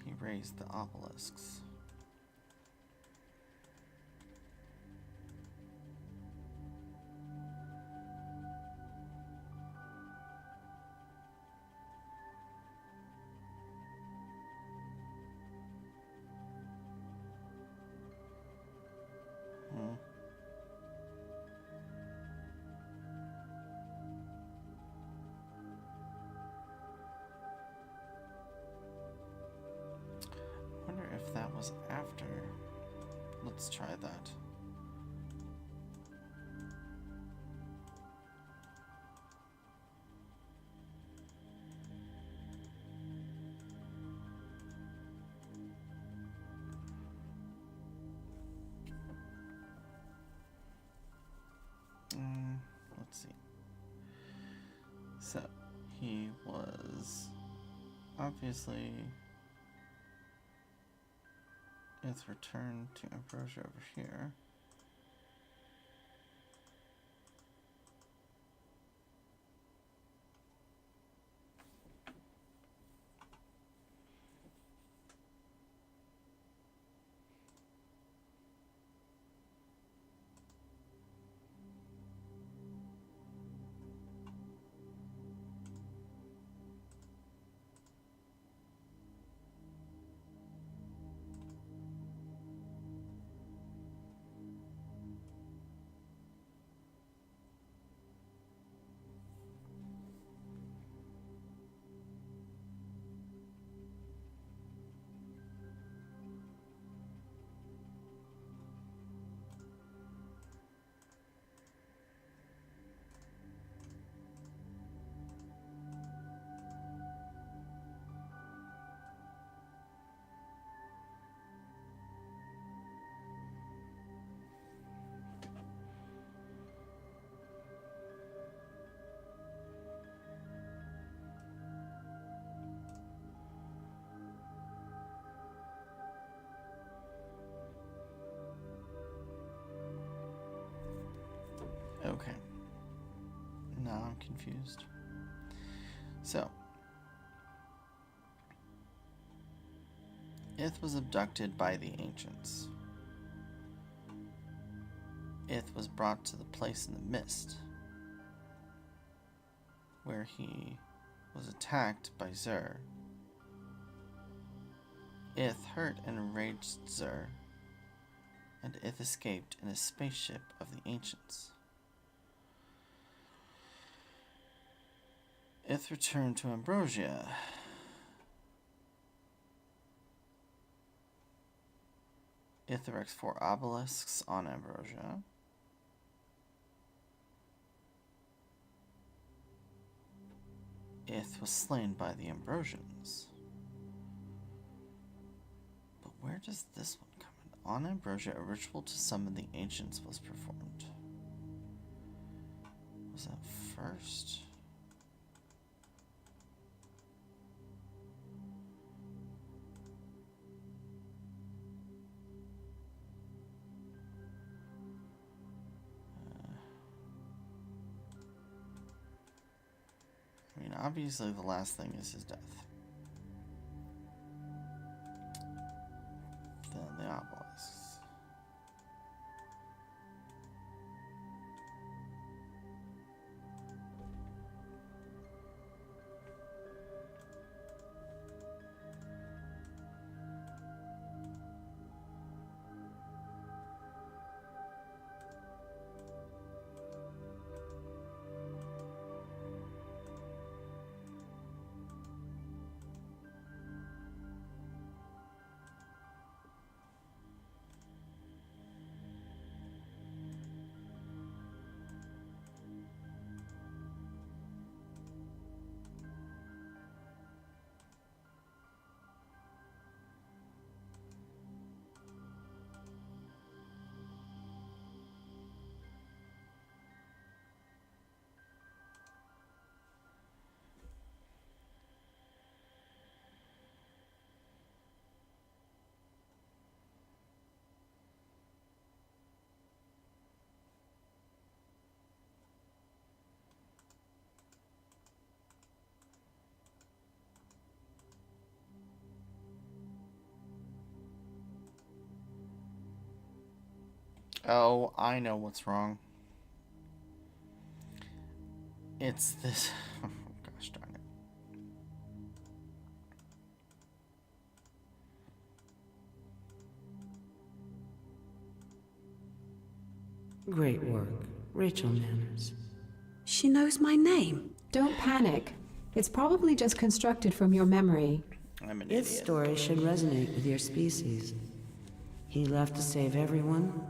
he raised the obelisks. Let's try that. Let's see. So, he was obviously its return to Ambrosia over here. Okay. Now I'm confused. So, Ith was abducted by the ancients. Ith was brought to the place in the mist, where he was attacked by Zur. Ith hurt and enraged Zur, and Ith escaped in a spaceship of the ancients. Ith returned to Ambrosia. Ith erects 4 obelisks on Ambrosia. Ith was slain by the Ambrosians. But where does this one come in? On Ambrosia, a ritual to summon the ancients was performed. Was that first? I mean, obviously the last thing is his death. Then the obelisks. Oh, I know what's wrong. It's this. Oh, gosh darn it. Great work. Rachel Manners. She knows my name. Don't panic. It's probably just constructed from your memory. I'm an Its idiot. story should resonate with your species. He left to save everyone,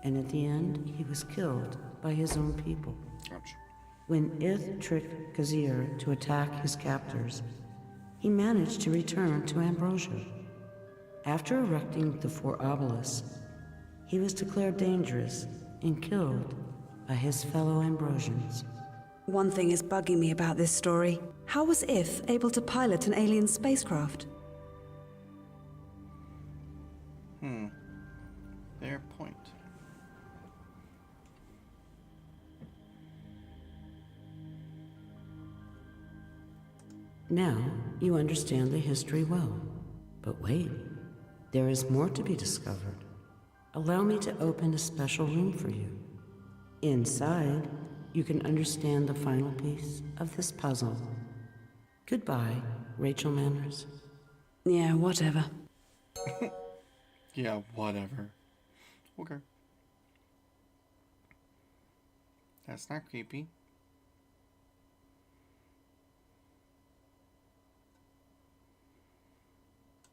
and at the end, he was killed by his own people. Ouch. When Ith tricked Kazir to attack his captors, he managed to return to Ambrosia. After erecting the 4 obelisks, he was declared dangerous and killed by his fellow Ambrosians. One thing is bugging me about this story. How was If able to pilot an alien spacecraft? Fair point. Now you understand the history well. But wait, there is more to be discovered. Allow me to open a special room for you. Inside, you can understand the final piece of this puzzle. Goodbye, Rachel Manners. Yeah, whatever. Yeah, whatever. Okay. That's not creepy.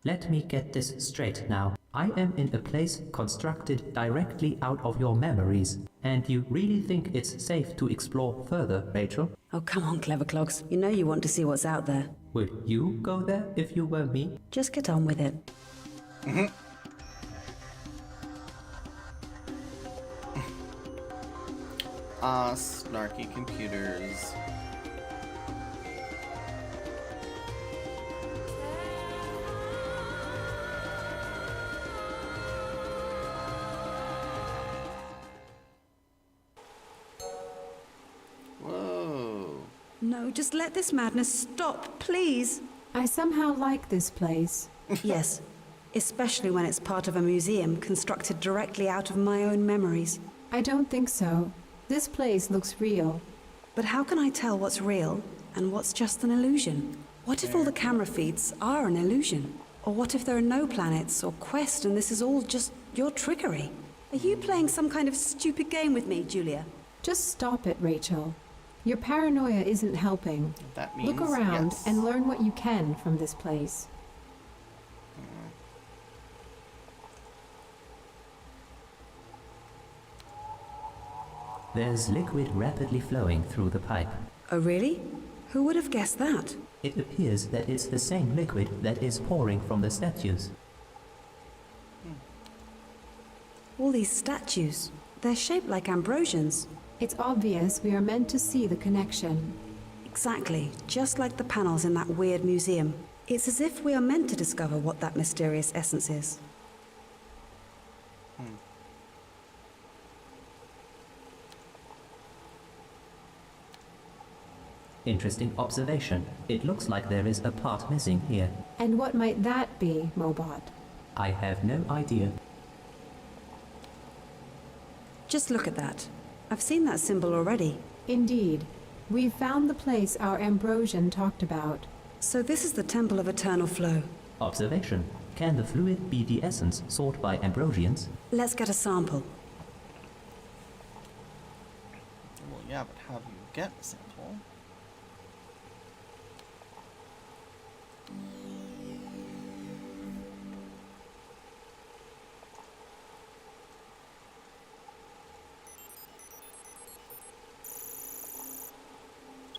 Let me get this straight now. I am in a place constructed directly out of your memories, and you really think it's safe to explore further, Rachel? Oh, come on, Clever Clogs. You know you want to see what's out there. Would you go there if you were me? Just get on with it. Snarky computers. Whoa. No, just let this madness stop, please. I somehow like this place. Yes, especially when it's part of a museum constructed directly out of my own memories. I don't think so. This place looks real. But how can I tell what's real and what's just an illusion? What if all the camera feeds are an illusion? Or what if there are no planets or quest and this is all just your trickery? Are you playing some kind of stupid game with me, Julia? Just stop it, Rachel. Your paranoia isn't helping. That means Look around yes. and learn what you can from this place. There's liquid rapidly flowing through the pipe. Oh, really? Who would have guessed that? It appears that it's the same liquid that is pouring from the statues. All these statues, they're shaped like Ambrosians. It's obvious we are meant to see the connection. Exactly, just like the panels in that weird museum. It's as if we are meant to discover what that mysterious essence is. Interesting observation. It looks like there is a part missing here. And what might that be, Mobot? I have no idea. Just look at that. I've seen that symbol already. Indeed. We've found the place our Ambrosian talked about. So this is the Temple of Eternal Flow. Observation. Can the fluid be the essence sought by Ambrosians? Let's get a sample. Well, yeah, but how do you get a sample?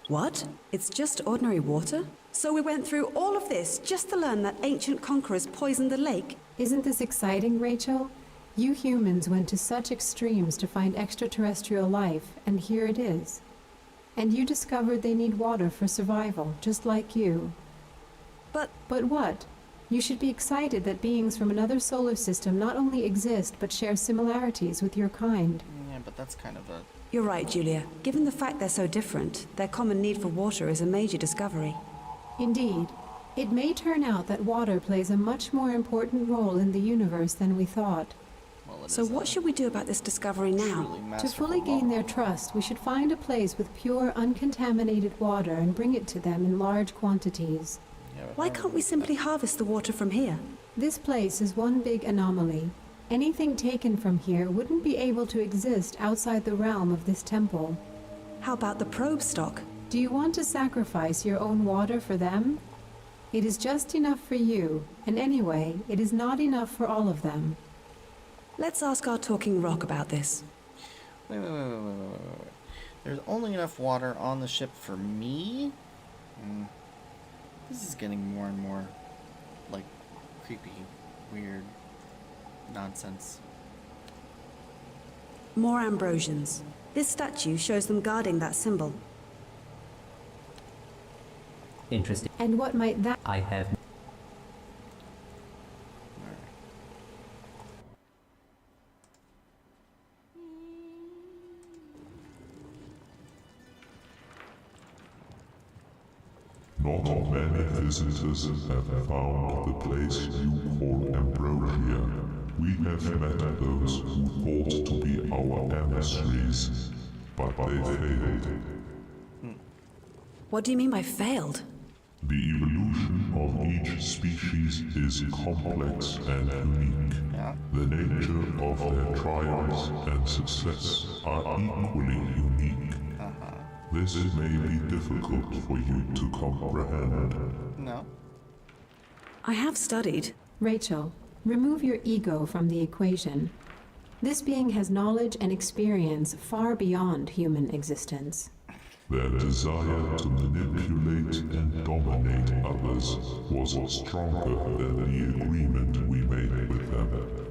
What? It's just ordinary water? So we went through all of this just to learn that ancient conquerors poisoned the lake? Isn't this exciting, Rachel? You humans went to such extremes to find extraterrestrial life, and here it is. And you discovered they need water for survival, just like you. But what? You should be excited that beings from another solar system not only exist, but share similarities with your kind. Yeah, but that's kind of a... you're right, Julia. Given the fact they're so different, their common need for water is a major discovery. Indeed. It may turn out that water plays a much more important role in the universe than we thought. Well, it So is what a should we do about this discovery now? truly To masterful fully gain law. their trust, we should find a place with pure, uncontaminated water and bring it to them in large quantities. Yeah, but Why how can't would we simply harvest the water from here? This place is one big anomaly. Anything taken from here wouldn't be able to exist outside the realm of this temple. How about the probe stock? Do you want to sacrifice your own water for them? It is just enough for you, and anyway, it is not enough for all of them. Let's ask our talking rock about this. Wait. There's only enough water on the ship for me? This is getting more and more, like, creepy, weird nonsense. More Ambrosians. This statue shows them guarding that symbol. Interesting. And what might that... I have... Not many visitors have found the place you call Ambrosia. We have met those who thought to be our emissaries, but they failed. What do you mean by failed? The evolution of each species is complex and unique. The nature of their triumphs and success are equally unique. This may be difficult for you to comprehend. No. I have studied. Rachel, remove your ego from the equation. This being has knowledge and experience far beyond human existence. Their desire to manipulate and dominate others was stronger than the agreement we made with them.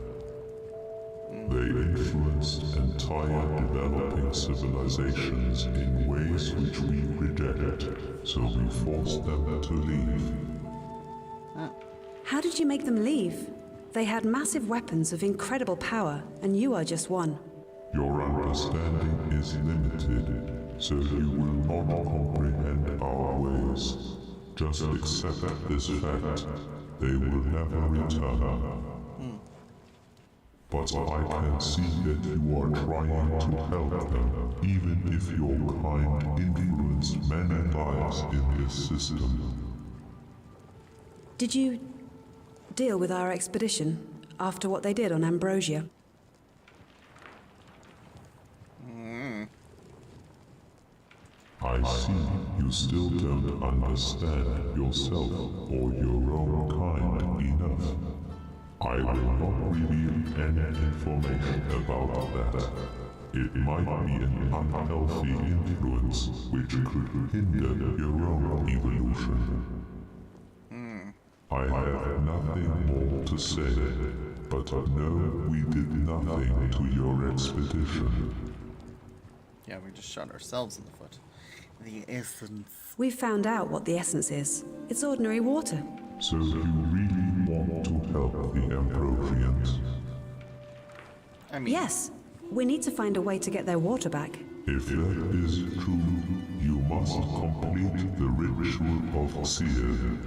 They influenced entire developing civilizations in ways which we reject, so we forced them to leave. How did you make them leave? They had massive weapons of incredible power, and you are just one. Your understanding is limited, so you will not comprehend our ways. Just accept this fact. They will never return. But I can see that you are trying to help them, even if your kind influenced many lives in this system. Did you deal with our expedition after what they did on Ambrosia? I see you still don't understand yourself or your own kind enough. I will not reveal any information about that. It might be an unhealthy influence which could hinder your own evolution. I have nothing more to say, but no, we did nothing to your expedition. Yeah, we just shot ourselves in the foot. The essence. We've found out what the essence is. It's ordinary water. So you really want to help the Ambrosians? I mean... Yes. We need to find a way to get their water back. If that is true, you must complete the ritual of Seer.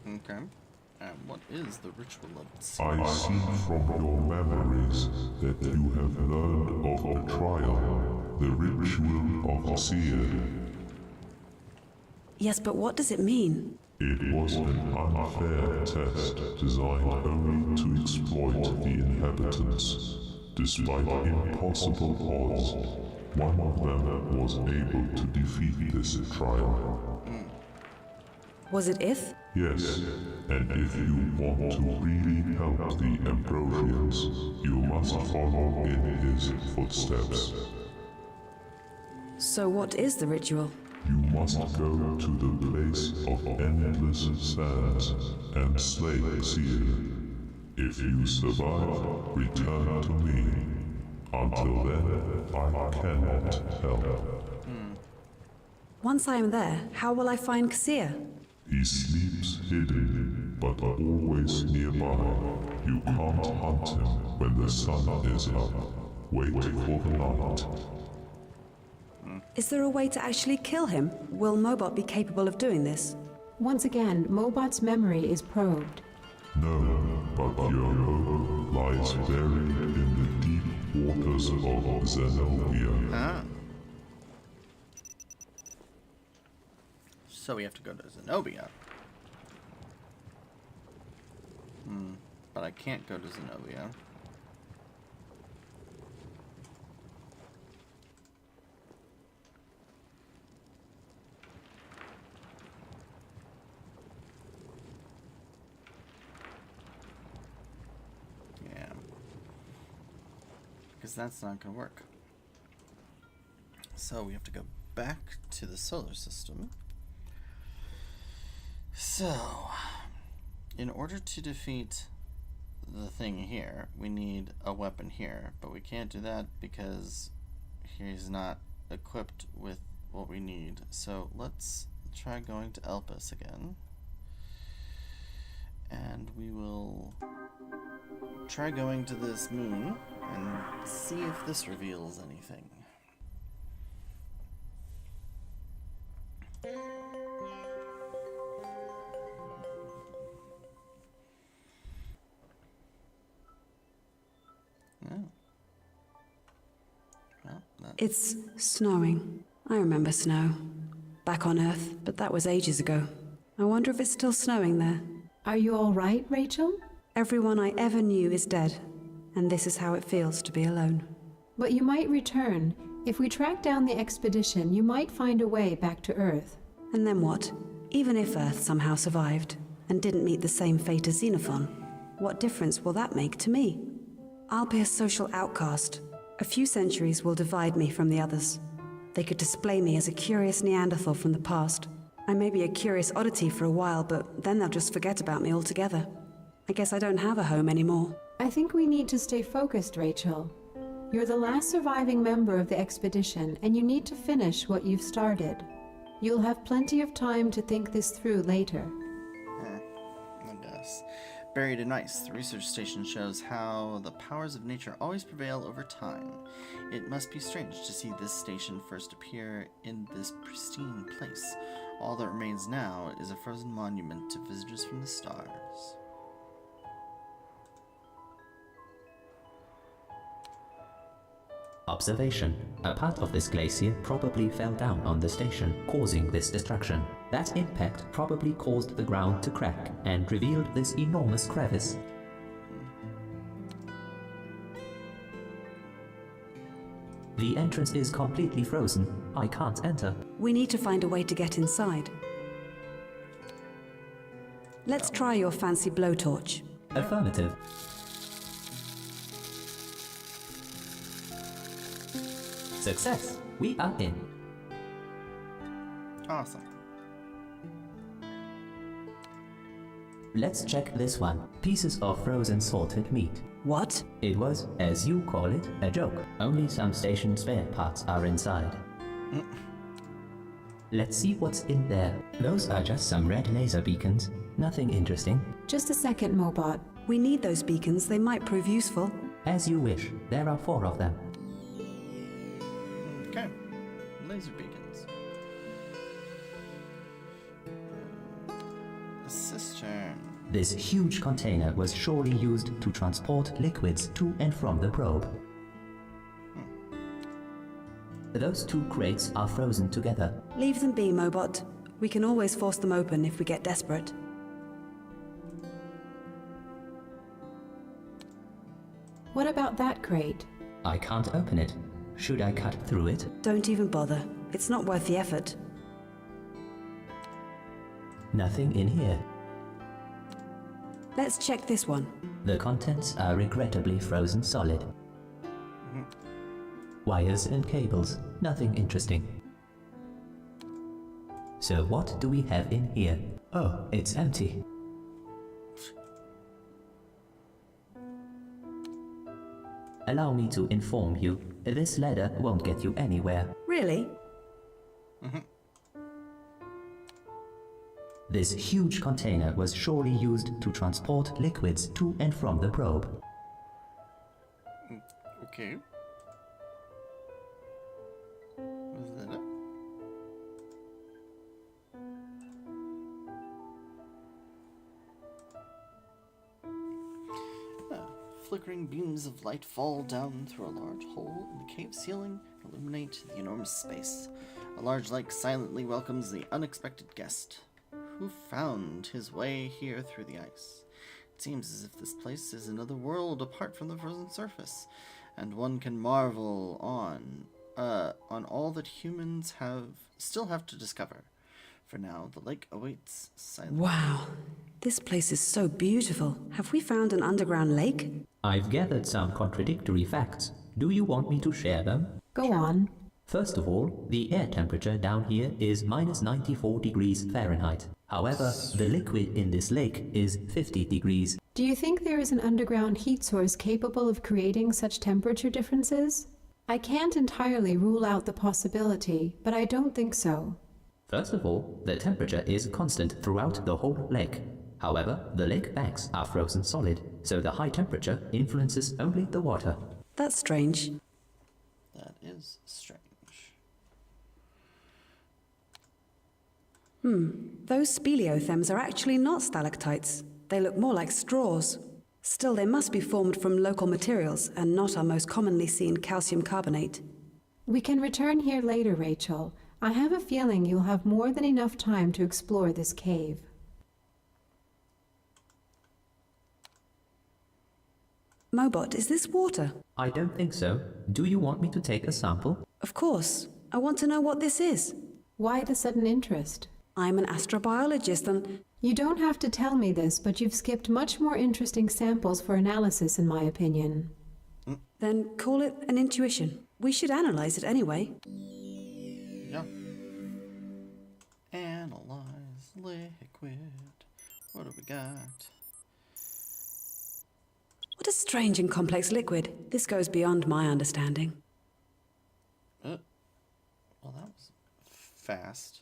Okay. And what is the ritual of I see from your memories that you have learned of a trial, the ritual of Seer. Yes, but what does it mean? It was an unfair test designed only to exploit the inhabitants. Despite impossible odds, one of them was able to defeat this trial. Was it If? Yes, and if you want to really help the Ambrosians, you must follow in his footsteps. So what is the ritual? You must go to the place of endless sands and slay Seer. If you survive, return to me. Until then, I cannot help. Once I am there, how will I find Ksir? He sleeps hidden, but always nearby. You can't hunt him when the sun is up. Wait for the night. Is there a way to actually kill him? Will Mobot be capable of doing this? Once again, Mobot's memory is probed. No, but your hope lies buried in the deep waters of Zenobia. Ah. So we have to go to Zenobia. But I can't go to Zenobia. because that's not going to work. So we have to go back to the solar system. So, in order to defeat the thing here, we need a weapon here, but we can't do that because he's not equipped with what we need. So let's try going to Elpis again. And we will try going to this moon and see if this reveals anything. No. Well, It's snowing. I remember snow. Back on Earth, but that was ages ago. I wonder if it's still snowing there. Are you all right, Rachel? Everyone I ever knew is dead, and this is how it feels to be alone. But you might return. If we track down the expedition, you might find a way back to Earth. And then what? Even if Earth somehow survived, and didn't meet the same fate as Xenophon, what difference will that make to me? I'll be a social outcast. A few centuries will divide me from the others. They could display me as a curious Neanderthal from the past. I may be a curious oddity for a while, but then they'll just forget about me altogether. I guess I don't have a home anymore. I think we need to stay focused, Rachel. You're the last surviving member of the expedition, and you need to finish what you've started. You'll have plenty of time to think this through later. I guess. Buried in ice, the research station shows how the powers of nature always prevail over time. It must be strange to see this station first appear in this pristine place. All that remains now is a frozen monument to visitors from the stars. Observation. A part of this glacier probably fell down on the station, causing this destruction. That impact probably caused the ground to crack and revealed this enormous crevice. The entrance is completely frozen. I can't enter. We need to find a way to get inside. Let's try your fancy blowtorch. Affirmative. Success! We are in. Awesome. Let's check this one. Pieces of frozen salted meat. What? It was, as you call it, a joke. Only some station spare parts are inside. Let's see what's in there. Those are just some red laser beacons. Nothing interesting. Just a second, Mobot. We need those beacons. They might prove useful. As you wish. There are 4 of them. Okay. Laser beacons. A cistern. This huge container was surely used to transport liquids to and from the probe. Those 2 crates are frozen together. Leave them be, Mobot. We can always force them open if we get desperate. What about that crate? I can't open it. Should I cut through it? Don't even bother. It's not worth the effort. Nothing in here. Let's check this one. The contents are regrettably frozen solid. Wires and cables. Nothing interesting. So what do we have in here? Oh, it's empty. Allow me to inform you, this ladder won't get you anywhere. Really? This huge container was surely used to transport liquids to and from the probe. Okay. Was that it? Flickering beams of light fall down through a large hole in the cave ceiling and illuminate the enormous space. A large lake silently welcomes the unexpected guest, who found his way here through the ice. It seems as if this place is another world apart from the frozen surface, and one can marvel on all that humans still have to discover. For now, the lake awaits silently. Wow. This place is so beautiful. Have we found an underground lake? I've gathered some contradictory facts. Do you want me to share them? Go on. First of all, the air temperature down here is minus 94 degrees Fahrenheit. However, the liquid in this lake is 50 degrees. Do you think there is an underground heat source capable of creating such temperature differences? I can't entirely rule out the possibility, but I don't think so. First of all, the temperature is constant throughout the whole lake. However, the lake banks are frozen solid, so the high temperature influences only the water. That's strange. That is strange. Those speleothems are actually not stalactites. They look more like straws. Still, they must be formed from local materials and not our most commonly seen calcium carbonate. We can return here later, Rachel. I have a feeling you'll have more than enough time to explore this cave. Mobot, is this water? I don't think so. Do you want me to take a sample? Of course. I want to know what this is. Why the sudden interest? I'm an astrobiologist and... You don't have to tell me this, but you've skipped much more interesting samples for analysis, in my opinion. Then call it an intuition. We should analyze it anyway. Yeah. Analyze liquid. What do we got? What a strange and complex liquid. This goes beyond my understanding. Well, that was fast.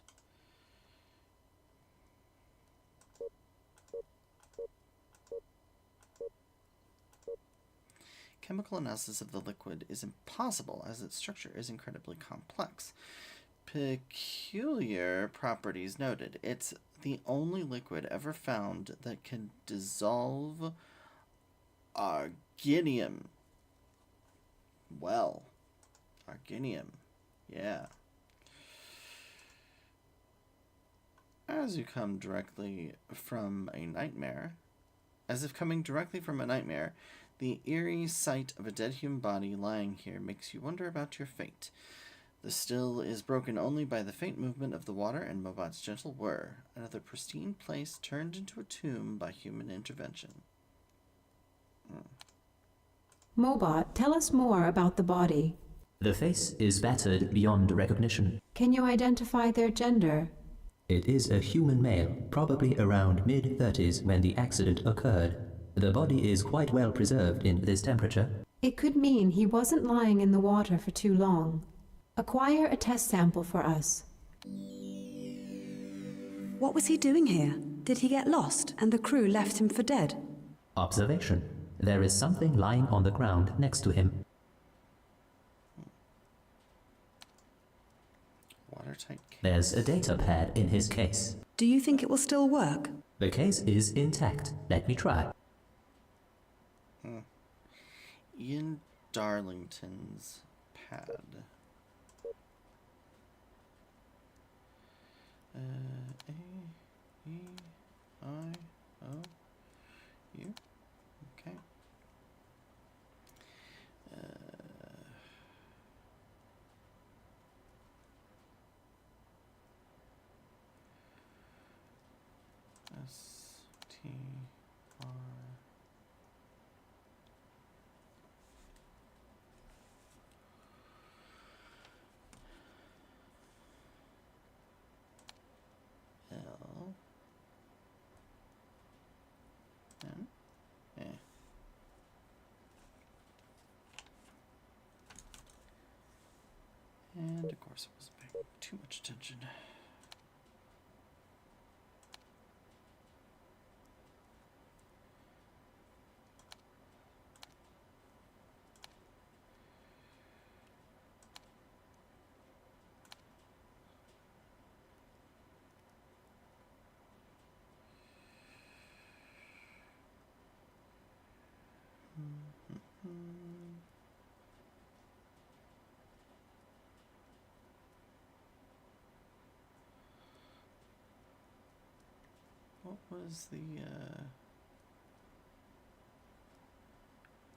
Chemical analysis of the liquid is impossible as its structure is incredibly complex. Peculiar properties noted. It's the only liquid ever found that can dissolve arginium. Well, arginium. Yeah. As if coming directly from a nightmare, the eerie sight of a dead human body lying here makes you wonder about your fate. The still is broken only by the faint movement of the water and Mobot's gentle whir. Another pristine place turned into a tomb by human intervention. Mobot, tell us more about the body. The face is battered beyond recognition. Can you identify their gender? It is a human male, probably around mid-30s when the accident occurred. The body is quite well preserved in this temperature. It could mean he wasn't lying in the water for too long. Acquire a test sample for us. What was he doing here? Did he get lost and the crew left him for dead? Observation. There is something lying on the ground next to him. Watertight case. There's a data pad in his case. Do you think it will still work? The case is intact. Let me try. Ian Darlington's pad. A-E-I-O-U. Okay. S-T-R. L N A. And of course I wasn't paying too much attention. What was the,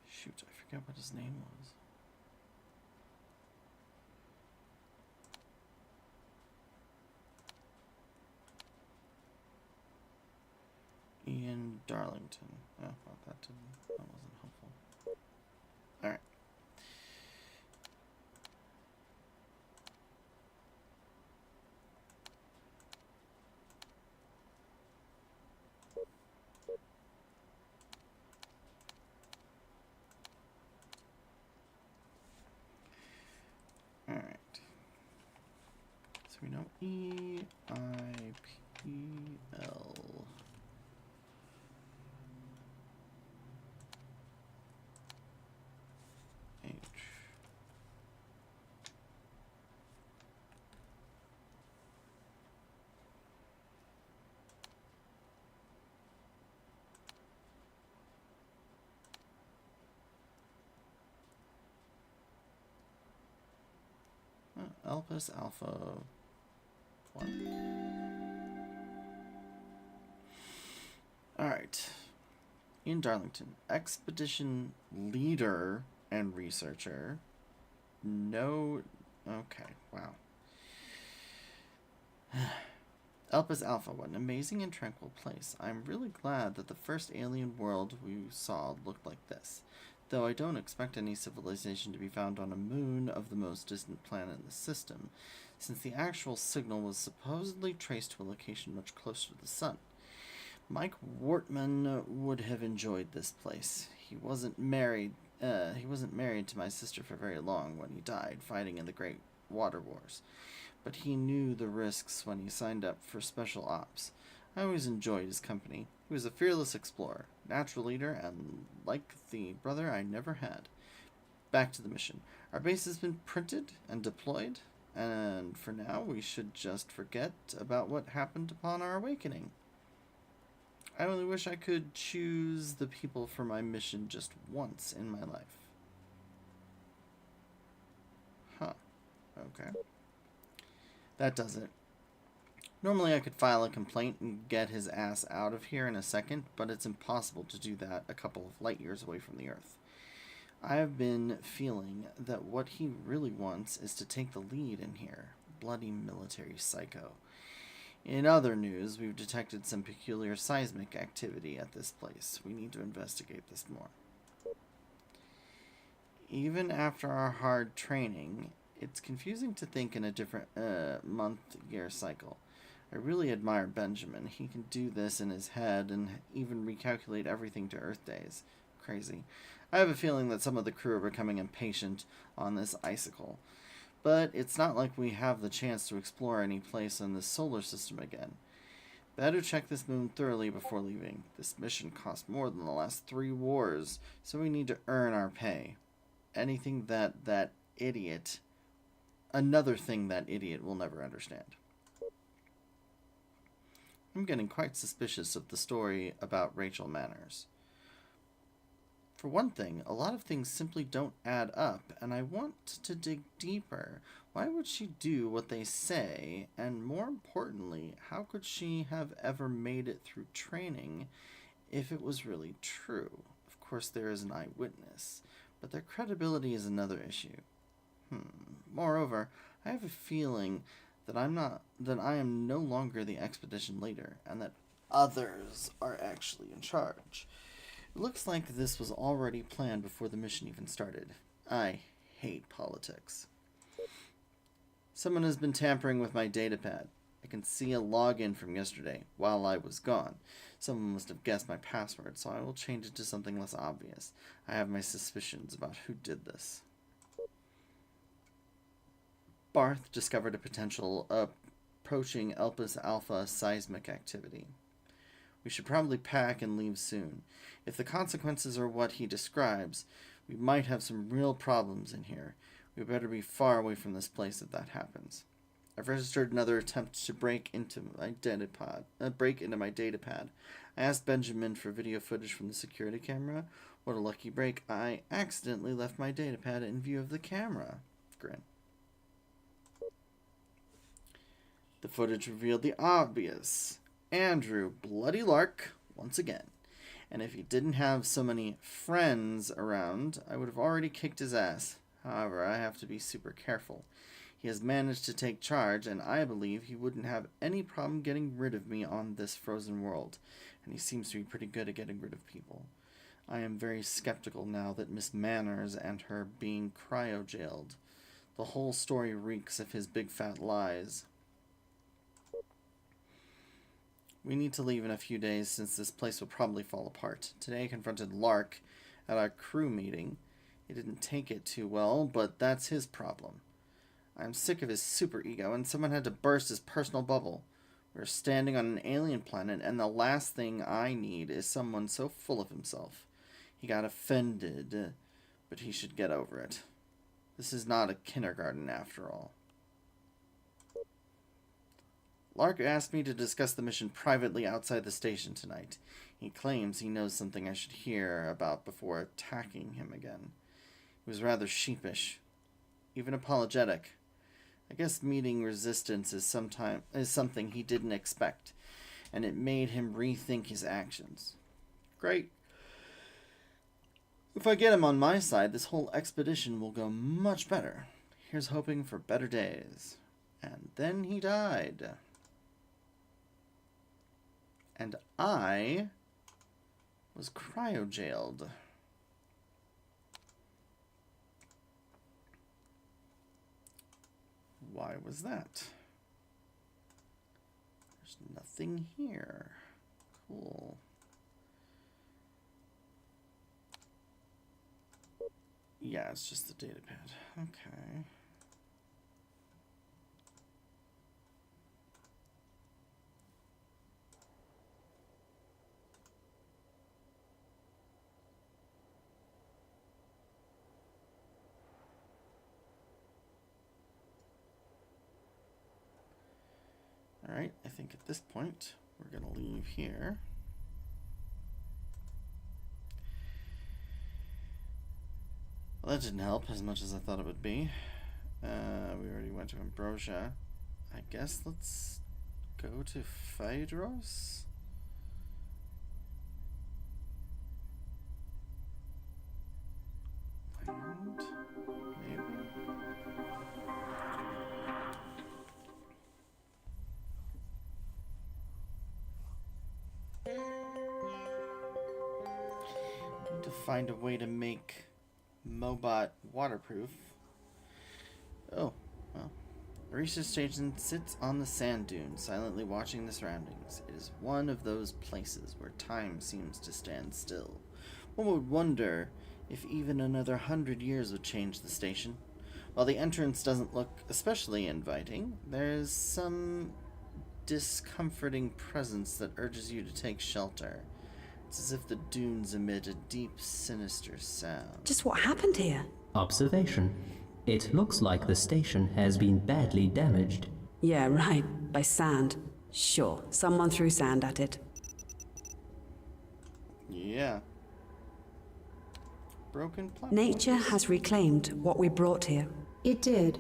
shoot, I forget what his name was. Ian Darlington. Oh, well, that wasn't helpful. Alright. we know EIPL. H. Elpis Alpha 1. Alright. Ian Darlington, expedition leader and researcher. No. Okay, wow. Elpis Alpha, what an amazing and tranquil place. I'm really glad that the first alien world we saw looked like this, though I don't expect any civilization to be found on a moon of the most distant planet in the system, since the actual signal was supposedly traced to a location much closer to the sun. Mike Wortman would have enjoyed this place. He wasn't married to my sister for very long when he died fighting in the Great Water Wars, but he knew the risks when he signed up for Special Ops. I always enjoyed his company. He was a fearless explorer, natural leader, and like the brother I never had. Back to the mission. Our base has been printed and deployed, and for now we should just forget about what happened upon our awakening. I only wish I could choose the people for my mission just once in my life. Huh. Okay. That does it. Normally I could file a complaint and get his ass out of here in a second, but it's impossible to do that a couple of light years away from the Earth. I have been feeling that what he really wants is to take the lead in here. Bloody military psycho. In other news, we've detected some peculiar seismic activity at this place. We need to investigate this more. Even after our hard training, it's confusing to think in a different month-year cycle. I really admire Benjamin. He can do this in his head and even recalculate everything to Earth days. Crazy. I have a feeling that some of the crew are becoming impatient on this icicle. But it's not like we have the chance to explore any place in the solar system again. Better check this moon thoroughly before leaving. This mission cost more than the last 3 wars, so we need to earn our pay. Another thing that idiot will never understand. I'm getting quite suspicious of the story about Rachel Manners. For one thing, a lot of things simply don't add up, and I want to dig deeper. Why would she do what they say? And more importantly, how could she have ever made it through training if it was really true? Of course, there is an eyewitness, but their credibility is another issue. Moreover, I have a feeling that I am no longer the expedition leader, and that others are actually in charge. It looks like this was already planned before the mission even started. I hate politics. Someone has been tampering with my datapad. I can see a login from yesterday, while I was gone. Someone must have guessed my password, so I will change it to something less obvious. I have my suspicions about who did this. Barth discovered a potential approaching Elpis Alpha seismic activity. We should probably pack and leave soon. If the consequences are what he describes, we might have some real problems in here. We better be far away from this place if that happens. I've registered another attempt to break into my datapad. I asked Benjamin for video footage from the security camera. What a lucky break. I accidentally left my datapad in view of the camera. Grin. The footage revealed the obvious. Andrew Bloody Lark once again. And if he didn't have so many friends around, I would have already kicked his ass. However, I have to be super careful. He has managed to take charge, and I believe he wouldn't have any problem getting rid of me on this frozen world. And he seems to be pretty good at getting rid of people. I am very skeptical now that Miss Manners and her being cryo-jailed. The whole story reeks of his big fat lies. We need to leave in a few days since this place will probably fall apart. Today I confronted Lark at our crew meeting. He didn't take it too well, but that's his problem. I'm sick of his superego, and someone had to burst his personal bubble. We're standing on an alien planet, and the last thing I need is someone so full of himself. He got offended, but he should get over it. This is not a kindergarten after all. Lark asked me to discuss the mission privately outside the station tonight. He claims he knows something I should hear about before attacking him again. He was rather sheepish, even apologetic. I guess meeting resistance is something he didn't expect, and it made him rethink his actions. Great. If I get him on my side, this whole expedition will go much better. Here's hoping for better days. And then he died. And I was cryo-jailed. Why was that? There's nothing here. Cool. Yeah, it's just the data pad. Okay. Alright, I think at this point, we're going to leave here. Well, that didn't help as much as I thought it would be. We already went to Ambrosia. I guess let's go to Phaedros? Land? Maybe. Need to find a way to make Mobot waterproof. Oh, well. The research station sits on the sand dune, silently watching the surroundings. It is one of those places where time seems to stand still. One would wonder if even another 100 years would change the station. While the entrance doesn't look especially inviting, there's some discomforting presence that urges you to take shelter. It's as if the dunes emit a deep, sinister sound. Just what happened here? Observation. It looks like the station has been badly damaged. Yeah, right. By sand. Sure, someone threw sand at it. Yeah. Broken platforms. Nature has reclaimed what we brought here. It did,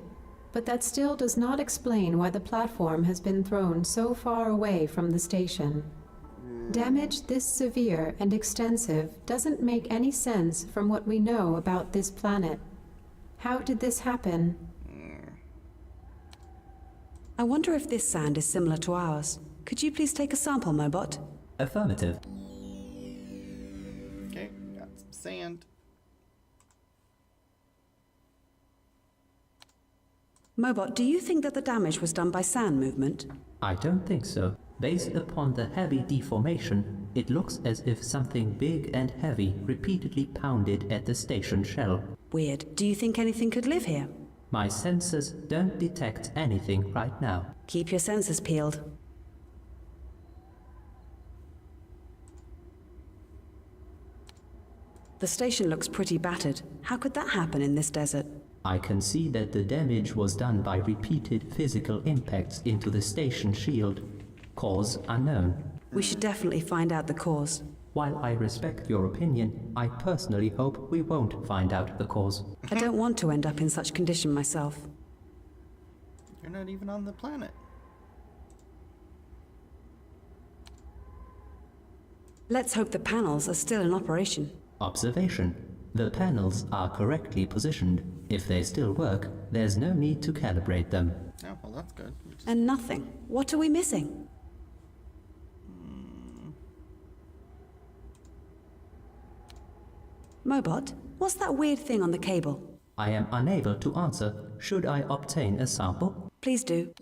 but that still does not explain why the platform has been thrown so far away from the station. Damage this severe and extensive doesn't make any sense from what we know about this planet. How did this happen? I wonder if this sand is similar to ours. Could you please take a sample, Mobot? Affirmative. Okay, got some sand. Mobot, do you think that the damage was done by sand movement? I don't think so. Based upon the heavy deformation, it looks as if something big and heavy repeatedly pounded at the station shell. Weird. Do you think anything could live here? My sensors don't detect anything right now. Keep your sensors peeled. The station looks pretty battered. How could that happen in this desert? I can see that the damage was done by repeated physical impacts into the station shield. Cause unknown. We should definitely find out the cause. While I respect your opinion, I personally hope we won't find out the cause. I don't want to end up in such condition myself. You're not even on the planet. Let's hope the panels are still in operation. Observation. The panels are correctly positioned. If they still work, there's no need to calibrate them. Oh, well, that's good. And nothing. What are we missing? Mobot, what's that weird thing on the cable? I am unable to answer. Should I obtain a sample? Please do.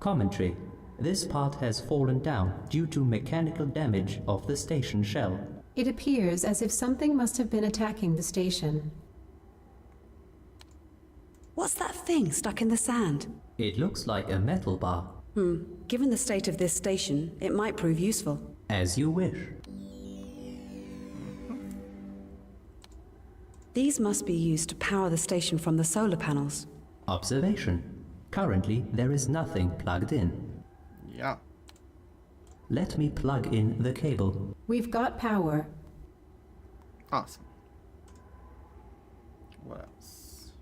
Commentary. This part has fallen down due to mechanical damage of the station shell. It appears as if something must have been attacking the station. What's that thing stuck in the sand? It looks like a metal bar. Given the state of this station, it might prove useful. As you wish. These must be used to power the station from the solar panels. Observation. Currently, there is nothing plugged in. Yeah. Let me plug in the cable. We've got power. Awesome. What else?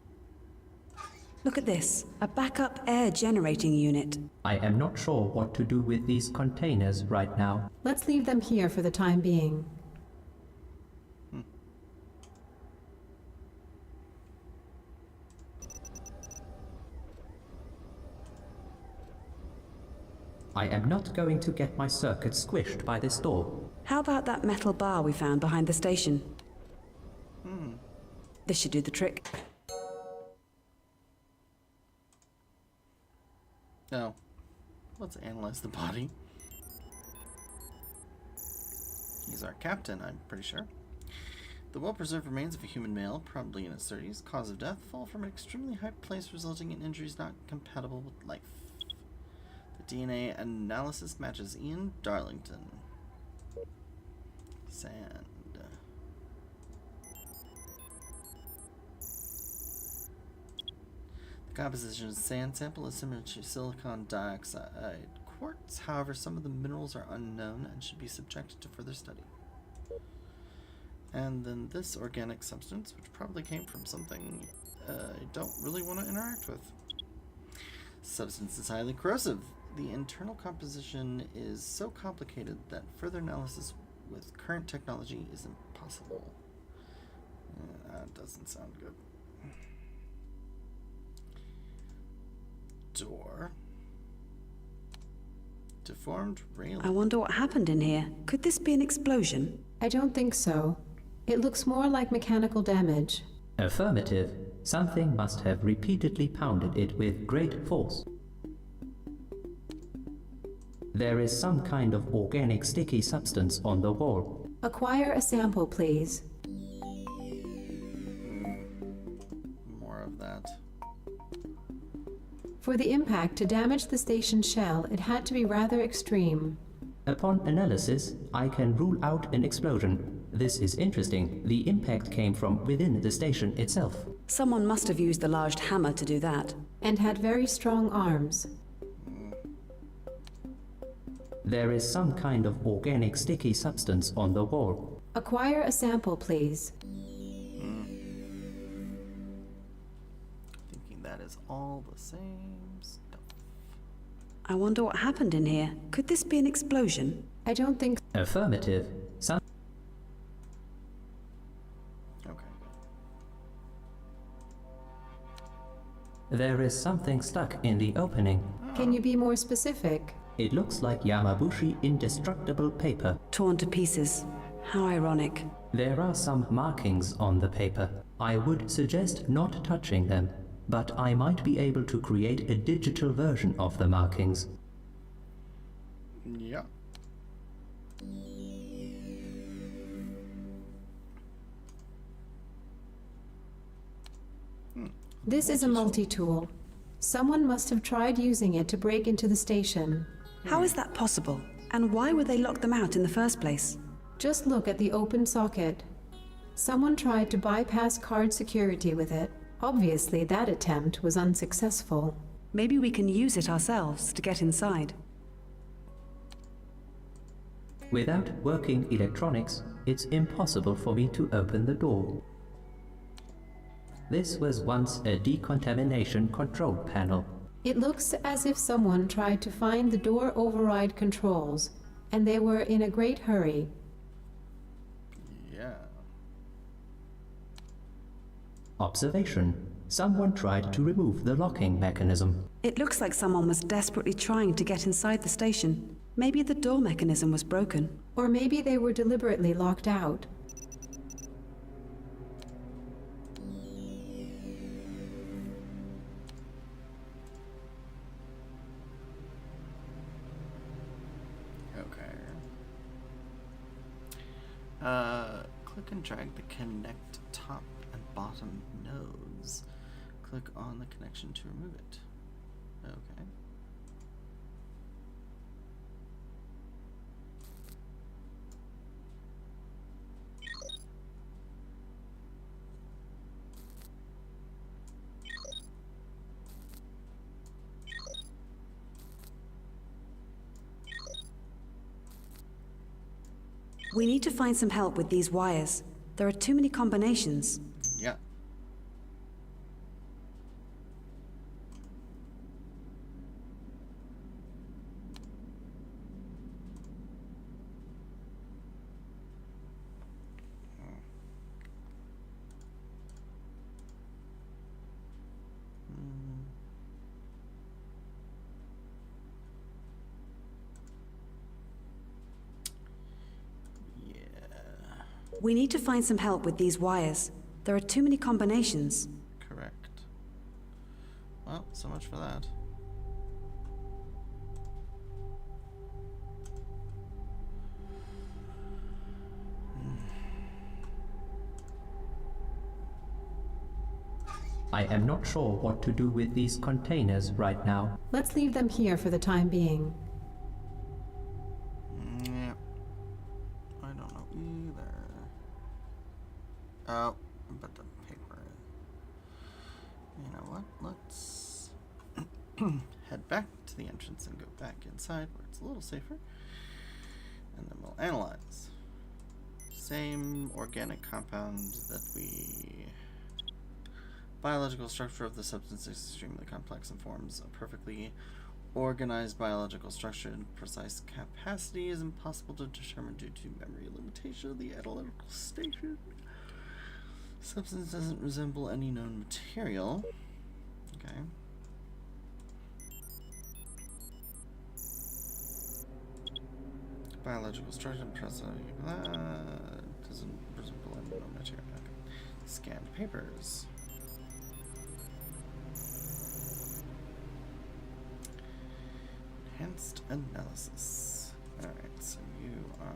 Look at this, a backup air generating unit. I am not sure what to do with these containers right now. Let's leave them here for the time being. I am not going to get my circuit squished by this door. How about that metal bar we found behind the station? This should do the trick. No. Let's analyze the body. He's our captain, I'm pretty sure. The well-preserved remains of a human male, probably in his 30s. Cause of death, fall from an extremely high place resulting in injuries not compatible with life. The DNA analysis matches Ian Darlington. Sand. The composition of the sand sample is similar to silicon dioxide quartz. However, some of the minerals are unknown and should be subjected to further study. And then this organic substance, which probably came from something I don't really want to interact with. Substance is highly corrosive. The internal composition is so complicated that further analysis with current technology is impossible. That doesn't sound good. Door. Deformed railing. I wonder what happened in here. Could this be an explosion? I don't think so. It looks more like mechanical damage. Affirmative. Something must have repeatedly pounded it with great force. There is some kind of organic sticky substance on the wall. Acquire a sample, please. More of that. For the impact to damage the station shell, it had to be rather extreme. Upon analysis, I can rule out an explosion. This is interesting. The impact came from within the station itself. Someone must have used the large hammer to do that. And had very strong arms. There is some kind of organic sticky substance on the wall. Acquire a sample, please. Thinking that is all the same stuff. I wonder what happened in here. Could this be an explosion? I don't think... Affirmative. Some Okay. There is something stuck in the opening. Can you be more specific? It looks like Yamabushi indestructible paper. Torn to pieces. How ironic. There are some markings on the paper. I would suggest not touching them, but I might be able to create a digital version of the markings. Yeah. This is a multi-tool. Someone must have tried using it to break into the station. How is that possible? And why would they lock them out in the first place? Just look at the open socket. Someone tried to bypass card security with it. Obviously, that attempt was unsuccessful. Maybe we can use it ourselves to get inside. Without working electronics, it's impossible for me to open the door. This was once a decontamination control panel. It looks as if someone tried to find the door override controls, and they were in a great hurry. Yeah. Observation. Someone tried to remove the locking mechanism. It looks like someone was desperately trying to get inside the station. Maybe the door mechanism was broken. Or maybe they were deliberately locked out. Okay. Click and drag the connect top and bottom nodes. Click on the connection to remove it. Okay. We need to find some help with these wires. There are too many combinations. Yeah. We need to find some help with these wires. There are too many combinations. Correct. Well, so much for that. I am not sure what to do with these containers right now. Let's leave them here for the time being. Yeah. I don't know either. Oh, but the paper. You know what? Let's head back to the entrance and go back inside where it's a little safer. And then we'll analyze. Same organic compound that we... Biological structure of the substance is extremely complex and forms a perfectly organized biological structure and precise capacity is impossible to determine due to memory limitation of the analytical station. Substance doesn't resemble any known material. Okay. Biological structure and doesn't resemble any known material. Okay. Scanned papers. Enhanced analysis. Alright, so you are...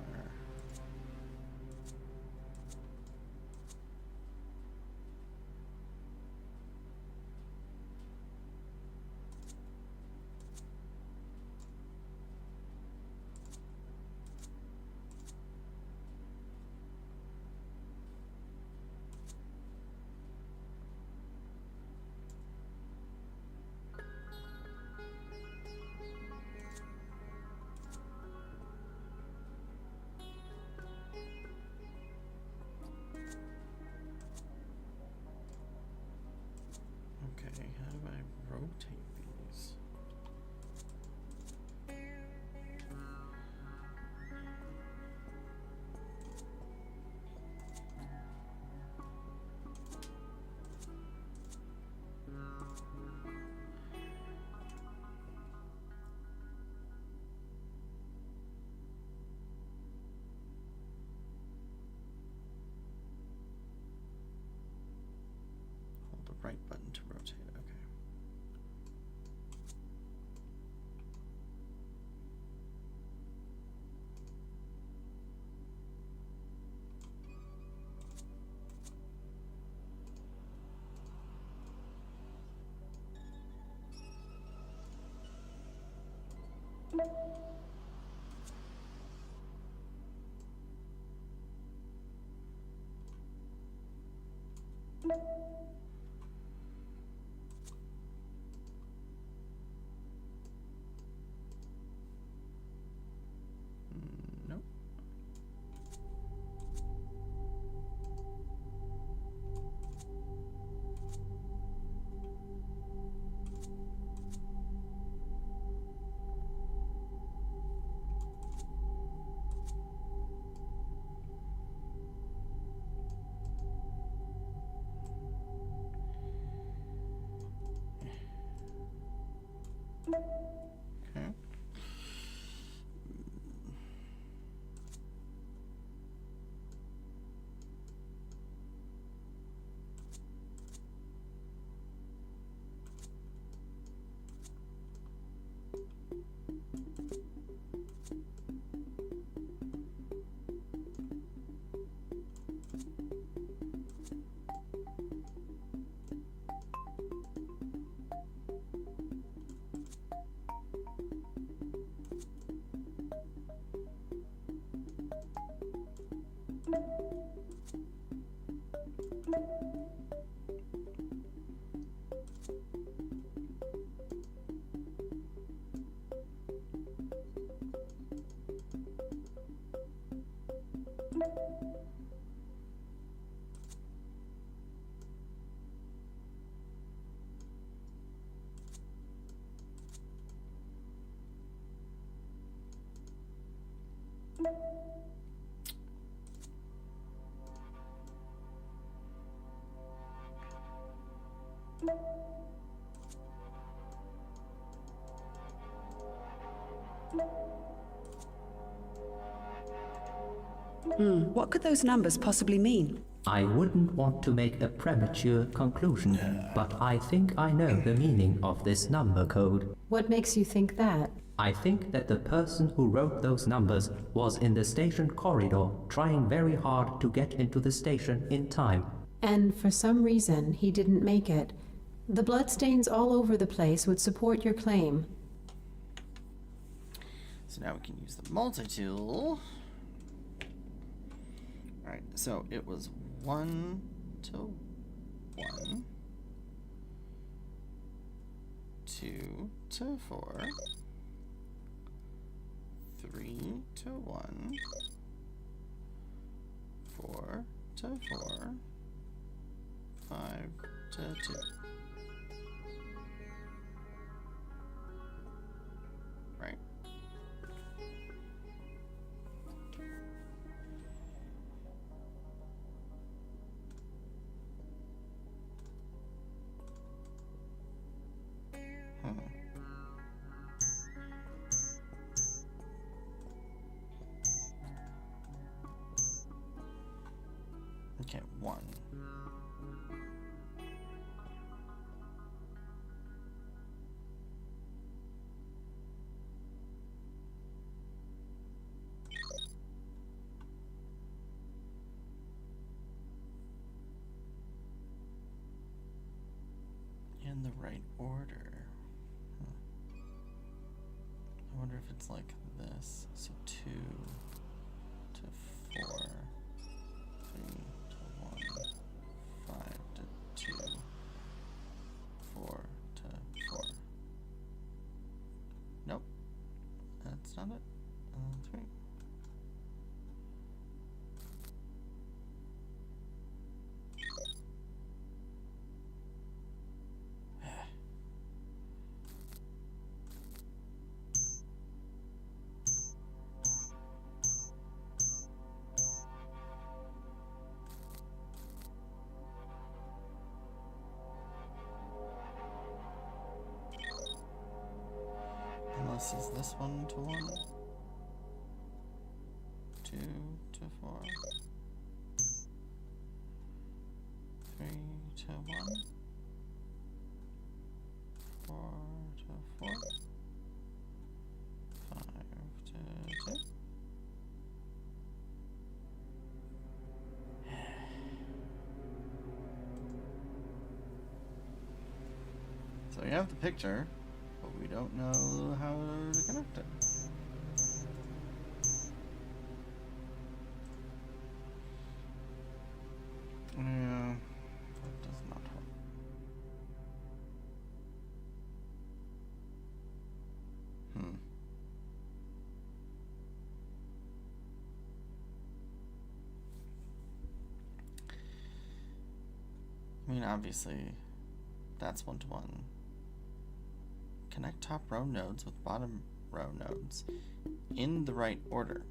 Okay, how do I rotate these? Hold the right button to rotate. Okay. Nope. Okay. What could those numbers possibly mean? I wouldn't want to make a premature conclusion, but I think I know the meaning of this number code. What makes you think that? I think that the person who wrote those numbers was in the station corridor, trying very hard to get into the station in time. And for some reason, he didn't make it. The bloodstains all over the place would support your claim. So now we can use the multi-tool. Alright, so it was 1 to 1, 2 to 4, 3 to 1, 4 to 4, 5 to 2. Right? Okay, 1. In the right order. I wonder if it's like this. So 2 to 4, 3 to 1, 5 to 2, 4 to 4. Nope. That's not it. 3. Unless is this 1 to 1, 2 to 4, 3 to 1, 4 to 4, 5 to 2. So we have the picture, but we don't know how to connect it. Yeah, that does not help. I mean, obviously, that's 1 to 1. Connect top row nodes with bottom row nodes in the right order.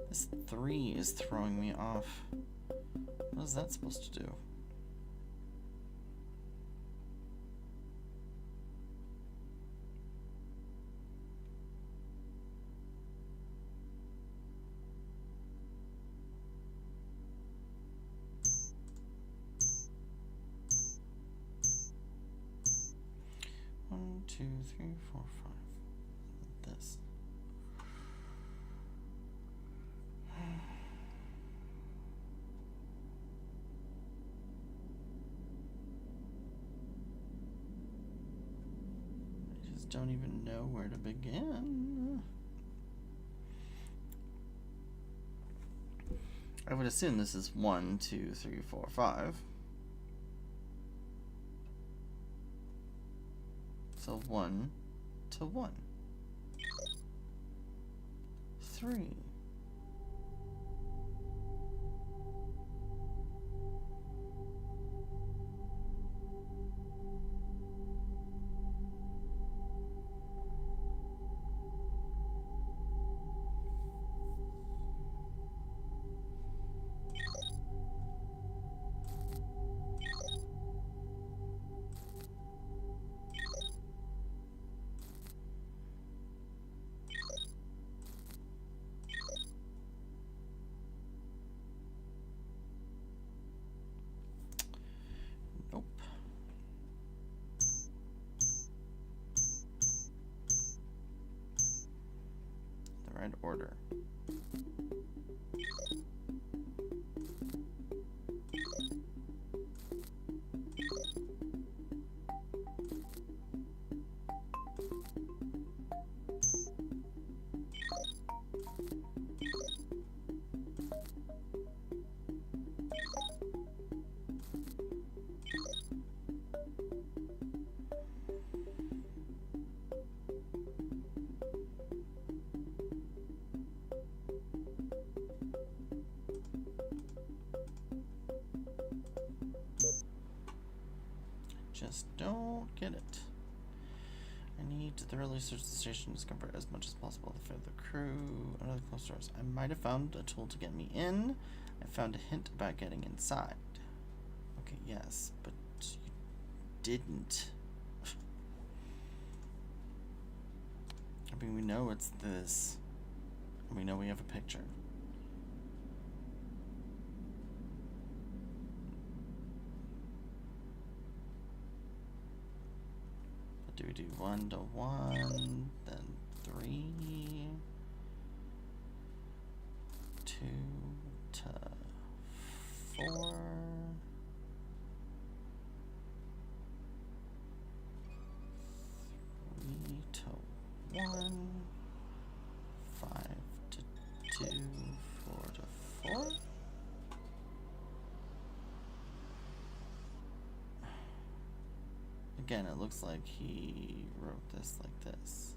This 3 is throwing me off. What is that supposed to do? One, two, three, four, five. This. I just don't even know where to begin. I would assume this is 1, 2, 3, 4, 5. So 1 to 1. 3. Nope. The right order. Just don't get it. I need to thoroughly search the station to discover as much as possible to fit the crew under the closed doors. I might have found a tool to get me in. I found a hint about getting inside. Okay, yes, but you didn't. I mean, we know it's this. And we know we have a picture. Do we do 1 to 1, then 3, 2 to 4, 3 to 1, 5 to 2, 4 to 4? Again, it looks like he wrote this like this.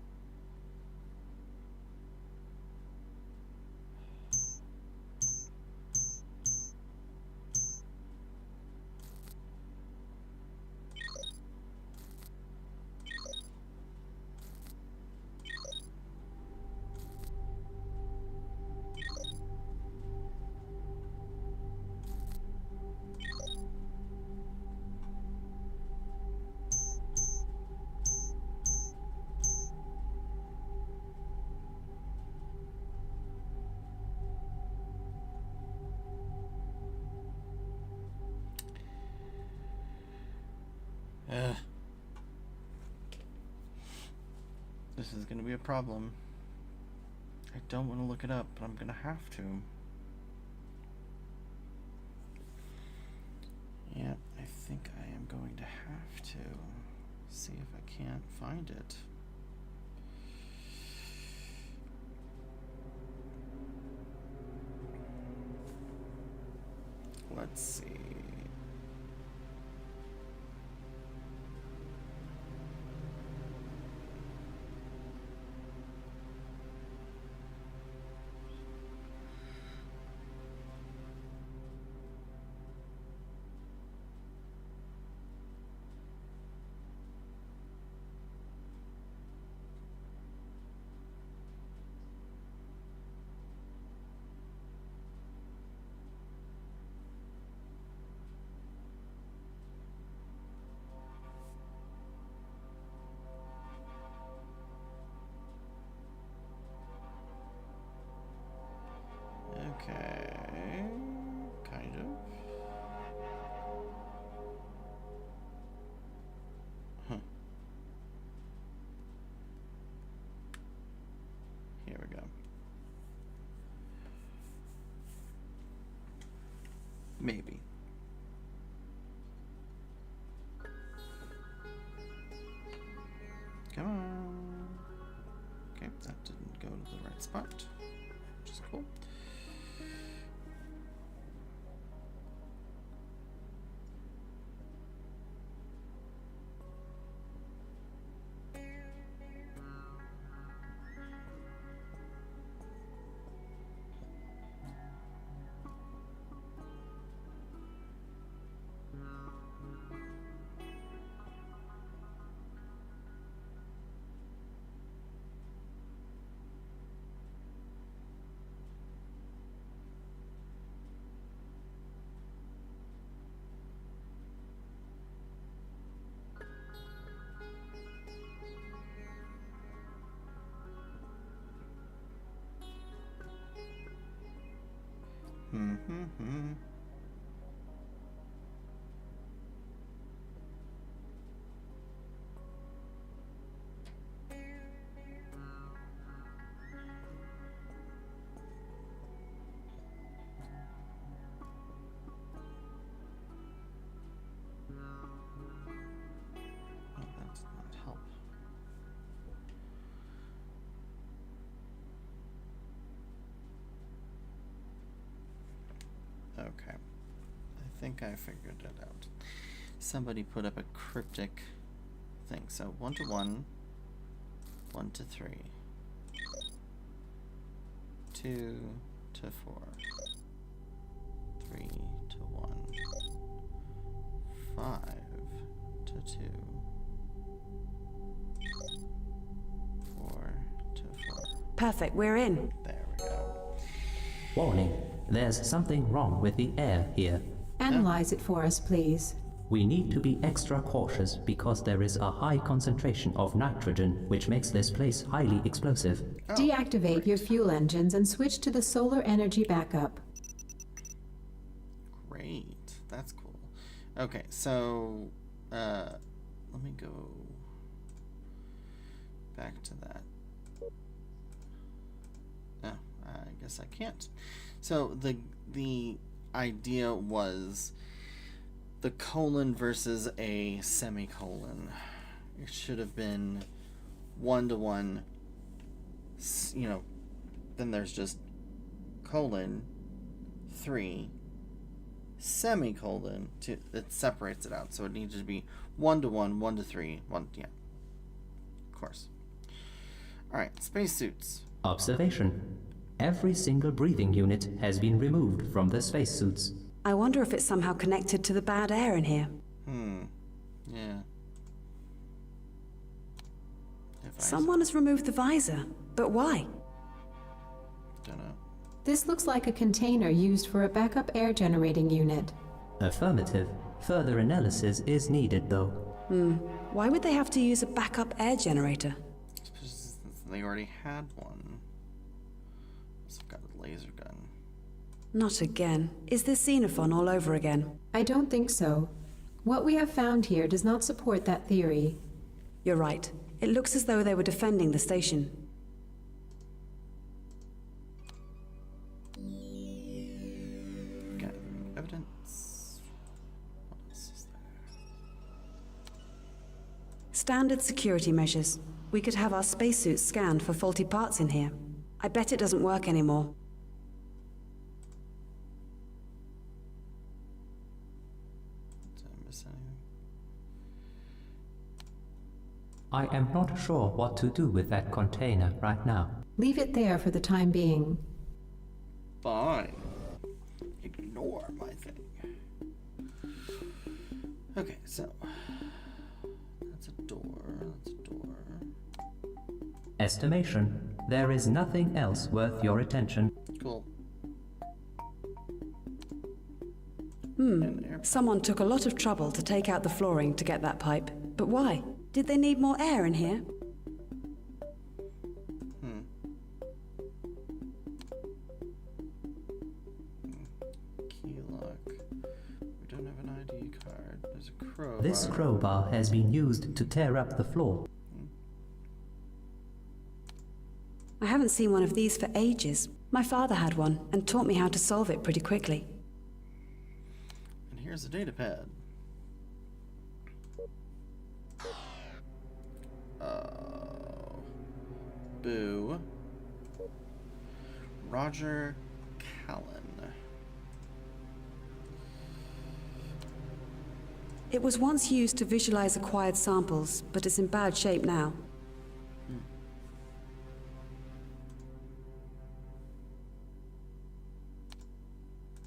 This is going to be a problem. I don't want to look it up, but I'm going to have to. Yeah, I think I am going to have to. See if I can't find it. Let's see. Okay, kind of. Huh. Here we go. Maybe. Come on. Okay, that didn't go to the right spot, which is cool. that did not help. Okay. I think I figured it out. Somebody put up a cryptic thing. So 1 to 1, 1 to 3, 2 to 4, 3 to 1, 5 to 2, 4 to 4. Perfect, we're in. There we go. Warning, there's something wrong with the air here. Analyze it for us, please. We need to be extra cautious because there is a high concentration of nitrogen, which makes this place highly explosive. Oh, Deactivate your fuel engines and switch to the solar energy backup. great. That's cool. Okay, so let me go back to that. Oh, I guess I can't. So the idea was the colon versus a semicolon. It should have been 1 to 1. You know, then there's just colon 3 semicolon to that separates it out. So it needs to be 1 to 1, 1 to 3, 1. Yeah, of course. All right, spacesuits. Observation. Every single breathing unit has been removed from the spacesuits. I wonder if it's somehow connected to the bad air in here. Yeah. If Someone has removed the visor, but why? don't know. This looks like a container used for a backup air generating unit. Affirmative. Further analysis is needed, though. Why would they have to use a backup air generator? Since they already had one. Also got a laser gun. Not again. Is this Xenophon all over again? I don't think so. What we have found here does not support that theory. You're right. It looks as though they were defending the station. Gathering evidence. What else is there? Standard security measures. We could have our spacesuits scanned for faulty parts in here. I bet it doesn't work anymore. Did I miss anything? I am not sure what to do with that container right now. Leave it there for the time being. Fine. Ignore my thing. Okay, so that's a door. That's a door. Estimation. There is nothing else worth your attention. Cool. And air. Someone took a lot of trouble to take out the flooring to get that pipe. But why? Did they need more air in here? Key lock. We don't have an ID card. There's a crowbar. This crowbar has been used to tear up the floor. I haven't seen one of these for ages. My father had one and taught me how to solve it pretty quickly. And here's a data pad. Oh. Boo. Roger Callan. It was once used to visualize acquired samples, but it's in bad shape now.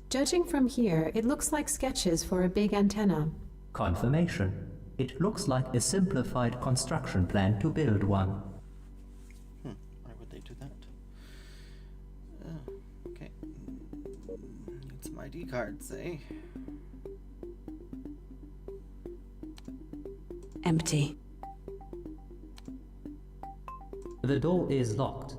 Judging from here, it looks like sketches for a big antenna. Confirmation. It looks like a simplified construction plan to build one. Why would they do that? Okay. Need some ID cards, eh? Empty. The door is locked.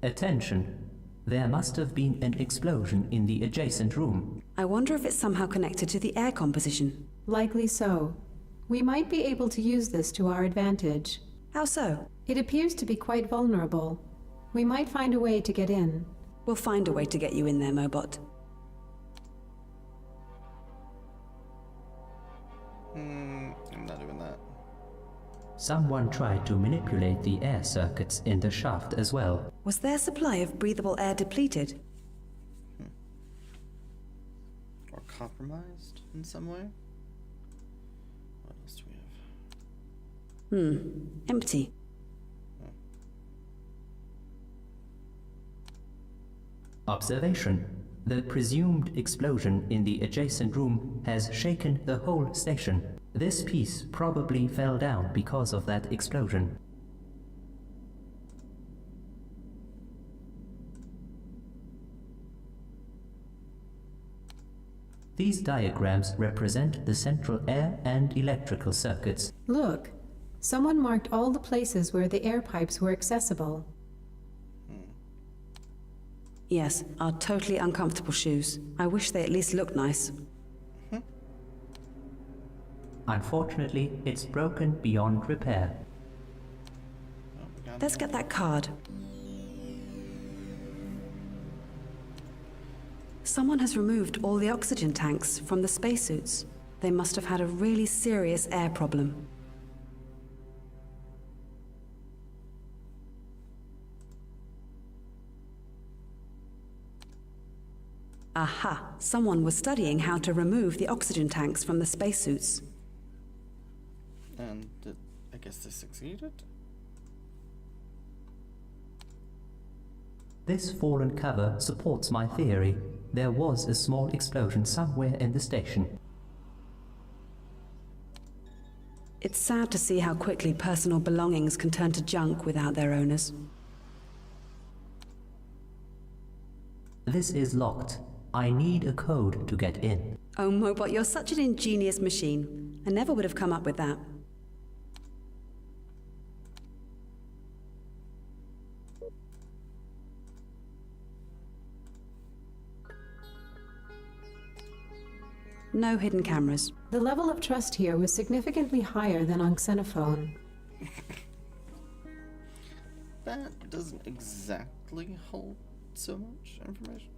Attention. There must have been an explosion in the adjacent room. I wonder if it's somehow connected to the air composition. Likely so. We might be able to use this to our advantage. How so? It appears to be quite vulnerable. We might find a way to get in. We'll find a way to get you in there, Mobot. I'm not doing that. Someone tried to manipulate the air circuits in the shaft as well. Was their supply of breathable air depleted? Or compromised in some way? What else do we have? Empty. Observation. The presumed explosion in the adjacent room has shaken the whole station. This piece probably fell down because of that explosion. These diagrams represent the central air and electrical circuits. Look, someone marked all the places where the air pipes were accessible. Yes, our totally uncomfortable shoes. I wish they at least looked nice. Unfortunately, it's broken beyond repair. Let's get that card. Someone has removed all the oxygen tanks from the spacesuits. They must have had a really serious air problem. Aha! Someone was studying how to remove the oxygen tanks from the spacesuits. And I guess they succeeded? This fallen cover supports my theory. There was a small explosion somewhere in the station. It's sad to see how quickly personal belongings can turn to junk without their owners. This is locked. I need a code to get in. Oh, Mobot, you're such an ingenious machine. I never would have come up with that. No hidden cameras. The level of trust here was significantly higher than on Xenophone. That doesn't exactly hold so much information.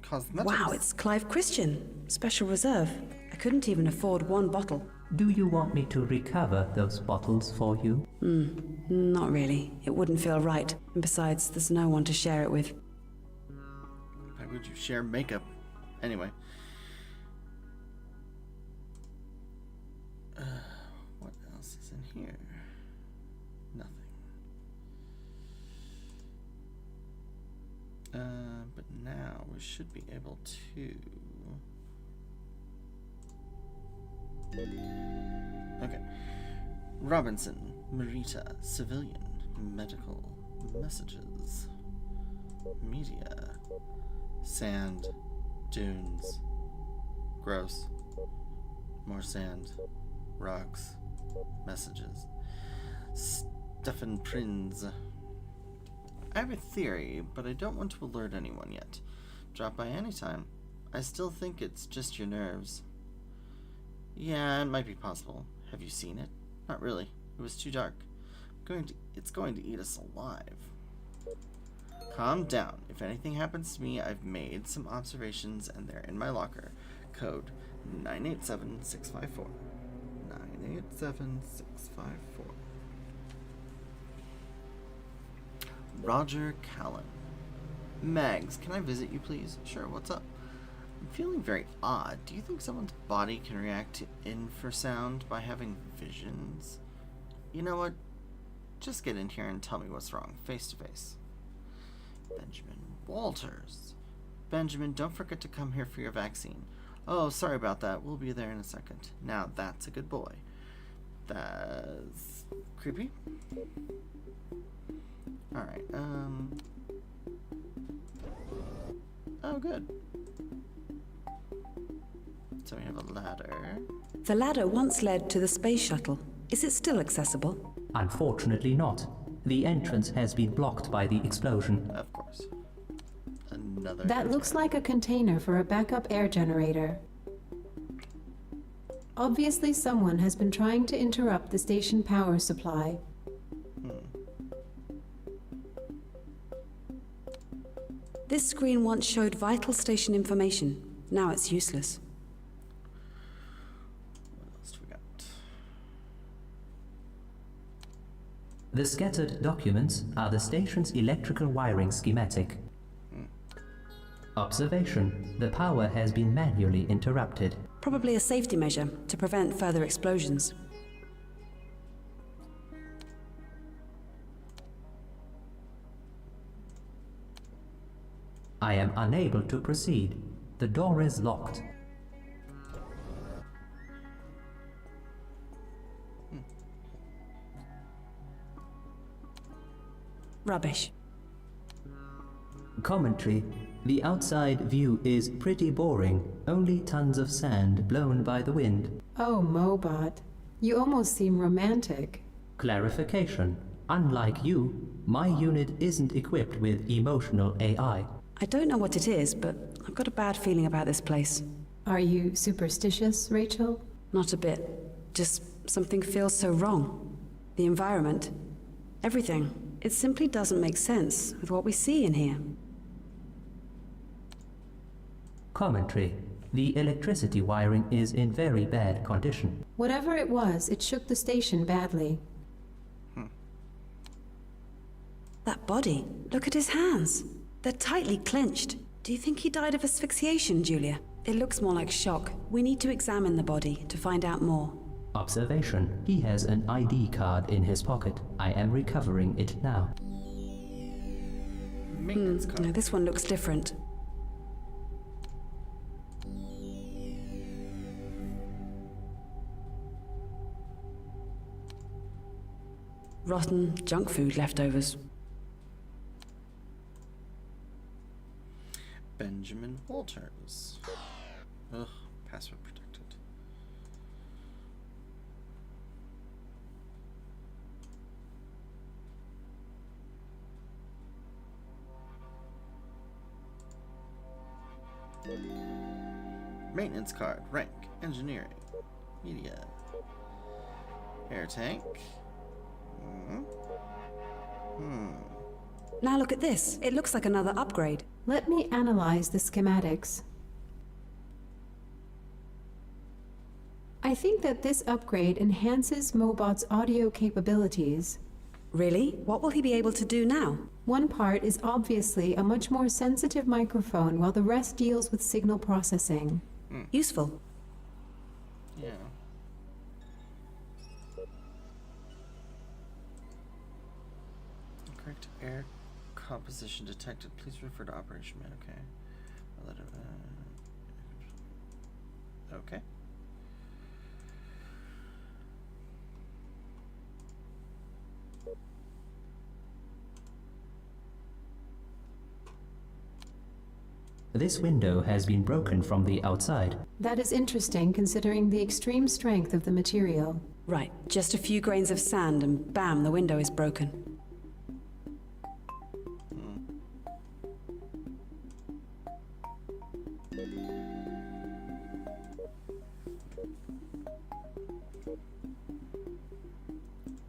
Cosmetics. Wow, it's Clive Christian. Special reserve. I couldn't even afford one bottle. Do you want me to recover those bottles for you? Not really. It wouldn't feel right. And besides, there's no one to share it with. Why would you share makeup? Anyway. What else is in here? Nothing. But now we should be able to... Okay. Robinson, Marita, civilian, medical, messages, media, sand, dunes, gross, more sand, rocks, messages, Stefan Prinz. I have a theory, but I don't want to alert anyone yet. Drop by anytime. I still think it's just your nerves. Yeah, it might be possible. Have you seen it? Not really. It was too dark. It's going to eat us alive. Calm down. If anything happens to me, I've made some observations and they're in my locker. Code 987654. 987654. Roger Callan. Mags, can I visit you, please? Sure, what's up? I'm feeling very odd. Do you think someone's body can react to infrasound by having visions? You know what? Just get in here and tell me what's wrong, face to face. Benjamin Walters. Benjamin, don't forget to come here for your vaccine. Oh, sorry about that. We'll be there in a second. Now that's a good boy. That's creepy. Alright, oh, good. So we have a ladder. The ladder once led to the space shuttle. Is it still accessible? Unfortunately not. The entrance has been blocked by the explosion. Of course. another. That looks like a container for a backup air generator. Obviously, someone has been trying to interrupt the station power supply. This screen once showed vital station information. Now it's useless. What else do we got? The scattered documents are the station's electrical wiring schematic. Observation. The power has been manually interrupted. Probably a safety measure to prevent further explosions. I am unable to proceed. The door is locked. Rubbish. Commentary. The outside view is pretty boring. Only tons of sand blown by the wind. Oh, Mobot. You almost seem romantic. Clarification. Unlike you, my unit isn't equipped with emotional AI. I don't know what it is, but I've got a bad feeling about this place. Are you superstitious, Rachel? Not a bit. Just something feels so wrong. The environment. Everything. It simply doesn't make sense with what we see in here. Commentary. The electricity wiring is in very bad condition. Whatever it was, it shook the station badly. That body. Look at his hands. They're tightly clenched. Do you think he died of asphyxiation, Julia? It looks more like shock. We need to examine the body to find out more. Observation. He has an ID card in his pocket. I am recovering it now. Maintenance card. No, this one looks different. Rotten junk food leftovers. Benjamin Walters. Ugh, password protected. Maintenance card. Rank. Engineering. Media. Air tank. Now look at this. It looks like another upgrade. Let me analyze the schematics. I think that this upgrade enhances Mobot's audio capabilities. Really? What will he be able to do now? One part is obviously a much more sensitive microphone, while the rest deals with signal processing. Useful. Yeah. Correct air composition detected. Please refer to operation man. Okay. I'll let it, okay. This window has been broken from the outside. That is interesting considering the extreme strength of the material. Right, just a few grains of sand and bam, the window is broken.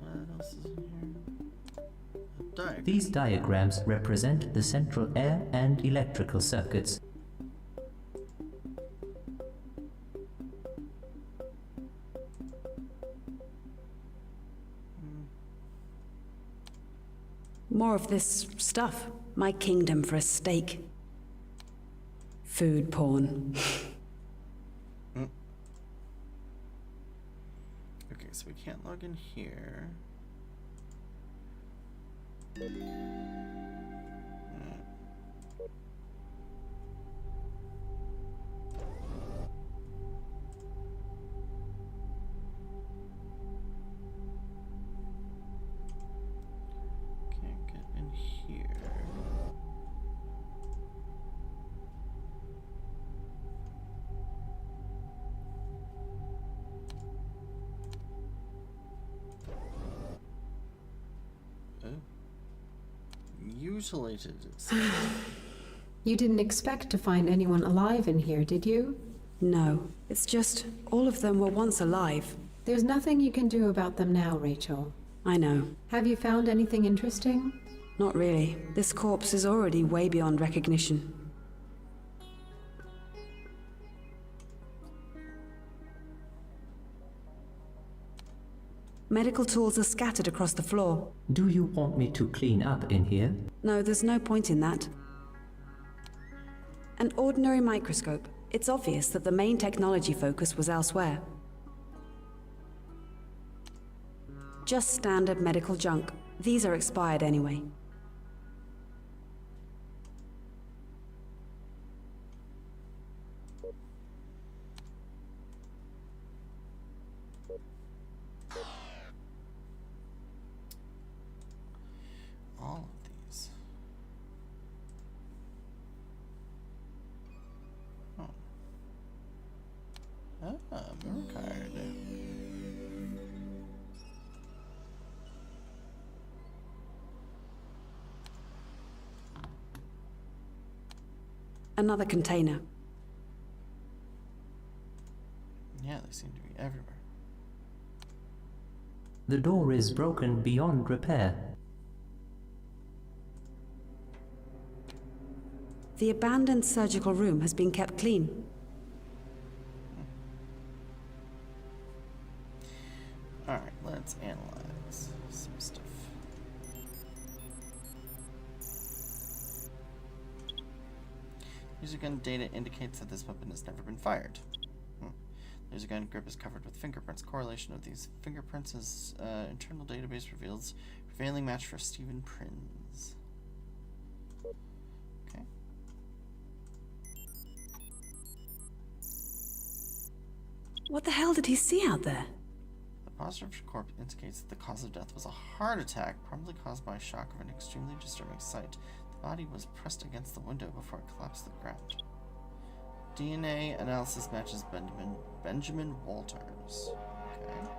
What else is in here? A diagram. These diagrams represent the central air and electrical circuits. More of this stuff. My kingdom for a steak. Food porn. Okay, so we can't log in here. Can't get in here. Oh. Mutilated. You didn't expect to find anyone alive in here, did you? No, it's just all of them were once alive. There's nothing you can do about them now, Rachel. I know. Have you found anything interesting? Not really. This corpse is already way beyond recognition. Medical tools are scattered across the floor. Do you want me to clean up in here? No, there's no point in that. An ordinary microscope. It's obvious that the main technology focus was elsewhere. Just standard medical junk. These are expired anyway. All of these. Oh. Memory card. Another container. Yeah, they seem to be everywhere. The door is broken beyond repair. The abandoned surgical room has been kept clean. Alright, let's analyze some stuff. Laser gun data indicates that this weapon has never been fired. Laser gun grip is covered with fingerprints. Correlation of these fingerprints is internal database reveals prevailing match for Stephen Prinz. Okay. What the hell did he see out there? The positive report indicates that the cause of death was a heart attack, probably caused by shock of an extremely disturbing sight. The body was pressed against the window before it collapsed to the ground. DNA analysis matches Benjamin Walters. Okay.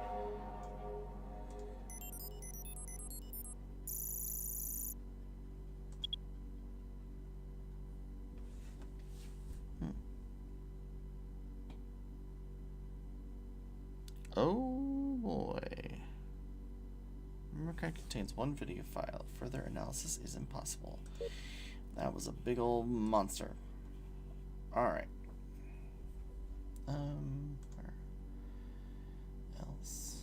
Oh boy. Memory card contains one video file. Further analysis is impossible. That was a big old monster. Alright. Where else?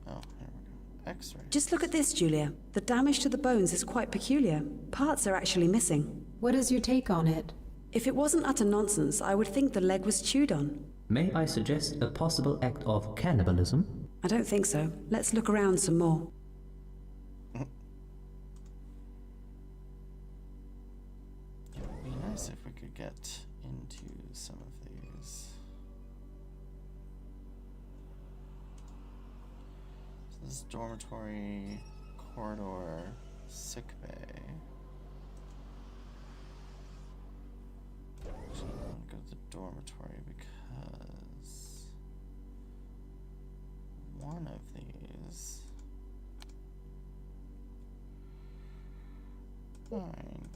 Oh, here we go. X-ray. Just look at this, Julia. The damage to the bones is quite peculiar. Parts are actually missing. What is your take on it? If it wasn't utter nonsense, I would think the leg was chewed on. May I suggest a possible act of cannibalism? I don't think so. Let's look around some more. It would be nice if we could get into some of these. So this is dormitory, corridor, sick bay. Actually, I want to go to the dormitory because one of these 9,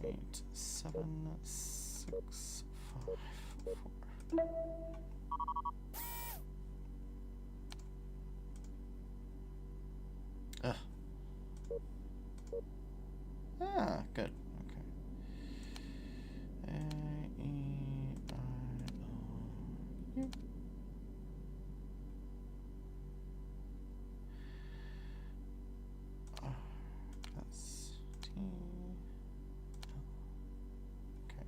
8, 7, 6, 5, 4. Ugh. Ah, good. Okay. A, E, I, O, U. S, T, L. Okay.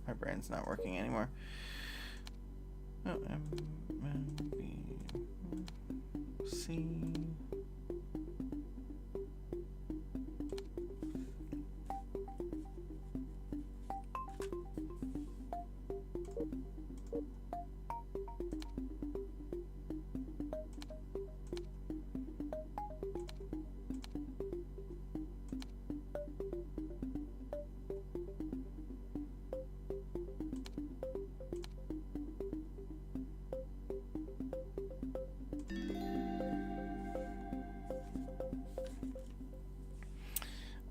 My brain's not working anymore. Oh, B, C.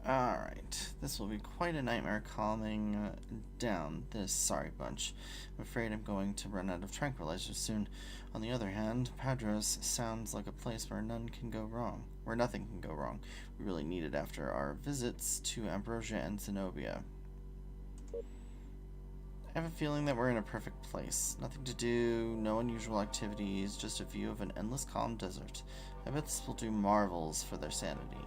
Alright, this will be quite a nightmare calming down this sorry bunch. I'm afraid I'm going to run out of tranquilizers soon. On the other hand, Padros sounds like a place where nothing can go wrong. We really need it after our visits to Ambrosia and Zenobia. I have a feeling that we're in a perfect place. Nothing to do, no unusual activities, just a view of an endless calm desert. I bet this will do marvels for their sanity.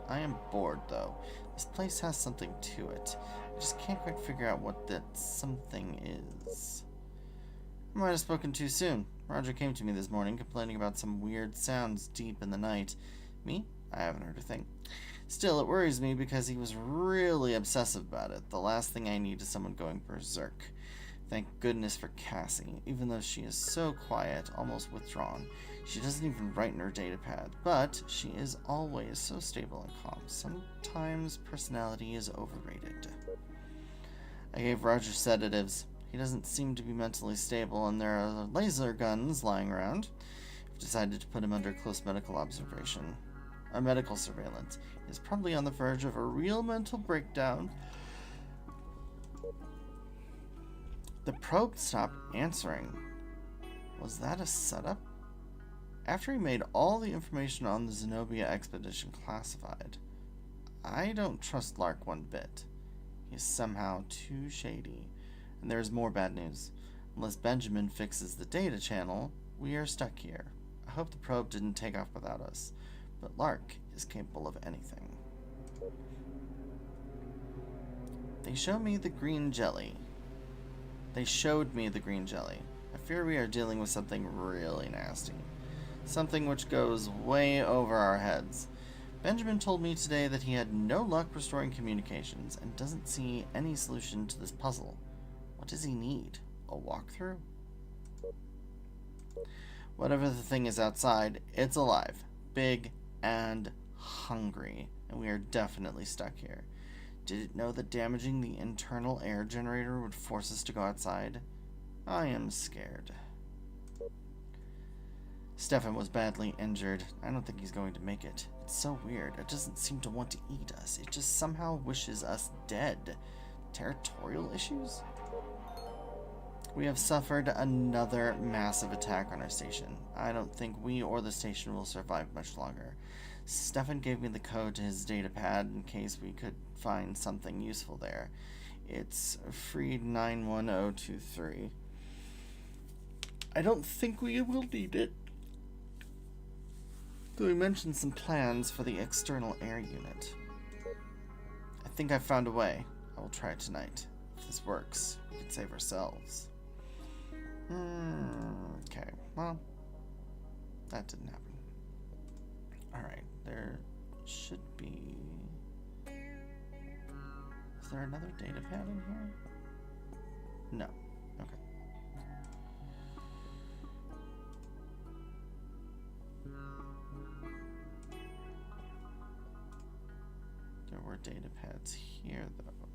I am bored, though. This place has something to it. I just can't quite figure out what that something is. I might have spoken too soon. Roger came to me this morning complaining about some weird sounds deep in the night. Me? I haven't heard a thing. Still, it worries me because he was really obsessive about it. The last thing I need is someone going berserk. Thank goodness for Cassie. Even though she is so quiet, almost withdrawn, she doesn't even write in her datapad, but she is always so stable and calm. Sometimes personality is overrated. I gave Roger sedatives. He doesn't seem to be mentally stable, and there are laser guns lying around. I've decided to put him under close medical observation. Medical surveillance. He is probably on the verge of a real mental breakdown. The probe stopped answering. Was that a setup? After he made all the information on the Zenobia expedition classified, I don't trust Lark one bit. He is somehow too shady. And there is more bad news. Unless Benjamin fixes the data channel, we are stuck here. I hope the probe didn't take off without us, but Lark is capable of anything. They showed me the green jelly. I fear we are dealing with something really nasty. Something which goes way over our heads. Benjamin told me today that he had no luck restoring communications and doesn't see any solution to this puzzle. What does he need? A walkthrough? Whatever the thing is outside, it's alive, big, and hungry, and we are definitely stuck here. Did it know that damaging the internal air generator would force us to go outside? I am scared. Stefan was badly injured. I don't think he's going to make it. It's so weird. It doesn't seem to want to eat us. It just somehow wishes us dead. Territorial issues? We have suffered another massive attack on our station. I don't think we or the station will survive much longer. Stefan gave me the code to his datapad in case we could find something useful there. It's Freed 91023. I don't think we will need it. Though we mentioned some plans for the external air unit. I think I've found a way. I will try it tonight. If this works, we can save ourselves. Okay, well, that didn't happen. Alright, there should be... Is there another datapad in here? No. Okay. There were datapads here, though.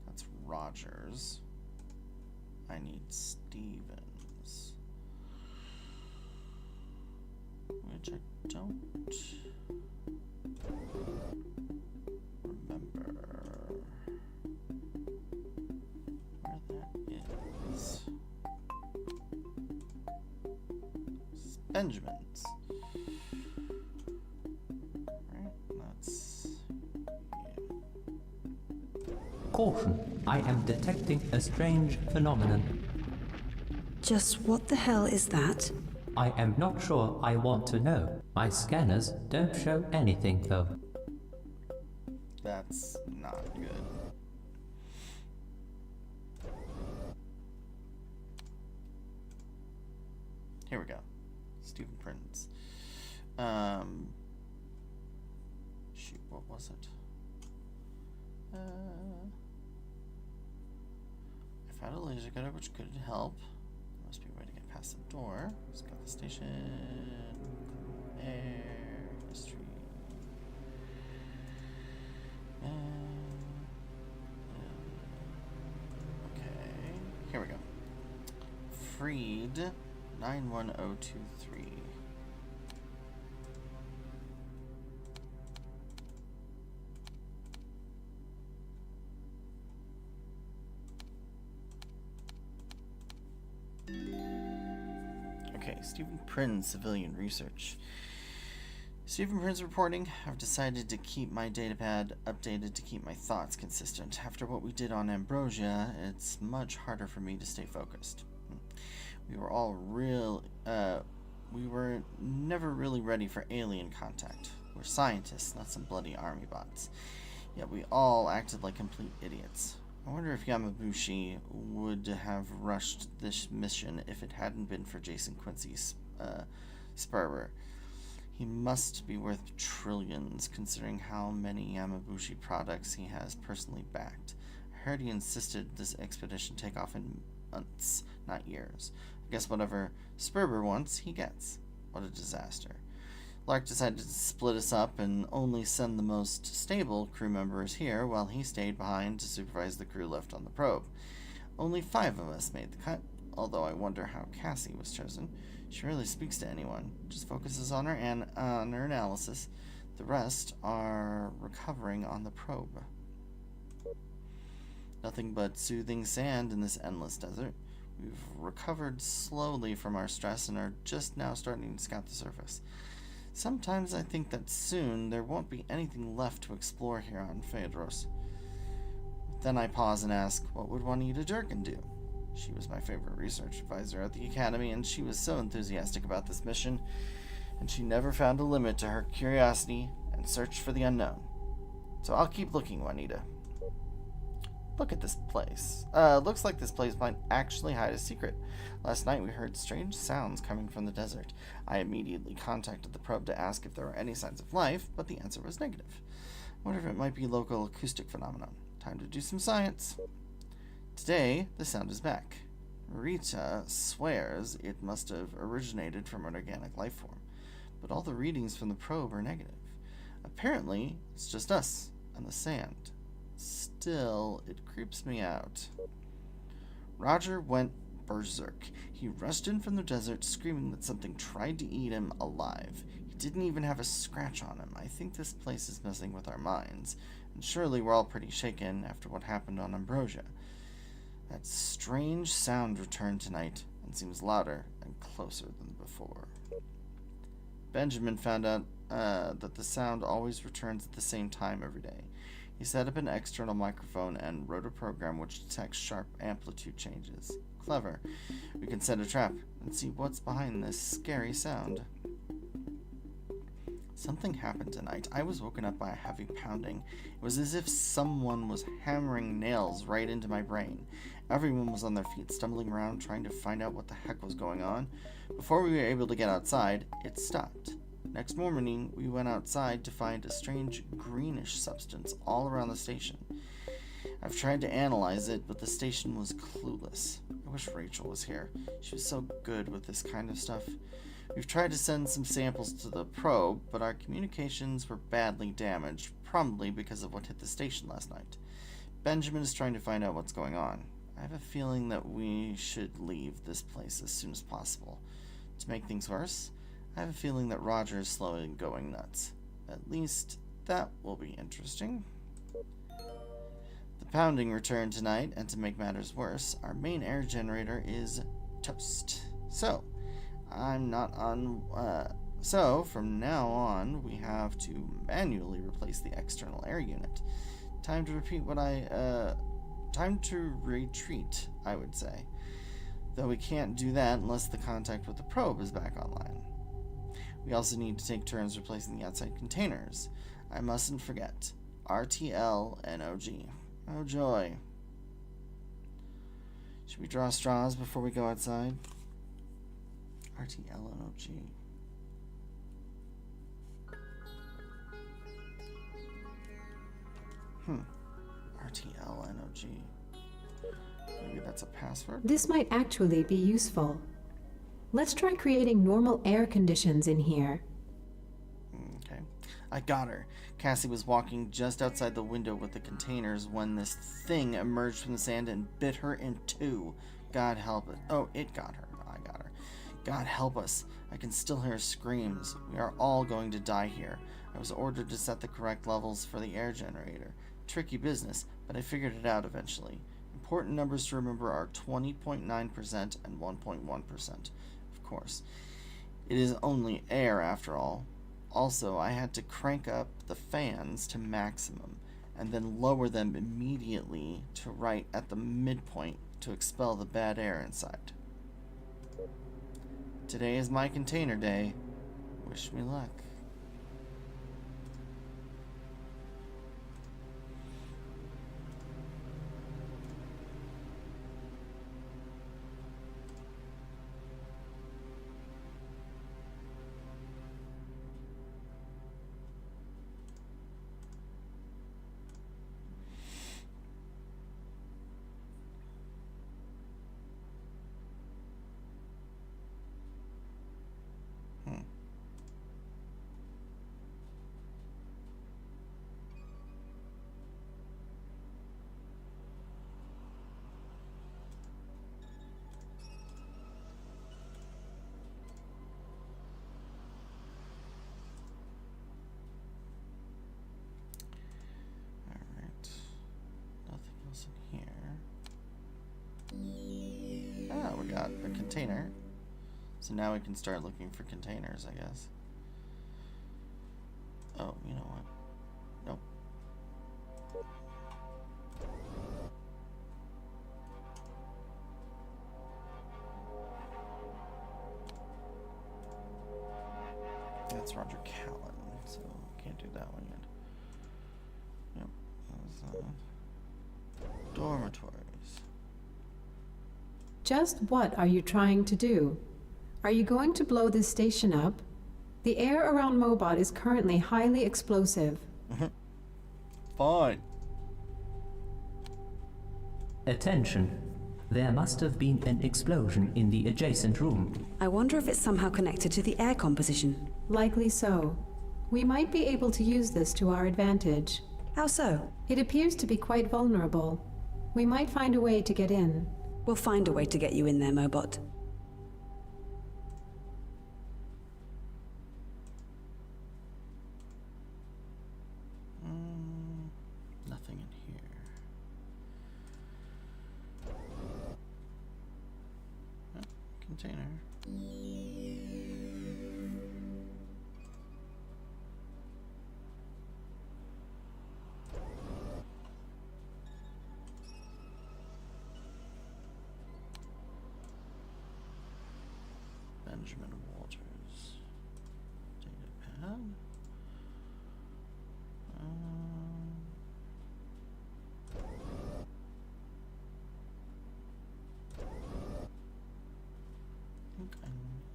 That's Rogers. I need Stevens. Which I don't remember where that is. It's Benjamin's. Right, that's... yeah. Caution, I am detecting a strange phenomenon. Just what the hell is that? I am not sure I want to know. My scanners don't show anything, though. That's not good. Here we go. Stephen Prince. Shoot, what was it? I found a laser cutter which could help. There must be a way to get past the door. Let's go to the station. Air history. Okay, here we go. Freed 91023. Okay, Stephen Prince, civilian research. Stephen Prince reporting. I've decided to keep my datapad updated to keep my thoughts consistent. After what we did on Ambrosia, it's much harder for me to stay focused. We were never really ready for alien contact. We're scientists, not some bloody army bots. Yet we all acted like complete idiots. I wonder if Yamabushi would have rushed this mission if it hadn't been for Jason Quincy's Sperber. He must be worth trillions, considering how many Yamabushi products he has personally backed. I heard he insisted this expedition take off in months, not years. I guess whatever Sperber wants, he gets. What a disaster. Lark decided to split us up and only send the most stable crew members here, while he stayed behind to supervise the crew left on the probe. Only 5 of us made the cut, although I wonder how Cassie was chosen. She rarely speaks to anyone, just focuses on her analysis. The rest are recovering on the probe. Nothing but soothing sand in this endless desert. We've recovered slowly from our stress and are just now starting to scout the surface. Sometimes I think that soon there won't be anything left to explore here on Phaedros. Then I pause and ask, what would Juanita Durkin do? She was my favorite research advisor at the Academy, and she was so enthusiastic about this mission, and she never found a limit to her curiosity and search for the unknown. So I'll keep looking, Juanita. Look at this place. Looks like this place might actually hide a secret. Last night we heard strange sounds coming from the desert. I immediately contacted the probe to ask if there were any signs of life, but the answer was negative. I wonder if it might be local acoustic phenomenon. Time to do some science. Today, the sound is back. Rita swears it must have originated from an organic life form, but all the readings from the probe are negative. Apparently, it's just us and the sand. Still, it creeps me out. Roger went berserk. He rushed in from the desert, screaming that something tried to eat him alive. He didn't even have a scratch on him. I think this place is messing with our minds, and surely we're all pretty shaken after what happened on Ambrosia. That strange sound returned tonight, and seems louder and closer than before. Benjamin found out that the sound always returns at the same time every day. He set up an external microphone and wrote a program which detects sharp amplitude changes. Clever. We can set a trap and see what's behind this scary sound. Something happened tonight. I was woken up by a heavy pounding. It was as if someone was hammering nails right into my brain. Everyone was on their feet, stumbling around, trying to find out what the heck was going on. Before we were able to get outside, it stopped. Next morning, we went outside to find a strange greenish substance all around the station. I've tried to analyze it, but the station was clueless. I wish Rachel was here. She was so good with this kind of stuff. We've tried to send some samples to the probe, but our communications were badly damaged, probably because of what hit the station last night. Benjamin is trying to find out what's going on. I have a feeling that we should leave this place as soon as possible. To make things worse, I have a feeling that Roger is slowly going nuts. At least, that will be interesting. The pounding returned tonight, and to make matters worse, our main air generator is toast. So from now on, we have to manually replace the external air unit. Time to retreat, I would say. Though we can't do that unless the contact with the probe is back online. We also need to take turns replacing the outside containers. I mustn't forget. RTL and OG. Oh joy. Should we draw straws before we go outside? RTLNOG. RTLNOG. Maybe that's a password? This might actually be useful. Let's try creating normal air conditions in here. Okay. I got her. Cassie was walking just outside the window with the containers when this thing emerged from the sand and bit her in two. God help it. Oh, it got her. I got her. God help us. I can still hear screams. We are all going to die here. I was ordered to set the correct levels for the air generator. Tricky business, but I figured it out eventually. Important numbers to remember are 20.9% and 1.1%. Of course. It is only air after all. Also, I had to crank up the fans to maximum, and then lower them immediately to right at the midpoint to expel the bad air inside. Today is my container day. Wish me luck. We got a container. So now we can start looking for containers, I guess. Oh, you know what? Nope. That's Roger Callan, so can't do that one yet. Yep. Dormitories. Just what are you trying to do? Are you going to blow this station up? The air around Mobot is currently highly explosive. Fine. Attention. There must have been an explosion in the adjacent room. I wonder if it's somehow connected to the air composition. Likely so. We might be able to use this to our advantage. How so? It appears to be quite vulnerable. We might find a way to get in. We'll find a way to get you in there, Mobot. Nothing in here. Oh, container. Benjamin Walters. Data pad. I think I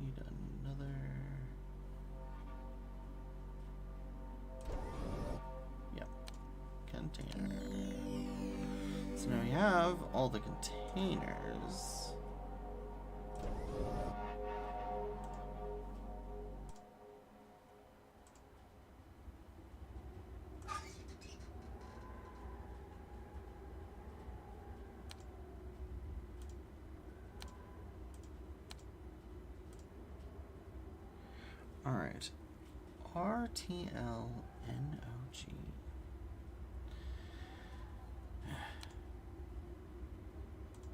need another. Yep. Container. So now we have all the containers. Alright. RTLNOG.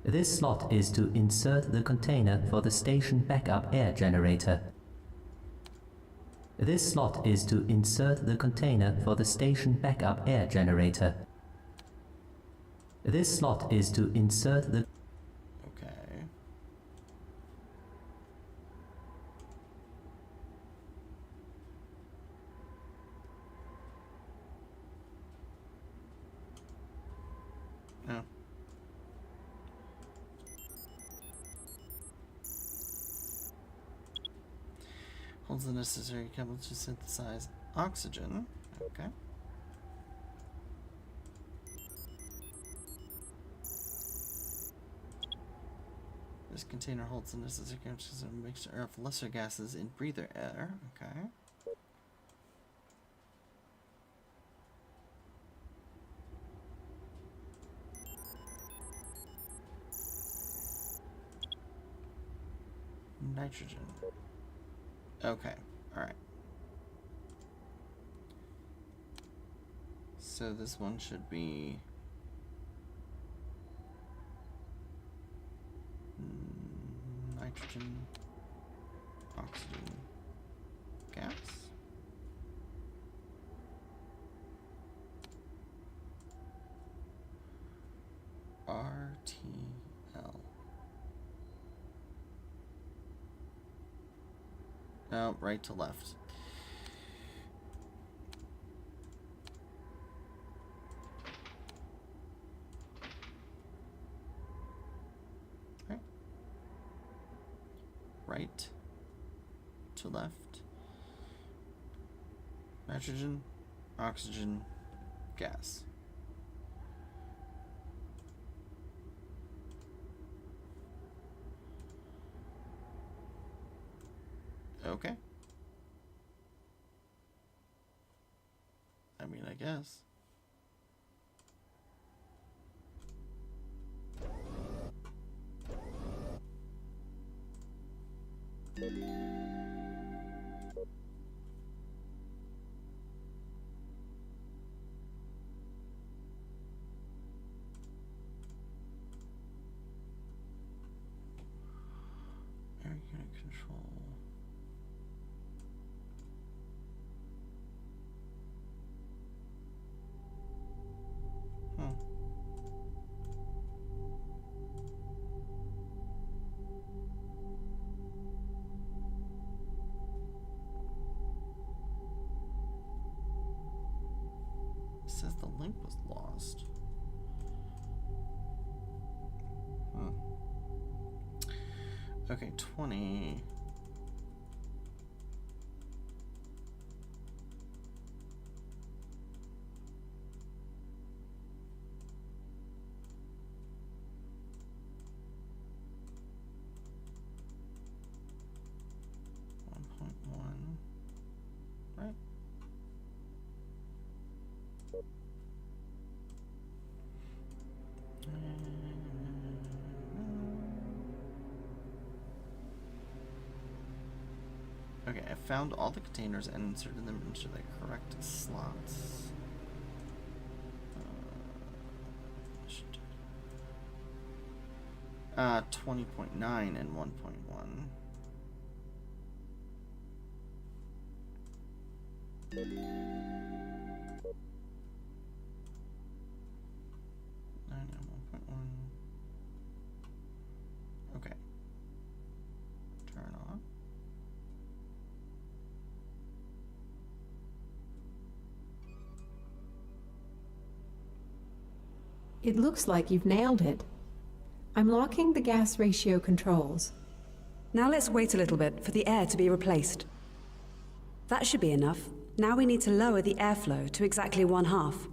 This slot is to insert the container for the station backup air generator. This slot is to insert the container for the station backup air generator. This slot is to insert the... Okay. No. Holds the necessary chemicals to synthesize oxygen. Okay. This container holds the necessary chemicals to a mixture of lesser gases in breather air. Okay. Nitrogen. Okay, alright. So this one should be nitrogen, oxygen, gas. RTL. No, right to left. Okay. Right to left. Nitrogen, oxygen, gas. Okay. I mean, I guess. Air unit control. It says the link was lost. Okay, 20. Right? Okay, I found all the containers and inserted them into the correct slots. 20.9 and 1.1. Okay. Turn on. It looks like you've nailed it. I'm locking the gas ratio controls. Now let's wait a little bit for the air to be replaced. That should be enough. Now we need to lower the airflow to exactly 1/2.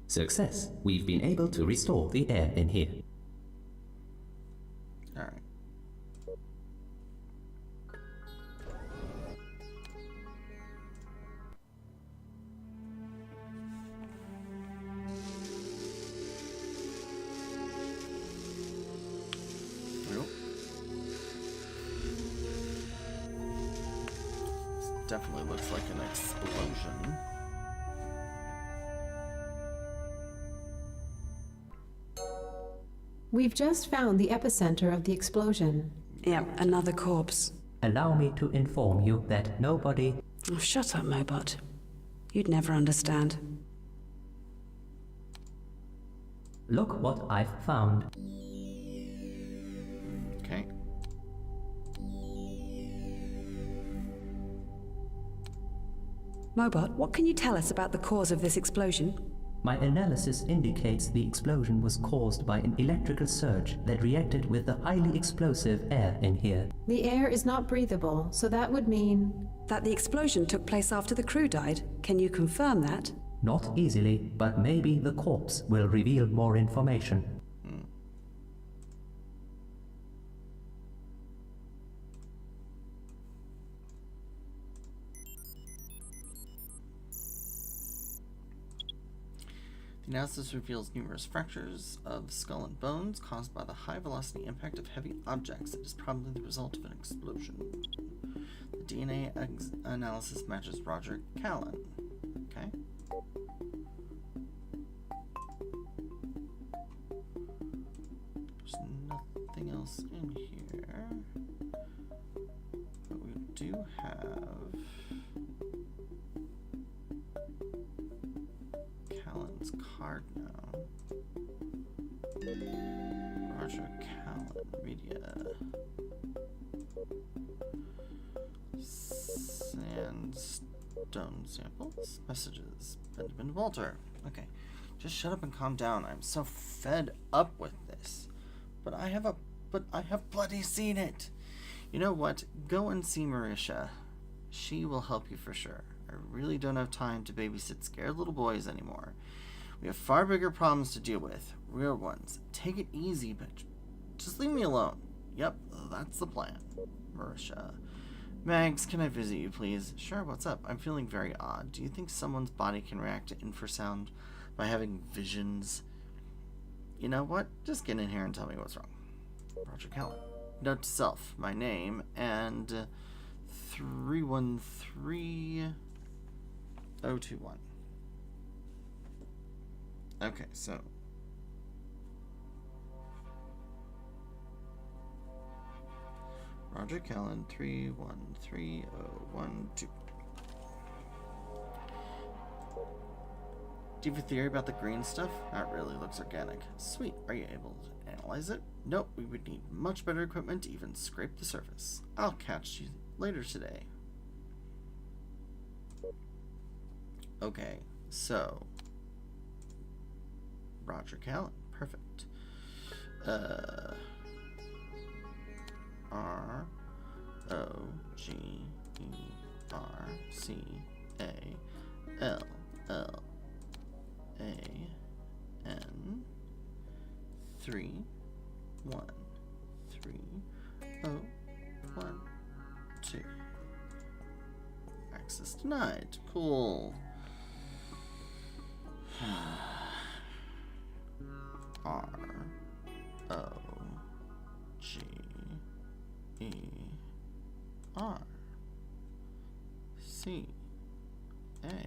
Success. We've been able to restore the air in here. All right. Definitely looks like an explosion. We've just found the epicenter of the explosion. Yep, another corpse. Allow me to inform you that nobody... Oh, shut up, Mobot. You'd never understand. Look what I've found. Okay. Mobot, what can you tell us about the cause of this explosion? My analysis indicates the explosion was caused by an electrical surge that reacted with the highly explosive air in here. The air is not breathable, so that would mean... That the explosion took place after the crew died. Can you confirm that? Not easily, but maybe the corpse will reveal more information. The analysis reveals numerous fractures of skull and bones caused by the high-velocity impact of heavy objects. It is probably the result of an explosion. The DNA analysis matches Roger Callan. Okay. There's nothing else in here. But we do have Callan's card now. Roger Callan, media. Sandstone samples, messages, Benjamin Walter. Okay, just shut up and calm down. I'm so fed up with this. But I have bloody seen it. You know what? Go and see Marisha. She will help you for sure. I really don't have time to babysit scared little boys anymore. We have far bigger problems to deal with. Real ones. Take it easy, but just leave me alone. Yep, that's the plan. Marisha. Mags, can I visit you, please? Sure, what's up? I'm feeling very odd. Do you think someone's body can react to infrasound by having visions? You know what? Just get in here and tell me what's wrong. Roger Callan. Note to self, my name, and 313021. Okay, so Roger Callan 313012. Do you have a theory about the green stuff? Not really, looks organic. Sweet, are you able to analyze it? Nope, we would need much better equipment to even scrape the surface. I'll catch you later today. Okay, so Roger Callan, perfect. ROGERCALLAN 313012. Access denied. Cool. R O G E R C A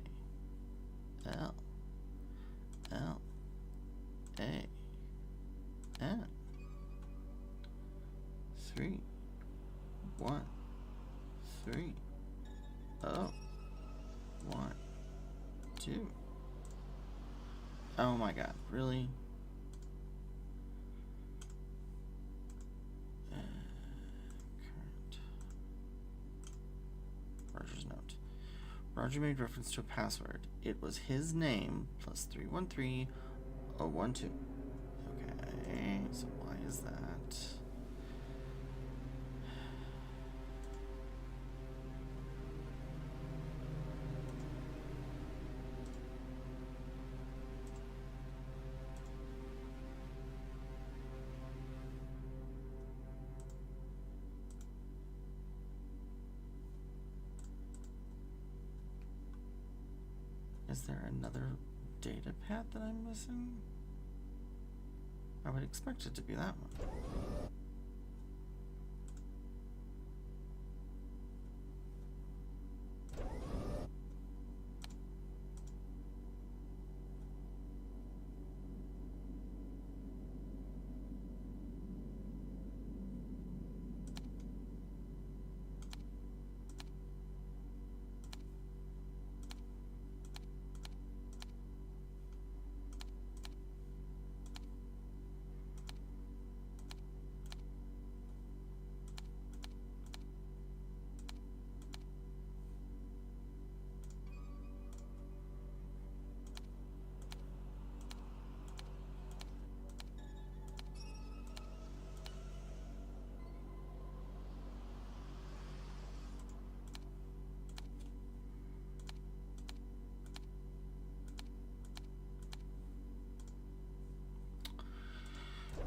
L L A N 313012. Oh my god, really? Current. Roger's note. Roger made reference to a password. It was his name plus 313012. Okay, so why is that? Is there another data pad that I'm missing? I would expect it to be that one.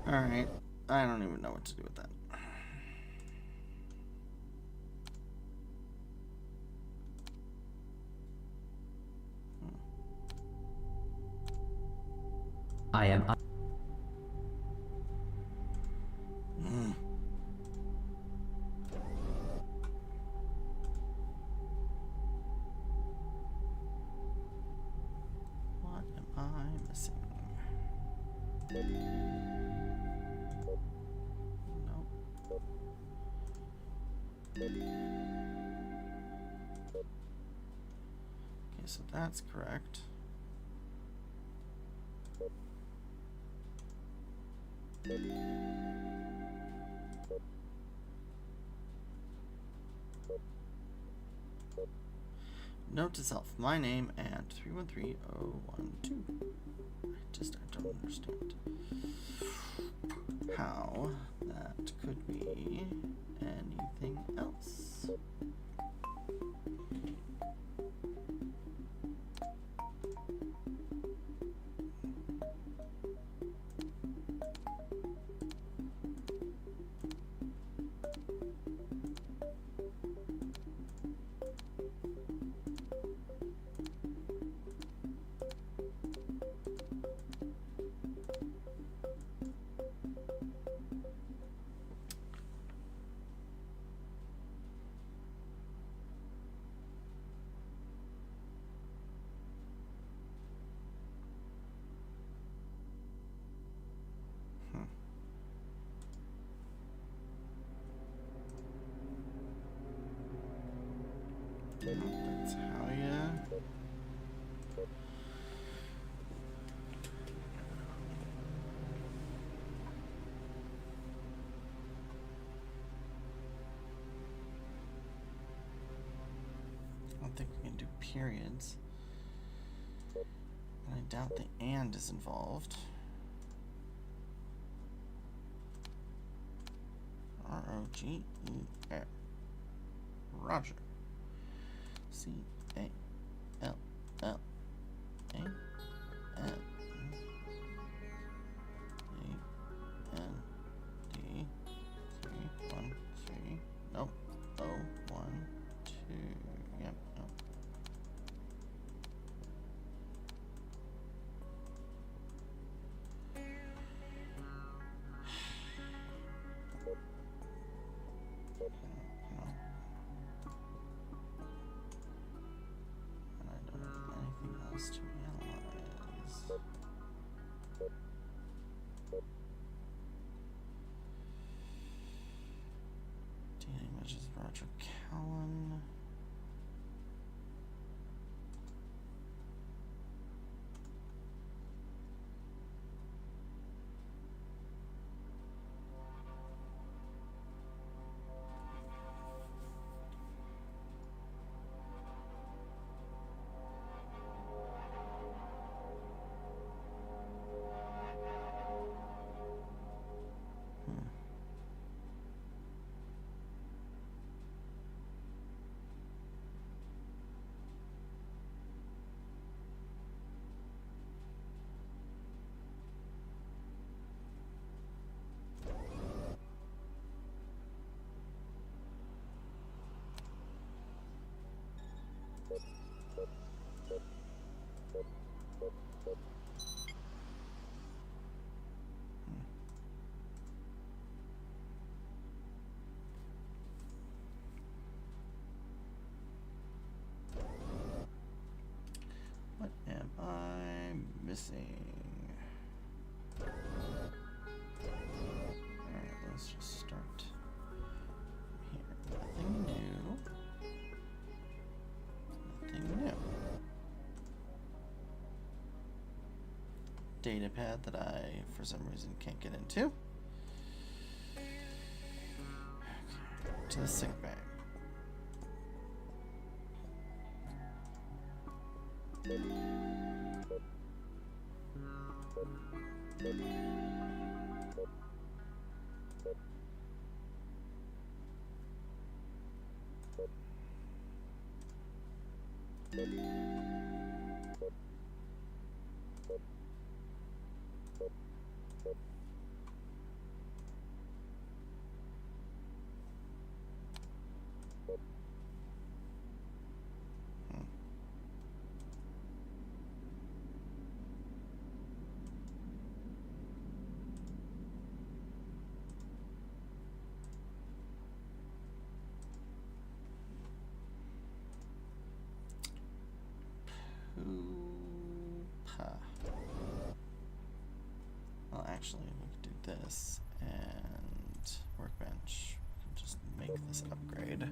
Alright. I don't even know what to do with that. I am. What am I missing? Nope. Okay, so that's correct. Note to self, my name and 313012. I don't understand how that could be anything else. That's how you... I don't think we can do periods. And I doubt the and is involved. R-O-G-E-R. Roger. C-A-L-L-A-N. A-N-D. 3, 1, 3. Nope. O, 1, 2. Yep, nope. And I don't have anything else to analyze. DNA images Roger Callan. What am I missing? Alright, let's just start here. Nothing new. Nothing new. Datapad that I, for some reason, can't get into. Okay, to the sick bay. actually, we could do this and workbench. We can just make this upgrade.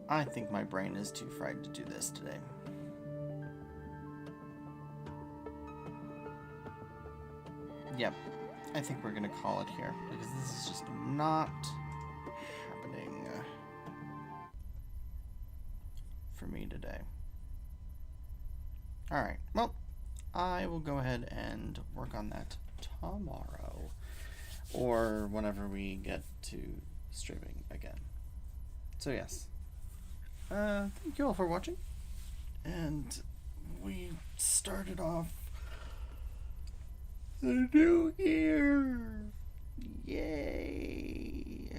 I think my brain is too fried to do this today. Yep, I think we're gonna call it here, because this is just not happening for me today. Alright, well, I will go ahead and work on that tomorrow, or whenever we get to streaming again. So yes, thank you all for watching, and we started off the new year. Yay!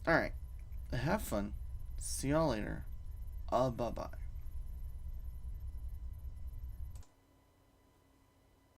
Alright, have fun. See y'all later. Bye-bye.